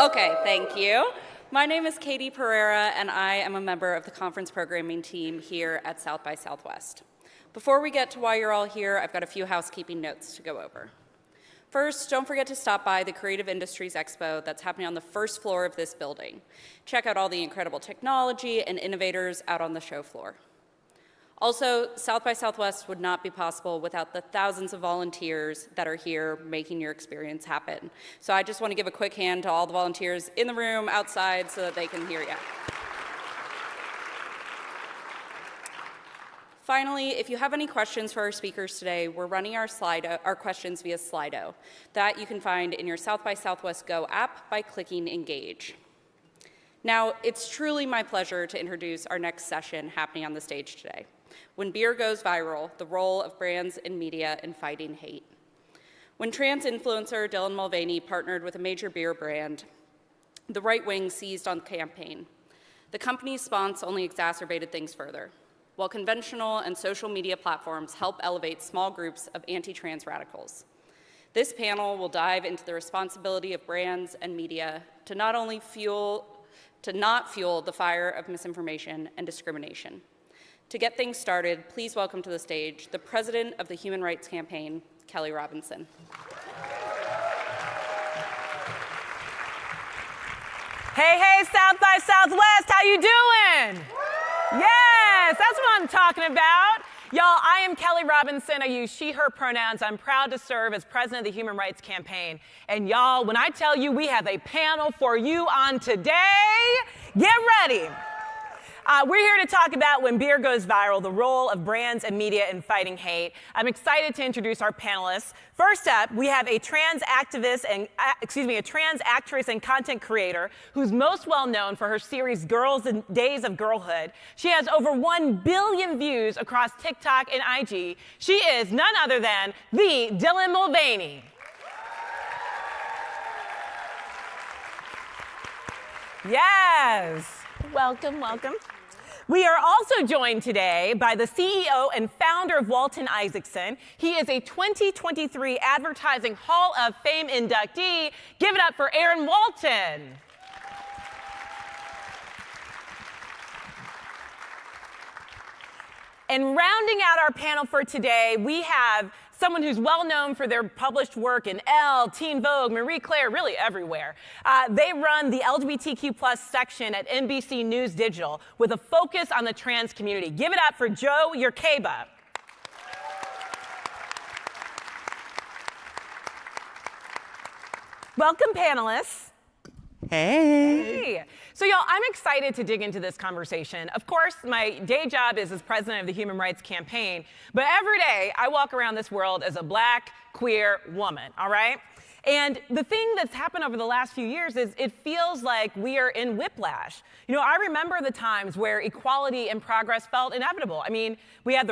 Okay, thank you. My name is Katie Pereira, and I am a member of the conference programming team here at South by Southwest. Before we get to why you're all here, I've got a few housekeeping notes to go over. First, don't forget to stop by the Creative Industries Expo that's happening on the first floor of this building. Check out all the incredible technology and innovators out on the show floor. Also, South by Southwest would not be possible without the thousands of volunteers that are here making your experience happen. So I just want to give a quick hand to all the volunteers in the room, outside, so that they can hear you. Finally, if you have any questions for our speakers today, we're running our questions via Slido. That you can find in your South by Southwest Go app by clicking Engage. Now, it's truly my pleasure to introduce our next session happening on the stage today. When Beer Goes Viral, the role of brands and media in fighting hate. When trans influencer Dylan Mulvaney partnered with a major beer brand, the right wing seized on the campaign. The company's response only exacerbated things further, while conventional and social media platforms help elevate small groups of anti-trans radicals. This panel will dive into the responsibility of brands and media to not fuel the fire of misinformation and discrimination. To get things started, please welcome to the stage the president of the Human Rights Campaign, Kelly Robinson. Hey, hey, South by Southwest, how you doing? Yes, that's what I'm talking about. Y'all, I am Kelly Robinson. I use she, her pronouns. I'm proud to serve as president of the Human Rights Campaign. And y'all, when I tell you we have a panel for you on today, get ready. We're here to talk about When Beer Goes Viral, the role of brands and media in fighting hate. I'm excited to introduce our panelists. First up, we have a trans actress and content creator who's most well known for her series Girls and Days of Girlhood. She has over 1 billion views across TikTok and IG. She is none other than the Dylan Mulvaney. Yes, welcome, welcome. We are also joined today by the CEO and founder of Walton Isaacson. He is a 2023 Advertising Hall of Fame inductee. Give it up for Aaron Walton. And rounding out our panel for today, we have someone who's well known for their published work in Elle, Teen Vogue, Marie Claire, really everywhere. They run the LGBTQ+ section at NBC News Digital with a focus on the trans community. Give it up for Joe Yerkeba. Welcome, panelists. Hey. So y'all, I'm excited to dig into this conversation. Of course, my day job is as president of the Human Rights Campaign, but every day I walk around this world as a Black, queer woman, all right? And the thing that's happened over the last few years is it feels like we are in whiplash. You know, I remember the times where equality and progress felt inevitable. I mean, we had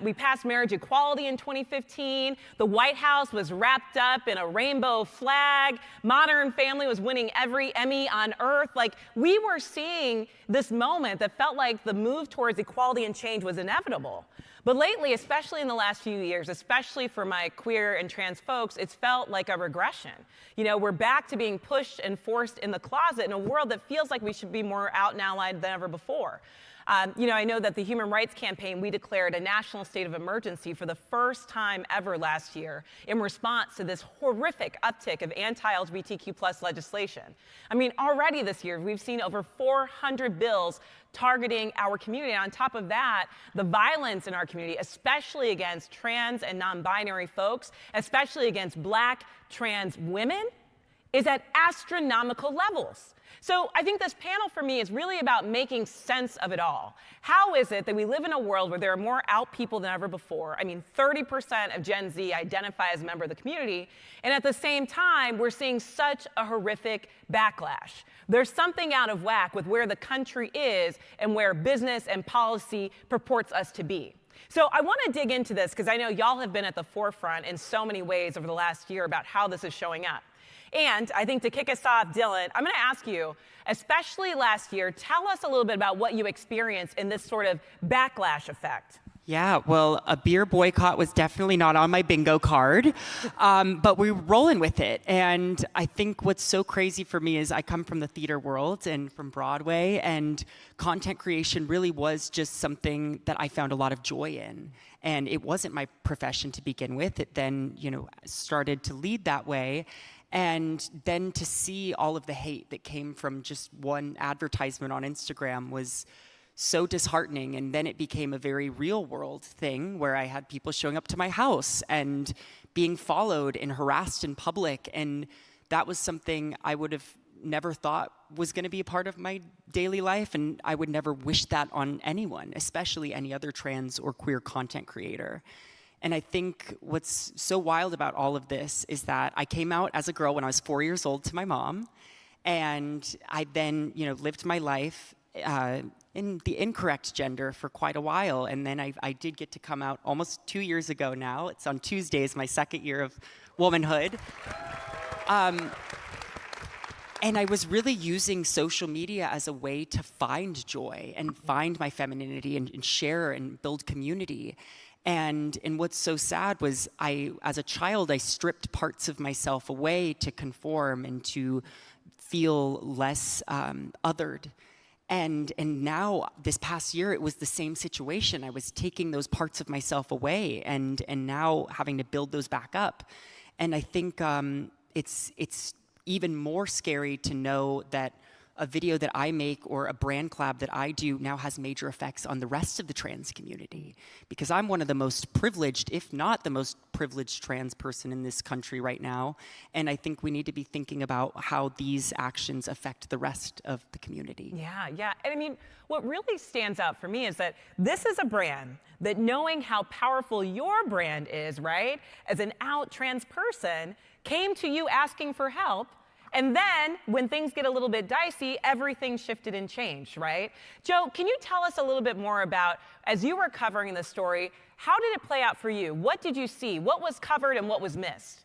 we passed marriage equality in 2015. The White House was wrapped up in a rainbow flag. Modern Family was winning every Emmy on earth. Like, we were seeing this moment that felt like the move towards equality and change was inevitable. But lately, especially in the last few years, especially for my queer and trans folks, it's felt like a regression. You know, we're back to being pushed and forced in the closet in a world that feels like we should be more out and allied than ever before. You know, I know that the Human Rights Campaign, we declared a national state of emergency for the first time ever last year in response to this horrific uptick of anti-LGBTQ+ legislation. I mean, already this year, we've seen over 400 bills targeting our community. And on top of that, the violence in our community, especially against trans and non-binary folks, especially against Black trans women, is at astronomical levels. So I think this panel for me is really about making sense of it all. How is it that we live in a world where there are more out people than ever before? I mean, 30% of Gen Z identify as a member of the community, and at the same time, we're seeing such a horrific backlash. There's something out of whack with where the country is and where business and policy purports us to be. So I want to dig into this because I know y'all have been at the forefront in so many ways over the last year about how this is showing up. And I think to kick us off, Dylan, I'm going to ask you, especially last year, tell us a little bit about what you experienced in this sort of backlash effect. Yeah, well, a beer boycott was definitely not on my bingo card, but we were rolling with it. And I think what's so crazy for me is I come from the theater world and from Broadway, and content creation really was just something that I found a lot of joy in. And it wasn't my profession to begin with. It then, you know, started to lead that way. And then to see all of the hate that came from just one advertisement on Instagram was so disheartening. And then it became a very real world thing where I had people showing up to my house and being followed and harassed in public. And that was something I would have never thought was going to be a part of my daily life. And I would never wish that on anyone, especially any other trans or queer content creator. And I think what's so wild about all of this is that I came out as a girl when I was 4 years old to my mom. And I then, you know, lived my life in the incorrect gender for quite a while. And then I did get to come out almost 2 years ago now. It's on Tuesdays, my second year of womanhood. And I was really using social media as a way to find joy and find my femininity and share and build community. And what's so sad was as a child, I stripped parts of myself away to conform and to feel less othered. And now, this past year, it was the same situation. I was taking those parts of myself away and now having to build those back up. And I think it's even more scary to know that a video that I make or a brand collab that I do now has major effects on the rest of the trans community. Because I'm one of the most privileged, if not the most privileged trans person in this country right now. And I think we need to be thinking about how these actions affect the rest of the community. Yeah. And I mean, what really stands out for me is that this is a brand that, knowing how powerful your brand is, right, as an out trans person, came to you asking for help. And then, when things get a little bit dicey, everything shifted and changed, right? Joe, can you tell us a little bit more about, as you were covering the story, how did it play out for you? What did you see? What was covered and what was missed?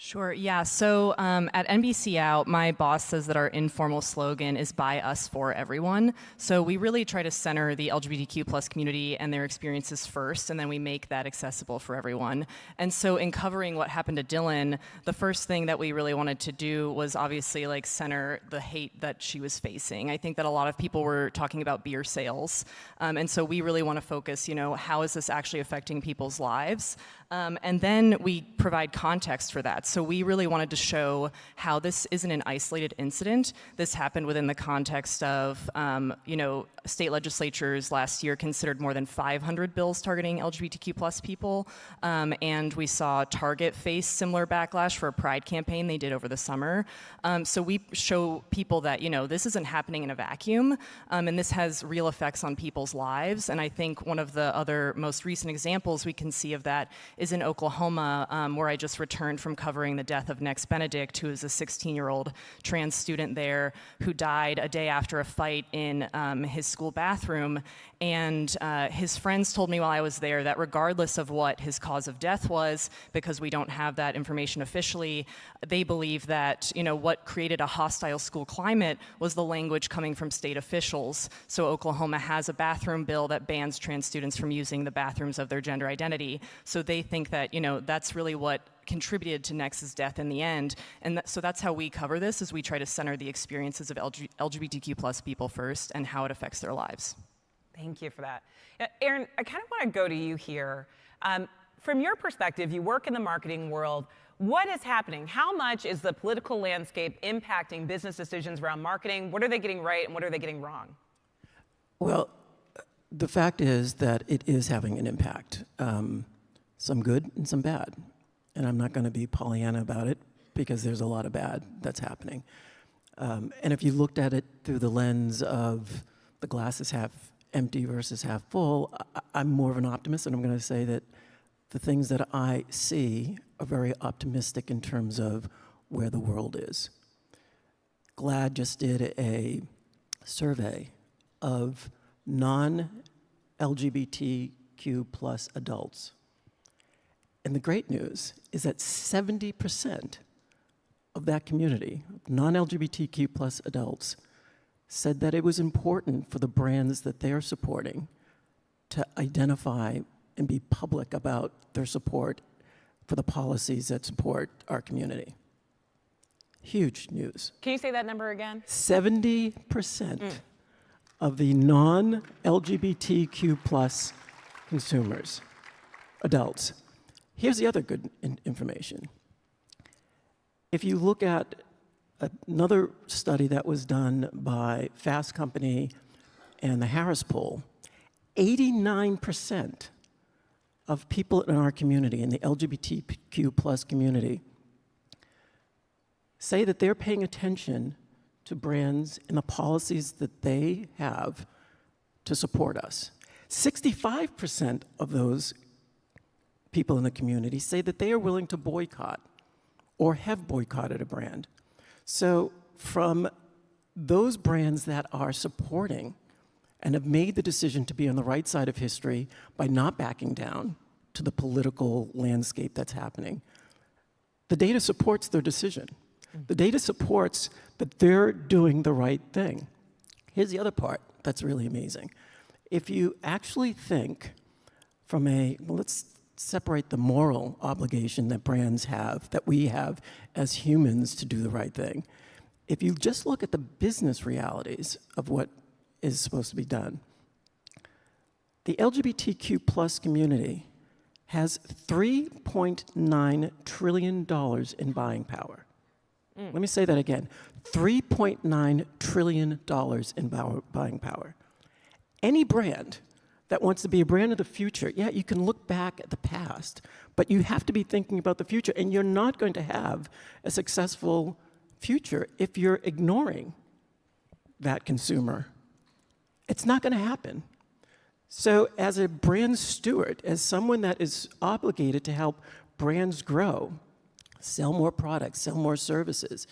Sure, yeah. So at NBC Out, my boss says that our informal slogan is by us for everyone. So we really try to center the LGBTQ plus community and their experiences first, and then we make that accessible for everyone. And so in covering what happened to Dylan, the first thing that we really wanted to do was obviously like center the hate that she was facing. I think that a lot of people were talking about beer sales. And so we really want to focus, you know, how is this actually affecting people's lives? And then we provide context for that. So we really wanted to show how this isn't an isolated incident. This happened within the context of, you know, state legislatures last year considered more than 500 bills targeting LGBTQ plus people. And we saw Target face similar backlash for a pride campaign they did over the summer. So we show people that, you know, this isn't happening in a vacuum, and this has real effects on people's lives. And I think one of the other most recent examples we can see of that is in Oklahoma, where I just returned from covering the death of Nex Benedict, who is a 16-year-old trans student there who died a day after a fight in his school bathroom. And his friends told me while I was there that regardless of what his cause of death was, because we don't have that information officially, they believe that, you know, what created a hostile school climate was the language coming from state officials. So Oklahoma has a bathroom bill that bans trans students from using the bathrooms of their gender identity. So they think that, you know, that's really what contributed to Nex's death in the end. And so that's how we cover this, is we try to center the experiences of LGBTQ plus people first and how it affects their lives. Thank you for that. Aaron, I kind of want to go to you here. From your perspective, you work in the marketing world. What is happening? How much is the political landscape impacting business decisions around marketing? What are they getting right and what are they getting wrong? Well, the fact is that it is having an impact. Some good and some bad. And I'm not going to be Pollyanna about it because there's a lot of bad that's happening. And if you looked at it through the lens of the glass is half empty versus half full, I'm more of an optimist, and I'm going to say that the things that I see are very optimistic in terms of where the world is. GLAAD just did a survey of non-LGBTQ plus adults. And the great news is that 70% of that community, non-LGBTQ plus adults, said that it was important for the brands that they're supporting to identify and be public about their support for the policies that support our community. Huge news. Can you say that number again? 70% of the non-LGBTQ plus consumers, adults. Here's the other good information. If you look at another study that was done by Fast Company and the Harris Poll, 89% of people in our community, in the LGBTQ plus community, say that they're paying attention to brands and the policies that they have to support us. 65% of those people in the community say that they are willing to boycott or have boycotted a brand. So from those brands that are supporting and have made the decision to be on the right side of history by not backing down to the political landscape that's happening, the data supports their decision. The data supports that they're doing the right thing. Here's the other part that's really amazing. If you actually think from let's separate the moral obligation that brands have, that we have as humans to do the right thing. If you just look at the business realities of what is supposed to be done, the LGBTQ plus community has $3.9 trillion in buying power. Let me say that again, $3.9 trillion in buying power. Any brand that wants to be a brand of the future, yeah, you can look back at the past, but you have to be thinking about the future, and you're not going to have a successful future if you're ignoring that consumer. It's not going to happen. So as a brand steward, as someone that is obligated to help brands grow, sell more products, sell more services,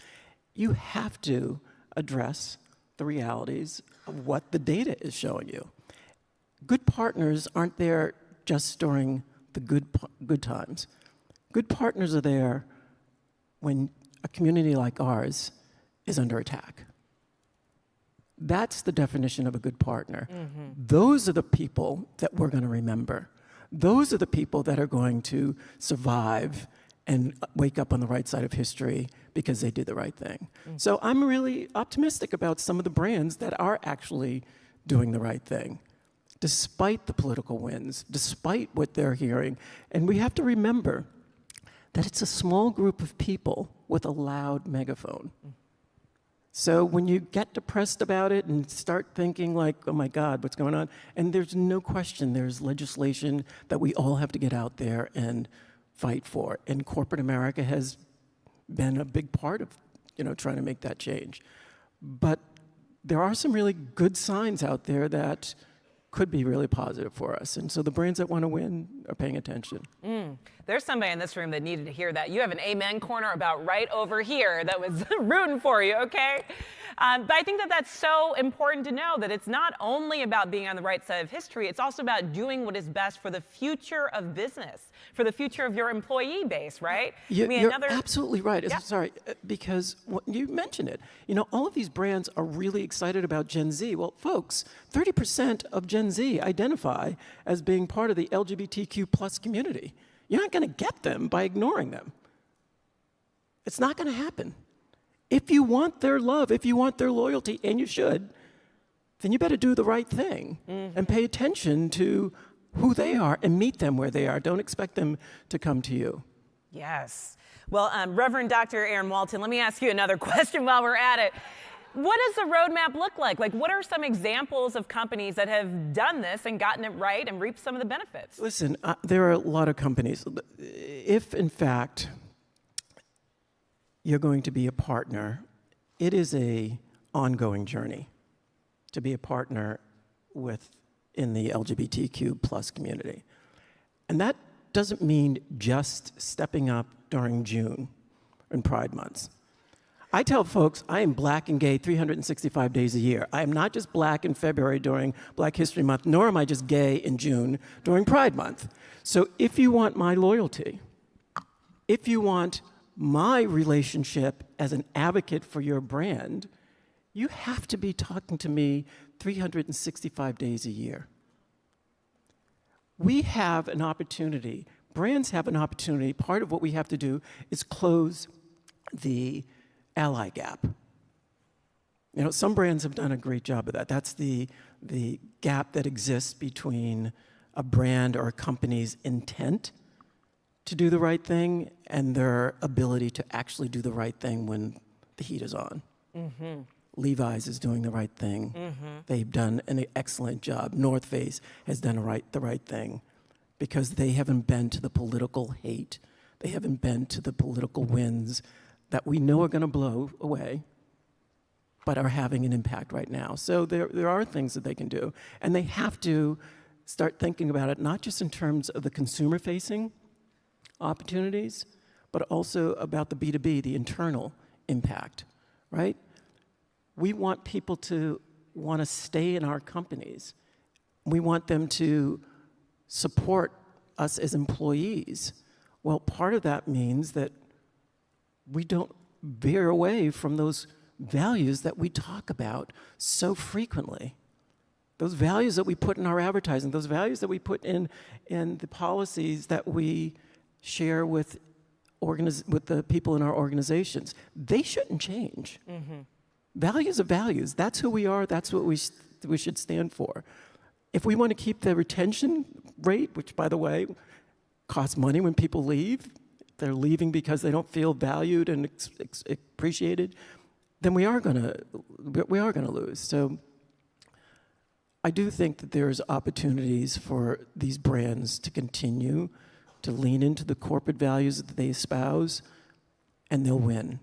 you have to address the realities of what the data is showing you. Good partners aren't there just during the good times. Good partners are there when a community like ours is under attack. That's the definition of a good partner. Those are the people that we're going to remember. Those are the people that are going to survive and wake up on the right side of history because they did the right thing. So I'm really optimistic about some of the brands that are actually doing the right thing, despite the political winds, despite what they're hearing. And we have to remember that it's a small group of people with a loud megaphone. So when you get depressed about it and start thinking like, oh my God, what's going on? And there's no question there's legislation that we all have to get out there and fight for. And corporate America has been a big part of, trying to make that change. But there are some really good signs out there that could be really positive for us. And so the brands that want to win are paying attention. There's somebody in this room that needed to hear that. You have an amen corner about right over here that was rooting for you, okay? But I think that that's so important to know, that it's not only about being on the right side of history, it's also about doing what is best for the future of business, for the future of your employee base, right? You're absolutely right. Yeah. Sorry, because you mentioned it. All of these brands are really excited about Gen Z. Well, folks, 30% of Gen Z identify as being part of the LGBTQ plus community. You're not going to get them by ignoring them. It's not going to happen. If you want their love, if you want their loyalty, and you should, then you better do the right thing and pay attention to who they are and meet them where they are. Don't expect them to come to you. Yes. Well, Reverend Dr. Aaron Walton, let me ask you another question while we're at it. What does the roadmap look like? Like, what are some examples of companies that have done this and gotten it right and reaped some of the benefits? Listen, there are a lot of companies. If, in fact, you're going to be a partner, it is an ongoing journey to be a partner in the LGBTQ plus community. And that doesn't mean just stepping up during June and Pride months. I tell folks I am black and gay 365 days a year. I am not just black in February during Black History Month, nor am I just gay in June during Pride Month. So if you want my loyalty, if you want my relationship as an advocate for your brand, you have to be talking to me 365 days a year. We have an opportunity, brands have an opportunity. Part of what we have to do is close the ally gap. Some brands have done a great job of that. That's the gap that exists between a brand or a company's intent to do the right thing and their ability to actually do the right thing when the heat is on. Levi's is doing the right thing. They've done an excellent job. North Face has done the right thing because they haven't been to the political hate. They haven't been to the political winds that we know are going to blow away, but are having an impact right now. So there are things that they can do. And they have to start thinking about it, not just in terms of the consumer-facing opportunities, but also about the B2B, the internal impact, right? We want people to want to stay in our companies. We want them to support us as employees. Well, part of that means that we don't veer away from those values that we talk about so frequently. Those values that we put in our advertising, those values that we put in the policies that we share with the people in our organizations, they shouldn't change. Values are values. That's who we are. That's what we should stand for. If we want to keep the retention rate, which, by the way, costs money when people leave, they're leaving because they don't feel valued and appreciated, then we are going to lose. So I do think that there's opportunities for these brands to continue to lean into the corporate values that they espouse, and they'll win.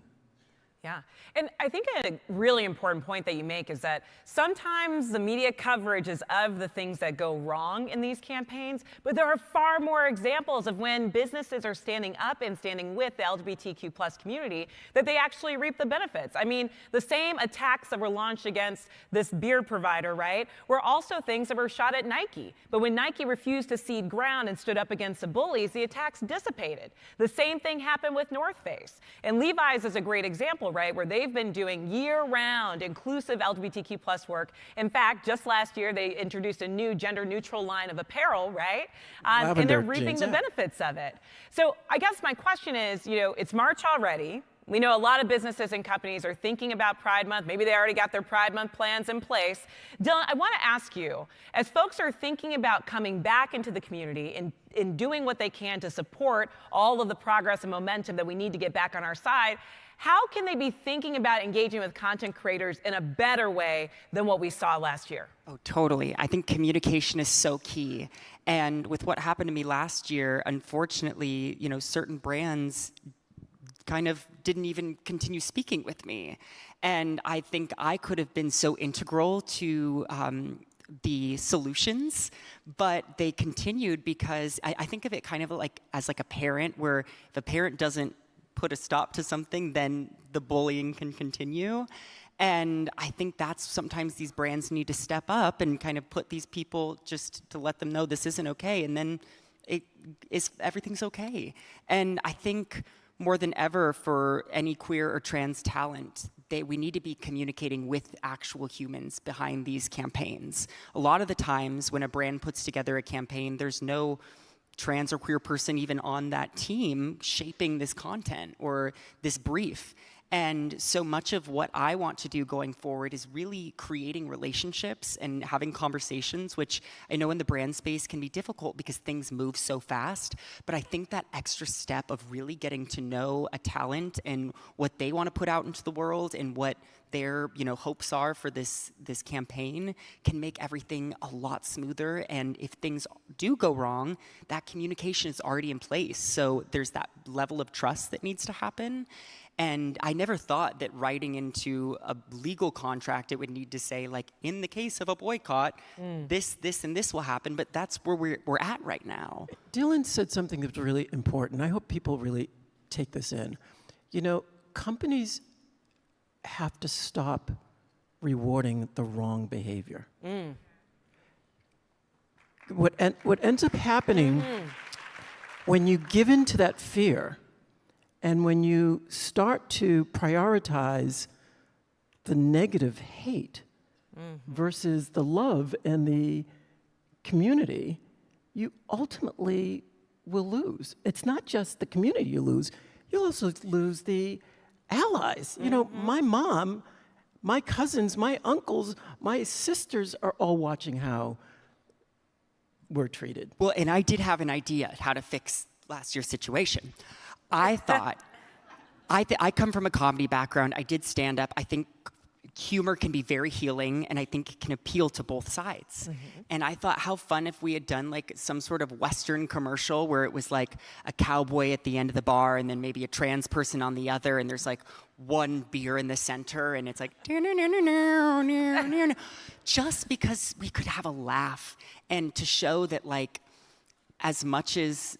Yeah, and I think a really important point that you make is that sometimes the media coverage is of the things that go wrong in these campaigns, but there are far more examples of when businesses are standing up and standing with the LGBTQ plus community that they actually reap the benefits. I mean, the same attacks that were launched against this beer provider, right, were also things that were shot at Nike. But when Nike refused to cede ground and stood up against the bullies, the attacks dissipated. The same thing happened with North Face. And Levi's is a great example, right, where they've been doing year-round inclusive LGBTQ plus work. In fact, just last year, they introduced a new gender-neutral line of apparel, right? And they're reaping the benefits of it. So I guess my question is, you know, it's March already. We know a lot of businesses and companies are thinking about Pride Month. Maybe they already got their Pride Month plans in place. Dylan, I want to ask you, as folks are thinking about coming back into the community and in doing what they can to support all of the progress and momentum that we need to get back on our side, how can they be thinking about engaging with content creators in a better way than what we saw last year? Oh, totally. I think communication is so key. And with what happened to me last year, unfortunately, you know, certain brands kind of didn't even continue speaking with me. And I think I could have been so integral to the solutions, but they continued because I think of it kind of like as like a parent, where if a parent doesn't put a stop to something, then the bullying can continue. And I think that's sometimes these brands need to step up and kind of put these people just to let them know this isn't okay, and then everything's okay. And I think more than ever for any queer or trans talent, we need to be communicating with actual humans behind these campaigns. A lot of the times when a brand puts together a campaign, there's no trans or queer person even on that team shaping this content or this brief. And so much of what I want to do going forward is really creating relationships and having conversations, which I know in the brand space can be difficult because things move so fast. But I think that extra step of really getting to know a talent and what they want to put out into the world and what their hopes are for this campaign can make everything a lot smoother. And if things do go wrong, that communication is already in place. So there's that level of trust that needs to happen. And I never thought that writing into a legal contract, it would need to say, like, in the case of a boycott, this, and this will happen. But that's where we're at right now. Dylan said something that's really important. I hope people really take this in. You know, companies have to stop rewarding the wrong behavior. What ends up happening when you give in to that fear, and when you start to prioritize the negative hate versus the love and the community, you ultimately will lose. It's not just the community you lose, you'll also lose the allies. You know, my mom, my cousins, my uncles, my sisters are all watching how we're treated. Well, and I did have an idea how to fix last year's situation. I thought, I come from a comedy background. I did stand up. I think humor can be very healing, and I think it can appeal to both sides. And I thought, how fun if we had done like some sort of Western commercial where it was like a cowboy at the end of the bar and then maybe a trans person on the other, and there's like one beer in the center, and it's like, just because we could have a laugh and to show that, like, as much as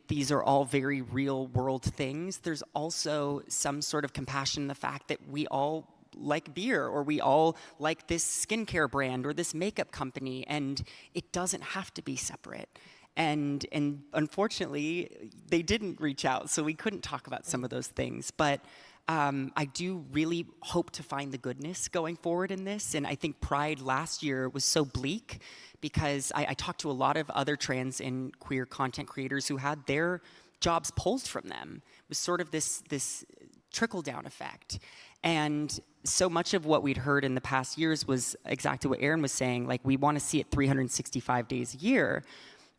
these are all very real world things, there's also some sort of compassion in the fact that we all like beer, or we all like this skincare brand or this makeup company, and it doesn't have to be separate. And unfortunately, they didn't reach out, so we couldn't talk about some of those things. But I do really hope to find the goodness going forward in this. And I think Pride last year was so bleak because I talked to a lot of other trans and queer content creators who had their jobs pulled from them. It was sort of this trickle-down effect. And so much of what we'd heard in the past years was exactly what Aaron was saying, like, we want to see it 365 days a year.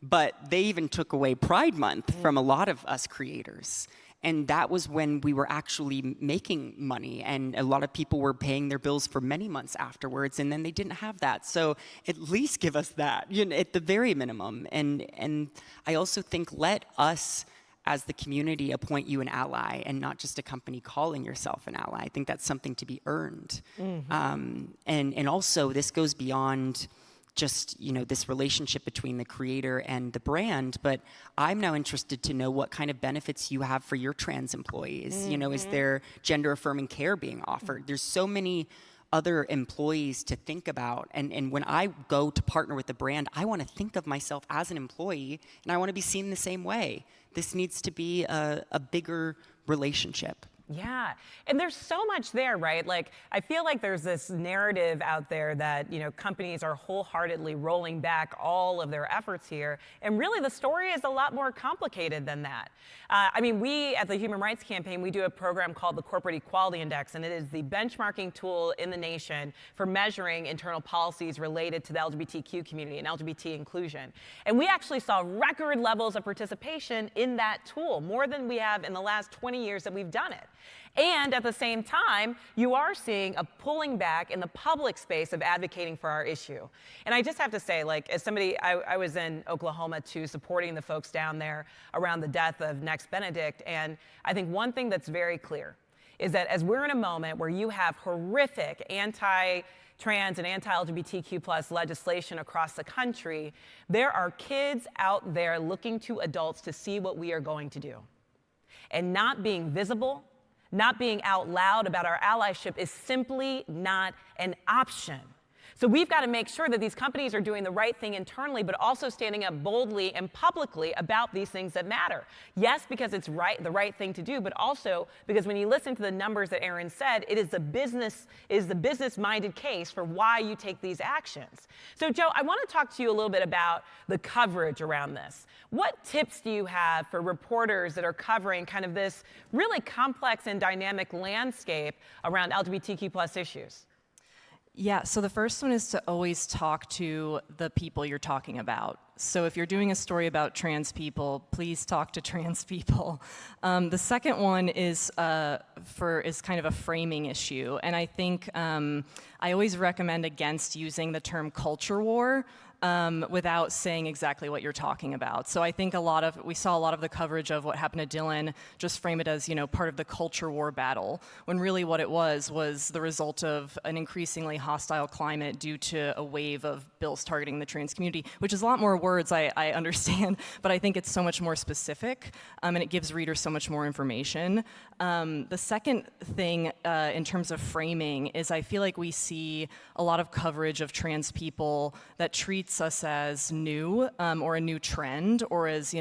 But they even took away Pride Month from a lot of us creators. And that was when we were actually making money, and a lot of people were paying their bills for many months afterwards, and then they didn't have that. So at least give us that, at the very minimum. And I also think let us as the community, appoint you an ally and not just a company calling yourself an ally. I think that's something to be earned. And also, this goes beyond just, this relationship between the creator and the brand, but I'm now interested to know what kind of benefits you have for your trans employees. Is there gender affirming care being offered? There's so many other employees to think about. And when I go to partner with the brand, I want to think of myself as an employee, and I want to be seen the same way. This needs to be a bigger relationship. Yeah, and there's so much there, right? Like, I feel like there's this narrative out there that, companies are wholeheartedly rolling back all of their efforts here, and really the story is a lot more complicated than that. We at the Human Rights Campaign, we do a program called the Corporate Equality Index, and it is the benchmarking tool in the nation for measuring internal policies related to the LGBTQ community and LGBT inclusion. And we actually saw record levels of participation in that tool, more than we have in the last 20 years that we've done it. And at the same time, you are seeing a pulling back in the public space of advocating for our issue. And I just have to say, as somebody, I was in Oklahoma too, supporting the folks down there around the death of Next Benedict. And I think one thing that's very clear is that as we're in a moment where you have horrific anti-trans and anti-LGBTQ+ legislation across the country, there are kids out there looking to adults to see what we are going to do. And not being visible, not being out loud about our allyship is simply not an option. So we've got to make sure that these companies are doing the right thing internally, but also standing up boldly and publicly about these things that matter. Yes, because it's the right thing to do, but also because when you listen to the numbers that Aaron said, it is the business-minded case for why you take these actions. So Joe, I want to talk to you a little bit about the coverage around this. What tips do you have for reporters that are covering kind of this really complex and dynamic landscape around LGBTQ+ issues? Yeah, so the first one is to always talk to the people you're talking about. So if you're doing a story about trans people, please talk to trans people. The second one is kind of a framing issue, and I think I always recommend against using the term culture war without saying exactly what you're talking about. So I think we saw a lot of the coverage of what happened to Dylan just frame it as, part of the culture war battle, when really what it was the result of an increasingly hostile climate due to a wave of bills targeting the trans community, which is a lot more words, I understand, but I think it's so much more specific, and it gives readers so much more information. The second thing in terms of framing is I feel like we see a lot of coverage of trans people that treats us as new or a new trend or as,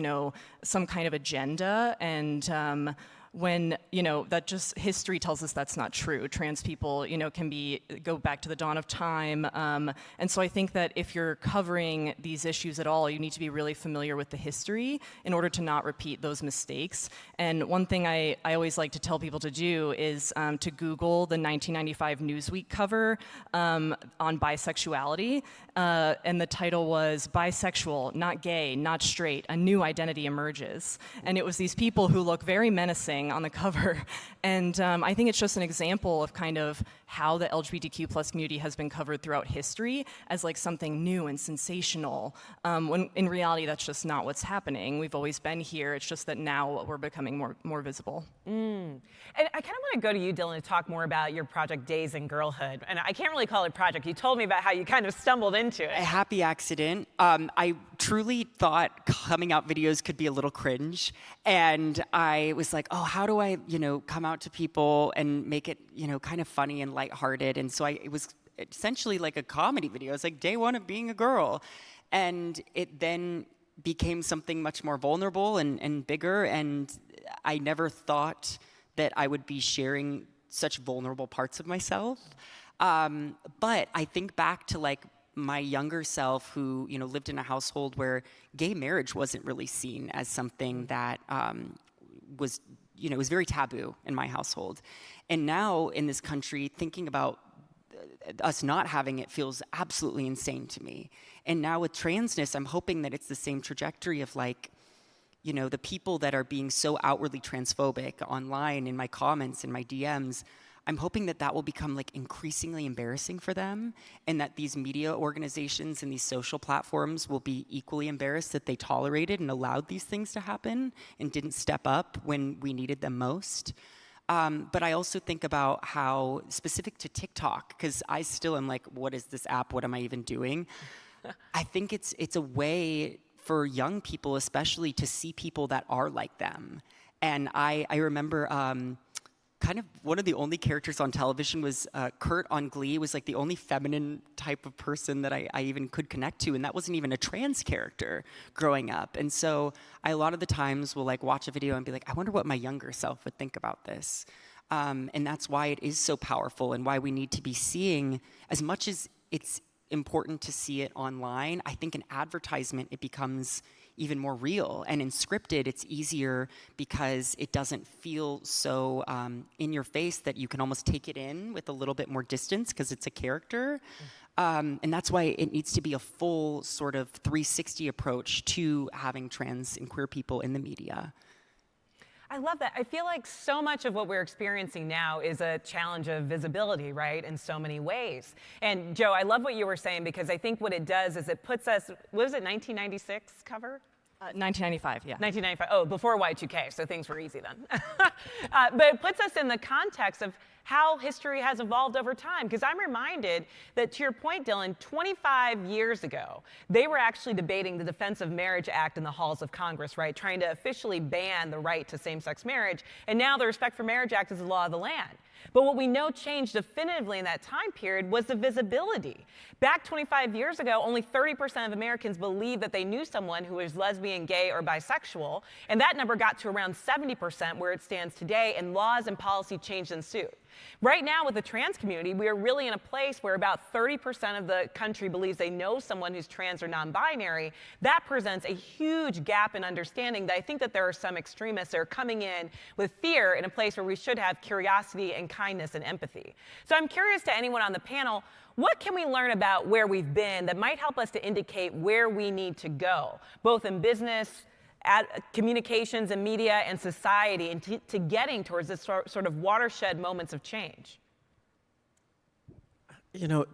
some kind of agenda, and when, that just history tells us that's not true. Trans people, can go back to the dawn of time. And so I think that if you're covering these issues at all, you need to be really familiar with the history in order to not repeat those mistakes. And one thing I always like to tell people to do is to Google the 1995 Newsweek cover on bisexuality. And the title was "Bisexual, Not Gay, Not Straight, A New Identity Emerges." And it was these people who look very menacing on the cover. And I think it's just an example of kind of how the LGBTQ+ community has been covered throughout history as like something new and sensational, when in reality that's just not what's happening. We've always been here, it's just that now we're becoming more visible. And I kind of want to go to you, Dylan, to talk more about your project Days in Girlhood. And I can't really call it a project. You told me about how you kind of stumbled into it. A happy accident. I truly thought coming out videos could be a little cringe. And I was like, oh, how do I, come out to people and make it, kind of funny and lighthearted. And so it was essentially like a comedy video. It's like day one of being a girl. And it then became something much more vulnerable and bigger. And I never thought that I would be sharing such vulnerable parts of myself. But I think back to like my younger self who, lived in a household where gay marriage wasn't really seen as something that was, it was very taboo in my household. And now in this country, thinking about us not having it feels absolutely insane to me. And now with transness, I'm hoping that it's the same trajectory of like, the people that are being so outwardly transphobic online in my comments and my DMs, I'm hoping that that will become like increasingly embarrassing for them, and that these media organizations and these social platforms will be equally embarrassed that they tolerated and allowed these things to happen and didn't step up when we needed them most. But I also think about how, specific to TikTok, because I still am like, what is this app? What am I even doing? I think it's a way for young people especially to see people that are like them. And I remember kind of one of the only characters on television was Kurt on Glee was like the only feminine type of person that I even could connect to, and that wasn't even a trans character growing up. And so I a lot of the times will like watch a video and be like, I wonder what my younger self would think about this. And that's why it is so powerful and why we need to be seeing, as much as it's important to see it online, I think in advertisement it becomes even more real. And in scripted, it's easier because it doesn't feel so in your face that you can almost take it in with a little bit more distance because it's a character. And that's why it needs to be a full sort of 360 approach to having trans and queer people in the media. I love that. I feel like so much of what we're experiencing now is a challenge of visibility, right, in so many ways. And Joe, I love what you were saying, because I think what it does is it puts us, what was it, 1996 cover? 1995, yeah. 1995, oh, before Y2K, so things were easy then. But it puts us in the context of how history has evolved over time. Because I'm reminded that, to your point, Dylan, 25 years ago, they were actually debating the Defense of Marriage Act in the halls of Congress, right? Trying to officially ban the right to same-sex marriage. And now the Respect for Marriage Act is the law of the land. But what we know changed definitively in that time period was the visibility. Back 25 years ago, only 30% of Americans believed that they knew someone who was lesbian, gay, or bisexual. And that number got to around 70% where it stands today, and laws and policy changed in suit. Right now, with the trans community, we are really in a place where about 30% of the country believes they know someone who's trans or non-binary. That presents a huge gap in understanding that I think that there are some extremists that are coming in with fear in a place where we should have curiosity and kindness and empathy. So I'm curious to anyone on the panel, what can we learn about where we've been that might help us to indicate where we need to go, both in business, communications and media and society, and to getting towards this sort of watershed moments of change? You know,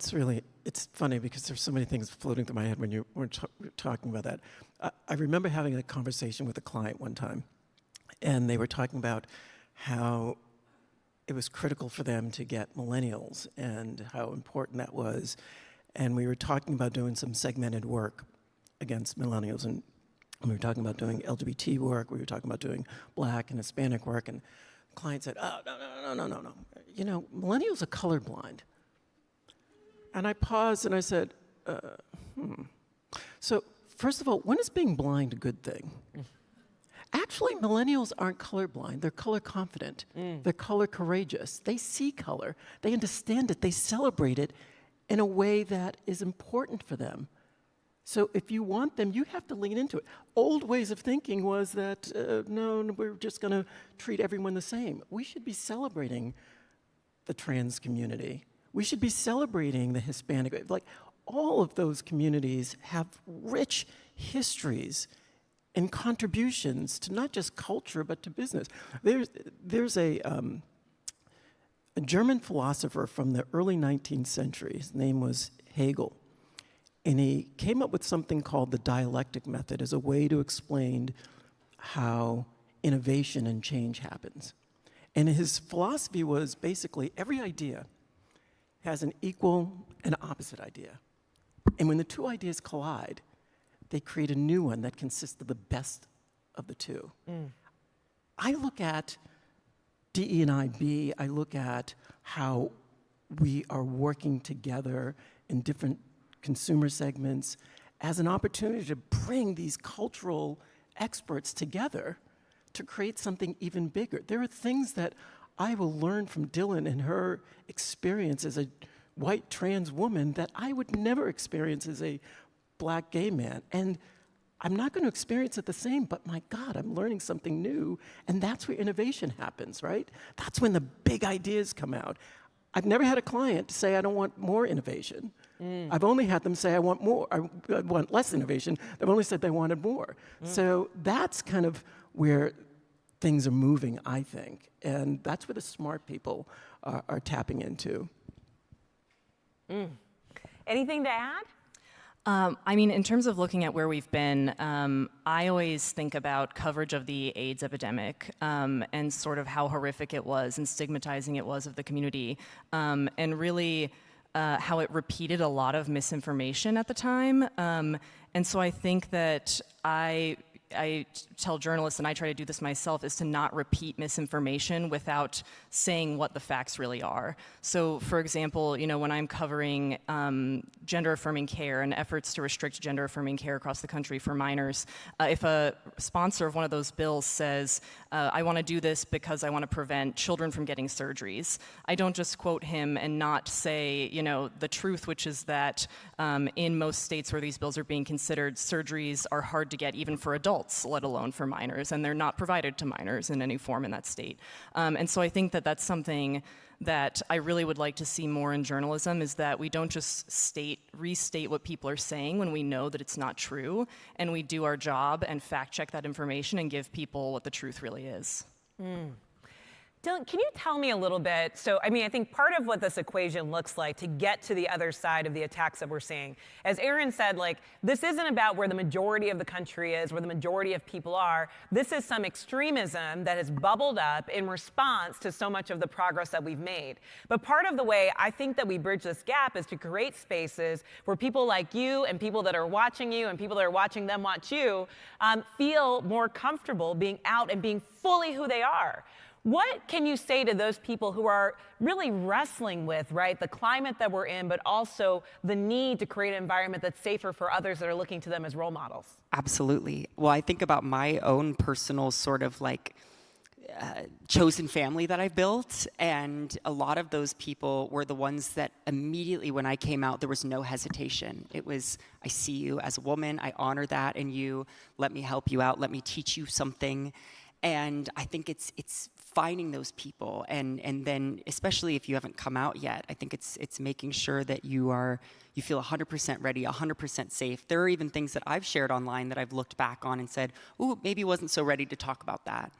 it's funny because there's so many things floating through my head when you were talking about that. I remember having a conversation with a client one time, and they were talking about how it was critical for them to get millennials and how important that was. And we were talking about doing some segmented work against millennials, and we were talking about doing LGBT work, we were talking about doing Black and Hispanic work, and the client said, oh, no. You know, millennials are colorblind. And I paused and I said, So, first of all, when is being blind a good thing? Actually, millennials aren't colorblind, they're color confident, they're color courageous. They see color, they understand it, they celebrate it in a way that is important for them. So if you want them, you have to lean into it. Old ways of thinking was that, no, we're just going to treat everyone the same. We should be celebrating the trans community. We should be celebrating the Hispanic. Like, all of those communities have rich histories and contributions to not just culture, but to business. There's a German philosopher from the early 19th century. His name was Hegel. And he came up with something called the dialectic method as a way to explain how innovation and change happens. And his philosophy was basically every idea has an equal and opposite idea. And when the two ideas collide, they create a new one that consists of the best of the two. I look at DE&IB, I look at how we are working together in different consumer segments as an opportunity to bring these cultural experts together to create something even bigger. There are things that I will learn from Dylan and her experience as a white trans woman that I would never experience as a Black gay man. And I'm not going to experience it the same, but my God, I'm learning something new, and that's where innovation happens, right? That's when the big ideas come out. I've never had a client say, I don't want more innovation. I've only had them say, I want more, I want less innovation. They've only said they wanted more. So that's kind of where things are moving, I think. And that's where the smart people are tapping into. Anything to add? I mean, in terms of looking at where we've been, I always think about coverage of the AIDS epidemic and sort of how horrific it was and stigmatizing it was of the community, and really how it repeated a lot of misinformation at the time. And so I think that I tell journalists, and I try to do this myself, is to not repeat misinformation without saying what the facts really are. So, for example, you know, when I'm covering gender-affirming care and efforts to restrict gender-affirming care across the country for minors, if a sponsor of one of those bills says, I want to do this because I want to prevent children from getting surgeries, I don't just quote him and not say, you know, the truth, which is that in most states where these bills are being considered, surgeries are hard to get even for adults, let alone for minors, and they're not provided to minors in any form in that state. And so I think that that's something that I really would like to see more in journalism, is that we don't just restate what people are saying when we know that it's not true, and we do our job and fact check that information and give people what the truth really is. Dylan, can you tell me a little bit, so I mean, I think part of what this equation looks like to get to the other side of the attacks that we're seeing, as Aaron said, like, this isn't about where the majority of the country is, where the majority of people are. This is some extremism that has bubbled up in response to so much of the progress that we've made. But part of the way I think that we bridge this gap is to create spaces where people like you and people that are watching you and people that are watching them watch you feel more comfortable being out and being fully who they are. What can you say to those people who are really wrestling with, right, the climate that we're in, but also the need to create an environment that's safer for others that are looking to them as role models? Absolutely. Well, I think about my own personal sort of like chosen family that I built, and a lot of those people were the ones that immediately when I came out, there was no hesitation. It was, I see you as a woman, I honor that in you, let me help you out, let me teach you something. And I think it's finding those people, and then especially if you haven't come out yet, I think it's making sure that you feel 100% ready, 100% safe. There are even things that I've shared online that I've looked back on and said, ooh, maybe wasn't so ready to talk about that.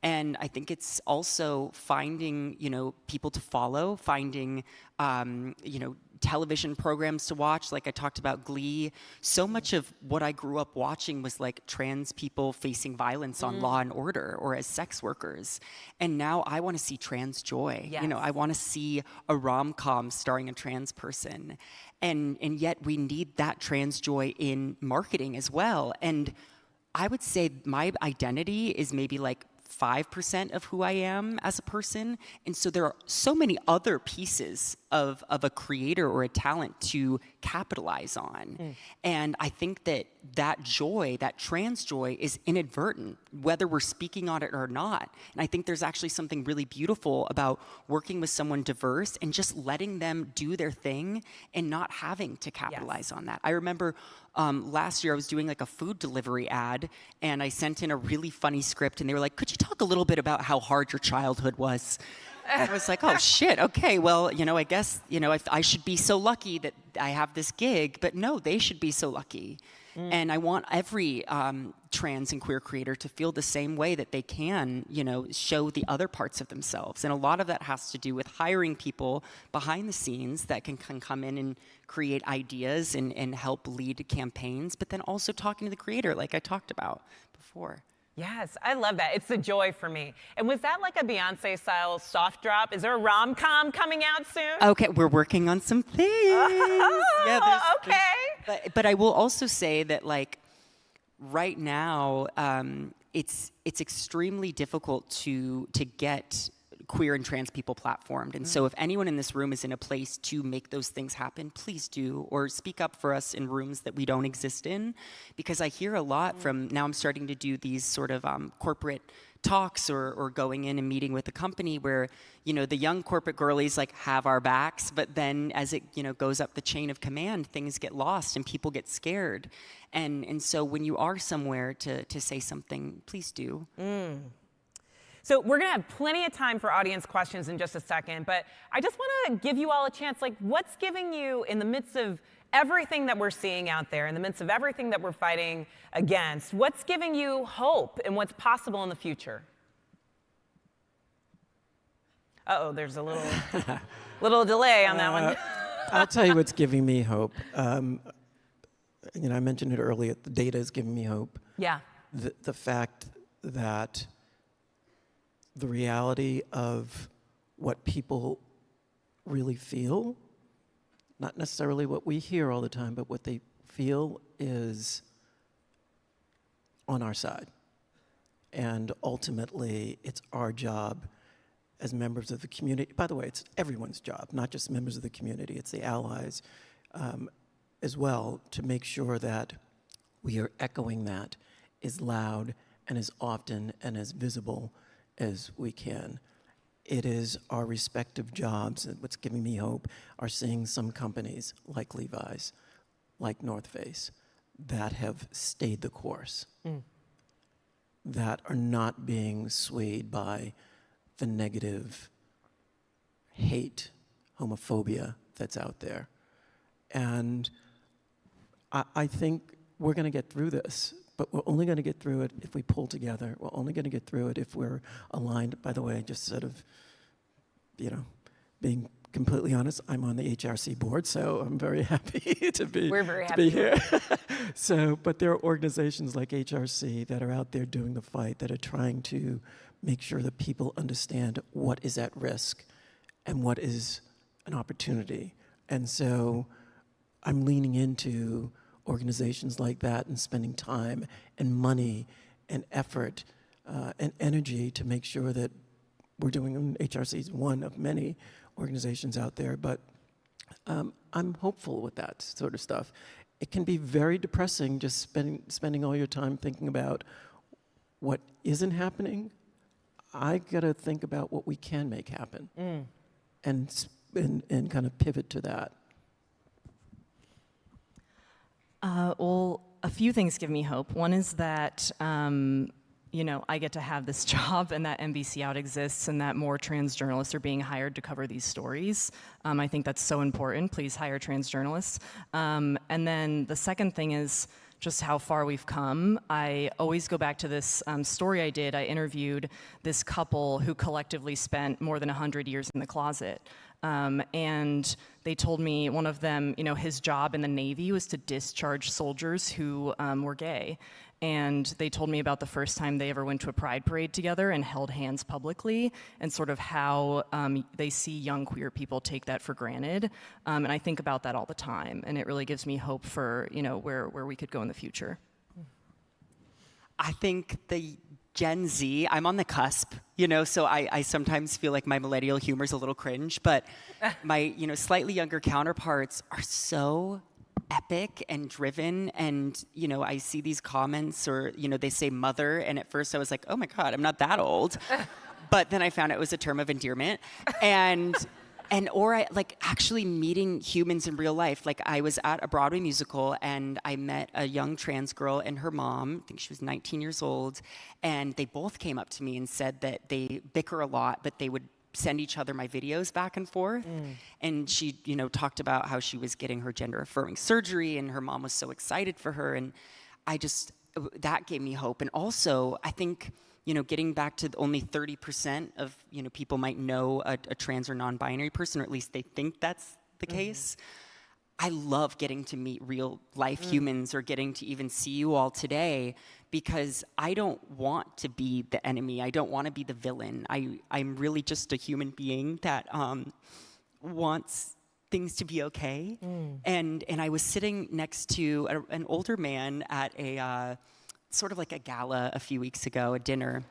And I think it's also finding, you know, people to follow, finding, you know, television programs to watch. Like I talked about Glee. So much of what I grew up watching was like trans people facing violence on Law and Order or as sex workers. And now I want to see trans joy. Yes. You know, I want to see a rom-com starring a trans person. And yet we need that trans joy in marketing as well. And I would say my identity is maybe like 5% of who I am as a person. And so there are so many other pieces of a creator or a talent to capitalize on. And I think that joy, that trans joy, is inadvertent, whether we're speaking on it or not. And I think there's actually something really beautiful about working with someone diverse and just letting them do their thing and not having to capitalize on that. I remember last year I was doing like a food delivery ad, and I sent in a really funny script, and they were like, could you talk a little bit about how hard your childhood was? I was like, oh shit, okay, well, you know, I guess, you know, I should be so lucky that I have this gig, but no, they should be so lucky. And I want every trans and queer creator to feel the same way, that they can, you know, show the other parts of themselves. And a lot of that has to do with hiring people behind the scenes that can come in and create ideas and help lead campaigns, but then also talking to the creator, like I talked about before. Yes, I love that. It's a joy for me. And was that like a Beyonce-style soft drop? Is there a rom-com coming out soon? Okay, we're working on some things. Yeah, okay. But I will also say that, like, right now, it's extremely difficult to get queer and trans people platformed. And so if anyone in this room is in a place to make those things happen, please do, or speak up for us in rooms that we don't exist in. Because I hear a lot from, now I'm starting to do these sort of corporate talks or going in and meeting with a company where, you know, the young corporate girlies like have our backs, but then as it, you know, goes up the chain of command, things get lost and people get scared. And so when you are somewhere to say something, please do. So we're gonna have plenty of time for audience questions in just a second, but I just wanna give you all a chance, like, what's giving you, in the midst of everything that we're seeing out there, in the midst of everything that we're fighting against, what's giving you hope and what's possible in the future? Uh-oh, there's a little delay on that one. I'll tell you what's giving me hope. I mentioned it earlier. The data is giving me hope. Yeah. The fact that the reality of what people really feel, not necessarily what we hear all the time, but what they feel is on our side. And ultimately, it's our job as members of the community. By the way, it's everyone's job, not just members of the community. It's the allies as well, to make sure that we are echoing that as loud and as often and as visible as we can. It is our respective jobs, and what's giving me hope are seeing some companies like Levi's, like North Face, that have stayed the course, that are not being swayed by the negative hate, homophobia that's out there. And I think we're going to get through this, but we're only going to get through it if we pull together. We're only going to get through it if we're aligned. By the way, just sort of, being completely honest, I'm on the HRC board, so I'm very happy to be, We're very to happy be here. But there are organizations like HRC that are out there doing the fight, that are trying to make sure that people understand what is at risk and what is an opportunity. And so I'm leaning into organizations like that and spending time and money and effort and energy to make sure that we're doing, and HRC is one of many organizations out there, but I'm hopeful with that sort of stuff. It can be very depressing just spending all your time thinking about what isn't happening. I gotta think about what we can make happen and kind of pivot to that. Well, a few things give me hope. One is that, I get to have this job and that NBC Out exists and that more trans journalists are being hired to cover these stories. I think that's so important. Please hire trans journalists. And then the second thing is just how far we've come. I always go back to this story I did. I interviewed this couple who collectively spent more than 100 years in the closet. And they told me, one of them, his job in the Navy was to discharge soldiers who were gay. And they told me about the first time they ever went to a pride parade together and held hands publicly, and sort of how they see young queer people take that for granted. And I think about that all the time, and it really gives me hope for where we could go in the future. I think the Gen Z, I'm on the cusp, so I sometimes feel like my millennial humor is a little cringe, but my slightly younger counterparts are so epic and driven, and I see these comments, or they say mother, and at first I was like, oh my god, I'm not that old, but then I found out it was a term of endearment, or I like actually meeting humans in real life. Like, I was at a Broadway musical and I met a young trans girl and her mom. I think she was 19 years old, and they both came up to me and said that they bicker a lot, but they would send each other my videos back and forth. And she, talked about how she was getting her gender affirming surgery and her mom was so excited for her. And that gave me hope. And also, I think, getting back to only 30% of, people might know a trans or non-binary person, or at least they think that's the case. I love getting to meet real life humans, or getting to even see you all today, because I don't want to be the enemy. I don't want to be the villain. I'm really just a human being that wants things to be okay. And I was sitting next to an older man at a sort of like a gala a few weeks ago, a dinner.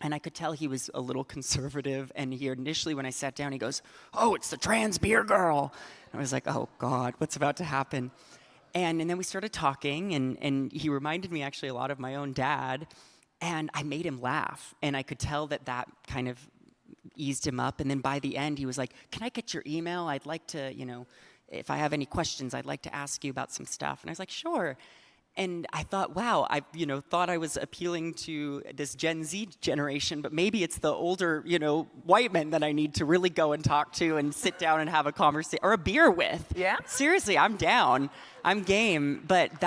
And I could tell he was a little conservative. And he initially, when I sat down, he goes, "Oh, it's the trans beer girl." And I was like, oh God, what's about to happen? And then we started talking, and he reminded me actually a lot of my own dad. And I made him laugh. And I could tell that kind of eased him up. And then by the end, he was like, "Can I get your email? I'd like to, if I have any questions, I'd like to ask you about some stuff." And I was like, "Sure." And I thought, wow, I thought I was appealing to this Gen Z generation, but maybe it's the older, white men that I need to really go and talk to and sit down and have a conversation or a beer with. Yeah. Seriously, I'm down. I'm game. But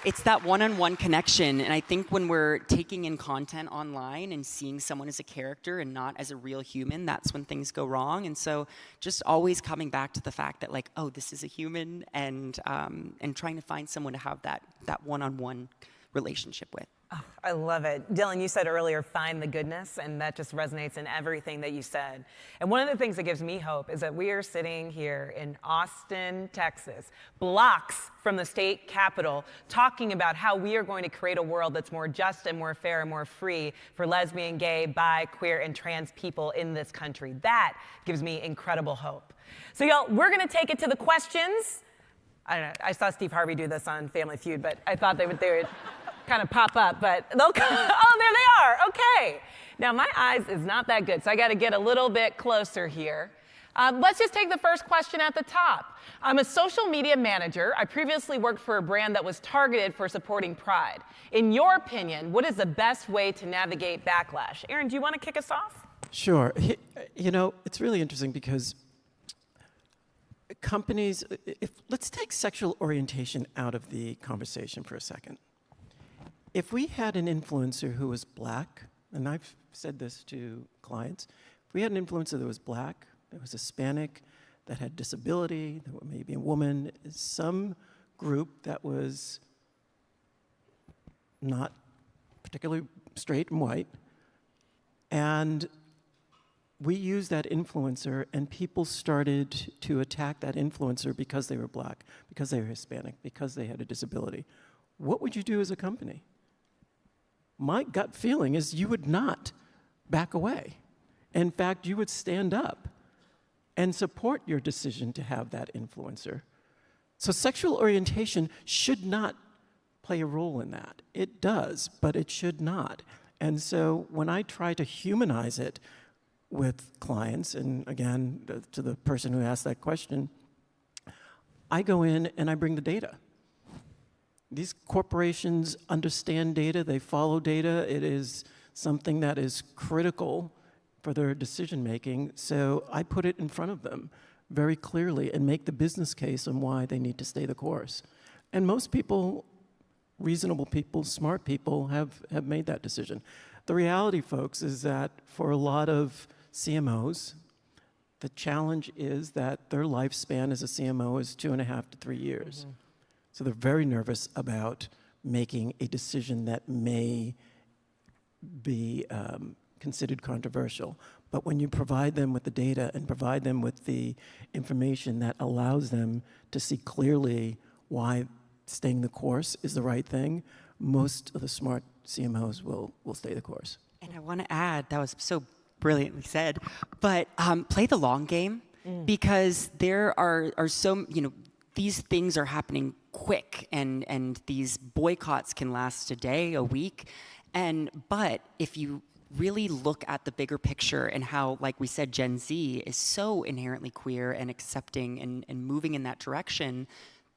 It's that one-on-one connection, and I think when we're taking in content online and seeing someone as a character and not as a real human, that's when things go wrong. And so just always coming back to the fact that, like, oh, this is a human, and trying to find someone to have that one-on-one relationship with. Oh, I love it. Dylan, you said earlier, find the goodness, and that just resonates in everything that you said. And one of the things that gives me hope is that we are sitting here in Austin, Texas, blocks from the state capitol, talking about how we are going to create a world that's more just and more fair and more free for lesbian, gay, bi, queer, and trans people in this country. That gives me incredible hope. So y'all, we're gonna take it to the questions. I don't know, I saw Steve Harvey do this on Family Feud, but I thought they would kind of pop up, but they'll come. Oh, there they are. Okay. Now, my eyes is not that good, so I got to get a little bit closer here. Let's just take the first question at the top. I'm a social media manager. I previously worked for a brand that was targeted for supporting Pride. In your opinion, what is the best way to navigate backlash? Aaron, do you want to kick us off? Sure. You know, it's really interesting because companies, let's take sexual orientation out of the conversation for a second. If we had an influencer who was black, and I've said this to clients, if we had an influencer that was black, that was Hispanic, that had disability, that was maybe a woman, some group that was not particularly straight and white, and we used that influencer, and people started to attack that influencer because they were black, because they were Hispanic, because they had a disability. What would you do as a company? My gut feeling is you would not back away. In fact, you would stand up and support your decision to have that influencer. So sexual orientation should not play a role in that. It does, but it should not. And so when I try to humanize it with clients, and again, to the person who asked that question, I go in and I bring the data. These corporations understand data, they follow data. It is something that is critical for their decision making. So I put it in front of them very clearly and make the business case on why they need to stay the course. And most people, reasonable people, smart people have made that decision. The reality, folks, is that for a lot of CMOs, the challenge is that their lifespan as a CMO is 2.5 to 3 years. Mm-hmm. So they're very nervous about making a decision that may be considered controversial. But when you provide them with the data and provide them with the information that allows them to see clearly why staying the course is the right thing, most of the smart CMOs will stay the course. And I want to add, that was so brilliantly said, but play the long game, because there are so, these things are happening quick, and these boycotts can last a day, a week. But if you really look at the bigger picture and how, like we said, Gen Z is so inherently queer and accepting and moving in that direction,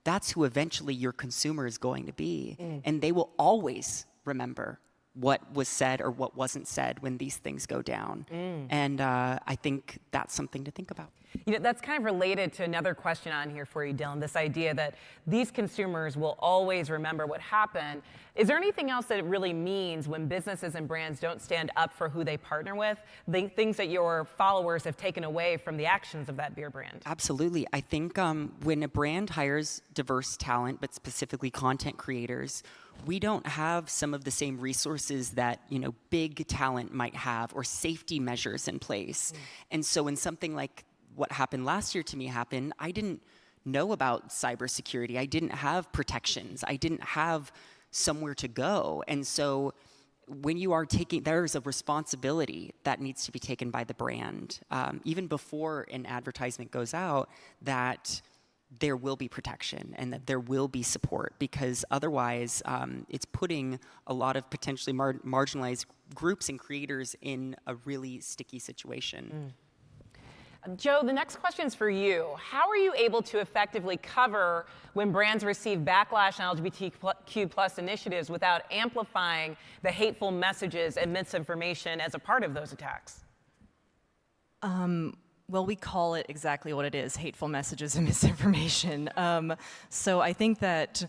that's who eventually your consumer is going to be. And they will always remember what was said or what wasn't said when these things go down. And I think that's something to think about. That's kind of related to another question on here for you, Dylan, this idea that these consumers will always remember what happened. Is there anything else that it really means when businesses and brands don't stand up for who they partner with, the things that your followers have taken away from the actions of that beer brand? Absolutely. I think when a brand hires diverse talent, but specifically content creators, we don't have some of the same resources that big talent might have, or safety measures in place. And so when something like what happened last year to me happened, I didn't know about cybersecurity. I didn't have protections. I didn't have somewhere to go. And so when you are there's a responsibility that needs to be taken by the brand, even before an advertisement goes out, that there will be protection and that there will be support, because otherwise it's putting a lot of potentially marginalized groups and creators in a really sticky situation. Joe, the next question is for you. How are you able to effectively cover when brands receive backlash on LGBTQ+ initiatives without amplifying the hateful messages and misinformation as a part of those attacks? Well, we call it exactly what it is, hateful messages and misinformation. So I think that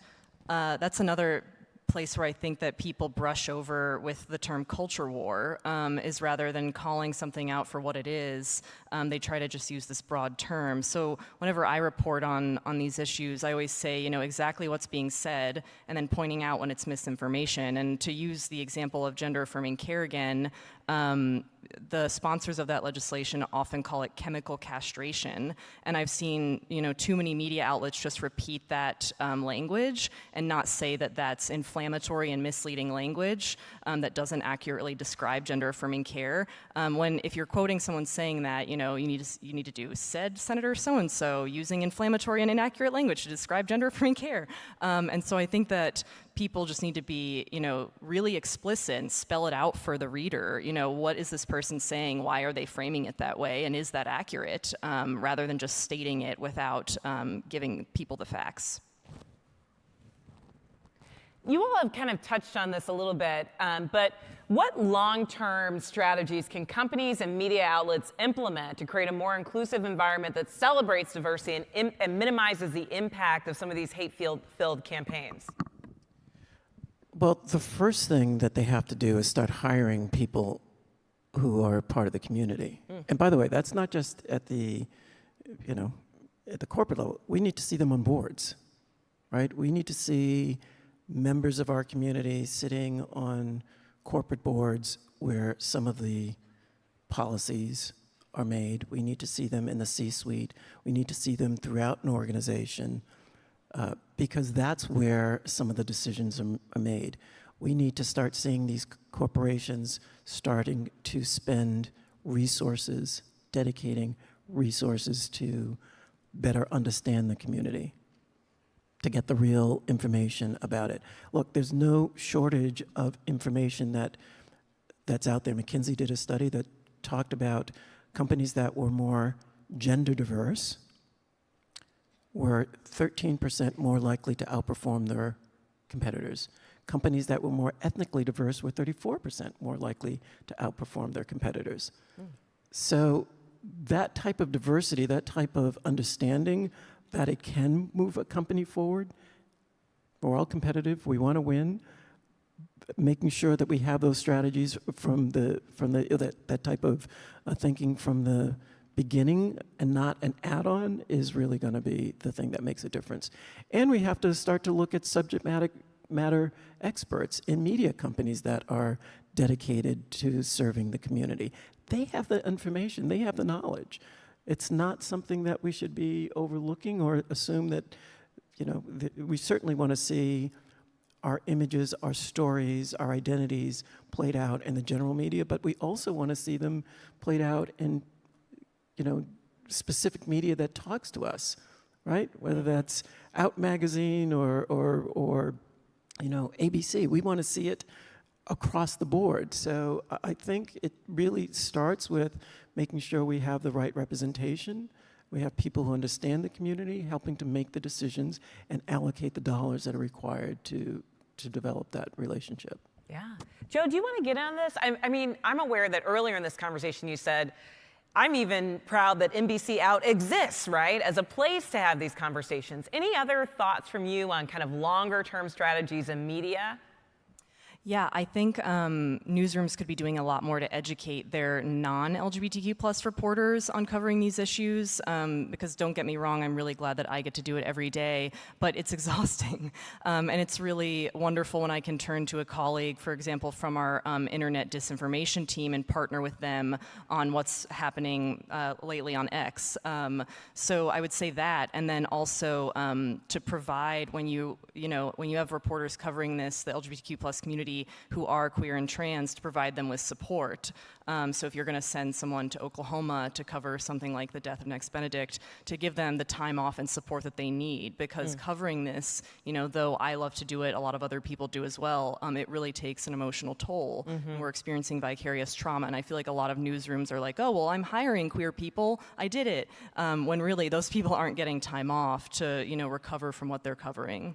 That's another place where I think that people brush over with the term culture war, is rather than calling something out for what it is, they try to just use this broad term. So whenever I report on these issues, I always say, exactly what's being said, and then pointing out when it's misinformation. And to use the example of gender-affirming care again, the sponsors of that legislation often call it chemical castration, and I've seen too many media outlets just repeat that language and not say that that's inflammatory and misleading language that doesn't accurately describe gender-affirming care. If you're quoting someone saying that, you need to do said Senator so-and-so using inflammatory and inaccurate language to describe gender-affirming care, and so I think that people just need to be, really explicit and spell it out for the reader. What is this person saying? Why are they framing it that way? And is that accurate? Rather than just stating it without giving people the facts. You all have kind of touched on this a little bit, but what long-term strategies can companies and media outlets implement to create a more inclusive environment that celebrates diversity and minimizes the impact of some of these hate-filled campaigns? Well, the first thing that they have to do is start hiring people who are part of the community. And by the way, that's not just at the, at the corporate level. We need to see them on boards, right? We need to see members of our community sitting on corporate boards where some of the policies are made. We need to see them in the C-suite. We need to see them throughout an organization. Because that's where some of the decisions are made. We need to start seeing these corporations starting to spend resources, dedicating resources to better understand the community, to get the real information about it. Look, there's no shortage of information that's out there. McKinsey did a study that talked about companies that were more gender diverse were 13% more likely to outperform their competitors. Companies that were more ethnically diverse were 34% more likely to outperform their competitors. So that type of diversity, that type of understanding that it can move a company forward, we're all competitive, we want to win, making sure that we have those strategies from that type of thinking from the beginning and not an add-on is really going to be the thing that makes a difference. And we have to start to look at subject matter experts in media companies that are dedicated to serving the community. They have the information, they have the knowledge. It's not something that we should be overlooking or assume that, we certainly want to see our images, our stories, our identities played out in the general media, but we also want to see them played out in specific media that talks to us, right? Whether that's Out Magazine or ABC. We want to see it across the board. So I think it really starts with making sure we have the right representation. We have people who understand the community, helping to make the decisions and allocate the dollars that are required to develop that relationship. Yeah. Joe, do you want to get on this? I mean, I'm aware that earlier in this conversation you said, I'm even proud that NBC Out exists, right, as a place to have these conversations. Any other thoughts from you on kind of longer term strategies in media? Yeah, I think newsrooms could be doing a lot more to educate their non-LGBTQ+ reporters on covering these issues, because don't get me wrong, I'm really glad that I get to do it every day, but it's exhausting. And it's really wonderful when I can turn to a colleague, for example, from our internet disinformation team and partner with them on what's happening lately on X. So I would say that, and then also to provide when you have reporters covering this, the LGBTQ+ community who are queer and trans, to provide them with support. So if you're going to send someone to Oklahoma to cover something like the death of Next Benedict, to give them the time off and support that they need, because covering this, though I love to do it, a lot of other people do as well, it really takes an emotional toll. And we're experiencing vicarious trauma, and I feel like a lot of newsrooms are like, oh, well, I'm hiring queer people, I did it, when really those people aren't getting time off to, recover from what they're covering.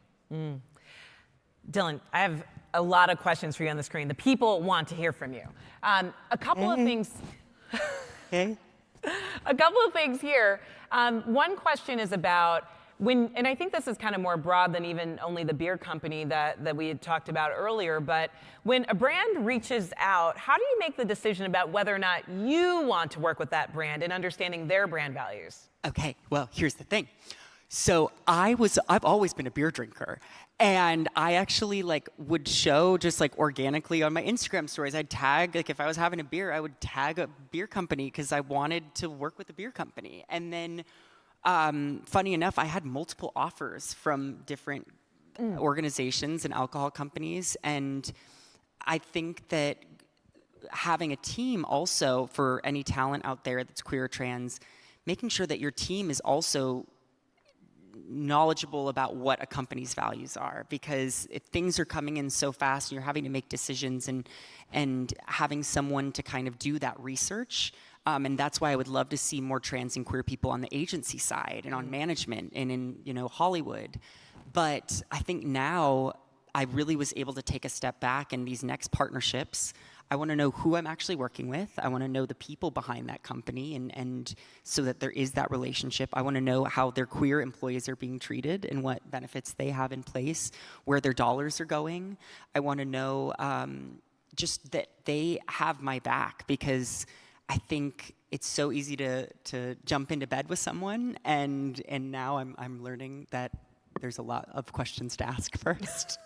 Dylan, I have a lot of questions for you on the screen. The people want to hear from you. A couple of things. A couple of things here. One question is about and I think this is kind of more broad than even only the beer company that we had talked about earlier, but when a brand reaches out, how do you make the decision about whether or not you want to work with that brand and understanding their brand values? Okay, well, here's the thing. So I've always been a beer drinker, and I actually would show just organically on my Instagram stories. I'd tag, if I was having a beer, I would tag a beer company because I wanted to work with a beer company. And then, funny enough, I had multiple offers from different organizations and alcohol companies, and I think that having a team also for any talent out there that's queer or trans, making sure that your team is also knowledgeable about what a company's values are, because if things are coming in so fast and you're having to make decisions and having someone to kind of do that research, and that's why I would love to see more trans and queer people on the agency side and on management and in Hollywood. But I think now I really was able to take a step back in these next partnerships. I want to know who I'm actually working with. I want to know the people behind that company, and so that there is that relationship. I want to know how their queer employees are being treated and what benefits they have in place, where their dollars are going. I want to know just that they have my back, because I think it's so easy to jump into bed with someone, and now I'm learning that there's a lot of questions to ask first.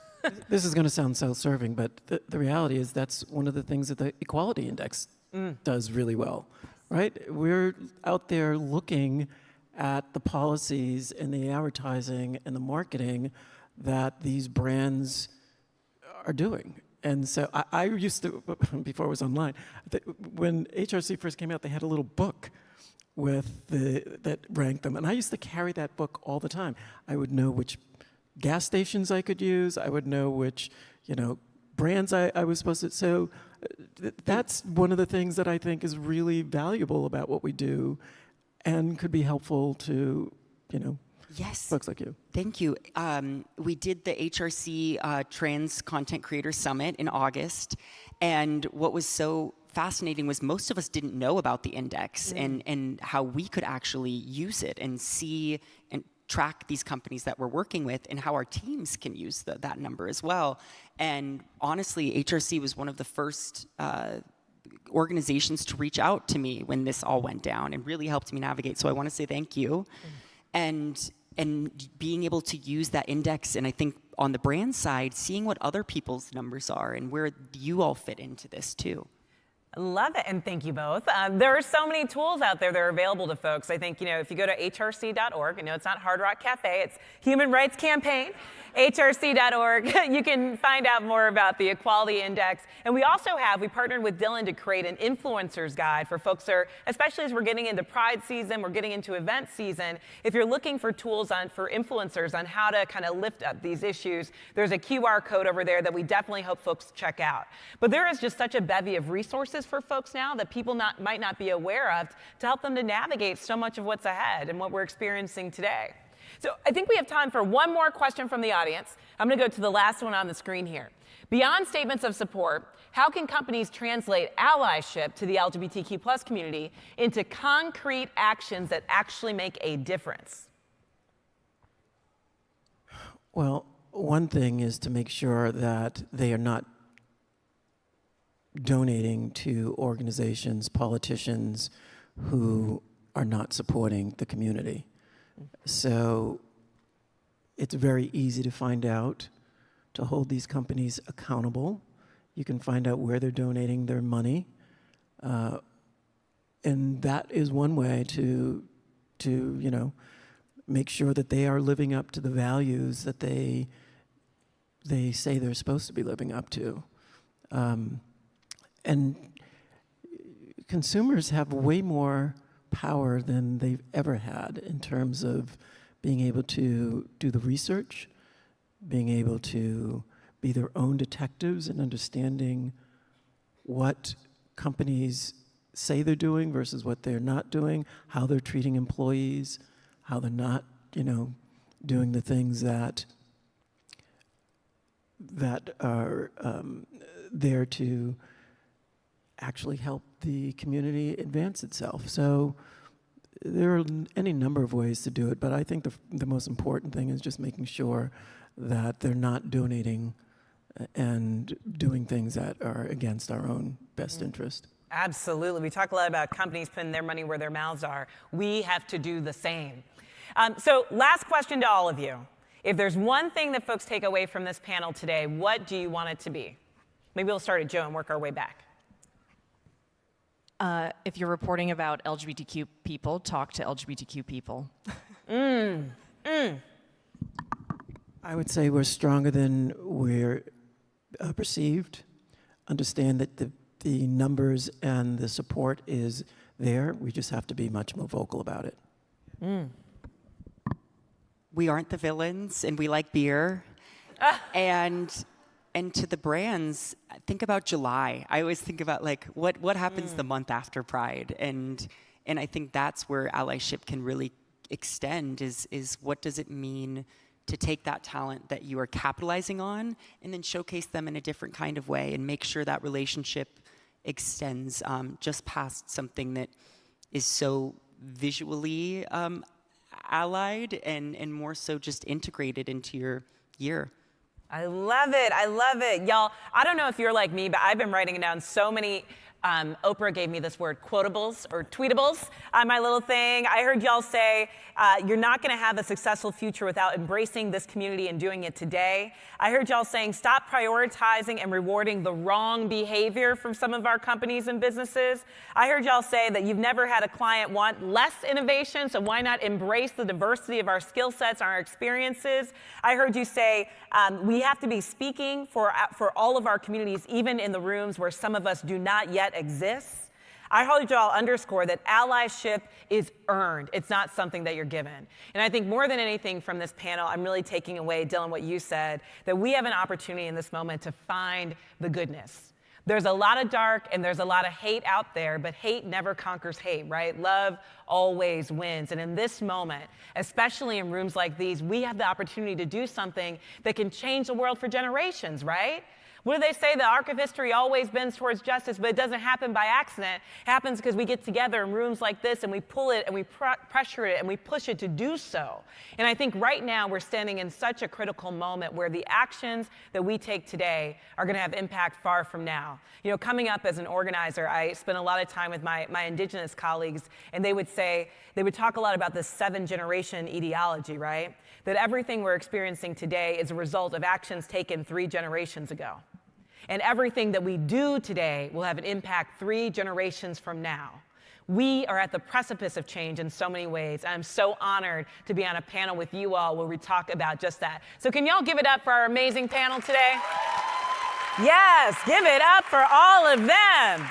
This is going to sound self-serving, but the reality is that's one of the things that the Equality Index does really well, right? We're out there looking at the policies and the advertising and the marketing that these brands are doing. And so I used to, before it was online, when HRC first came out, they had a little book that ranked them. And I used to carry that book all the time. I would know which gas stations I could use. I would know which, brands I was supposed to. So that's one of the things that I think is really valuable about what we do, and could be helpful to, yes, folks like you. Thank you. We did the HRC Trans Content Creator Summit in August, and what was so fascinating was most of us didn't know about the index and how we could actually use it and see and track these companies that we're working with, and how our teams can use that number as well. And honestly, HRC was one of the first organizations to reach out to me when this all went down and really helped me navigate. So I want to say thank you. And being able to use that index, and I think on the brand side, seeing what other people's numbers are and where you all fit into this too. Love it, and thank you both. There are so many tools out there that are available to folks. I think, if you go to hrc.org, it's not Hard Rock Cafe, it's Human Rights Campaign, hrc.org, you can find out more about the Equality Index. And we partnered with Dylan to create an influencers guide for folks especially as we're getting into Pride season, we're getting into event season. If you're looking for tools for influencers on how to kind of lift up these issues, there's a QR code over there that we definitely hope folks check out. But there is just such a bevy of resources for folks now that people might not be aware of to help them to navigate so much of what's ahead and what we're experiencing today. So I think we have time for one more question from the audience. I'm going to go to the last one on the screen here. Beyond statements of support, how can companies translate allyship to the LGBTQ+ community into concrete actions that actually make a difference? Well, one thing is to make sure that they are not donating to organizations, politicians who are not supporting the community. So it's very easy to find out, to hold these companies accountable. You can find out where they're donating their money. And that is one way to make sure that they are living up to the values that they say they're supposed to be living up to. And consumers have way more power than they've ever had in terms of being able to do the research, being able to be their own detectives and understanding what companies say they're doing versus what they're not doing, how they're treating employees, how they're not, doing the things that are there to actually help the community advance itself. So there are any number of ways to do it, but I think the most important thing is just making sure that they're not donating and doing things that are against our own best interest. Absolutely. We talk a lot about companies putting their money where their mouths are. We have to do the same. So last question to all of you. If there's one thing that folks take away from this panel today, what do you want it to be? Maybe we'll start at Joe and work our way back. If you're reporting about LGBTQ people, talk to LGBTQ people. I would say we're stronger than we're perceived. Understand that the numbers and the support is there. We just have to be much more vocal about it. We aren't the villains, and we like beer. And to the brands, think about July. I always think about like what happens the month after Pride, and I think that's where allyship can really extend. Is what does it mean to take that talent that you are capitalizing on and then showcase them in a different kind of way and make sure that relationship extends just past something that is so visually allied and more so just integrated into your year. I love it. I love it. Y'all, I don't know if you're like me, but I've been writing down so many. Oprah gave me this word, quotables or tweetables on my little thing. I heard y'all say you're not going to have a successful future without embracing this community and doing it today. I heard y'all saying stop prioritizing and rewarding the wrong behavior from some of our companies and businesses. I heard y'all say that you've never had a client want less innovation, so why not embrace the diversity of our skill sets and our experiences? I heard you say we have to be speaking for all of our communities, even in the rooms where some of us do not yet exist. I heard y'all underscore that allyship is earned. It's not something that you're given. And I think more than anything from this panel, I'm really taking away, Dylan, what you said, that we have an opportunity in this moment to find the goodness. There's a lot of dark and there's a lot of hate out there, but hate never conquers hate, right? Love always wins. And in this moment, especially in rooms like these, we have the opportunity to do something that can change the world for generations, right? What do they say? The arc of history always bends towards justice, but it doesn't happen by accident. It happens because we get together in rooms like this and we pull it and we pressure it and we push it to do so. And I think right now we're standing in such a critical moment where the actions that we take today are going to have impact far from now. You know, coming up as an organizer, I spent a lot of time with my indigenous colleagues, and they would talk a lot about this 7-generation ideology, right? That everything we're experiencing today is a result of actions taken 3 generations ago. And everything that we do today will have an impact 3 generations from now. We are at the precipice of change in so many ways. I'm so honored to be on a panel with you all where we talk about just that. So can y'all give it up for our amazing panel today? Yes, give it up for all of them.